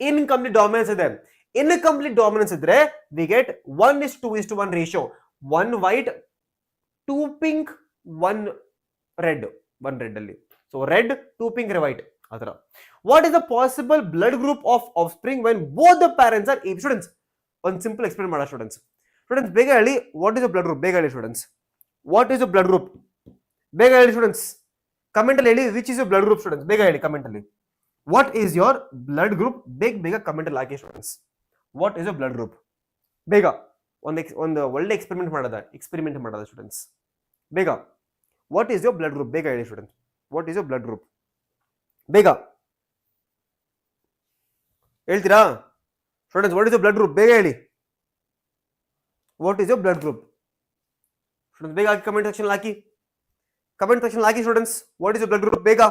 Incomplete dominance ಇದೆ. Incomplete dominance ಇದ್ರೆ we get 1:2:1 ratio. 1 white, 2 pink, 1 red. 1 red ಅಲ್ಲಿ. So red, 2 pink, white. ಆತರ. What is the possible blood group of offspring when both the parents are AB? Students, ಒಂದು simple explain ಮಾಡ students. Students ಬೇಗ ಹೇಳಿ, what is a blood group? ಬೇಗ ಹೇಳಿ students, what is a blood group? ಬೇಗ ಹೇಳಿ students, comment ಅಲ್ಲಿ ಹೇಳಿ which is your blood group students. ಬೇಗ ಹೇಳಿ ಕಮೆಂಟ್ ಅಲ್ಲಿ, what is your blood group? ಬೇಗ ಕಮೆಂಟ್ ಅಲ್ಲಿ ಹಾಕಿ students, what is your blood group? ಬೇಗ ಒಂದು ಒಳ್ಳೆ ಎಕ್ಸ್ಪೆರಿಮೆಂಟ್ ಮಾಡೋದ ಸ್ಟೂಡೆಂಟ್ಸ್. ಬೇಗ, what is your blood group? ಬೇಗ ಹೇಳಿ students, what is your blood group? ಬೇಗ ಹೇಳ್ತೀರಾ students? What is your blood group? ಬೇಗ ಹೇಳಿ, what is your blood group students? ಬೇಗ ಹಾಕಿ, ಕಮೆಂಟ್ ಸೆಕ್ಷನ್ ಹಾಕಿ, ಕಮೆಂಟ್ ಸೆಕ್ಷನ್ ಹಾಕಿ students, what is your blood group? ಬೇಗ.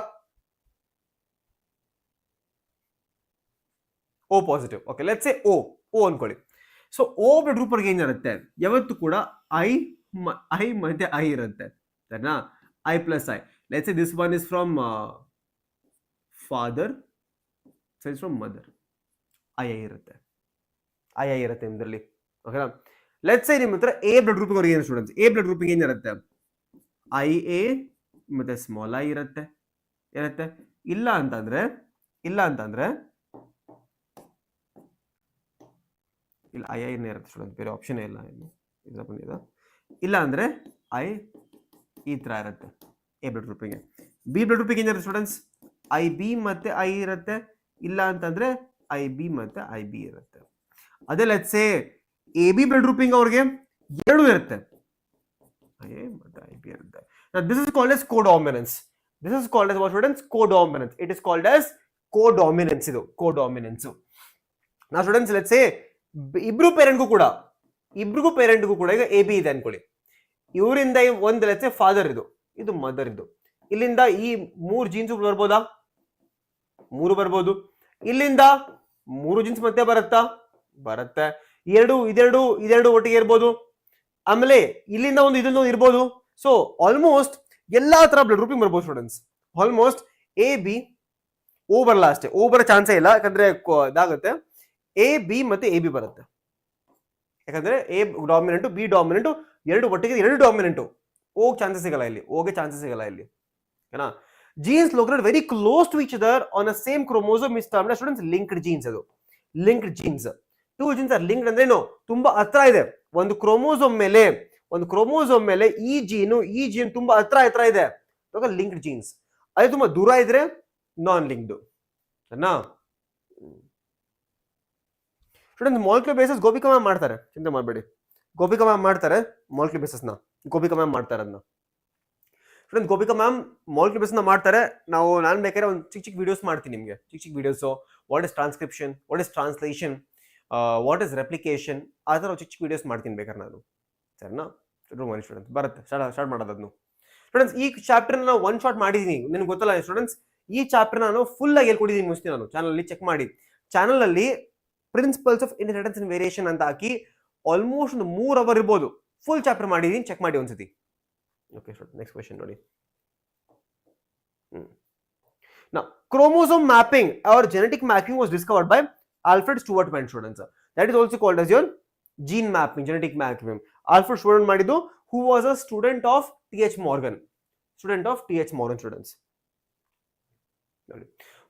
O positive. Okay, let's say O ಅನ್ಕೊಳ್ಳಿ. ಸೊ ಓ ಬ್ಲಡ್ ಗ್ರೂಪ್ ಅವ್ರಿಗೆ ಏನಿರುತ್ತೆ, ಯಾವತ್ತು ಕೂಡ ಐ ಮತ್ತೆ ಐ ಇರುತ್ತೆ, ಸರಿನಾ? I plus I. Let's say this one is from father, is from mother. I ಇರುತ್ತೆ ಇದರಲ್ಲಿ. ಓಕೆನಾ? ಲೆಟ್ಸ್ ಸೇ ನಿಮ್ಮ ಹತ್ರ ಎ ಬ್ಲಡ್ ಗ್ರೂಪ್ ಅವ್ರಿಗೆ ಏನು ಸ್ಟೂಡೆಂಟ್ಸ್? ಎ ಬ್ಲಡ್ ಗ್ರೂಪ್ ಏನಿರುತ್ತೆ, ಐ ಎ ಮತ್ತೆ ಸ್ಮಾಲ್ ಐ ಇರುತ್ತೆ. ಇಲ್ಲ ಅಂತಂದ್ರೆ ಇಲ್ಲ ಐ ಇರುತ್ತೆ ಸ್ಟೂಡೆಂಟ್, ಬೇರೆ ಆಪ್ಷನ್ ಇಲ್ಲ. ಇಲ್ಲ ಅಂದ್ರೆ ಐ ಈ ತರ ಇರುತ್ತೆ ಎ ಬ್ಲಡ್ ಗ್ರೂಪಿಗೆ. ಬಿ ಬ್ಲಡ್ ಗ್ರೂಪಿಗೆ ಏನಿರುತ್ತೆ ಸ್ಟೂಡೆಂಟ್ಸ್? ಐ ಬಿ ಮತ್ತೆ ಐ ಇರುತ್ತೆ. ಇಲ್ಲ ಅಂತಂದ್ರೆ ಐ ಬಿ ಮತ್ತೆ ಐ ಬಿ ಇರುತ್ತೆ. ಅದೇ let's say A B blood grouping ಅವ್ರಿಗೆ ಎರಡು ಇರುತ್ತೆ, ಐ ಮತ್ತೆ ಐ ಬಿ ಇರುತ್ತೆ. This is called as codominance. This is called as what students? Codominance. It is called as codominance. ಇದು codominance. Now students, let's say ಇಬ್ರಿಗೂ ಪೇರೆಂಟ್ಗೂ ಕೂಡ ಈಗ A B ಇದೆ ಅನ್ಕೊಳ್ಳಿ. ಇವರಿಂದ ಒಂದು ಲೆಟ್ಸ್ ಸೇ ಫಾದರ್, ಇದು ಮದರ್. ಇಲ್ಲಿಂದ ಈ 3 ಜೀನ್ಸ್ ಬರ್ಬೋದಾ? 3 ಬರ್ಬೋದು. ಇಲ್ಲಿಂದ 3 ಜೀನ್ಸ್ ಮತ್ತೆ ಬರುತ್ತೆ. ಇದೆರಡು ಒಟ್ಟಿಗೆ ಇರ್ಬೋದು. ಆಮೇಲೆ ಇಲ್ಲಿಂದ ಇದೊಂದು ಇರ್ಬೋದು. ಸೊ ಆಲ್ಮೋಸ್ಟ್ ಎಲ್ಲಾ ತರ ಬ್ಲಡ್ ಗ್ರೂಪಿಂಗ್ ಬರ್ಬೋದು students. Almost A B O ಬರಲ್ಲ ಅಷ್ಟೇ, ಓ ಬರೋ ಚಾನ್ಸೇ ಇಲ್ಲ, ಯಾಕಂದ್ರೆ ಇದಾಗುತ್ತೆ. ಎ ಬಿ ಮತ್ತೆ ಎ ಬಿ ಬರುತ್ತೆ, ಯಾಕಂದ್ರೆ ಎ ಡಾಮಿನೆಂಟ್ ಬಿ ಡಾಮಿನೆಂಟ್ ಎರಡು ಒಟ್ಟಿಗೆ, ಎರಡು ಡಾಮಿನೆಂಟ್. ಓಗೆ ಚಾನ್ಸಸ್ ಸಿಗಲ್ಲ ಇಲ್ಲಿ. ಓಕೆನಾ? Genes located very close to each other on a same chromosome is termed as students linked genes. ಅದು linked genes. 2 genes are linked ಅಂದ್ರೆ ಏನು? ತುಂಬಾ ಹತ್ರ ಇದೆ. ಒಂದು ಕ್ರೋಮೋಸೋಮ್ ಮೇಲೆ ಈ ಜೀನ್ ತುಂಬಾ ಹತ್ರ ಇದೆ, ಲಿಂಕ್ಡ್ ಜೀನ್ಸ್. ಅದೇ ತುಂಬಾ ದೂರ ಇದ್ರೆ non linked. Students molecular basis Gopika ma'am ಮಾಡ್ತಾರೆ, ಚಿಂತೆ ಮಾಡಬೇಡಿ. ಗೋಪಿಕಾ ಮ್ಯಾಮ್ ಮಾಡ್ತಾರೆ ಮಾಲಿಕ್ಯುಲರ್ ಬೇಸಿಸ್ನ. ಸ್ಟೂಡೆಂಟ್ ಗೋಪಿಕಾ ಮ್ಯಾಮ್ ಮಾಲಿಕ್ಯುಲರ್ ಬೇಸಿಸ್ನ ಮಾಡ್ತಾರೆ. ನಾನು ಬೇಕಾದ್ರೆ ಒಂದು ಚಿಕ್ಕ ವಿಡಿಯೋಸ್ ಮಾಡ್ತೀನಿ ನಿಮಗೆ, ಚಿಕ್ಕ videos. What is transcription, what is translation, what is replication, ಆ ಥರ ಚಿಕ್ಕ ವಿಡಿಯೋಸ್ ಮಾಡ್ತೀನಿ ಬೇಕಾದ್ರೆ ನಾನು, ಸರಿನಾ? ಸ್ಟೂಡೆಂಟ್ಸ್ ಬರುತ್ತೆ, ಸ್ಟಾರ್ಟ್ ಮಾಡೋದನ್ನು. ಸ್ಟೂಡೆಂಟ್ಸ್ ಈ ಚಾಪ್ಟರ್ ನಾನು ಒನ್ ಶಾಟ್ ಮಾಡಿದ್ದೀನಿ, ನಿಮ್ಗೆ ಗೊತ್ತಲ್ಲ ಸ್ಟೂಡೆಂಟ್ಸ್. ಈ ಚಾಪ್ಟರ್ ನಾನು ಫುಲ್ ಆಗಿ ಹೇಳ್ಕೊಟ್ಟಿದ್ದೀನಿ ಮುಗಿಸ್ತೀನಿ. ನಾನು ಚಾನಲ್ ಅಲ್ಲಿ ಚೆಕ್ ಮಾಡಿ, ಚಾನಲ್ ಅಲ್ಲಿ principles of inheritance and variation ಅಂತ ಹಾಕಿ ಆಲ್ಮೋಸ್ಟ್ ಒಂದು 3 ಅವರ್ ಇರ್ಬೋದು, ಫುಲ್ ಚಾಪ್ಟರ್ ಮಾಡಿದ್ದೀನಿ, ಚೆಕ್ ಮಾಡಿ ಒಂದ್ಸತಿ. ಓಕೆ ಸ್ಟೂಡೆಂಟ್, ನೆಕ್ಸ್ಟ್ ಕ್ವೆಶ್ಚನ್ ನೋಡಿ. Now, chromosome mapping or genetic mapping was discovered by Alfred Stewart Venn, students. That is also called as your gene mapping, genetic mapping. Alfred Stewart ಮಾಡಿದ್ದು, who was a student of T.H. Morgan. Students.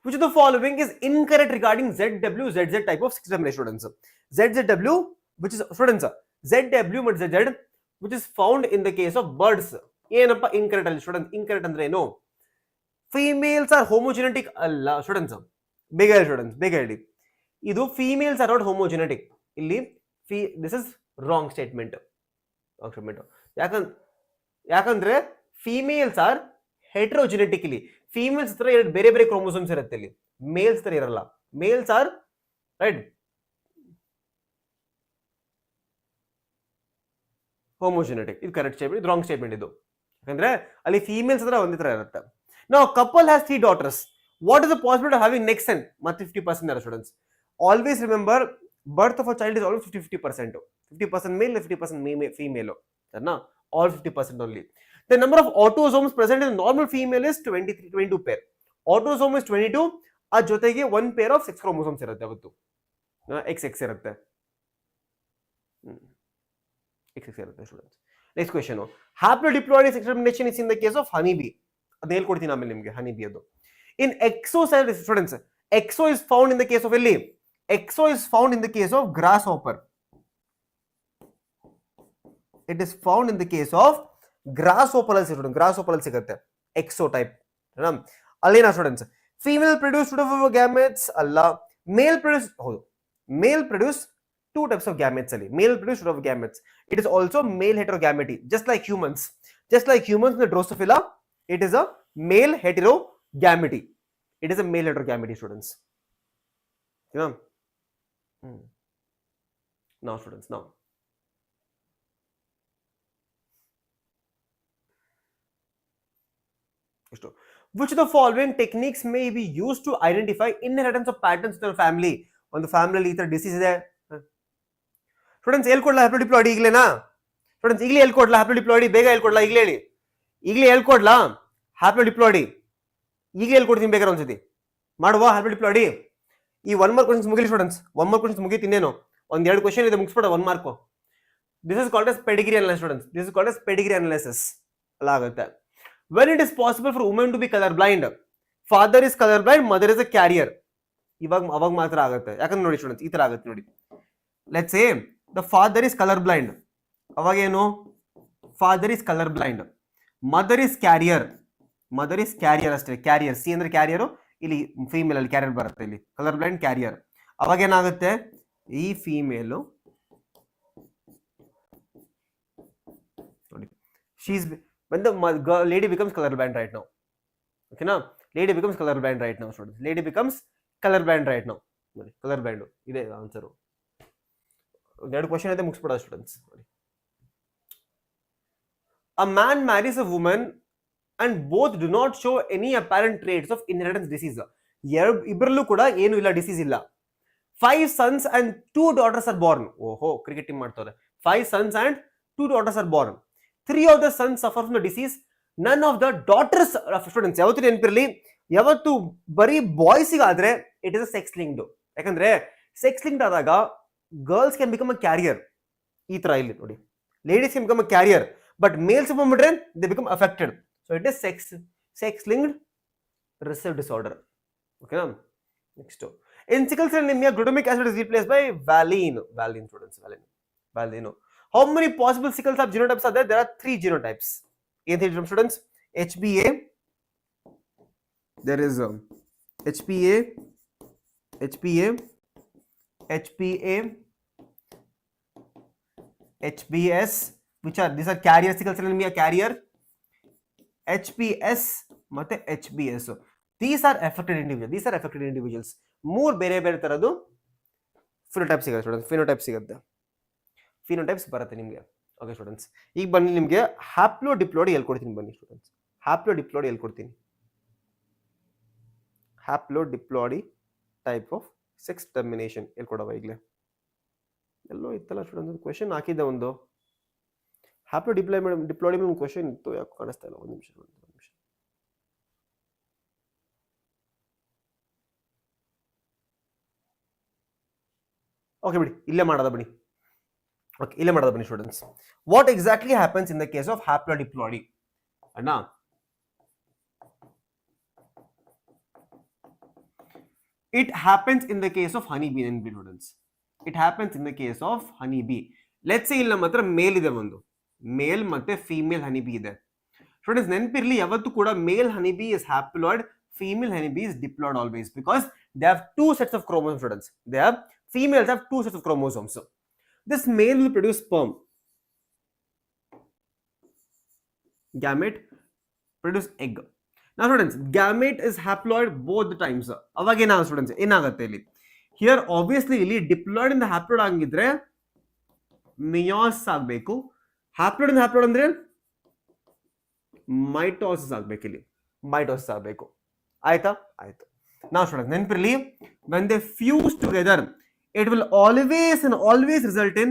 Which of the following is incorrect regarding ZW, ZZ type of schizophrenia, students? ZZW, which is students, ZW but ZZ, which is found in the case of birds. ಏನಪ್ಪ incorrect ಅಲ್ಲಿ students? incorrect ಅಂದ್ರೆ ಏನು? Females R ಹೋಮೋಜೆನೆಟಿಕ್ ಅಲ್ಲ students. ಬೇಗ ಹೇಳಿ. ಇದು females R not homogenetic. ಇಲ್ಲಿ this is wrong statement. ಯಾಕಂದ್ರೆ ಫೀಮೇಲ್ಸ್ ಆರ್ ಹೆಟ್ರೋಜೆನೆಟಿಕ್. ಇಲ್ಲಿ ಫೀಮೇಲ್ಸ್ ಹತ್ರ ಬೇರೆ ಕ್ರೋಮೋಸೋಮ್ಸ್ ಇರುತ್ತೆ, ಇಲ್ಲಿ ಮೇಲ್ಸ್ ತರ ಇರಲ್ಲ. Males are right homogenetic. ಇದು ಕರೆಕ್ಟ್ ಸ್ಟೇಟ್ಮೆಂಟ್, ಇದು ರಾಂಗ್ ಸ್ಟೇಟ್ಮೆಂಟ್. ಇದು ಯಾಕಂದ್ರೆ ಅಲ್ಲಿ ಫೀಮೇಲ್ಸ್ ಹತ್ರ ಒಂದೇ ತರ ಇರುತ್ತೆ. Now, couple has 3 daughters. What is the possibility of having next son? Matte 50% are students. Always remember, birth of a child is always 50%. 50% male, 50% female. All 50% only. The number of autosomes present in normal female is 22 pair. Autosome is 22. ಆ ಜೊತೆಗೆ 1 pair of sex chromosomes ಇರುತ್ತೆ. ಅವತ್ತು XX ಇರುತ್ತೆ. XX ಇರುತ್ತೆ students. Next question. Haplodiploid sexual termination is in the case of honeybee. ಅದು ಹೇಳ್ಕೊಡ್ತೀನಿ ಆಮೇಲೆ ನಿಮಗೆ, ಹನಿಬಿ ಅದು. In XO students, XO is found in the case of ಎಲ್ಲಿ? XO is found in the case of grasshopper. It is found in the case of grasshopper ಅಲ್ಲಿ student, grasshopper ಅಲ್ಲಿ ಸಿಗುತ್ತೆ XO type ಅಲ್ಲೇನಾ students. Female produce gametes ಅಲ್ಲ, male produce, ಹೌದು male produce two types of gametes ali, male produce of gametes. It is also male heterogamety, just like humans in the Drosophila. It is a male heterogamety. It is a male heterogamety, students. You know, now students, now which of the following techniques may be used to identify inheritance of patterns in the family? On the family either disease ಇದೆ students ಹೇಳ್ಕೊಡ್ಲಾ ಹ್ಯಾಪ್ಲೋಡಿಪ್ಲಾಯ್ಡಿ ಈಗಲೇನಾ students? ಈಗಲೇ ಹೇಳ್ಕೊಡ್ಲಾ ಹ್ಯಾಪ್ಲೋಡಿಪ್ಲಾಯ್ಡಿ? ಬೇಗ ಹೇಳ್ಕೊಡ್ಲಾ? ಈಗಲೇ ಹೇಳಿ, ಈಗಲೇ ಹೇಳ್ಕೊಡ್ಲಾ ಹ್ಯಾಪ್ಲೋಡಿಪ್ಲಾಯ್ಡಿ? ಈಗಲೇ ಹೇಳ್ಕೊಡ್ತೀನಿ, ಬೇಕಾದ್ರೆ ಒಂದ್ಸತಿ ಮಾಡುವ ಹ್ಯಾಪ್ಲೋಡಿಪ್ಲಾಯ್ಡಿ. ಈ 1 ಮಾರ್ಕ್ ಕ್ವಶನ್ಸ್ ಮುಗಿಲಿ ಸ್ಟೂಡೆಂಟ್ಸ್, 1 ಮಾರ್ಕ್ ಕ್ವಶನ್ಸ್ ಮುಗಿತು, ಇನ್ನೇನು ಒಂದ್ 2 ಕ್ವಶನ್ ಇದೆ, ಮುಗಿಸ್ಬಿಡ 1 mark. This is called as pedigree analysis students, this is called as pedigree analysis ಅಲ್ಲ ಆಗುತ್ತೆ. When it is possible for women to be colour blind, father is colour blind, mother is a carrier. ಅವಾಗ ಮಾತ್ರ ಆಗುತ್ತೆ, ಯಾಕಂದ್ರೆ ನೋಡಿ students ಈ ತರ ಆಗುತ್ತೆ ನೋಡಿ. Let's say the father is color blind, ಅವಾಗ ಏನು father is color blind, mother is carrier ಅಷ್ಟೇ, ಕ್ಯಾರಿಯರ್ ಸಿ ಅಂದ್ರೆ ಕ್ಯಾರಿಯರ್, ಇಲ್ಲಿ ಫೀಮೇಲ್ ಅಲ್ಲಿ ಕ್ಯಾರಿಯರ್ ಬರುತ್ತೆ, ಇಲ್ಲಿ ಕಲರ್ ಬ್ಲೈಂಡ್ ಕ್ಯಾರಿಯರ್. ಅವಾಗ ಏನಾಗುತ್ತೆ, ಈ ಫೀಮೇಲ್ ನೋಡಿ, she's when the lady becomes color blind right now, okay na, lady becomes color blind right now students, lady becomes color blind right now ನೋಡಿ, colour blind ಇದೆ answer. 2 question ಇದೆ, ಮುಗಿಸ್ಬಿಡ students. A man marries a woman and both do not show any apparent traits of inheritance disease. ಇಬ್ಬರಲ್ಲೂ ಕೂಡ ಏನು ಇಲ್ಲ, disease ಇಲ್ಲ. 5 sons and 2 daughters are born. ಓಹೋ, cricket team ಮಾಡ್ತಾರೆ. 5 sons and 2 daughters are born. 3 of the sons suffer from the disease. None of the daughters, students ಯಾವತ್ತೂ ನೆನಪಿರಲಿ, ಯಾವತ್ತು ಬರೀ ಬಾಯ್ಸ್ ಗಾದ್ರೆ it is a sex linked. ಯಾಕಂದ್ರೆ sex linked ಆದಾಗ girls can become a carrier, ಈ ತರ ಇಲ್ಲಿ ನೋಡಿ, ladies can become a carrier, but males ಬಂದ್ಬಿಟ್ರೆ they become affected. So it is sex linked recessive disorder. Okay na? Next, in sickle cell anemia glutamic acid is replaced by valine students, valine. How many possible sickle cell genotypes are there? There are 3 genotypes. Any students? HBA, there is HPA, HBS, which are these are carrier, sickle cell anemia carrier. HPS ಮತ್ತೆ HBS, these are affected individuals. 3 ಬೇರೆ ಬೇರೆ ತರದ್ದು phenotype ಸಿಗುತ್ತೆ students, phenotypes ಬರುತ್ತೆ ನಿಮಗೆ. Okay students, ಈಗ ಬನ್ನಿ ನಿಮಗೆ ಹ್ಯಾಪ್ಲೋಡಿಪ್ಲಾಯ್ಡಿ ಹೇಳ್ಕೊಡ್ತೀನಿ. ಬನ್ನಿ ಸ್ಟೂಡೆಂಟ್ಸ್, ಹ್ಯಾಪ್ಲೋಡಿಪ್ಲಾಯ್ಡಿ ಹೇಳ್ಕೊಡ್ತೀನಿ. ಹ್ಯಾಪ್ಲೋಡಿಪ್ಲಾಯ್ಡಿ ಟೈಪ್ ಆಫ್ ಸೆಕ್ಸ್ ಟರ್ಮಿನೇಷನ್ ಹೇಳ್ಕೊಡವ. ಈಗಲೇ ಎಲ್ಲೋ ಇತ್ತಲ್ಲ ಸ್ಟೂಡೆಂಟ್, ಕ್ವೆಶನ್ ಹಾಕಿದ್ದೆ ಒಂದು ಹ್ಯಾಪ್ಲೋಡಿಪ್ಲಾಯ್ಡಿ ಒಂದು ಕ್ವೆಶನ್ ಇತ್ತು, ಯಾಕೆ ಕಾಣಿಸ್ತಾ ಇಲ್ಲ? ಒಂದು ನಿಮಿಷ. ಓಕೆ ಬಿಡಿ, ಇಲ್ಲೇ ಮಾಡೋದ ಬನ್ನಿ. ಓಕೆ, ಇಲ್ಲೇ ಮಾಡೋದ ಬನ್ನಿ students. What exactly happens in the case of haplodiploidy ಅಣ್ಣ? It happens in the case of honeybee and bee students. It happens in the case of honeybee. Let's say ಇಲ್ಲಿ ನಮ್ಮ ಹತ್ರ ಮೇಲ್ ಇದೆ, ಒಂದು ಮೇಲ್ ಮತ್ತೆ ಫೀಮೇಲ್ ಹನಿಬಿ ಇದೆ. Students ನೆನಪಿರ್ಲಿ, ಯಾವತ್ತೂ ಕೂಡ male honeybee is haploid, female honeybee is diploid always, because they have 2 sets of chromosomes, students. Females have 2 sets of chromosomes. So this male will produce sperm, gamete, produce egg. Now students, gamete is haploid both the times. Avage na students enagutte illi, here obviously illi diploid in the haploid agidre meiosis agbeku, haploid in the haploid andre mitosis agbeku, illi mitosis agbeku. Aita. Now students, ನೆನಪಿರಲಿ, when they fuse together, it will always result in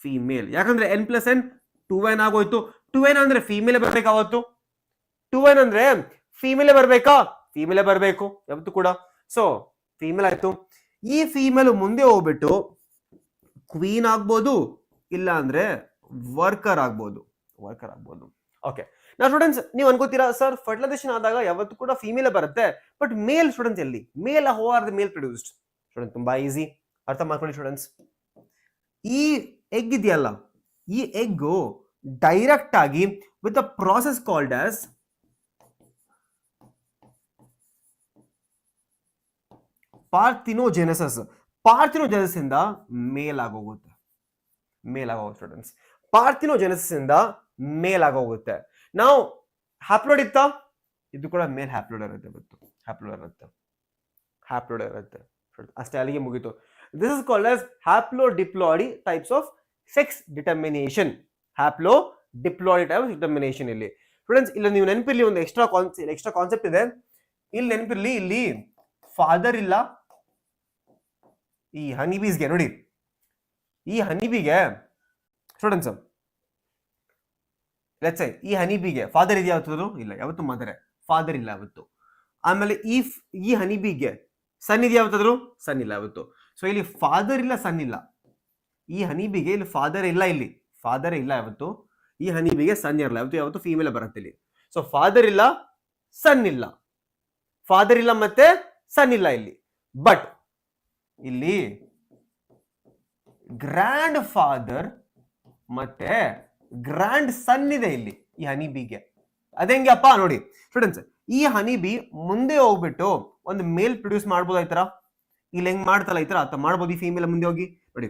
female. ಯಾಕಂದ್ರೆ n+n 2n ಆಗೋಯ್ತು. 2n ಅಂದ್ರೆ female ಬರ್ಬೇಕಾವತ್ತು, 2n ಅಂದ್ರೆ female ಬರ್ಬೇಕಾ? Female ಬರ್ಬೇಕು ಯಾವತ್ತು ಕೂಡ. So female ಆಯ್ತು. ಈ ಫೀಮೇಲ್ ಮುಂದೆ ಹೋಗ್ಬಿಟ್ಟು ಕ್ವೀನ್ ಆಗ್ಬೋದು, ಇಲ್ಲ ಅಂದ್ರೆ ವರ್ಕರ್ ಆಗ್ಬೋದು. ಓಕೆ, ನಾ ಸ್ಟೂಡೆಂಟ್ಸ್ ನೀವು ಅನ್ಕೋತೀರಾ ಸರ್ ಫರ್ಟಿಲೈಸೇಷನ್ ಆದಾಗ ಯಾವತ್ತು ಕೂಡ ಫೀಮೇಲ್ ಬರುತ್ತೆ, ಬಟ್ ಮೇಲ್ ಸ್ಟೂಡೆಂಟ್ಸ್ ಎಲ್ಲಿ? Male how are the male produced? Student ತುಂಬಾ ಈಸಿ, ಅರ್ಥ ಮಾಡ್ಕೊಳ್ಳಿ ಸ್ಟೂಡೆಂಟ್ಸ್. ಈ ಎಗ್ ಇದೆಯಲ್ಲ, ಈ ಎಗ್ಗು ಡೈರೆಕ್ಟ್ ಆಗಿ with a process called as parthenogenesis. Parthenogenesis ಇಂದ ಮೇಲಾಗೋಗುತ್ತೆ ಸ್ಟೂಡೆಂಟ್ಸ್. ಪಾರ್ಥಿನೋಜೆನೆಸಿಸ್ ಇಂದ ಮೇಲಾಗೋಗುತ್ತೆ. ನಾವು ಹ್ಯಾಪ್ಲೋಡ್ ಇತ್ತಾ, ಇದು ಕೂಡ ಮೇಲ್ ಹ್ಯಾಪ್ಲೋಡ್ ಇರುತ್ತೆ, ಹ್ಯಾಪ್ಲೋಡ್ ಇರುತ್ತೆ ಅಷ್ಟೇ, ಅಲ್ಲಿಗೆ ಮುಗೀತು. This is called as haplodiploidy types of sex determination. Haplodiploidy type of determination. ಇಲ್ಲಿ ಸ್ಟೂಡೆಂಟ್ಸ್, ಇಲ್ಲಿ ನೀವು ನೆನಪಿರ್ಲಿ, ಒಂದು ಎಕ್ಸ್ಟ್ರಾ ಕಾನ್ಸೆಪ್ಟ್ ಇದೆ ಇಲ್ಲಿ ನೆನಪಿರ್ಲಿ. ಇಲ್ಲಿ ಫಾದರ್ ಇಲ್ಲ ಈ ಹನಿಬೀಸ್ಗೆ. ನೋಡಿ, ಈ ಹನಿಬಿಗೆ ಸ್ಟೂಡೆಂಟ್ಸ್, ಲೆಟ್ಸ್ ಸೇ ಈ ಹನಿಬಿಗೆ ಫಾದರ್ ಇದೆಯಾ ಯಾವತ್ತು? ಇಲ್ಲ, ಯಾವತ್ತು ಮದರ್, ಫಾದರ್ ಇಲ್ಲ ಯಾವತ್ತು. ಆಮೇಲೆ ಈ ಹನಿಬಿಗೆ ಸನ್ ಇದೆಯಾ ಯಾವತ್ತಾದ್ರು? ಸನ್ ಇಲ್ಲ ಯಾವತ್ತು. ಸೊ ಇಲ್ಲಿ ಫಾದರ್ ಇಲ್ಲ, ಸನ್ ಇಲ್ಲ. ಈ ಹನಿಬಿಗೆ ಇಲ್ಲಿ ಫಾದರ್ ಇಲ್ಲ, ಇಲ್ಲಿ ಫಾದರ್ ಇಲ್ಲ ಯಾವತ್ತು. ಈ ಹನಿಬಿಗೆ ಸನ್ ಇರಲ್ಲ ಯಾವತ್ತು ಫೀಮೇಲ್ ಬರುತ್ತೆ ಇಲ್ಲಿ. ಸೊ ಫಾದರ್ ಇಲ್ಲ, ಸನ್ ಇಲ್ಲ, ಫಾದರ್ ಇಲ್ಲ ಮತ್ತೆ ಸನ್ ಇಲ್ಲ ಇಲ್ಲಿ. ಬಟ್ ಇಲ್ಲಿ ಗ್ರ್ಯಾಂಡ್ ಫಾದರ್ ಮತ್ತೆ ಗ್ರ್ಯಾಂಡ್ ಸನ್ ಇದೆ ಇಲ್ಲಿ ಈ ಹನಿಬಿಗೆ. ಅದೇಂಗಪ್ಪ ನೋಡಿ ಸ್ಟೂಡೆಂಟ್ಸ್, ಈ ಹನಿಬಿ ಮುಂದೆ ಹೋಗ್ಬಿಟ್ಟು ಒಂದು ಮೇಲ್ ಪ್ರೊಡ್ಯೂಸ್ ಮಾಡ್ಬೋದು, ಈ ತರ ಇಲ್ಲಿ ಹೆಂಗ್ ಮಾಡ್ತಲ್ಲ ಈ ತರ ಆತ ಮಾಡ್ಬೋದು ಈ ಫೀಮೇಲ್ ಮುಂದೆ ಹೋಗಿ ನೋಡಿ.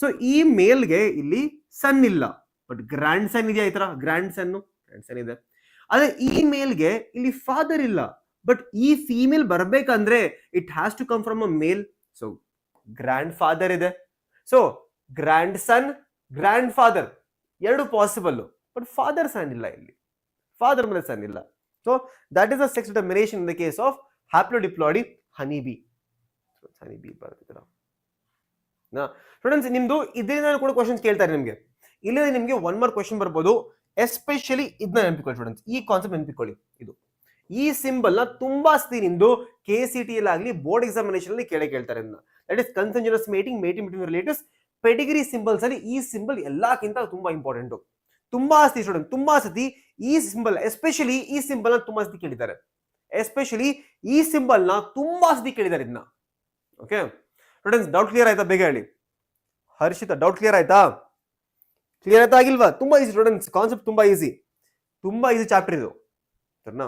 ಸೊ ಈ ಮೇಲ್ಗೆ ಇಲ್ಲಿ ಸನ್ ಇಲ್ಲ, ಬಟ್ ಗ್ರ್ಯಾಂಡ್ ಸನ್ ಇದೆಯಾ ಈ ತರ, ಗ್ರ್ಯಾಂಡ್ ಸನ್ ಇದೆ. ಅದೇ ಈ ಮೇಲ್ಗೆ ಇಲ್ಲಿ ಫಾದರ್ ಇಲ್ಲ, ಬಟ್ ಈ ಫೀಮೇಲ್ ಬರ್ಬೇಕಂದ್ರೆ it has to come from a male. So grandfather ಇದೆ. So grandson, grandfather ಎರಡು ಪಾಸಿಬಲ್, ಬಟ್ ಫಾದರ್ ಸನ್ ಇಲ್ಲ ಇಲ್ಲಿ, ಫಾದರ್ ಮೇಲೆ ಸನ್ ಇಲ್ಲ. So that is the sex determination in the case of haplodiploidy honeybee. Honeybee ಬರ್ತಿದ್ರ students, ನಿಮ್ದು ಇದರಿಂದ ಕೂಡ ಕ್ವಶನ್ಸ್ ಕೇಳ್ತಾರೆ ನಿಮ್ಗೆ. ಇಲ್ಲಿ ನಿಮ್ಗೆ 1 ಮಾರ್ಕ್ ಕ್ವಶನ್ ಬರ್ಬೋದು. ಎಸ್ಪೆಷಲಿ ಇದನ್ನ ನೆನಪಿಕೊಳ್ಳಿ ಸ್ಟೂಡೆಂಟ್ಸ್, ಈ ಕಾನ್ಸೆಪ್ಟ್ ನೆನಪಿಕೊಳ್ಳಿ. ಇದು ಈ ಸಿಂಬಲ್ ನ ತುಂಬಾ ಸತಿ ನಿಮ್ದು KCT ಆಗಲಿ ಬೋರ್ಡ್ ಎಕ್ಸಾಮಿನೇಷನ್ ಅಲ್ಲಿ ಕೇಳ್ತಾರೆ. That is consanguineous mating between relatives. Pedigree symbols ಅಲ್ಲಿ ಈ ಸಿಂಬಲ್ ಎಲ್ಲಕ್ಕಿಂತ ತುಂಬಾ ಇಂಪಾರ್ಟೆಂಟ್. ತುಂಬಾ ಸತಿ ಸ್ಟೂಡೆಂಟ್, ತುಂಬಾ ಸತಿ ಈ ಸಿಂಬಲ್, ಎಸ್ಪೆಷಲಿ ಈ ಸಿಂಬಲ್ ನ ತುಂಬಾ ಸತಿ ಕೇಳಿದ್ದಾರೆ. ಇದನ್ನ ಓಕೆ ಸ್ಟೂಡೆಂಟ್ಸ್, ಡೌಟ್ ಕ್ಲಿಯರ್ ಆಯ್ತಾ? ಬೇಗ ಹೇಳಿ. ಹರ್ಷಿತ, ಡೌಟ್ ಕ್ಲಿಯರ್ ಆಯ್ತಾ? ಆಗಿಲ್ವಾ? ತುಂಬಾ ಈಸಿ ಸ್ಟೂಡೆಂಟ್ಸ್, ಕಾನ್ಸೆಪ್ಟ್ ತುಂಬಾ ಈಸಿ ಚಾಪ್ಟರ್ ಇದು. ಸರಿನಾ?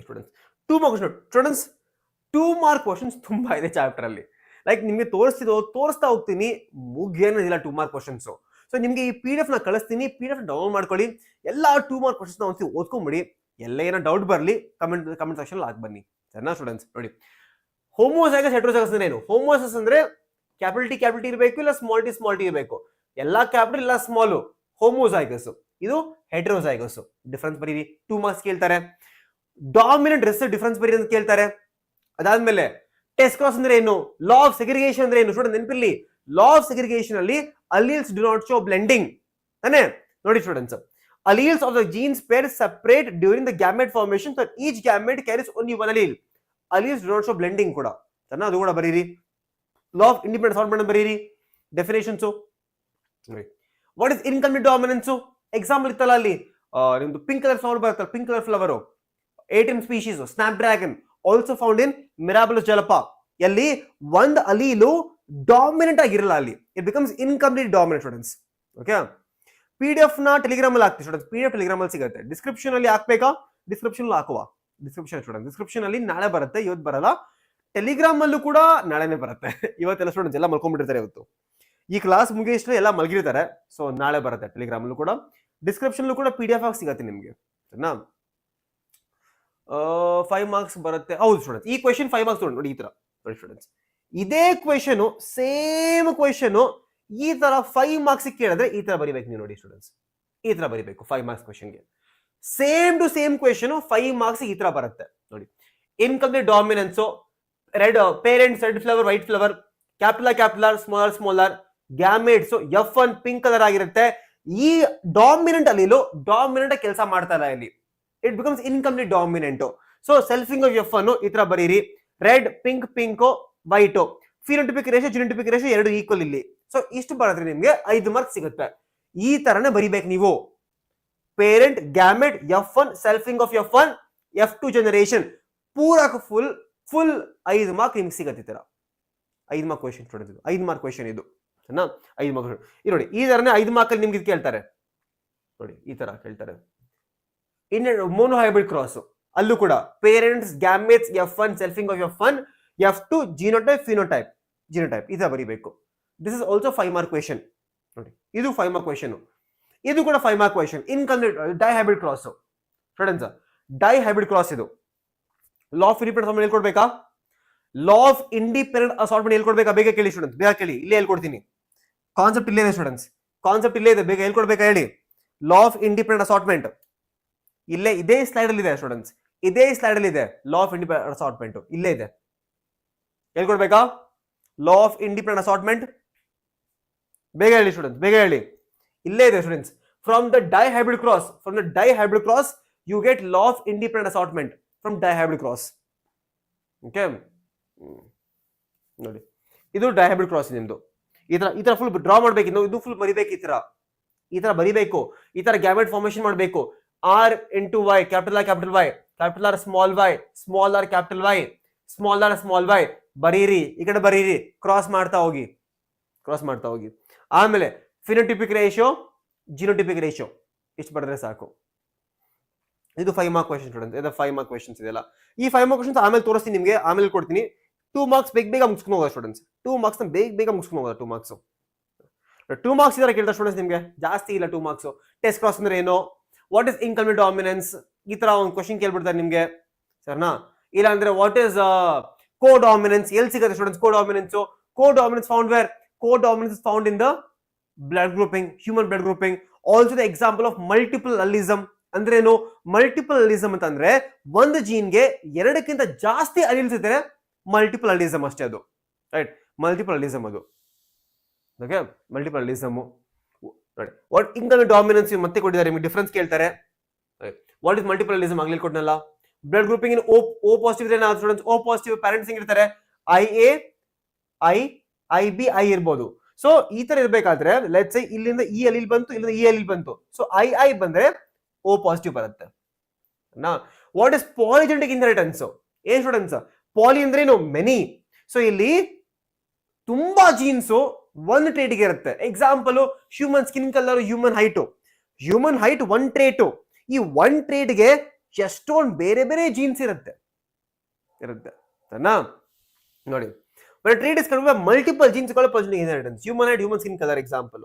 Students 2 mark students, 2 mark questions ತುಂಬಾ ಇದೆ ಚಾಪ್ಟರ್ ಅಲ್ಲಿ. ಲೈಕ್ ನಿಮ್ಗೆ ತೋರಿಸ್ತಾ ಹೋಗ್ತೀನಿ, ಮುಗಿಯೇನಿಲ್ಲ 2 ಮಾರ್ಕ್ ಕ್ವಶನ್ಸ್. ಸೊ ನಿಮ್ಗೆ ಈ PDF ನ ಕಳಿಸ್ತೀನಿ, PDF ಡೌನ್ಲೋಡ್ ಮಾಡ್ಕೊಳ್ಳಿ. ಎಲ್ಲಾ 2 ಮಾರ್ಕ್ ಕ್ವಶನ್ಸ್ ನ ಒಂದ್ಸತಿ ಓದ್ಕೊಂಡ್ಬಿಡಿ. ಎಲ್ಲ ಏನೋ ಡೌಟ್ ಬರ್ಲಿ ಕಮೆಂಟ್ ಸೆಕ್ಷನ್ ಹಾಕಿ ಬನ್ನಿ. ಸರಿನಾ ಸ್ಟೂಡೆಂಟ್ಸ್? ನೋಡಿ, ಹೋಮೋಸೈಗಸ್ ಹೆಟರೋಸೈಗಸ್ ಅಂದ್ರೆ ಏನು? ಹೋಮೋಸೈಗಸ್ ಅಂದ್ರೆ ಕ್ಯಾಪಿಟಲ್ ಟಿ ಇರಬೇಕು, ಇಲ್ಲ ಸ್ಮಾಲ್ ಟಿ ಇರಬೇಕು. ಎಲ್ಲಾ ಕ್ಯಾಪಿಟಲ್ ಇಲ್ಲ ಸ್ಮಾಲ್. ಹೋಮೋಸೈಗಸ್. ಇದು ಹೆಟರೋಸೈಗಸ್. ಡಿಫರೆನ್ಸ್ ಬರೀರಿ, 2 ಮಾರ್ಕ್ಸ್ ಕೇಳ್ತಾರೆ. ಡಾಮಿನೆಂಟ್ ರೆಸೆಸಿವ್ ಡಿಫರೆನ್ಸ್ ಬರೀರಿ ಅಂತ ಕೇಳ್ತಾರೆ. ಅದಾದ್ಮೇಲೆ ಟೆಸ್ಟ್ ಕ್ರಾಸ್ ಅಂದ್ರೆ ಏನು? ಲಾ ಆಫ್ ಸೆಗ್ರಿಗೇಷನ್ ಅಂದ್ರೆ ಏನು? ಸ್ಟೂಡೆಂಟ್ ನೆನಪಿರ್ಲಿ, ಲಾ ಆಫ್ ಸೆಗ್ರಿಗೇಷನ್ ಅಲ್ಲಿ alleles do not show blending ತಾನೆ. ನೋಡಿ students, alleles of the genes pair separate during the gamete formation, so each gamete carries only one allele. Alleles do not show blending ಕೂಡ. ಸಣ್ಣ ಅದು ಕೂಡ ಬರೀರಿ. law of independent assortment ಬರೀರಿ. definitions. what is incomplete dominance? example ಇತ್ತಲ್ಲ ಅಲ್ಲಿ ನಿಮ್ದು pink colour flower ಬರುತ್ತಲ್ಲ, pink colour flower 18 species snapdragon also found in Mirabilis jalapa. ಎಲ್ಲಿ ಒಂದು ಅಲೀಲು ಡಾಮಿನೆಂಟ್ ಆಗಿರಲ್ಲ, ಅಲ್ಲಿ it becomes incomplete dominant students. Okay, PDF ನ ಟೆಲಿಗ್ರಾಮ್ ಅಲ್ಲಿ ಹಾಕ್ತೀವಿ ಸ್ಟೂಡೆಂಟ್ಸ್. PDF ಟೆಲಿಗ್ರಾಮ್ ಅಲ್ಲಿ ಸಿಗುತ್ತೆ. ಡಿಸ್ಕ್ರಿಪ್ಷನ್ ಅಲ್ಲಿ ಹಾಕ್ಬೇಕಾ? ಡಿಸ್ಕ್ರಿಪ್ಷನ್ ಹಾಕುವ. ಡಿಸ್ಕ್ರಿಪ್ಷನ್ ಅಲ್ಲಿ ನಾಳೆ ಬರುತ್ತೆ, ಇವತ್ತು ಬರಲ್ಲ. ಟೆಲಿಗ್ರಾಮ್ ಅಲ್ಲೂ ಕೂಡ ನಾಳೆನೆ ಬರುತ್ತೆ. ಇವತ್ತೆಲ್ಲ ಸ್ಟೂಡೆಂಟ್ಸ್ ಎಲ್ಲ ಮಲ್ಕೊಂಡ್ಬಿಟ್ಟಿರ್ತಾರೆ, ಇವತ್ತು ಈ ಕ್ಲಾಸ್ ಮುಗಿಯಷ್ಟು ಎಲ್ಲ ಮಲಗಿರ್ತಾರೆ. ಸೊ ನಾಳೆ ಬರುತ್ತೆ ಟೆಲಿಗ್ರಾಮ್ ಅಲ್ಲೂ ಕೂಡ. ಡಿಸ್ಕ್ರಿಪ್ಷನ್ ಕೂಡ PDF ಆಗಿ ಸಿಗುತ್ತೆ ನಿಮ್ಗೆ. ಸರಿನಾ? 5 ಮಾರ್ಕ್ಸ್ ಬರುತ್ತೆ. ಹೌದು ಸ್ಟೂಡೆಂಟ್ಸ್, ಈ ಕ್ವೆಶನ್ 5 ಮಾರ್ಕ್ಸ್ ನೋಡಿ. ಈ ತರ ನೋಡಿ ಸ್ಟೂಡೆಂಟ್ಸ್, ಇದೇ ಕ್ವೆಶನ್ ಸೇಮ್ ಕ್ವೆಶನ್ ಈ ತರ 5 ಮಾರ್ಕ್ಸ್ ಕೇಳಿದ್ರೆ ಈ ತರ ಬರಿಬೇಕು ನೀವು. ನೋಡಿ ಸ್ಟೂಡೆಂಟ್ಸ್, ಈ ತರ ಬರಿಬೇಕು 5 ಮಾರ್ಕ್ಸ್ ಕ್ವೆಶನ್ಗೆ. Same to same question 5 marks ಈ ತರ ಬರುತ್ತೆ ನೋಡಿ. Incomplete dominance, red parents red flower white flower, capital smaller gametes F1 pink colour ಆಗಿರುತ್ತೆ. ಈ ಡಾಮಿನೆಂಟ್ ಅಲ್ಲಿ ಡಾಮಿನೆಂಟ್ ಕೆಲಸ ಮಾಡ್ತಾ ಇಲ್ಲ ಇಲ್ಲಿ, it becomes incomplete dominant. So selfing of F1 ಈ ತರ ಬರೀರಿ. Red pink white, phenotypic ratio genotypic ratio ಎರಡು ಈಕ್ವಲ್ ಇಲ್ಲಿ. ಸೊ ಇಷ್ಟು ಬರೆದ್ರೆ ನಿಮ್ಗೆ 5 ಮಾರ್ಕ್ಸ್ ಸಿಗುತ್ತೆ. ಈ ತರನೇ ಬರಿಬೇಕು ನೀವು. Parent gamete F1 selfing of F1 F2 generation ಪೂರಕ ಫುಲ್ 5 ಮಾರ್ಕ್ ನಿಮ್ಗೆ ಸಿಗತ್ತೆ. 5 mark question students, 5 mark question ಇದು. 5 ಮಾರ್ಕ್ಸ್ ಈ ನೋಡಿ ಈ ತರನೇ 5 ಮಾರ್ಕಲ್ಲಿ ನಿಮ್ಗೆ ಇದು ಕೇಳ್ತಾರೆ ನೋಡಿ ಈ ತರ ಕೇಳ್ತಾರೆ. ಇನ್ನು ಮೋನೋ ಹೈಬ್ರಿಡ್ ಕ್ರಾಸ್ ಅಲ್ಲೂ ಕೂಡ parents gametes F1 selfing of F1 F2 genotype phenotype ಈ ತರ ಬರೀಬೇಕು. This is also 5 mark question ನೋಡಿ, ಇದು 5 ಮಾರ್ಕ್ ಕ್ವೆಶ್ಚನ್, ಇದು ಕೂಡ 5 mark question. Incomplete dihybrid cross students, dihybrid cross ಇದು ಲಾ ಆಫ್ ಇಂಡಿಪೆಂಡೆಂಟ್ ಅಸಾರ್ಟ್ಮೆಂಟ್ ಹೇಳ್ಕೊಡ್ಬೇಕಾ? ಲಾ ಆಫ್ ಇಂಡಿಪೆಂಡೆಂಟ್ ಅಸಾರ್ಟ್ಮೆಂಟ್ ಹೇಳ್ಕೊಡ್ಬೇಕಾ? ಬೇಗ ಕೇಳಿ ಸ್ಟೂಡೆಂಟ್ಸ್, ಬೇಗ ಕೇಳಿ, ಇಲ್ಲೇ ಹೇಳ್ಕೊಡ್ತೀನಿ. ಕಾನ್ಸೆಪ್ಟ್ ಇಲ್ಲೇ ಇದೆ ಸ್ಟೂಡೆಂಟ್ಸ್, ಕಾನ್ಸೆಪ್ಟ್ ಇಲ್ಲೇ ಇದೆ, ಬೇಗ ಹೇಳ್ಕೊಡ್ಬೇಕಾ ಹೇಳಿ. ಲಾ ಆಫ್ ಇಂಡಿಪೆಂಡೆಂಟ್ ಅಸಾರ್ಟ್ಮೆಂಟ್ ಇಲ್ಲೇ ಇದೇ ಸ್ಲೈಡ್ ಅಲ್ಲಿ ಇದೆ ಸ್ಟೂಡೆಂಟ್ಸ್, ಇದೇ ಸ್ಲೈಡ್ ಅಲ್ಲಿ ಇದೆ. ಲಾ ಆಫ್ ಇಂಡಿಪೆಂಡೆಂಟ್ ಅಸಾರ್ಟ್ಮೆಂಟ್ ಇಲ್ಲೇ ಇದೆ, ಹೇಳ್ಕೊಡ್ಬೇಕಾ? ಲಾ ಆಫ್ ಇಂಡಿಪೆಂಡೆಂಟ್ ಅಸಾರ್ಟ್ಮೆಂಟ್ ಬೇಗ ಹೇಳಿ ಸ್ಟೂಡೆಂಟ್ಸ್, ಬೇಗ ಹೇಳಿ, ಇಲ್ಲೇ ಇದೆ students. From the dihybrid cross you get law of independent assortment from dihybrid cross. Okay ನೋಡಿ, ಇದು ಡೈ ಹೈಬ್ರಿಡ್ ಕ್ರಾಸ್ ನಿಮ್ದು. ಈ ತರ ಫುಲ್ ಡ್ರಾ ಮಾಡ್ಬೇಕು, ಇದು ಫುಲ್ ಬರಿಬೇಕು, ಈ ತರ ಬರಿಬೇಕು, ಈ ತರ ಗ್ಯಾಮೆಟ್ ಫಾರ್ಮೇಶನ್ ಮಾಡಬೇಕು. R into Y, capital R, capital Y, capital R, small y, small r, capital Y, small r, small y ಬರೀರಿ, ಈ ಕಡೆ ಬರೀರಿ, ಕ್ರಾಸ್ ಮಾಡ್ತಾ ಹೋಗಿ. ಆಮೇಲೆ ಫಿನೋಟಿಪಿಕ್ ರೇಷಿಯೋ, ಜಿನೋಟಿಪಿಕ್ ರೇಷಿಯೋ ಇಷ್ಟು ಬರೆದ್ರೆ ಸಾಕು. ಇದು 5 ಮಾರ್ಕ್ ಕ್ವೆಶ್ಚನ್ ಸ್ಟೂಡೆಂಟ್ಸ್, ಇದು 5 ಮಾರ್ಕ್ ಕ್ವೆಶ್ಚನ್ಸ್ ಇದೆಲ್ಲ. ಈ 5 ಮಾರ್ಕ್ ಕ್ವೆಶ್ಚನ್ಸ್ ಆಮೇಲೆ ತೋರಿಸ್ತೀನಿ ನಿಮಗೆ, ಆಮೇಲೆ ಕೊಡ್ತೀನಿ. 2 ಮಾರ್ಕ್ಸ್ ಬೇಗ ಮುಗಿಸ್ಕೊಂಡು ಹೋಗೋದು ಸ್ಟೂಡೆಂಟ್ಸ್, 2 ಮಾರ್ಕ್ಸ್ ಬೇಗ ಮುಗಿಸ್ಕೊಂಡು ಹೋಗೋದು. 2 ಮಾರ್ಕ್ಸ್ ಇದರ ಕೇಳ್ತಾರೆ ಸ್ಟೂಡೆಂಟ್ಸ್, ನಿಮಗೆ ಜಾಸ್ತಿ ಇಲ್ಲ 2 ಮಾರ್ಕ್ಸ್. ಟೆಸ್ಟ್ ಕ್ರಾಸ್ ಅಂದ್ರೆ ಏನು, ವಾಟ್ ಇಸ್ ಇನ್ಕಂಪ್ಲೀಟ್ ಡಾಮಿನೆನ್ಸ್, ಈ ತರ ಒಂದು ಕ್ವಶನ್ ಕೇಳ್ಬಿಡ್ತಾರೆ ನಿಮ್ಗೆ, ಸರ್ನಾ? ಇಲ್ಲ ಅಂದ್ರೆ ವಾಟ್ ಇಸ್ ಕೋ ಡಾಮಿನೆನ್ಸ್, ಎಲ್ಲಿ ಸಿಗುತ್ತೆ students codominance found where, codominance is found in the blood grouping, human blood grouping. Also the example of multiple allelism ಅಂದ್ರೆ ಏನು? ಮಲ್ಟಿಪಲ್ ಅಲಿಸಮ್ ಅಂತಂದ್ರೆ ಒಂದು ಜೀನ್ಗೆ 2ಕ್ಕಿಂತ ಜಾಸ್ತಿ ಅಲೀಲ್ಸ್ ಇದ್ರೆ ಮಲ್ಟಿಪಲ್ ಅಲಿಸಮ್ ಅಷ್ಟೇ, ಅದು ರೈಟ್, ಮಲ್ಟಿಪಲ್ ಅಲಿಸಮ್ ಅದು. Okay, multiple allelism. What incomplete dominance ಮತ್ತೆ ಕೊಟ್ಟಿದ್ದಾರೆ, ನಿಮಗೆ ಡಿಫರೆನ್ಸ್ ಕೇಳ್ತಾರೆ. ವಾಟ್ ಇಸ್ ಮಲ್ಟಿಪಲ್ ಅಲಿಸಮ್ ಆಗ್ಲಿ ಕೊಟ್ಟನಲ್ಲ. Blood grouping in O positive ಇದ್ರೆ ನಾವು ಸ್ಟೂಡೆಂಟ್ಸ್, ಓ ಪಾಸಿಟಿವ್ ಪ್ಯಾರೆಂಟ್ಸ್ ಹೆಂಗಿರ್ತಾರೆ, IA, IB, I ಇರ್ಬೋದು. ಸೊ ಈ ತರ ಇರ್ಬೇಕಾದ್ರೆ ಲೆಟ್ಸ್ ಸೇ ಇಲ್ಲಿಂದ ಈ ಅಲೀಲ್ ಬಂತು, ಇಲ್ಲಿಂದ ಈ ಅಲೀಲ್ ಬಂತು, ಸೊ I ಬಂದ್ರೆ ಓ ಪಾಸಿಟಿವ್ ಬರುತ್ತೆ. What is polygenetic inheritance? ಏನ್ ಸ್ಟೂಡೆಂಟ್ಸ್, ಪಾಲಿ ಅಂದ್ರೆ ಏನು? ಮೆನಿ. ಸೊ ಇಲ್ಲಿ ತುಂಬಾ ಜೀನ್ಸ್ ಒಂದು ಟ್ರೇಟ್ಗೆ ಇರುತ್ತೆ. Example human skin colour, human height 1 trait. ಈ 1 ಟ್ರೇಟ್ಗೆ ಎಷ್ಟೊಂದು ಬೇರೆ ಬೇರೆ ಜೀನ್ಸ್ ಇರುತ್ತೆ ನೋಡಿ. Trait is multiple jeans inheritance. Human height, human skin colour example.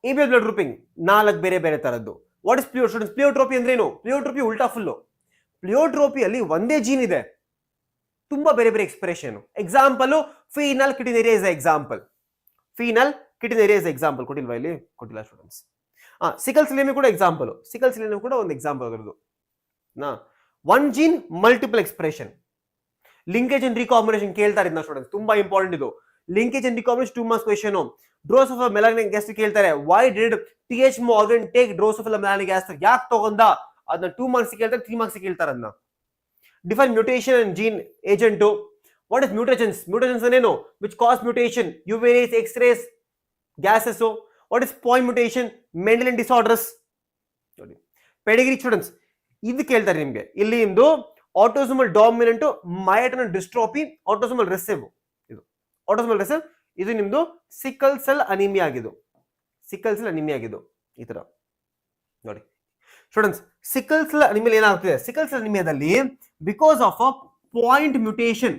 ABL blood grouping 4 ಬೇರೆ ಬೇರೆ ತರದ್ದು. ವಾಟ್ ಇಸ್ ಪ್ಲಿಯೋಟ್ರೋಪಿ ಅಂದ್ರೆ ಏನು? ಪ್ಲಿಯೋಟ್ರೋಪಿ ಉಲ್ಟಾ ಫುಲ್ಲು. ಪ್ಲಿಯೋಟ್ರೋಪಿಯಲ್ಲಿ ಒಂದೇ ಜೀನ್ ಇದೆ, ತುಂಬಾ ಬೇರೆ ಬೇರೆ expression. Example phenylketonuria is example. ಕೊಟ್ಟಿಲ್ವಾ ಇಲ್ಲಿ? ಕೊಟ್ಟಿಲ್ಲ ಸ್ಟೂಡೆಂಟ್ಸ್. ಸಿಕಲ್ ಸೆಲ್ ಕೂಡ ಎಕ್ಸಾಂಪಲ್, ಕೂಡ ಒಂದು ಎಕ್ಸಾಂಪಲ್ ಅದರದ್ದು. 1 gene multiple expression. Linkage and recombination ಕೇಳ್ತಾರೆ ಇದನ್ನ ಸ್ಟೂಡೆಂಟ್ಸ್, ತುಂಬಾ ಇಂಪಾರ್ಟೆಂಟ್ ಇದು. Linkage and recombination 2 marks question. Drosophila melanic acid ಕೇಳ್ತಾರೆ. Why did TH Morgan take Drosophila melanic acid? ಯಾಕೆ ತಗೊಂಡ? ಅದನ್ನ 2 ಮಾರ್ಕ್ಸ್ ಕೇಳ್ತಾರೆ, 3 ಮಾರ್ಕ್ಸ್ ಕೇಳ್ತಾರೆ ಅದನ್ನ. Define mutation and gene agent. What is mutations? Mutations ಏನು? Which cause mutation? UV rays, X-rays, gases. What is point mutation? Mendelian disorders. ನೋಡಿ pedigree students, ಇದು ಕೇಳ್ತಾರೆ ನಿಮ್ಗೆ. ಇಲ್ಲಿ ನಿಮ್ದು autosomal dominant myotonic dystrophy, autosomal recessive. ಇದು ಆಟೋಸೋಮಲ್ ರಿಸೆಸಿವ್, ಇದು ನಿಮ್ದು ಸಿಕಲ್ ಸೆಲ್ ಅನಿಮಿಯಾ ಆಗಿದ್ದು, ಈ ತರ ನೋಡಿ ಸ್ಟೂಡೆಂಟ್ಸ್. ಸಿಕಲ್ ಸೆಲ್ ಅನಿಮಿಯಾ ಏನಾಗ್ತಿದೆ? ಸಿಕಲ್ ಸೆಲ್ ಅನಿಮಿಯಾದಲ್ಲಿ because of a point mutation,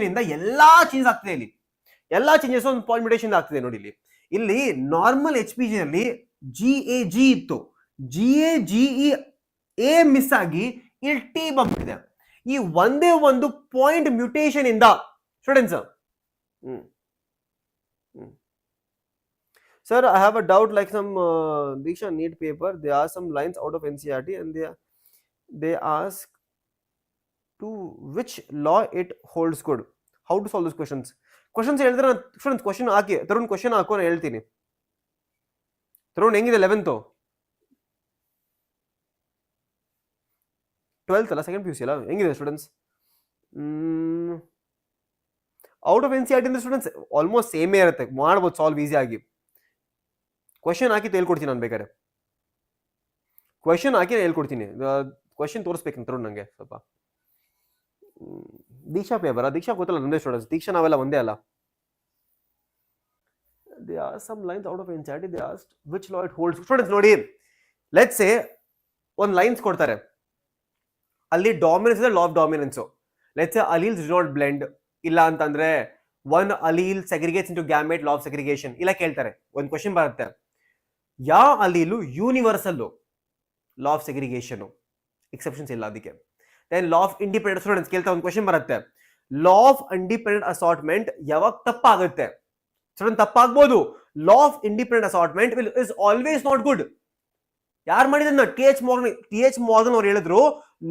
ಇಂದ ಎಲ್ಲಾ ಚೇಂಜ್ ಆಗ್ತಿದೆ. ಇಲ್ಲಿ ಎಲ್ಲಾ ಚೇಂಜಸ್ ಒಂದು ಪಾಯಿಂಟ್ ಮ್ಯೂಟೇಷನ್ ಆಗ್ತಿದೆ ನೋಡಿ. ಇಲ್ಲಿ ನಾರ್ಮಲ್ HPG ನಲ್ಲಿ GAG ಇತ್ತು, GAGE ಮಿಸ್ ಆಗಿ ಇಲ್ಲಿ T ಬಂದ್ಬಿಟ್ಟಿದೆ. ಈ ಒಂದೇ ಒಂದು ಪಾಯಿಂಟ್ ಮ್ಯೂಟೇಷನ್ ಇಂದ students. Sir, I have a doubt, like some Diksha need paper, they ask some lines out of NCERT and they ask to which law it holds good. How to solve these questions? Questions ಹೇಳಿದ್ರೆ students question ಹಾಕಿ, Tarun question ಹಾಕೋ, ನಾನು ಹೇಳ್ತೀನಿ. ತರುಣ್ ಹೆಂಗಿದೆ 11th 12th ಅಲ್ಲ, second PUC ಅಲ್ಲ, ಹೆಂಗಿದೆ students? Out of NCERT ಅಂದ್ರೆ students almost ಸೇಮೇ ಇರುತ್ತೆ, ಮಾಡ್ಬೋದು ಸಾಲ್ವ್ ಈಸಿ ಆಗಿ. ಕ್ವಶನ್ ಹಾಕಿ ಹೇಳ್ಕೊಡ್ತೀನಿ ನಾನು, ಬೇಕಾದ್ರೆ ಕ್ವಶನ್ ಹಾಕಿ ಹೇಳ್ಕೊಡ್ತೀನಿ. ಕ್ವಶನ್ ತೋರಿಸ್ಬೇಕು ತರುಣ್ ನಂಗೆ ಸ್ವಲ್ಪ. ದೀಕ್ಷಾ ಪೇಪರ್ ದೀಕ್ಷಾ ಗೊತ್ತಲ್ಲ ನಮ್ದೇ ಸ್ಟೂಡೆಂಟ್ಸ್ ದೀಕ್ಷಾ ನಾವೆಲ್ಲ ಒಂದೇ ಅಲ್ಲ there are some lines out of insanity they asked which law it holds students ನೋಡಿ let's say ಒಂದು ಲೈನ್ಸ್ ಕೊಡ್ತಾರೆ ಅಲ್ಲಿ ಡಾಮಿನೆನ್ಸ್ ಇದೆ law of dominance let's say alleles do not blend ಇಲ್ಲ ಅಂತಂದ್ರೆ one allele segregates into gamete law of segregation ಇಲ್ಲ ಕೇಳ್ತಾರೆ ಒಂದು ಕ್ವೆಶ್ಚನ್ ಬರುತ್ತೆ ಯಾವ allele universal law of segregation exceptions ಇಲ್ಲ ಅದಕ್ಕೆ then law of independent students ಕೇಳ್ತಾ ಒಂದು ಕ್ವೆಶ್ಚನ್ ಬರುತ್ತೆ law of independent assortment ಯಾವಾಗ ತಪ್ಪಾಗುತ್ತೆ ಸ್ಟೂಡೆಂಟ್ ತಪ್ಪಾಗಬಹುದು law of independent assortment is always not good ಯಾರು ಮಾಡಿದನ್ನ ಟಿ ಎಚ್ ಮಾರ್ಗನ್ ಅವರು ಹೇಳಿದ್ರು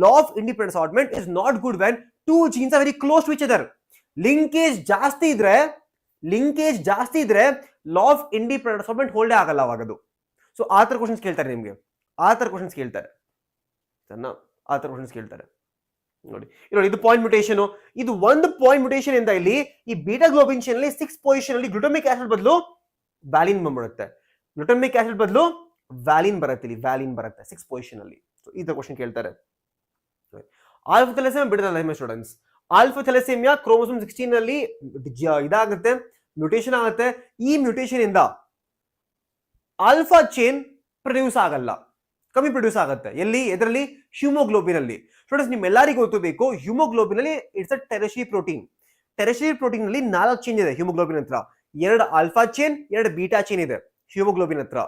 law of independent assortment is not good when two genes are very close to each other linkage ಜಾಸ್ತಿ ಇದ್ರೆ law of independent assortment ಹೋಲ್ಡೇ ಆಗಲ್ಲ ಅವಾಗದು so ಆ ತರ ಕ್ವಶನ್ಸ್ ಕೇಳ್ತಾರೆ ನಿಮ್ಗೆ ಆ ತರ ಕ್ವಶನ್ಸ್ ಕೇಳ್ತಾರೆ ನೋಡಿ ಇದು ಪಾಯಿಂಟ್ ಮ್ಯೂಟೇಷನ್ ಇದು ಒಂದು ಪಾಯಿಂಟ್ ಮ್ಯೂಟೇಷನ್ ಇಂದ ಇಲ್ಲಿ ಈ ಬೀಟಾ ಗ್ಲೋಬಿನ್ ಚೈನ್ ಅಲ್ಲಿ 6 ಪೊಸಿಷನ್ ಅಲ್ಲಿ ಗ್ಲುಟಾಮಿಕ್ ಆಸಿಡ್ ಬದಲು ವ್ಯಾಲಿನ್ ಬಂದ್ಬಿಡುತ್ತೆ ಗ್ಲುಟಾಮಿಕ್ ಆಸಿಡ್ ಬದಲು ವ್ಯಾಲಿನ್ ಬರುತ್ತೆ ಇಲ್ಲಿ ವ್ಯಾಲಿನ್ ಬರುತ್ತೆ 6 ಪೊಸಿಷನ್ ಅಲ್ಲಿ ಸೊ ಈ ತರ ಕ್ವಶನ್ ಕೇಳ್ತಾರೆ alpha thalassemia beta thalassemia students alpha thalassemia chromosome 16 ಅಲ್ಲಿ ಇದಾಗುತ್ತೆ ಮ್ಯೂಟೇಷನ್ ಆಗುತ್ತೆ ಈ ಮ್ಯೂಟೇಷನ್ ಇಂದ ಆಲ್ಫಾ ಚೈನ್ ಪ್ರೊಡ್ಯೂಸ್ ಆಗಲ್ಲ ಕಮ್ಮಿ ಪ್ರೊಡ್ಯೂಸ್ ಆಗುತ್ತೆ ಎಲ್ಲಿ ಇದರಲ್ಲಿ ಹ್ಯೂಮೋಗ್ಲೋಬಿನ್ ಅಲ್ಲಿ ಸ್ಟೂಡೆಂಟ್ಸ್ ನಿಮ್ಮೆಲ್ಲರಿಗೂ ಗೊತ್ತಬೇಕು ಹ್ಯೂಮೋಗ್ಲೋಬಿನ್ ಅಲ್ಲಿ ಇಟ್ಸ್ ಅ ಟೆರಶರಿ ಪ್ರೋಟೀನ್ ಅಲ್ಲಿ 4 ಚೈನ್ ಇದೆ ಹ್ಯೂಮೋಗ್ಲೋಬಿನ್ ಹತ್ರ 2 ಆಲ್ಫಾ ಚೈನ್ 2 ಬೀಟಾ ಚೈನ್ ಇದೆ ಹ್ಯೂಮೋಗ್ಲೋಬಿನ್ ಹತ್ರ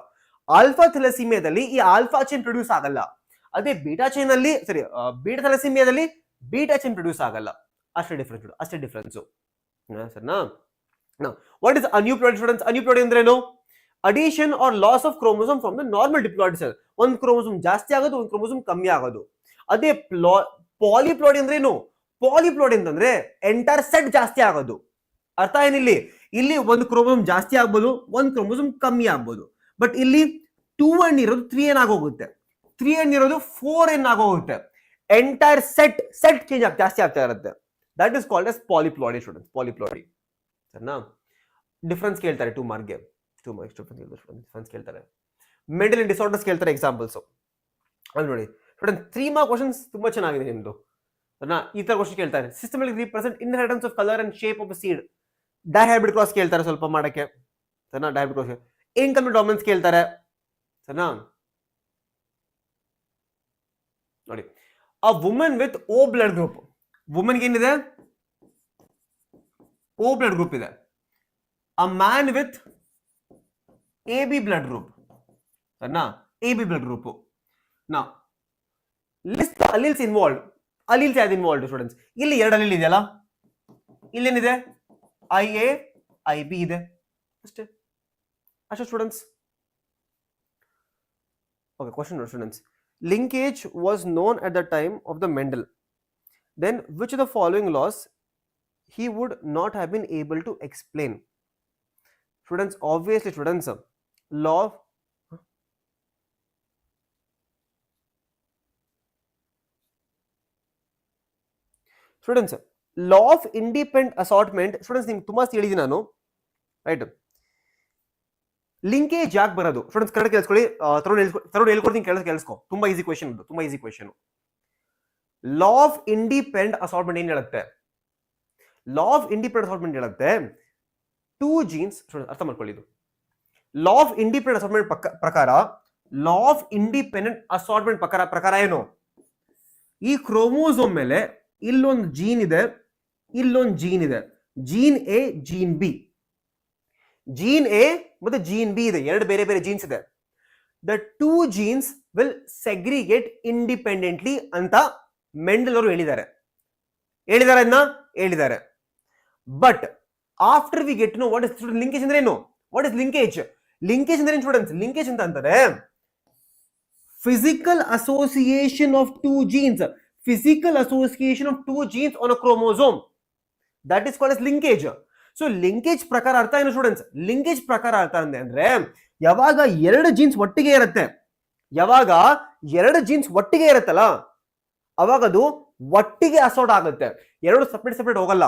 ಆಲ್ಫಾ ಥ್ಯಾಲಸೆಮಿಯಾದಲ್ಲಿ ಈ ಆಲ್ಫಾ ಚೈನ್ ಪ್ರೊಡ್ಯೂಸ್ ಆಗಲ್ಲ ಅದೇ ಬೀಟಾ ಚೈನ್ ಅಲ್ಲಿ ಬೀಟಾ ಥ್ಯಾಲಸೆಮಿಯಾದಲ್ಲಿ ಬೀಟಾ ಚೈನ್ ಪ್ರೊಡ್ಯೂಸ್ ಆಗಲ್ಲ ಅಷ್ಟೇ ಡಿಫರೆನ್ಸ್ ಸರ್ನಾ ವಾಟ್ ಇಸ್ ಅನ್ಯೂಪ್ಲಾಯ್ಡ್ ಸ್ಟೂಡೆಂಟ್ಸ್ ಅನ್ಯೂಪ್ಲಾಯ್ಡ್ ಅಂದ್ರೇನು addition R loss of chromosome from the normal diploid cell ಒಂದು ಕ್ರೋಮೋಸೋಮ್ ಜಾಸ್ತಿ ಆಗೋದು ಒಂದು ಕ್ರೋಮೋಸೋಮ್ ಕಮ್ಮಿ ಆಗೋದು ಅದೇ ಪಾಲಿಪ್ಲಾಯ್ಡ್ ಅಂದ್ರೇನು ಪಾಲಿಪ್ಲಾಯ್ಡ್ ಅಂತಂದ್ರೆ ಎಂಟೈರ್ ಸೆಟ್ ಜಾಸ್ತಿ ಆಗೋದು ಅರ್ಥ ಏನಿಲ್ಲಿ ಇಲ್ಲಿ ಒಂದು ಕ್ರೋಮೋಸೋಮ್ ಜಾಸ್ತಿ ಆಗ್ಬೋದು ಒಂದು ಕ್ರೋಮೋಸೋಮ್ ಕಮ್ಮಿ ಆಗ್ಬೋದು ಬಟ್ ಇಲ್ಲಿ 2n ಇರೋದು 3n ಆಗೋಗುತ್ತೆ 3n ಇರೋದು 4n ಆಗೋಗುತ್ತೆ ಎಂಟೈರ್ ಸೆಟ್ ಚೇಂಜ್ ಜಾಸ್ತಿ ಆಗ್ತಾ ಇರುತ್ತೆ that is called as polyploid students polyploid ಸರಿನಾ ಡಿಫರೆನ್ಸ್ ಕೇಳ್ತಾರೆ 2 ಮಾರ್ಕ್ಗೆ 2 ಮಾರ್ಕ್ಸ್ ಡಿಫರೆನ್ಸ್ ಕೇಳ್ತಾರೆ ಮೆಂಟಲ್ ಡಿಸಾರ್ಡರ್ಸ್ ಕೇಳ್ತಾರೆ ಎಕ್ಸಾಂಪಲ್ಸ್ ಅಲ್ಲಿ ನೋಡಿ ಸ್ಟೂಡೆಂಟ್ 3 ಮಾರ್ಕ್ ಕ್ವಶನ್ಸ್ ತುಂಬಾ ಚೆನ್ನಾಗಿದೆ ನಿಮ್ದು ಈ ತರ ಕ್ವಶನ್ ಕೇಳ್ತಾರೆ systematic represent inheritance of colour and shape of seed dihybrid cross ಕೇಳ್ತಾರೆ ಸ್ವಲ್ಪ ಮಾಡಕ್ಕೆ ಸರಿನಾ ಡೈಹೈಬ್ರಿಡ್ ಕ್ರಾಸ್ ಇನ್ಕಂಪ್ಲೀಟ್ ಡಾಮಿನೆನ್ಸ್ ಕೇಳ್ತಾರೆ ಸರಿನಾ ನೋಡಿ a woman with O blood group ವುಮನ್ಗೆ ಏನಿದೆ ಓ ಬ್ಲಡ್ ಗ್ರೂಪ್ ಇದೆ a man with A B blood group ಸರಿನಾ ಎ ಬಿ ಬ್ಲಡ್ ಗ್ರೂಪ್ ನಾ ಲಿಸ್ಟ್ ಅಲೀಲ್ಸ್ ಇನ್ವಾಲ್ವ್ಡ್ ಅಲೀಲ್ಸ್ ಯಾವ್ದು ಇನ್ವಾಲ್ವ್ಡ್ ಸ್ಟೂಡೆಂಟ್ಸ್ ಇಲ್ಲಿ 2 ಅಲೀಲ್ ಇದೆಯಲ್ಲ ಇಲ್ಲೇನಿದೆ IA IB ಇದೆ ಅಷ್ಟೇ ಸ್ಟೂಡೆಂಟ್ಸ್ ಓಕೆ ಕ್ವಶನ್ ನೋಡಿ students linkage was known at the time of the Mendel then which of the following laws he would not have been able to explain students obviously students law of students law of independent assortment students ನಿಮ್ಗೆ ತುಂಬಾ ಹೇಳಿದೀನಿ ನಾನು right linkage ಯಾಕೆ ಬರೋದು students correct ಕೇಳಿಸ್ಕೊಳ್ಳಿ ತರುಣ್ ಹೇಳ್ಕೊಡ್ತೀನಿ ಕೇಳಿಸ್ಕೊ ತುಂಬಾ easy question ಇದು ತುಂಬಾ easy question law of independent assortment ಏನ್ ಹೇಳುತ್ತೆ ಲಾ ಆಫ್ ಇಂಡಿಪೆಂಡೆಂಟ್ ಅಸಾರ್ಟ್ಮೆಂಟ್ ಹೇಳುತ್ತೆ 2 ಜೀನ್ಸ್ ಅರ್ಥ ಮಾಡ್ಕೊಳ್ಳಿ ಇದು ಲಾ ಆಫ್ ಇಂಡಿಪೆಂಡೆಂಟ್ ಅಸಾರ್ಟ್ಮೆಂಟ್ ಪ್ರಕಾರ ಲಾ ಆಫ್ ಇಂಡಿಪೆಂಡೆಂಟ್ ಅಸಾರ್ಟ್ಮೆಂಟ್ ಪ್ರಕಾರ ಏನು ಈ ಕ್ರೋಮೋಸೋಮ್ ಮೇಲೆ ಇಲ್ಲೊಂದು ಜೀನ್ ಇದೆ ಇಲ್ಲೊಂದು ಜೀನ್ ಇದೆ gene A gene B gene A ಮತ್ತೆ ಜೀನ್ ಬಿ ಇದೆ 2 ಬೇರೆ ಬೇರೆ ಜೀನ್ಸ್ ಇದೆ the 2 genes will segregate independently ಅಂತ ಮೆಂಡಲ್ ಅವರು ಹೇಳಿದ್ದಾರೆ but after we get know what is linkage ಅಂದ್ರೆ ಏನು ವಾಟ್ ಇಸ್ ಲಿಂಕೇಜ್ ಅಂದ್ರೆ ಏನು ಸ್ಟೂಡೆಂಟ್ಸ್ ಲಿಂಕೇಜ್ ಅಂತ ಅಂತಾರೆ physical association of 2 jeans physical association of 2 genes on a chromosome that is called as linkage so linkage ಪ್ರಕಾರ ಅರ್ಥ ಏನು students linkage ಪ್ರಕಾರ ಅರ್ಥ ಅಂದ್ರೆ ಯಾವಾಗ 2 ಜೀನ್ಸ್ ಒಟ್ಟಿಗೆ ಇರುತ್ತಲ್ಲ ಅವಾಗ ಅದು ಒಟ್ಟಿಗೆ ಅಸೋರ್ಟ್ ಆಗುತ್ತೆ 2 ಸೆಪರೇಟ್ ಹೋಗಲ್ಲ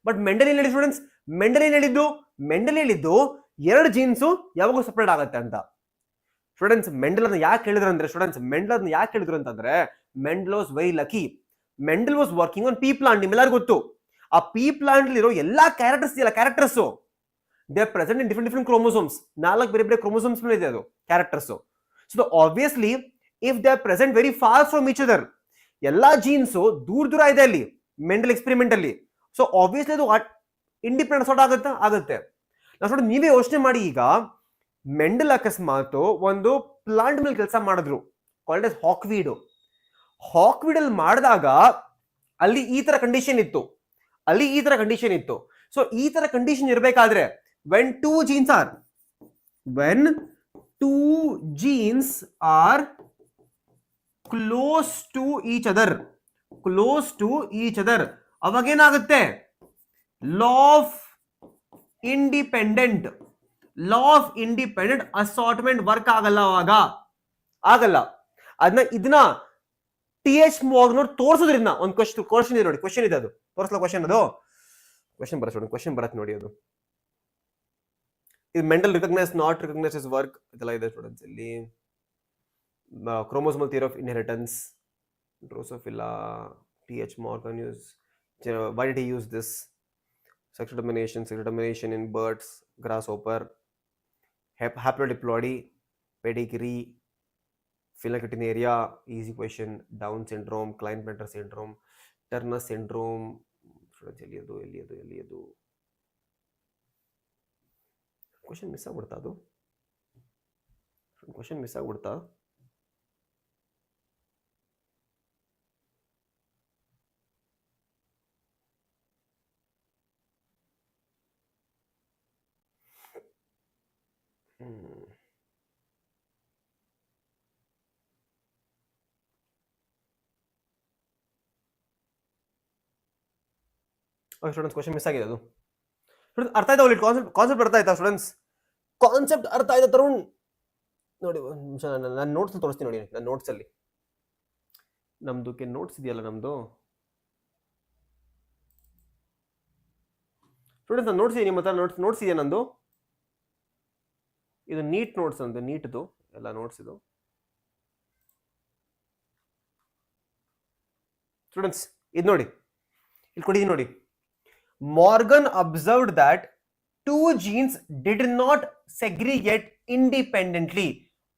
ಬಟ್ ಮೆಂಡಲ್ ಏನ್ ಹೇಳಿ ಸ್ಟೂಡೆಂಟ್ಸ್ ಮೆಂಡಲ್ ಹೇಳಿದ್ದು 2 ಜೀನ್ಸ್ ಯಾವಾಗ ಸೆಪರೇಟ್ ಆಗುತ್ತೆ ಅಂತ ಸ್ಟೂಡೆಂಟ್ಸ್ ಮೆಂಡಲ್ ಅನ್ನ ಯಾಕೆ ಹೇಳಿದ್ರು ಅಂತಂದ್ರೆ Mendel was very lucky. Mendel was working on pea plant. ನಿಮ್ಮೆಲ್ಲರಿಗೂ ಗೊತ್ತು ಆ ಪಿ ಪ್ಲಾಂಟ್ ಇರೋ ಎಲ್ಲಾ ಕ್ಯಾರೆಕ್ಟರ್ಸ್ ಇದೆಯಲ್ಲ, characters they are present in different chromosomes. 4 ಬೇರೆ ಬೇರೆ ಕ್ರೋಮೋಸೋಮ್ಸ್ ಇದೆ ಅದು characters. So obviously if they are present very far from each other, ಎಲ್ಲಾ ಜೀನ್ಸ್ ದೂರ ಇದೆ ಅಲ್ಲಿ ಮೆಂಟಲ್ ಎಕ್ಸ್ಪೆರಿಮೆಂಟ್ ಅಲ್ಲಿ. ಸೊ ಆಬ್ವಿಯಸ್ಲಿ ಅದು ಇಂಡಿಪೆಂಡೆಂಟ್ ಸಾರ್ಟ್ ಆಗುತ್ತೆ. ನಾವು ನೀವೇ ಯೋಚನೆ ಮಾಡಿ, ಈಗ ಮೆಂಡಲ್ ಅಕಸ್ಮಾತ್ ಒಂದು ಪ್ಲಾಂಟ್ ಮೇಲೆ ಕೆಲಸ ಮಾಡಿದ್ರು, ಕಾಲ್ಡ್ ಎಸ್ ಹಾಕ್ವೀಡ್. ಹಾಕ್ವೀಡ್ ಅಲ್ಲಿ ಮಾಡಿದಾಗ ಅಲ್ಲಿ ಈ ತರ ಕಂಡೀಷನ್ ಇತ್ತು, ಅಲ್ಲಿ ಈ ತರ ಕಂಡೀಷನ್ ಇತ್ತು. ಸೊ ಈ ತರ ಕಂಡೀಷನ್ ಇರಬೇಕಾದ್ರೆ when two genes are close to each other ಅವಾಗ ಏನಾಗುತ್ತೆ, ಲಾ ಆಫ್ ಇಂಡಿಪೆಂಡೆಂಟ್ ಅಸಾರ್ಟ್ಮೆಂಟ್ ವರ್ಕ್ ಆಗಲ್ಲ. ಅವಾಗ ಆಗಲ್ಲ. ಇದನ್ನ ಟಿ ಎಚ್ ಮಾರ್ಗನ್ ತೋರಿಸೋದ್ರಿಂದ ಒಂದು ಕ್ವಶನ್ ಇದೆ ನೋಡಿ, ಕ್ವಶನ್ ಇದೆ, ಅದು ತೋರಿಸಲ ಕ್ವಶನ್ ಬರತ್ತೆ ನೋಡಿ. ಅದು ಇದು mental recognise not recognise is work ಇದೆಲ್ಲ ಇದೆ ಸ್ಟೂಡೆಂಟ್ಸ್. ಇಲ್ಲಿ chromosomal theory of inheritance, Drosophila, T H Morgan use, why did he use this, sexual domination in birds, grasshopper, haplodiploidy, pedigree, phenylketonuria, easy question, Down syndrome, Klein-Benter syndrome, Turner syndrome. ಎಲ್ಲಿಯದು question miss ಆಗ್ಬಿಡ್ತಾ, ಅದು question miss ಆಗ್ಬಿಡ್ತಾ. Students question miss ಆಗಿದೆ. ಅದು students ಅರ್ಥ ಆಯ್ತಾ? Concept ಅರ್ಥ ಆಯ್ತಾ ಸ್ಟೂಡೆಂಟ್ಸ್? ಕಾನ್ಸೆಪ್ಟ್ ಅರ್ಥ ಆಯ್ತಾ ತರುಣ್? ನೋಡಿ ಒಂದು ನಿಮಿಷ, ನಾನು ನೋಟ್ಸ್ ತೋರಿಸ್ತೀನಿ ನೋಡಿ. ನನ್ನ ನೋಟ್ಸ್ ಅಲ್ಲಿ ನಮ್ದಕ್ಕೆ ನೋಟ್ಸ್ ಇದೆಯಲ್ಲ ನಮ್ದು ಸ್ಟೂಡೆಂಟ್ಸ್, ನಾನು ನೋಟ್ಸ್ ಇದೆ ನಿಮ್ಮ ಹತ್ರ? ನೋಟ್ಸ್ ಇದೆಯಾ ನಂದು? ಇದು ನೀಟ್ ನೋಟ್ಸ್ ಅಂತ, ನೀಟ್ದು ಎಲ್ಲ ನೋಟ್ಸ್ ಇದು ಸ್ಟೂಡೆಂಟ್ಸ್. ಇದು ನೋಡಿ, ಇಲ್ಲಿ ಕೊಟ್ಟಿದ್ದೀನಿ ನೋಡಿ. Morgan observed that two genes did not segregate independently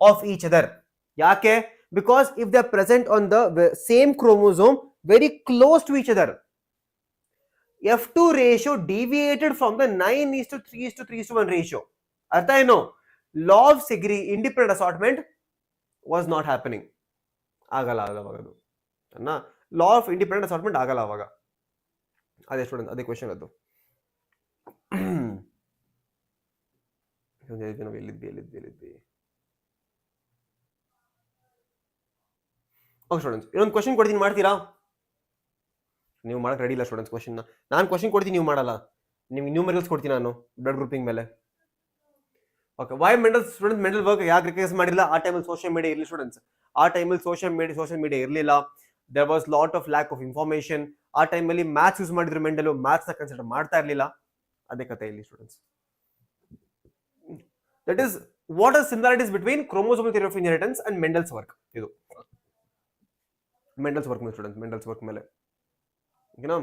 of each other. Yake? Because if they are present on the same chromosome very close to each other, F2 ratio deviated from the 9:3:3:1 ratio. Artha eno? Law of independent assortment was not happening. Agala avagadu. Anna law of independent assortment agala avaga. ಅದೇ student, ಅದೇ question ಅದು. ಎಲ್ಲಿದ್ವಿ okay students, ಇನ್ನೊಂದು question ಕೊಡ್ತೀನಿ, ಮಾಡ್ತೀರಾ? ನೀವು ಮಾಡಕ್ಕೆ ready ಇಲ್ಲ students question. ನಾನು ಕ್ವೆಶನ್ ಕೊಡ್ತೀನಿ, ನೀವು ಮಾಡಲ್ಲ. ನಿಮ್ಗೆ ನ್ಯೂಮರಿಕಲ್ಸ್ ಕೊಡ್ತೀನಿ ನಾನು ಬ್ಲಡ್ ಗ್ರೂಪಿಂಗ್ ಮೇಲೆ. ಓಕೆ, ವೈ ಮೆಂಟಲ್ ವರ್ಕ್ ಯಾಕೆ ರಿಕಗ್ನೈಸ್ ಮಾಡಿಲ್ಲ? ಆ ಟೈಮಲ್ಲಿ ಸೋಷಿಯಲ್ ಮೀಡಿಯಾ ಇರಲಿ ಸ್ಟೂಡೆಂಟ್ಸ್. ಆ ಟೈಮಲ್ಲಿ ಸೋಷಿಯಲ್ ಮೀಡಿಯಾ ಇರಲಿಲ್ಲ. There was lot of lack of information. ಆ ಟೈಮಲ್ಲಿ ಮ್ಯಾಥ್ಸ್ ಯೂಸ್ ಮಾಡಿದ್ರು, ಮೆಂಡಲು ಮ್ಯಾಥ್ಸ್ ನ ಕನ್ಸಿಡರ್ ಮಾಡ್ತಾ ಇರಲಿಲ್ಲ. ಅದೇ ಕಥೆ ಇಲ್ಲಿ students. That is what are similarities between chromosomal theory of inheritance and Mendel's work. ಇದು ಮೆಂಡಲ್ಸ್ ವರ್ಕ್ ಮೇಲೆ ಸ್ಟೂಡೆಂಟ್ಸ್, ಮೆಂಡಲ್ಸ್ ವರ್ಕ್ ಮೇಲೆ ಓಕೆನಾ.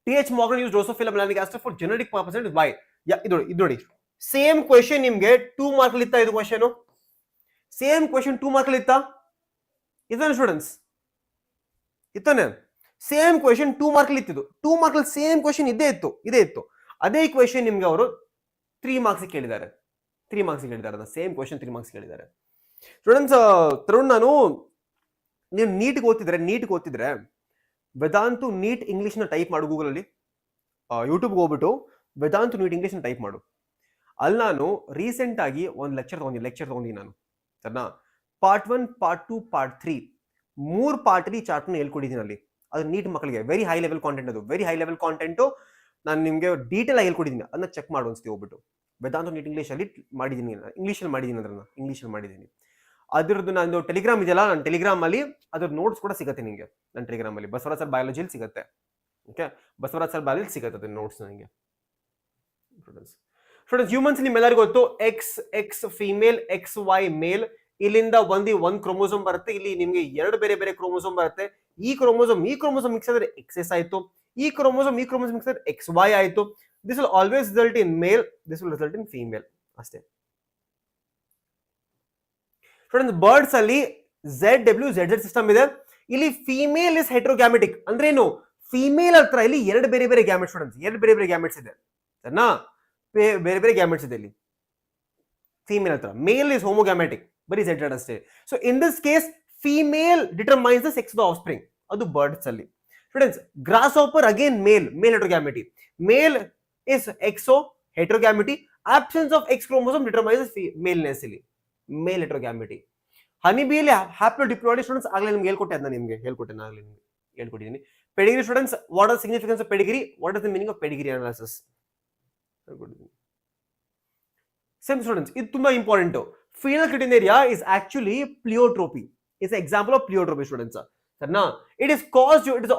T H. Morgan use Drosophila melanic acid for genetic purpose and why. ಇದು ನೋಡಿ ಸೇಮ್ ಕ್ವೆಶನ್ ನಿಮ್ಗೆ 2 mark ಅಲ್ಲಿ ಇತ್ತಾ? ಇದು ಕ್ವೆಶನ್ ಸೇಮ್ ಕ್ವೆಶನ್ 2 ಮಾರ್ಕ್ ಅಲ್ಲಿ ಇತ್ತಾ? ಇದಾನೆ ಸ್ಟೂಡೆಂಟ್ಸ್, ಇತ್ತಾನೆ? ಸೇಮ್ ಕ್ವೆಶನ್ 2 ಮಾರ್ಕ್ ಅಲ್ಲಿ ಇತ್ತಿದ್ದು. 2 ಮಾರ್ಕ್ ಅಲ್ಲಿ ಸೇಮ್ ಕ್ವೆಶನ್ ಇದೇ ಇತ್ತು. ಅದೇ ಕ್ವೆಶನ್ ನಿಮ್ಗೆ ಅವರು 3 ಮಾರ್ಕ್ಸ್ ಕೇಳಿದ್ದಾರೆ. 3 ಮಾರ್ಕ್ಸ್ ಕೇಳಿದ್ದಾರೆ, ಸೇಮ್ ಕ್ವೆಶನ್ 3 ಮಾರ್ಕ್ಸ್ ಕೇಳಿದ್ದಾರೆ ಸ್ಟೂಡೆಂಟ್ಸ್. ತರುಣ್, ನಾನು ನೀವು ನೀಟ್ಗೆ ಓದ್ತಿದ್ರೆ ವೇದಾಂತು ನೀಟ್ ಇಂಗ್ಲಿಷ್ ನ ಟೈಪ್ ಮಾಡು ಗೂಗಲ್ ಅಲ್ಲಿ, ಯೂಟ್ಯೂಬ್ಗೆ ಹೋಗ್ಬಿಟ್ಟು ವೇದಾಂತು ನೀಟ್ ಇಂಗ್ಲಿಷ್ ನ ಟೈಪ್ ಮಾಡು. ಅಲ್ಲಿ ನಾನು ರೀಸೆಂಟ್ ಆಗಿ ಒಂದು ಲೆಕ್ಚರ್ ತಗೊಂಡಿದ್ದೀನಿ ನಾನು, ಸರಿನಾ? ಪಾರ್ಟ್ 1, ಪಾರ್ಟ್ 2, ಪಾರ್ಟ್ 3 3 ಪಾರ್ಟ್ ಅಲ್ಲಿ ಚಾರ್ಟ್ ಹೇಳ್ಕೊಟ್ಟಿದ್ದೀನಿ. ಅಲ್ಲಿ ಅದು ನೀಟ್ ಮಕ್ಕಳಿಗೆ ವೆರಿ ಹೈ ಲೆವೆಲ್ ಕಾಂಟೆಂಟ್. ಅದು ವೆರಿ ಹೈ ಲೆವೆಲ್ ಕಾಂಟೆಂಟ್ ನಾನು ನಿಮಗೆ ಡೀಟೇಲ್ ಆಗಿ ಹೇಳ್ಕೊಟ್ಟಿದ್ದೀನಿ. ಅದನ್ನ ಚೆಕ್ ಮಾಡಿ ಒಂದ್ಸತಿ ಹೋಗ್ಬಿಟ್ಟು. ವೇದಾಂತು ನೀಟ್ ಇಂಗ್ಲಿಷ್ ಅಲ್ಲಿ ಮಾಡಿದ್ದೀನಿ, ಇಂಗ್ಲಿಷಲ್ಲಿ ಮಾಡಿದ್ದೀನಿ. ಅದ್ರದ್ದು ನಂದು ಟೆಲಿಗ್ರಾಮ್ ಇದೆಯಲ್ಲ, ನನ್ನ ಟೆಲಿಗ್ರಾಮ್ ಅಲ್ಲಿ ಅದ್ರ ನೋಟ್ಸ್ ಕೂಡ ಸಿಗುತ್ತೆ ನಿಮಗೆ. ನನ್ನ ಟೆಲಿಗ್ರಾಮ್ ಅಲ್ಲಿ ಬಸವರಾಜ್ ಸರ್ ಬಯಾಲಜಿಲಿ ಸಿಗುತ್ತೆ. ಓಕೆ, ಬಸವರಾಜ್ ಸರ್ ಬಯಾಲಜಿ ಸಿಗುತ್ತೆ ಅದ್ರ ನೋಟ್ಸ್ ನನಗೆ. ಸ್ಟೂಡೆಂಟ್ಸ್ ಹ್ಯೂಮನ್ಸ್ ನಿಮ್ಮೆಲ್ಲರಿಗೂ ಗೊತ್ತು, ಎಕ್ಸ್ ಫೀಮೇಲ್, XY ಮೇಲ್, ಇಲ್ಲಿಂದ ಒಂದು ಕ್ರೋಮೋಸೋಮ್ ಬರುತ್ತೆ, ಇಲ್ಲಿ ನಿಮ್ಗೆ ಎರಡು ಬೇರೆ ಬೇರೆ ಕ್ರೋಮೋಸೋಮ್ ಬರುತ್ತೆ. ಈ ಕ್ರೋಮೋಸೋಮ್ ಮಿಕ್ಸ್ ಆದ್ರೆ XS ಆಯ್ತು, ಈ ಕ್ರೋಮೋಸೋಮ್ ಮಿಕ್ಸ್ ಆದ್ರೆ XY ಆಯ್ತು. This will always result in male, this will result in female ಅಷ್ಟೇ. ಫ್ರೆಂಡ್ಸ್ ಬರ್ಡ್ಸ್ ಅಲ್ಲಿ ZWZZ ಸಿಸ್ಟಮ್ ಇದೆ. ಇಲ್ಲಿ ಫೀಮೇಲ್ ಇಸ್ ಹೆಟ್ರೋಗ್ಯಾಮೆಟಿಕ್ ಅಂದ್ರೆ ಏನು, ಫೀಮೇಲ್ ಹತ್ರ ಇಲ್ಲಿ ಎರಡು ಬೇರೆ ಬೇರೆ ಗ್ಯಾಮೆಟ್ಸ್ ಫ್ರೆಂಡ್ಸ್, ಎರಡು ಬೇರೆ ಬೇರೆ ಗ್ಯಾಮೆಟ್ಸ್ ಇದೆ ಸರಿನಾ, ಬೇರೆ ಬೇರೆ ಗ್ಯಾಮೆಟ್ಸ್ ಇದೆ ಇಲ್ಲಿ ಫೀಮೇಲ್ ಹತ್ರ. ಮೇಲ್ ಇಸ್ ಹೋಮೋಗ್ಯಾಮೆಟಿಕ್, ಬರೀ ZZ ಅಷ್ಟೇ. So in this case female determines the sex of the offspring, ಅದು ಬರ್ಡ್ಸ್ ಅಲ್ಲಿ. Friends grasshopper again male heterogamety, male is X O heterogamety, absence of X chromosome determines maleness ಇಲ್ಲಿ male heterogamety. ಹನಿಬಿಯಲ್ಲಿ haplodiploid students ಆಗಲೇ ನಿಮ್ಗೆ ಹೇಳ್ಕೊಟ್ಟಿದ್ದೀನಿ. Pedigree students, what are significance of pedigree, what is the meaning of pedigree analysis ಹೇಳ್ಕೊಟ್ಟಿದ್ದೀನಿ. Same students, ಇದು ತುಂಬಾ important. Phenylketonuria is actually pleiotropy, is example of pleiotropy students ಸರಿನಾ. It is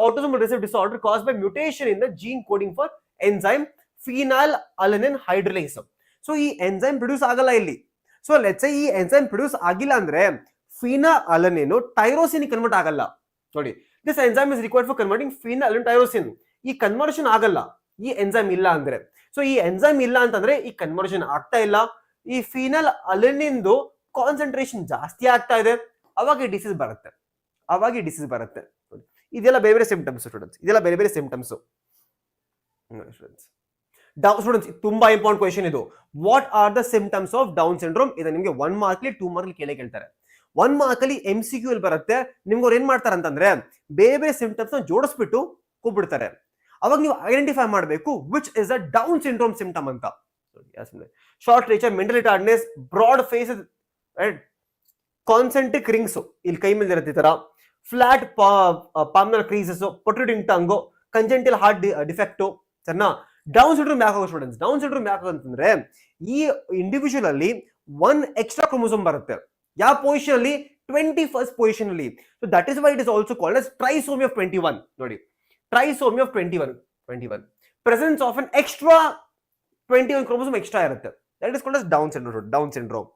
autosomal recessive disorder caused by mutation in the gene coding for enzyme phenylalanine hydrolase. So ಈ enzyme produce ಆಗಲ್ಲ ಇಲ್ಲಿ. So let's say ಈ enzyme produce ಆಗಿಲ್ಲ ಅಂದ್ರೆ ಫಿನಾಲನಿನ್ tyrosine convert ಆಗಲ್ಲ. ನೋಡಿ, this enzyme is required for converting phenylalanine tyrosine. ಈ conversion ಆಗಲ್ಲ ಈ ಎಂಜೈಮ್ ಇಲ್ಲ ಅಂದ್ರೆ. ಸೊ ಈ ಎಂಜೈಮ್ ಇಲ್ಲ ಅಂತಂದ್ರೆ ಈ ಕನ್ವರ್ಷನ್ ಆಗ್ತಾ ಇಲ್ಲ, ಈ ಫಿನಲ್ ಅಲನಿನ್ದು ಕಾನ್ಸಂಟ್ರೇಷನ್ ಜಾಸ್ತಿ ಆಗ್ತಾ ಇದೆ, ಅವಾಗ ಈ ಡಿಸೀಸ್ ಬರುತ್ತೆ. ಇದೆಲ್ಲ ಬೇರೆ ಬೇರೆ ಸಿಂಪ್ಟಮ್ಸ್ ಸ್ಟೂಡೆಂಟ್ಸ್, ಇದೆಲ್ಲ ಬೇರೆ ಬೇರೆ ಸಿಂಪ್ಟಮ್ಸ್ ಸ್ಟೂಡೆಂಟ್ಸ್. ತುಂಬಾ ಇಂಪಾರ್ಟೆಂಟ್ ಕ್ವೆಶ್ಚನ್ ಇದು. What are the symptoms of down syndrome? ಇದು ನಿಮ್ಗೆ 1 ಮಾರ್ಕ್ಲಿ 2 ಮಾರ್ಕ್ಲಿ ಕೇಳ್ತಾರೆ. 1 ಮಾರ್ಕಲ್ಲಿ MCQ ಅಲ್ಲಿ ಬರುತ್ತೆ. ನಿಮ್ಗೆ ಅವ್ರು ಏನ್ ಮಾಡ್ತಾರೆ ಅಂತಂದ್ರೆ ಬೇರೆ ಬೇರೆ ಸಿಂಪ್ಟಮ್ಸ್ ನ ಜೋಡಿಸ್ಬಿಟ್ಟು ಕೊಟ್ಬಿಡ್ತಾರೆ. ಅವಾಗ ನೀವು ಐಡೆಂಟಿಫೈ ಮಾಡಬೇಕು which is a Down syndrome symptom ಅಂತ. Short stature, mental retardness, broad face, concentric rings ಇಲ್ಲಿ ಕೈ ಮೇಲೆ ಇರುತ್ತೆ ಈ ತರ, flat palmar creases, protruding tongue, congenital heart defect ಸರಿನಾ. ಡೌನ್ ಸಿಂಡ್ರೋಮ್ ಯಾಕೆ ಸ್ಟೂಡೆಂಟ್ಸ್? ಡೌನ್ ಸಿಂಡ್ರೋಮ್ ಯಾಕೆ ಅಂತಂದ್ರೆ ಈ ಇಂಡಿವಿಜುವಲ್ ಅಲ್ಲಿ 1 ಎಕ್ಸ್ಟ್ರಾ ಕ್ರೋಮೋಸೋಮ್ ಬರುತ್ತೆ. ಯಾವ ಪೊಸಿಷನ್ ಅಲ್ಲಿ? 21st ಪೊಸಿಷನ್ ಅಲ್ಲಿ. So that is why it is also called as trisomy of 21. ನೋಡಿ, trisomy of 21 presence of an extra 21 chromosome extra ಇರುತ್ತೆ. That is called as Down syndrome.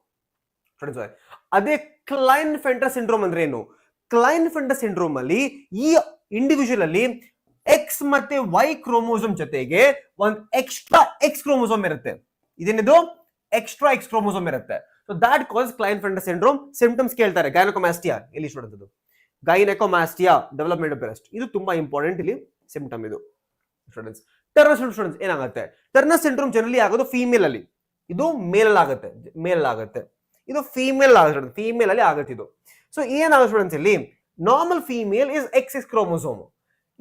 ಅದೇ Klinefelter syndrome ಅಂದ್ರೆ ಏನು? ಕ್ಲೈನ್ಫೆಲ್ಟರ್ syndrome ಅಲ್ಲಿ ಈ individual ಅಲ್ಲಿ X ಮತ್ತೆ Y ಕ್ರೋಮೋಸೋಮ್ ಜೊತೆಗೆ ಒಂದು ಎಕ್ಸ್ಟ್ರಾ X ಕ್ರೋಮೋಸೋಮ್ ಇರುತ್ತೆ. ಇದೇನಿದು? ಎಕ್ಸ್ಟ್ರಾ X ಕ್ರೋಮೋಸೋಮ್ ಇರುತ್ತೆ. So that cause Klinefelter syndrome. Symptoms ಕೇಳ್ತಾರೆ, ಗೈನಕೋಮಾಸ್ಟಿಯಾ ಇಲ್ಲಿ ಸ್ಟೂಡೆಂಟ್, ಇದು ಗೈನಕೋಮಾಸ್ಟಿಯಾ, ಡೆವಲಪ್ಮೆಂಟ್ ಬ್ರೆಸ್ಟ್, ಇದು ತುಂಬಾ ಇಂಪಾರ್ಟೆಂಟ್ ಇಲ್ಲಿ ಸಿಂಪ್ಟಮ್ ಇದು ಸ್ಟೂಡೆಂಟ್ಸ್. ಟರ್ನರ್ ಸ್ಟೂಡೆಂಟ್ಸ್ ಏನಾಗುತ್ತೆ? ಟರ್ನರ್ ಸಿಂಡ್ರೋಮ್ ಜನರಲಿ ಆಗೋದು ಫೀಮೇಲ್ ಅಲ್ಲಿ, ಇದು ಮೇಲ್ ಆಗುತ್ತೆ, ಇದು ಫೀಮೇಲ್ ಅಲ್ಲಿ ಆಗುತ್ತೆ ಇದು. ಸೊ ಏನಾಗುತ್ತೆ ಸ್ಟೂಡೆಂಟ್ಸ್ ಇಲ್ಲಿ? Normal female is XX chromosome.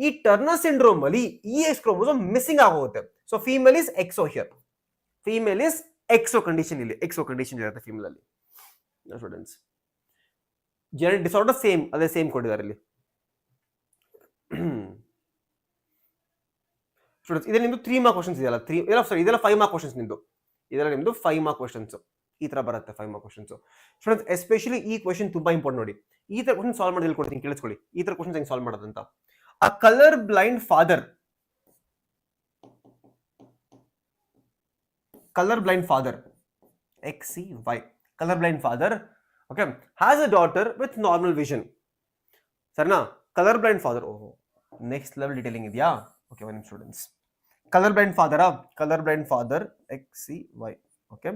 ಈ ಟರ್ನರ್ ಸಿಂಡ್ರೋಮ್ ಅಲ್ಲಿ ಈ X ಕ್ರೋಮೋಸೋಮ್ ಮಿಸ್ಸಿಂಗ್ ಆಗೋಗುತ್ತೆ. So female is Exo here, female is Exo condition, ಇಲ್ಲಿ ಎಕ್ಸೋ ಕಂಡೀಷನ್ ಇರುತ್ತೆ ಫೀಮೇಲ್ ಅಲ್ಲಿ ಸ್ಟೂಡೆಂಟ್ಸ್. ಜೆನೆಟಿಕ್ ಡಿಸಾರ್ಡರ್ ಸೇಮ್, ಅದೇ ಸೇಮ್ ಕೊಟ್ಟಿದ್ದಾರೆ ಇಲ್ಲಿ ಸ್ಟೂಡೆಂಟ್ಸ್. ಇದರಲ್ಲಿ ನಿಮ್ದು 3 ಮಾರ್ಕ್ ಕ್ವಶನ್ಸ್ ಇದೆಯಲ್ಲ, ಇದೆಲ್ಲ 5 ಮಾರ್ಕ್ ಕ್ವಶನ್ಸ್ ನಿಮ್ದು, ಇದೆಲ್ಲ ನಿಮ್ದು 5 ಮಾರ್ಕ್ ಕ್ವಶನ್ಸ್ ಈ ತರ ಬರುತ್ತೆ. 5 ಮಾರ್ಕ್ ಕ್ವಶನ್ಸ್ ಸ್ಟೂಡೆಂಟ್ಸ್. ಎಸ್ಪೆಷಲಿ ಈ ಕ್ವಶನ್ ತುಂಬಾ ಇಂಪಾರ್ಟೆಂಟ್. ನೋಡಿ, ಈ ತರ ಕ್ವಶನ್ ಸಾಲ್ವ್ ಮಾಡಿ ಹೇಳ್ಕೊಡ್ತೀನಿ, ಕೇಳಿಸ್ಕೊಳ್ಳಿ. ಈ ತರ ಕ್ವಶನ್ಸ್ ಹೆಂಗೆ ಸಾಲ್ವ್ ಮಾಡೋದಂತ. A color blind father XCY, color blind father, okay, has a daughter with normal vision. Sarna, color blind father, oh, next level detailing idya. Okay, one students, color blind father XCY, okay,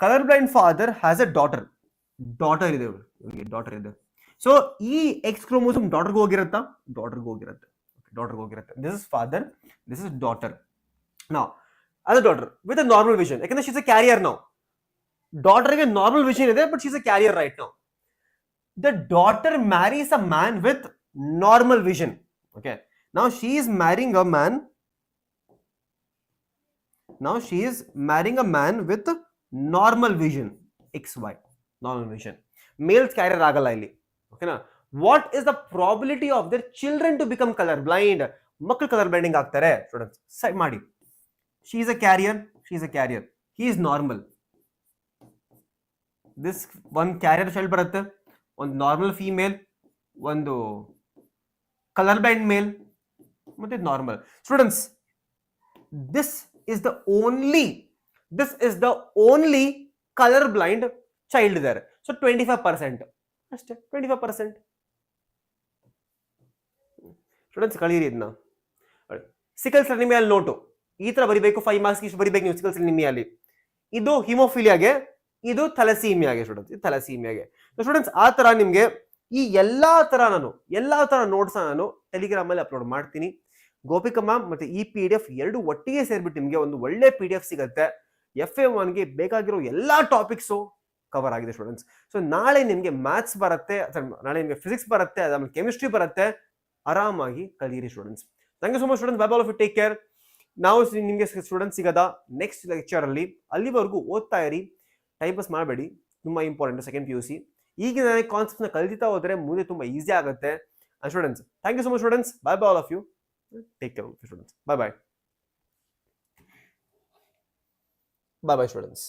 color blind father has a daughter ide. So ಈ X chromosome ಡಾಟರ್ಗೆ ಹೋಗಿರುತ್ತಾ? ಡಾಟರ್ಗೆ ಹೋಗಿರುತ್ತೆ. This is father, this is daughter. ನಾವು ಅದು daughter with a normal vision, ಯಾಕಂದ್ರೆ she is a carrier. ನಾವು ಡಾಟರ್ಗೆ ನಾರ್ಮಲ್ ವಿಷನ್ ಇದೆ, but she is a carrier right now. The daughter marries a man with normal vision. Okay, now she is marrying a man with normal vision, XY, normal vision. Males carrier ಆಗಲ್ಲ ಇಲ್ಲಿ. ಓಕೆನಾ? What is the probability of their children to become colour blind? ಮಕ್ಕಳು colour blinding ಆಗ್ತಾರೆ students. Side ಮಾಡಿ. She is a carrier, he is normal. This ಒಂದು carrier child ಬರುತ್ತೆ, ಒಂದು normal female, ಒಂದು ಕಲರ್ ಬ್ಲೈಂಡ್ ಮೇಲ್, ಮತ್ತೆ normal. Students, this is the only colour blind child there. ಸೊ 25% ಅಷ್ಟೇ, 25%. ಸ್ಟೂಡೆಂಟ್ಸ್ ಕಳೀರಿ ಇದನ್ನ. ಸಿಕಲ್ ಸೆಲ್ ಅನಿಮಿಯಲ್ಲಿ ನೋಟು ಈ ತರ ಬರಿಬೇಕು, 5 ಮಾರ್ಕ್ಸ್ ಇಷ್ಟು ಬರಿಬೇಕು ನೀವು ಸಿಕಲ್ ಸೆಲ್ ಅನಿಮಿಯಲ್ಲಿ. ಇದು ಹಿಮೋಫಿಲಿಯಾಗೆ, ಇದು ಥಲಸೀಮಿಯಾಗೆ ಸ್ಟೂಡೆಂಟ್ಸ್, ಇದು ಥಲಸೀಮಿಯಾಗೆ. ಸ್ಟೂಡೆಂಟ್ಸ್ ಆ ತರ ನಿಮ್ಗೆ ಈ ಎಲ್ಲಾ ತರ ನೋಟ್ಸ್ ನಾನು ಟೆಲಿಗ್ರಾಮ್ ಅಲ್ಲಿ ಅಪ್ಲೋಡ್ ಮಾಡ್ತೀನಿ. ಗೋಪಿಕಾ ಮ್ಯಾಮ್ ಮತ್ತೆ ಈ PDF ಎರಡು ಒಟ್ಟಿಗೆ ಸೇರ್ಬಿಟ್ಟು ನಿಮ್ಗೆ ಒಂದು ಒಳ್ಳೆ PDF ಸಿಗುತ್ತೆ. FA1 ಗೆ ಬೇಕಾಗಿರೋ ಎಲ್ಲಾ ಟಾಪಿಕ್ಸು ಕವರ್ ಆಗಿದೆ ಸ್ಟೂಡೆಂಟ್ಸ್. ಸೊ ನಾಳೆ ನಿಮ್ಗೆ ಮ್ಯಾಥ್ಸ್ ಬರುತ್ತೆ, ನಾಳೆ ನಿಮ್ಗೆ ಫಿಸಿಕ್ಸ್ ಬರುತ್ತೆ, ಅದಾದ್ಮೇಲೆ ಕೆಮಿಸ್ಟ್ರಿ ಬರುತ್ತೆ. ಆರಾಮಾಗಿ ಕಲೀರಿ students. Thank you so much students. Bye all of you, take care. ನಾವು ನಿಮ್ಗೆ ಸ್ಟೂಡೆಂಟ್ಸ್ ಸಿಗದ ನೆಕ್ಸ್ಟ್ ಲೆಕ್ಚರ್ ಅಲ್ಲಿ. ಅಲ್ಲಿವರೆಗೂ ಓದ್ತಾ ಇರಿ, ಟೈಮ್ ಪಾಸ್ ಮಾಡಬೇಡಿ, ತುಂಬಾ ಇಂಪಾರ್ಟೆಂಟ್ ಸೆಕೆಂಡ್ PUC. ಈಗ ನಾನು ಕಾನ್ಸೆಪ್ಟ್ ನ ಕಲಿತಾ ಹೋದ್ರೆ ಮುಂದೆ ತುಂಬಾ ಈಸಿ ಆಗುತ್ತೆ students. Thank you so much students. Bye all of you, take care students. Bye students.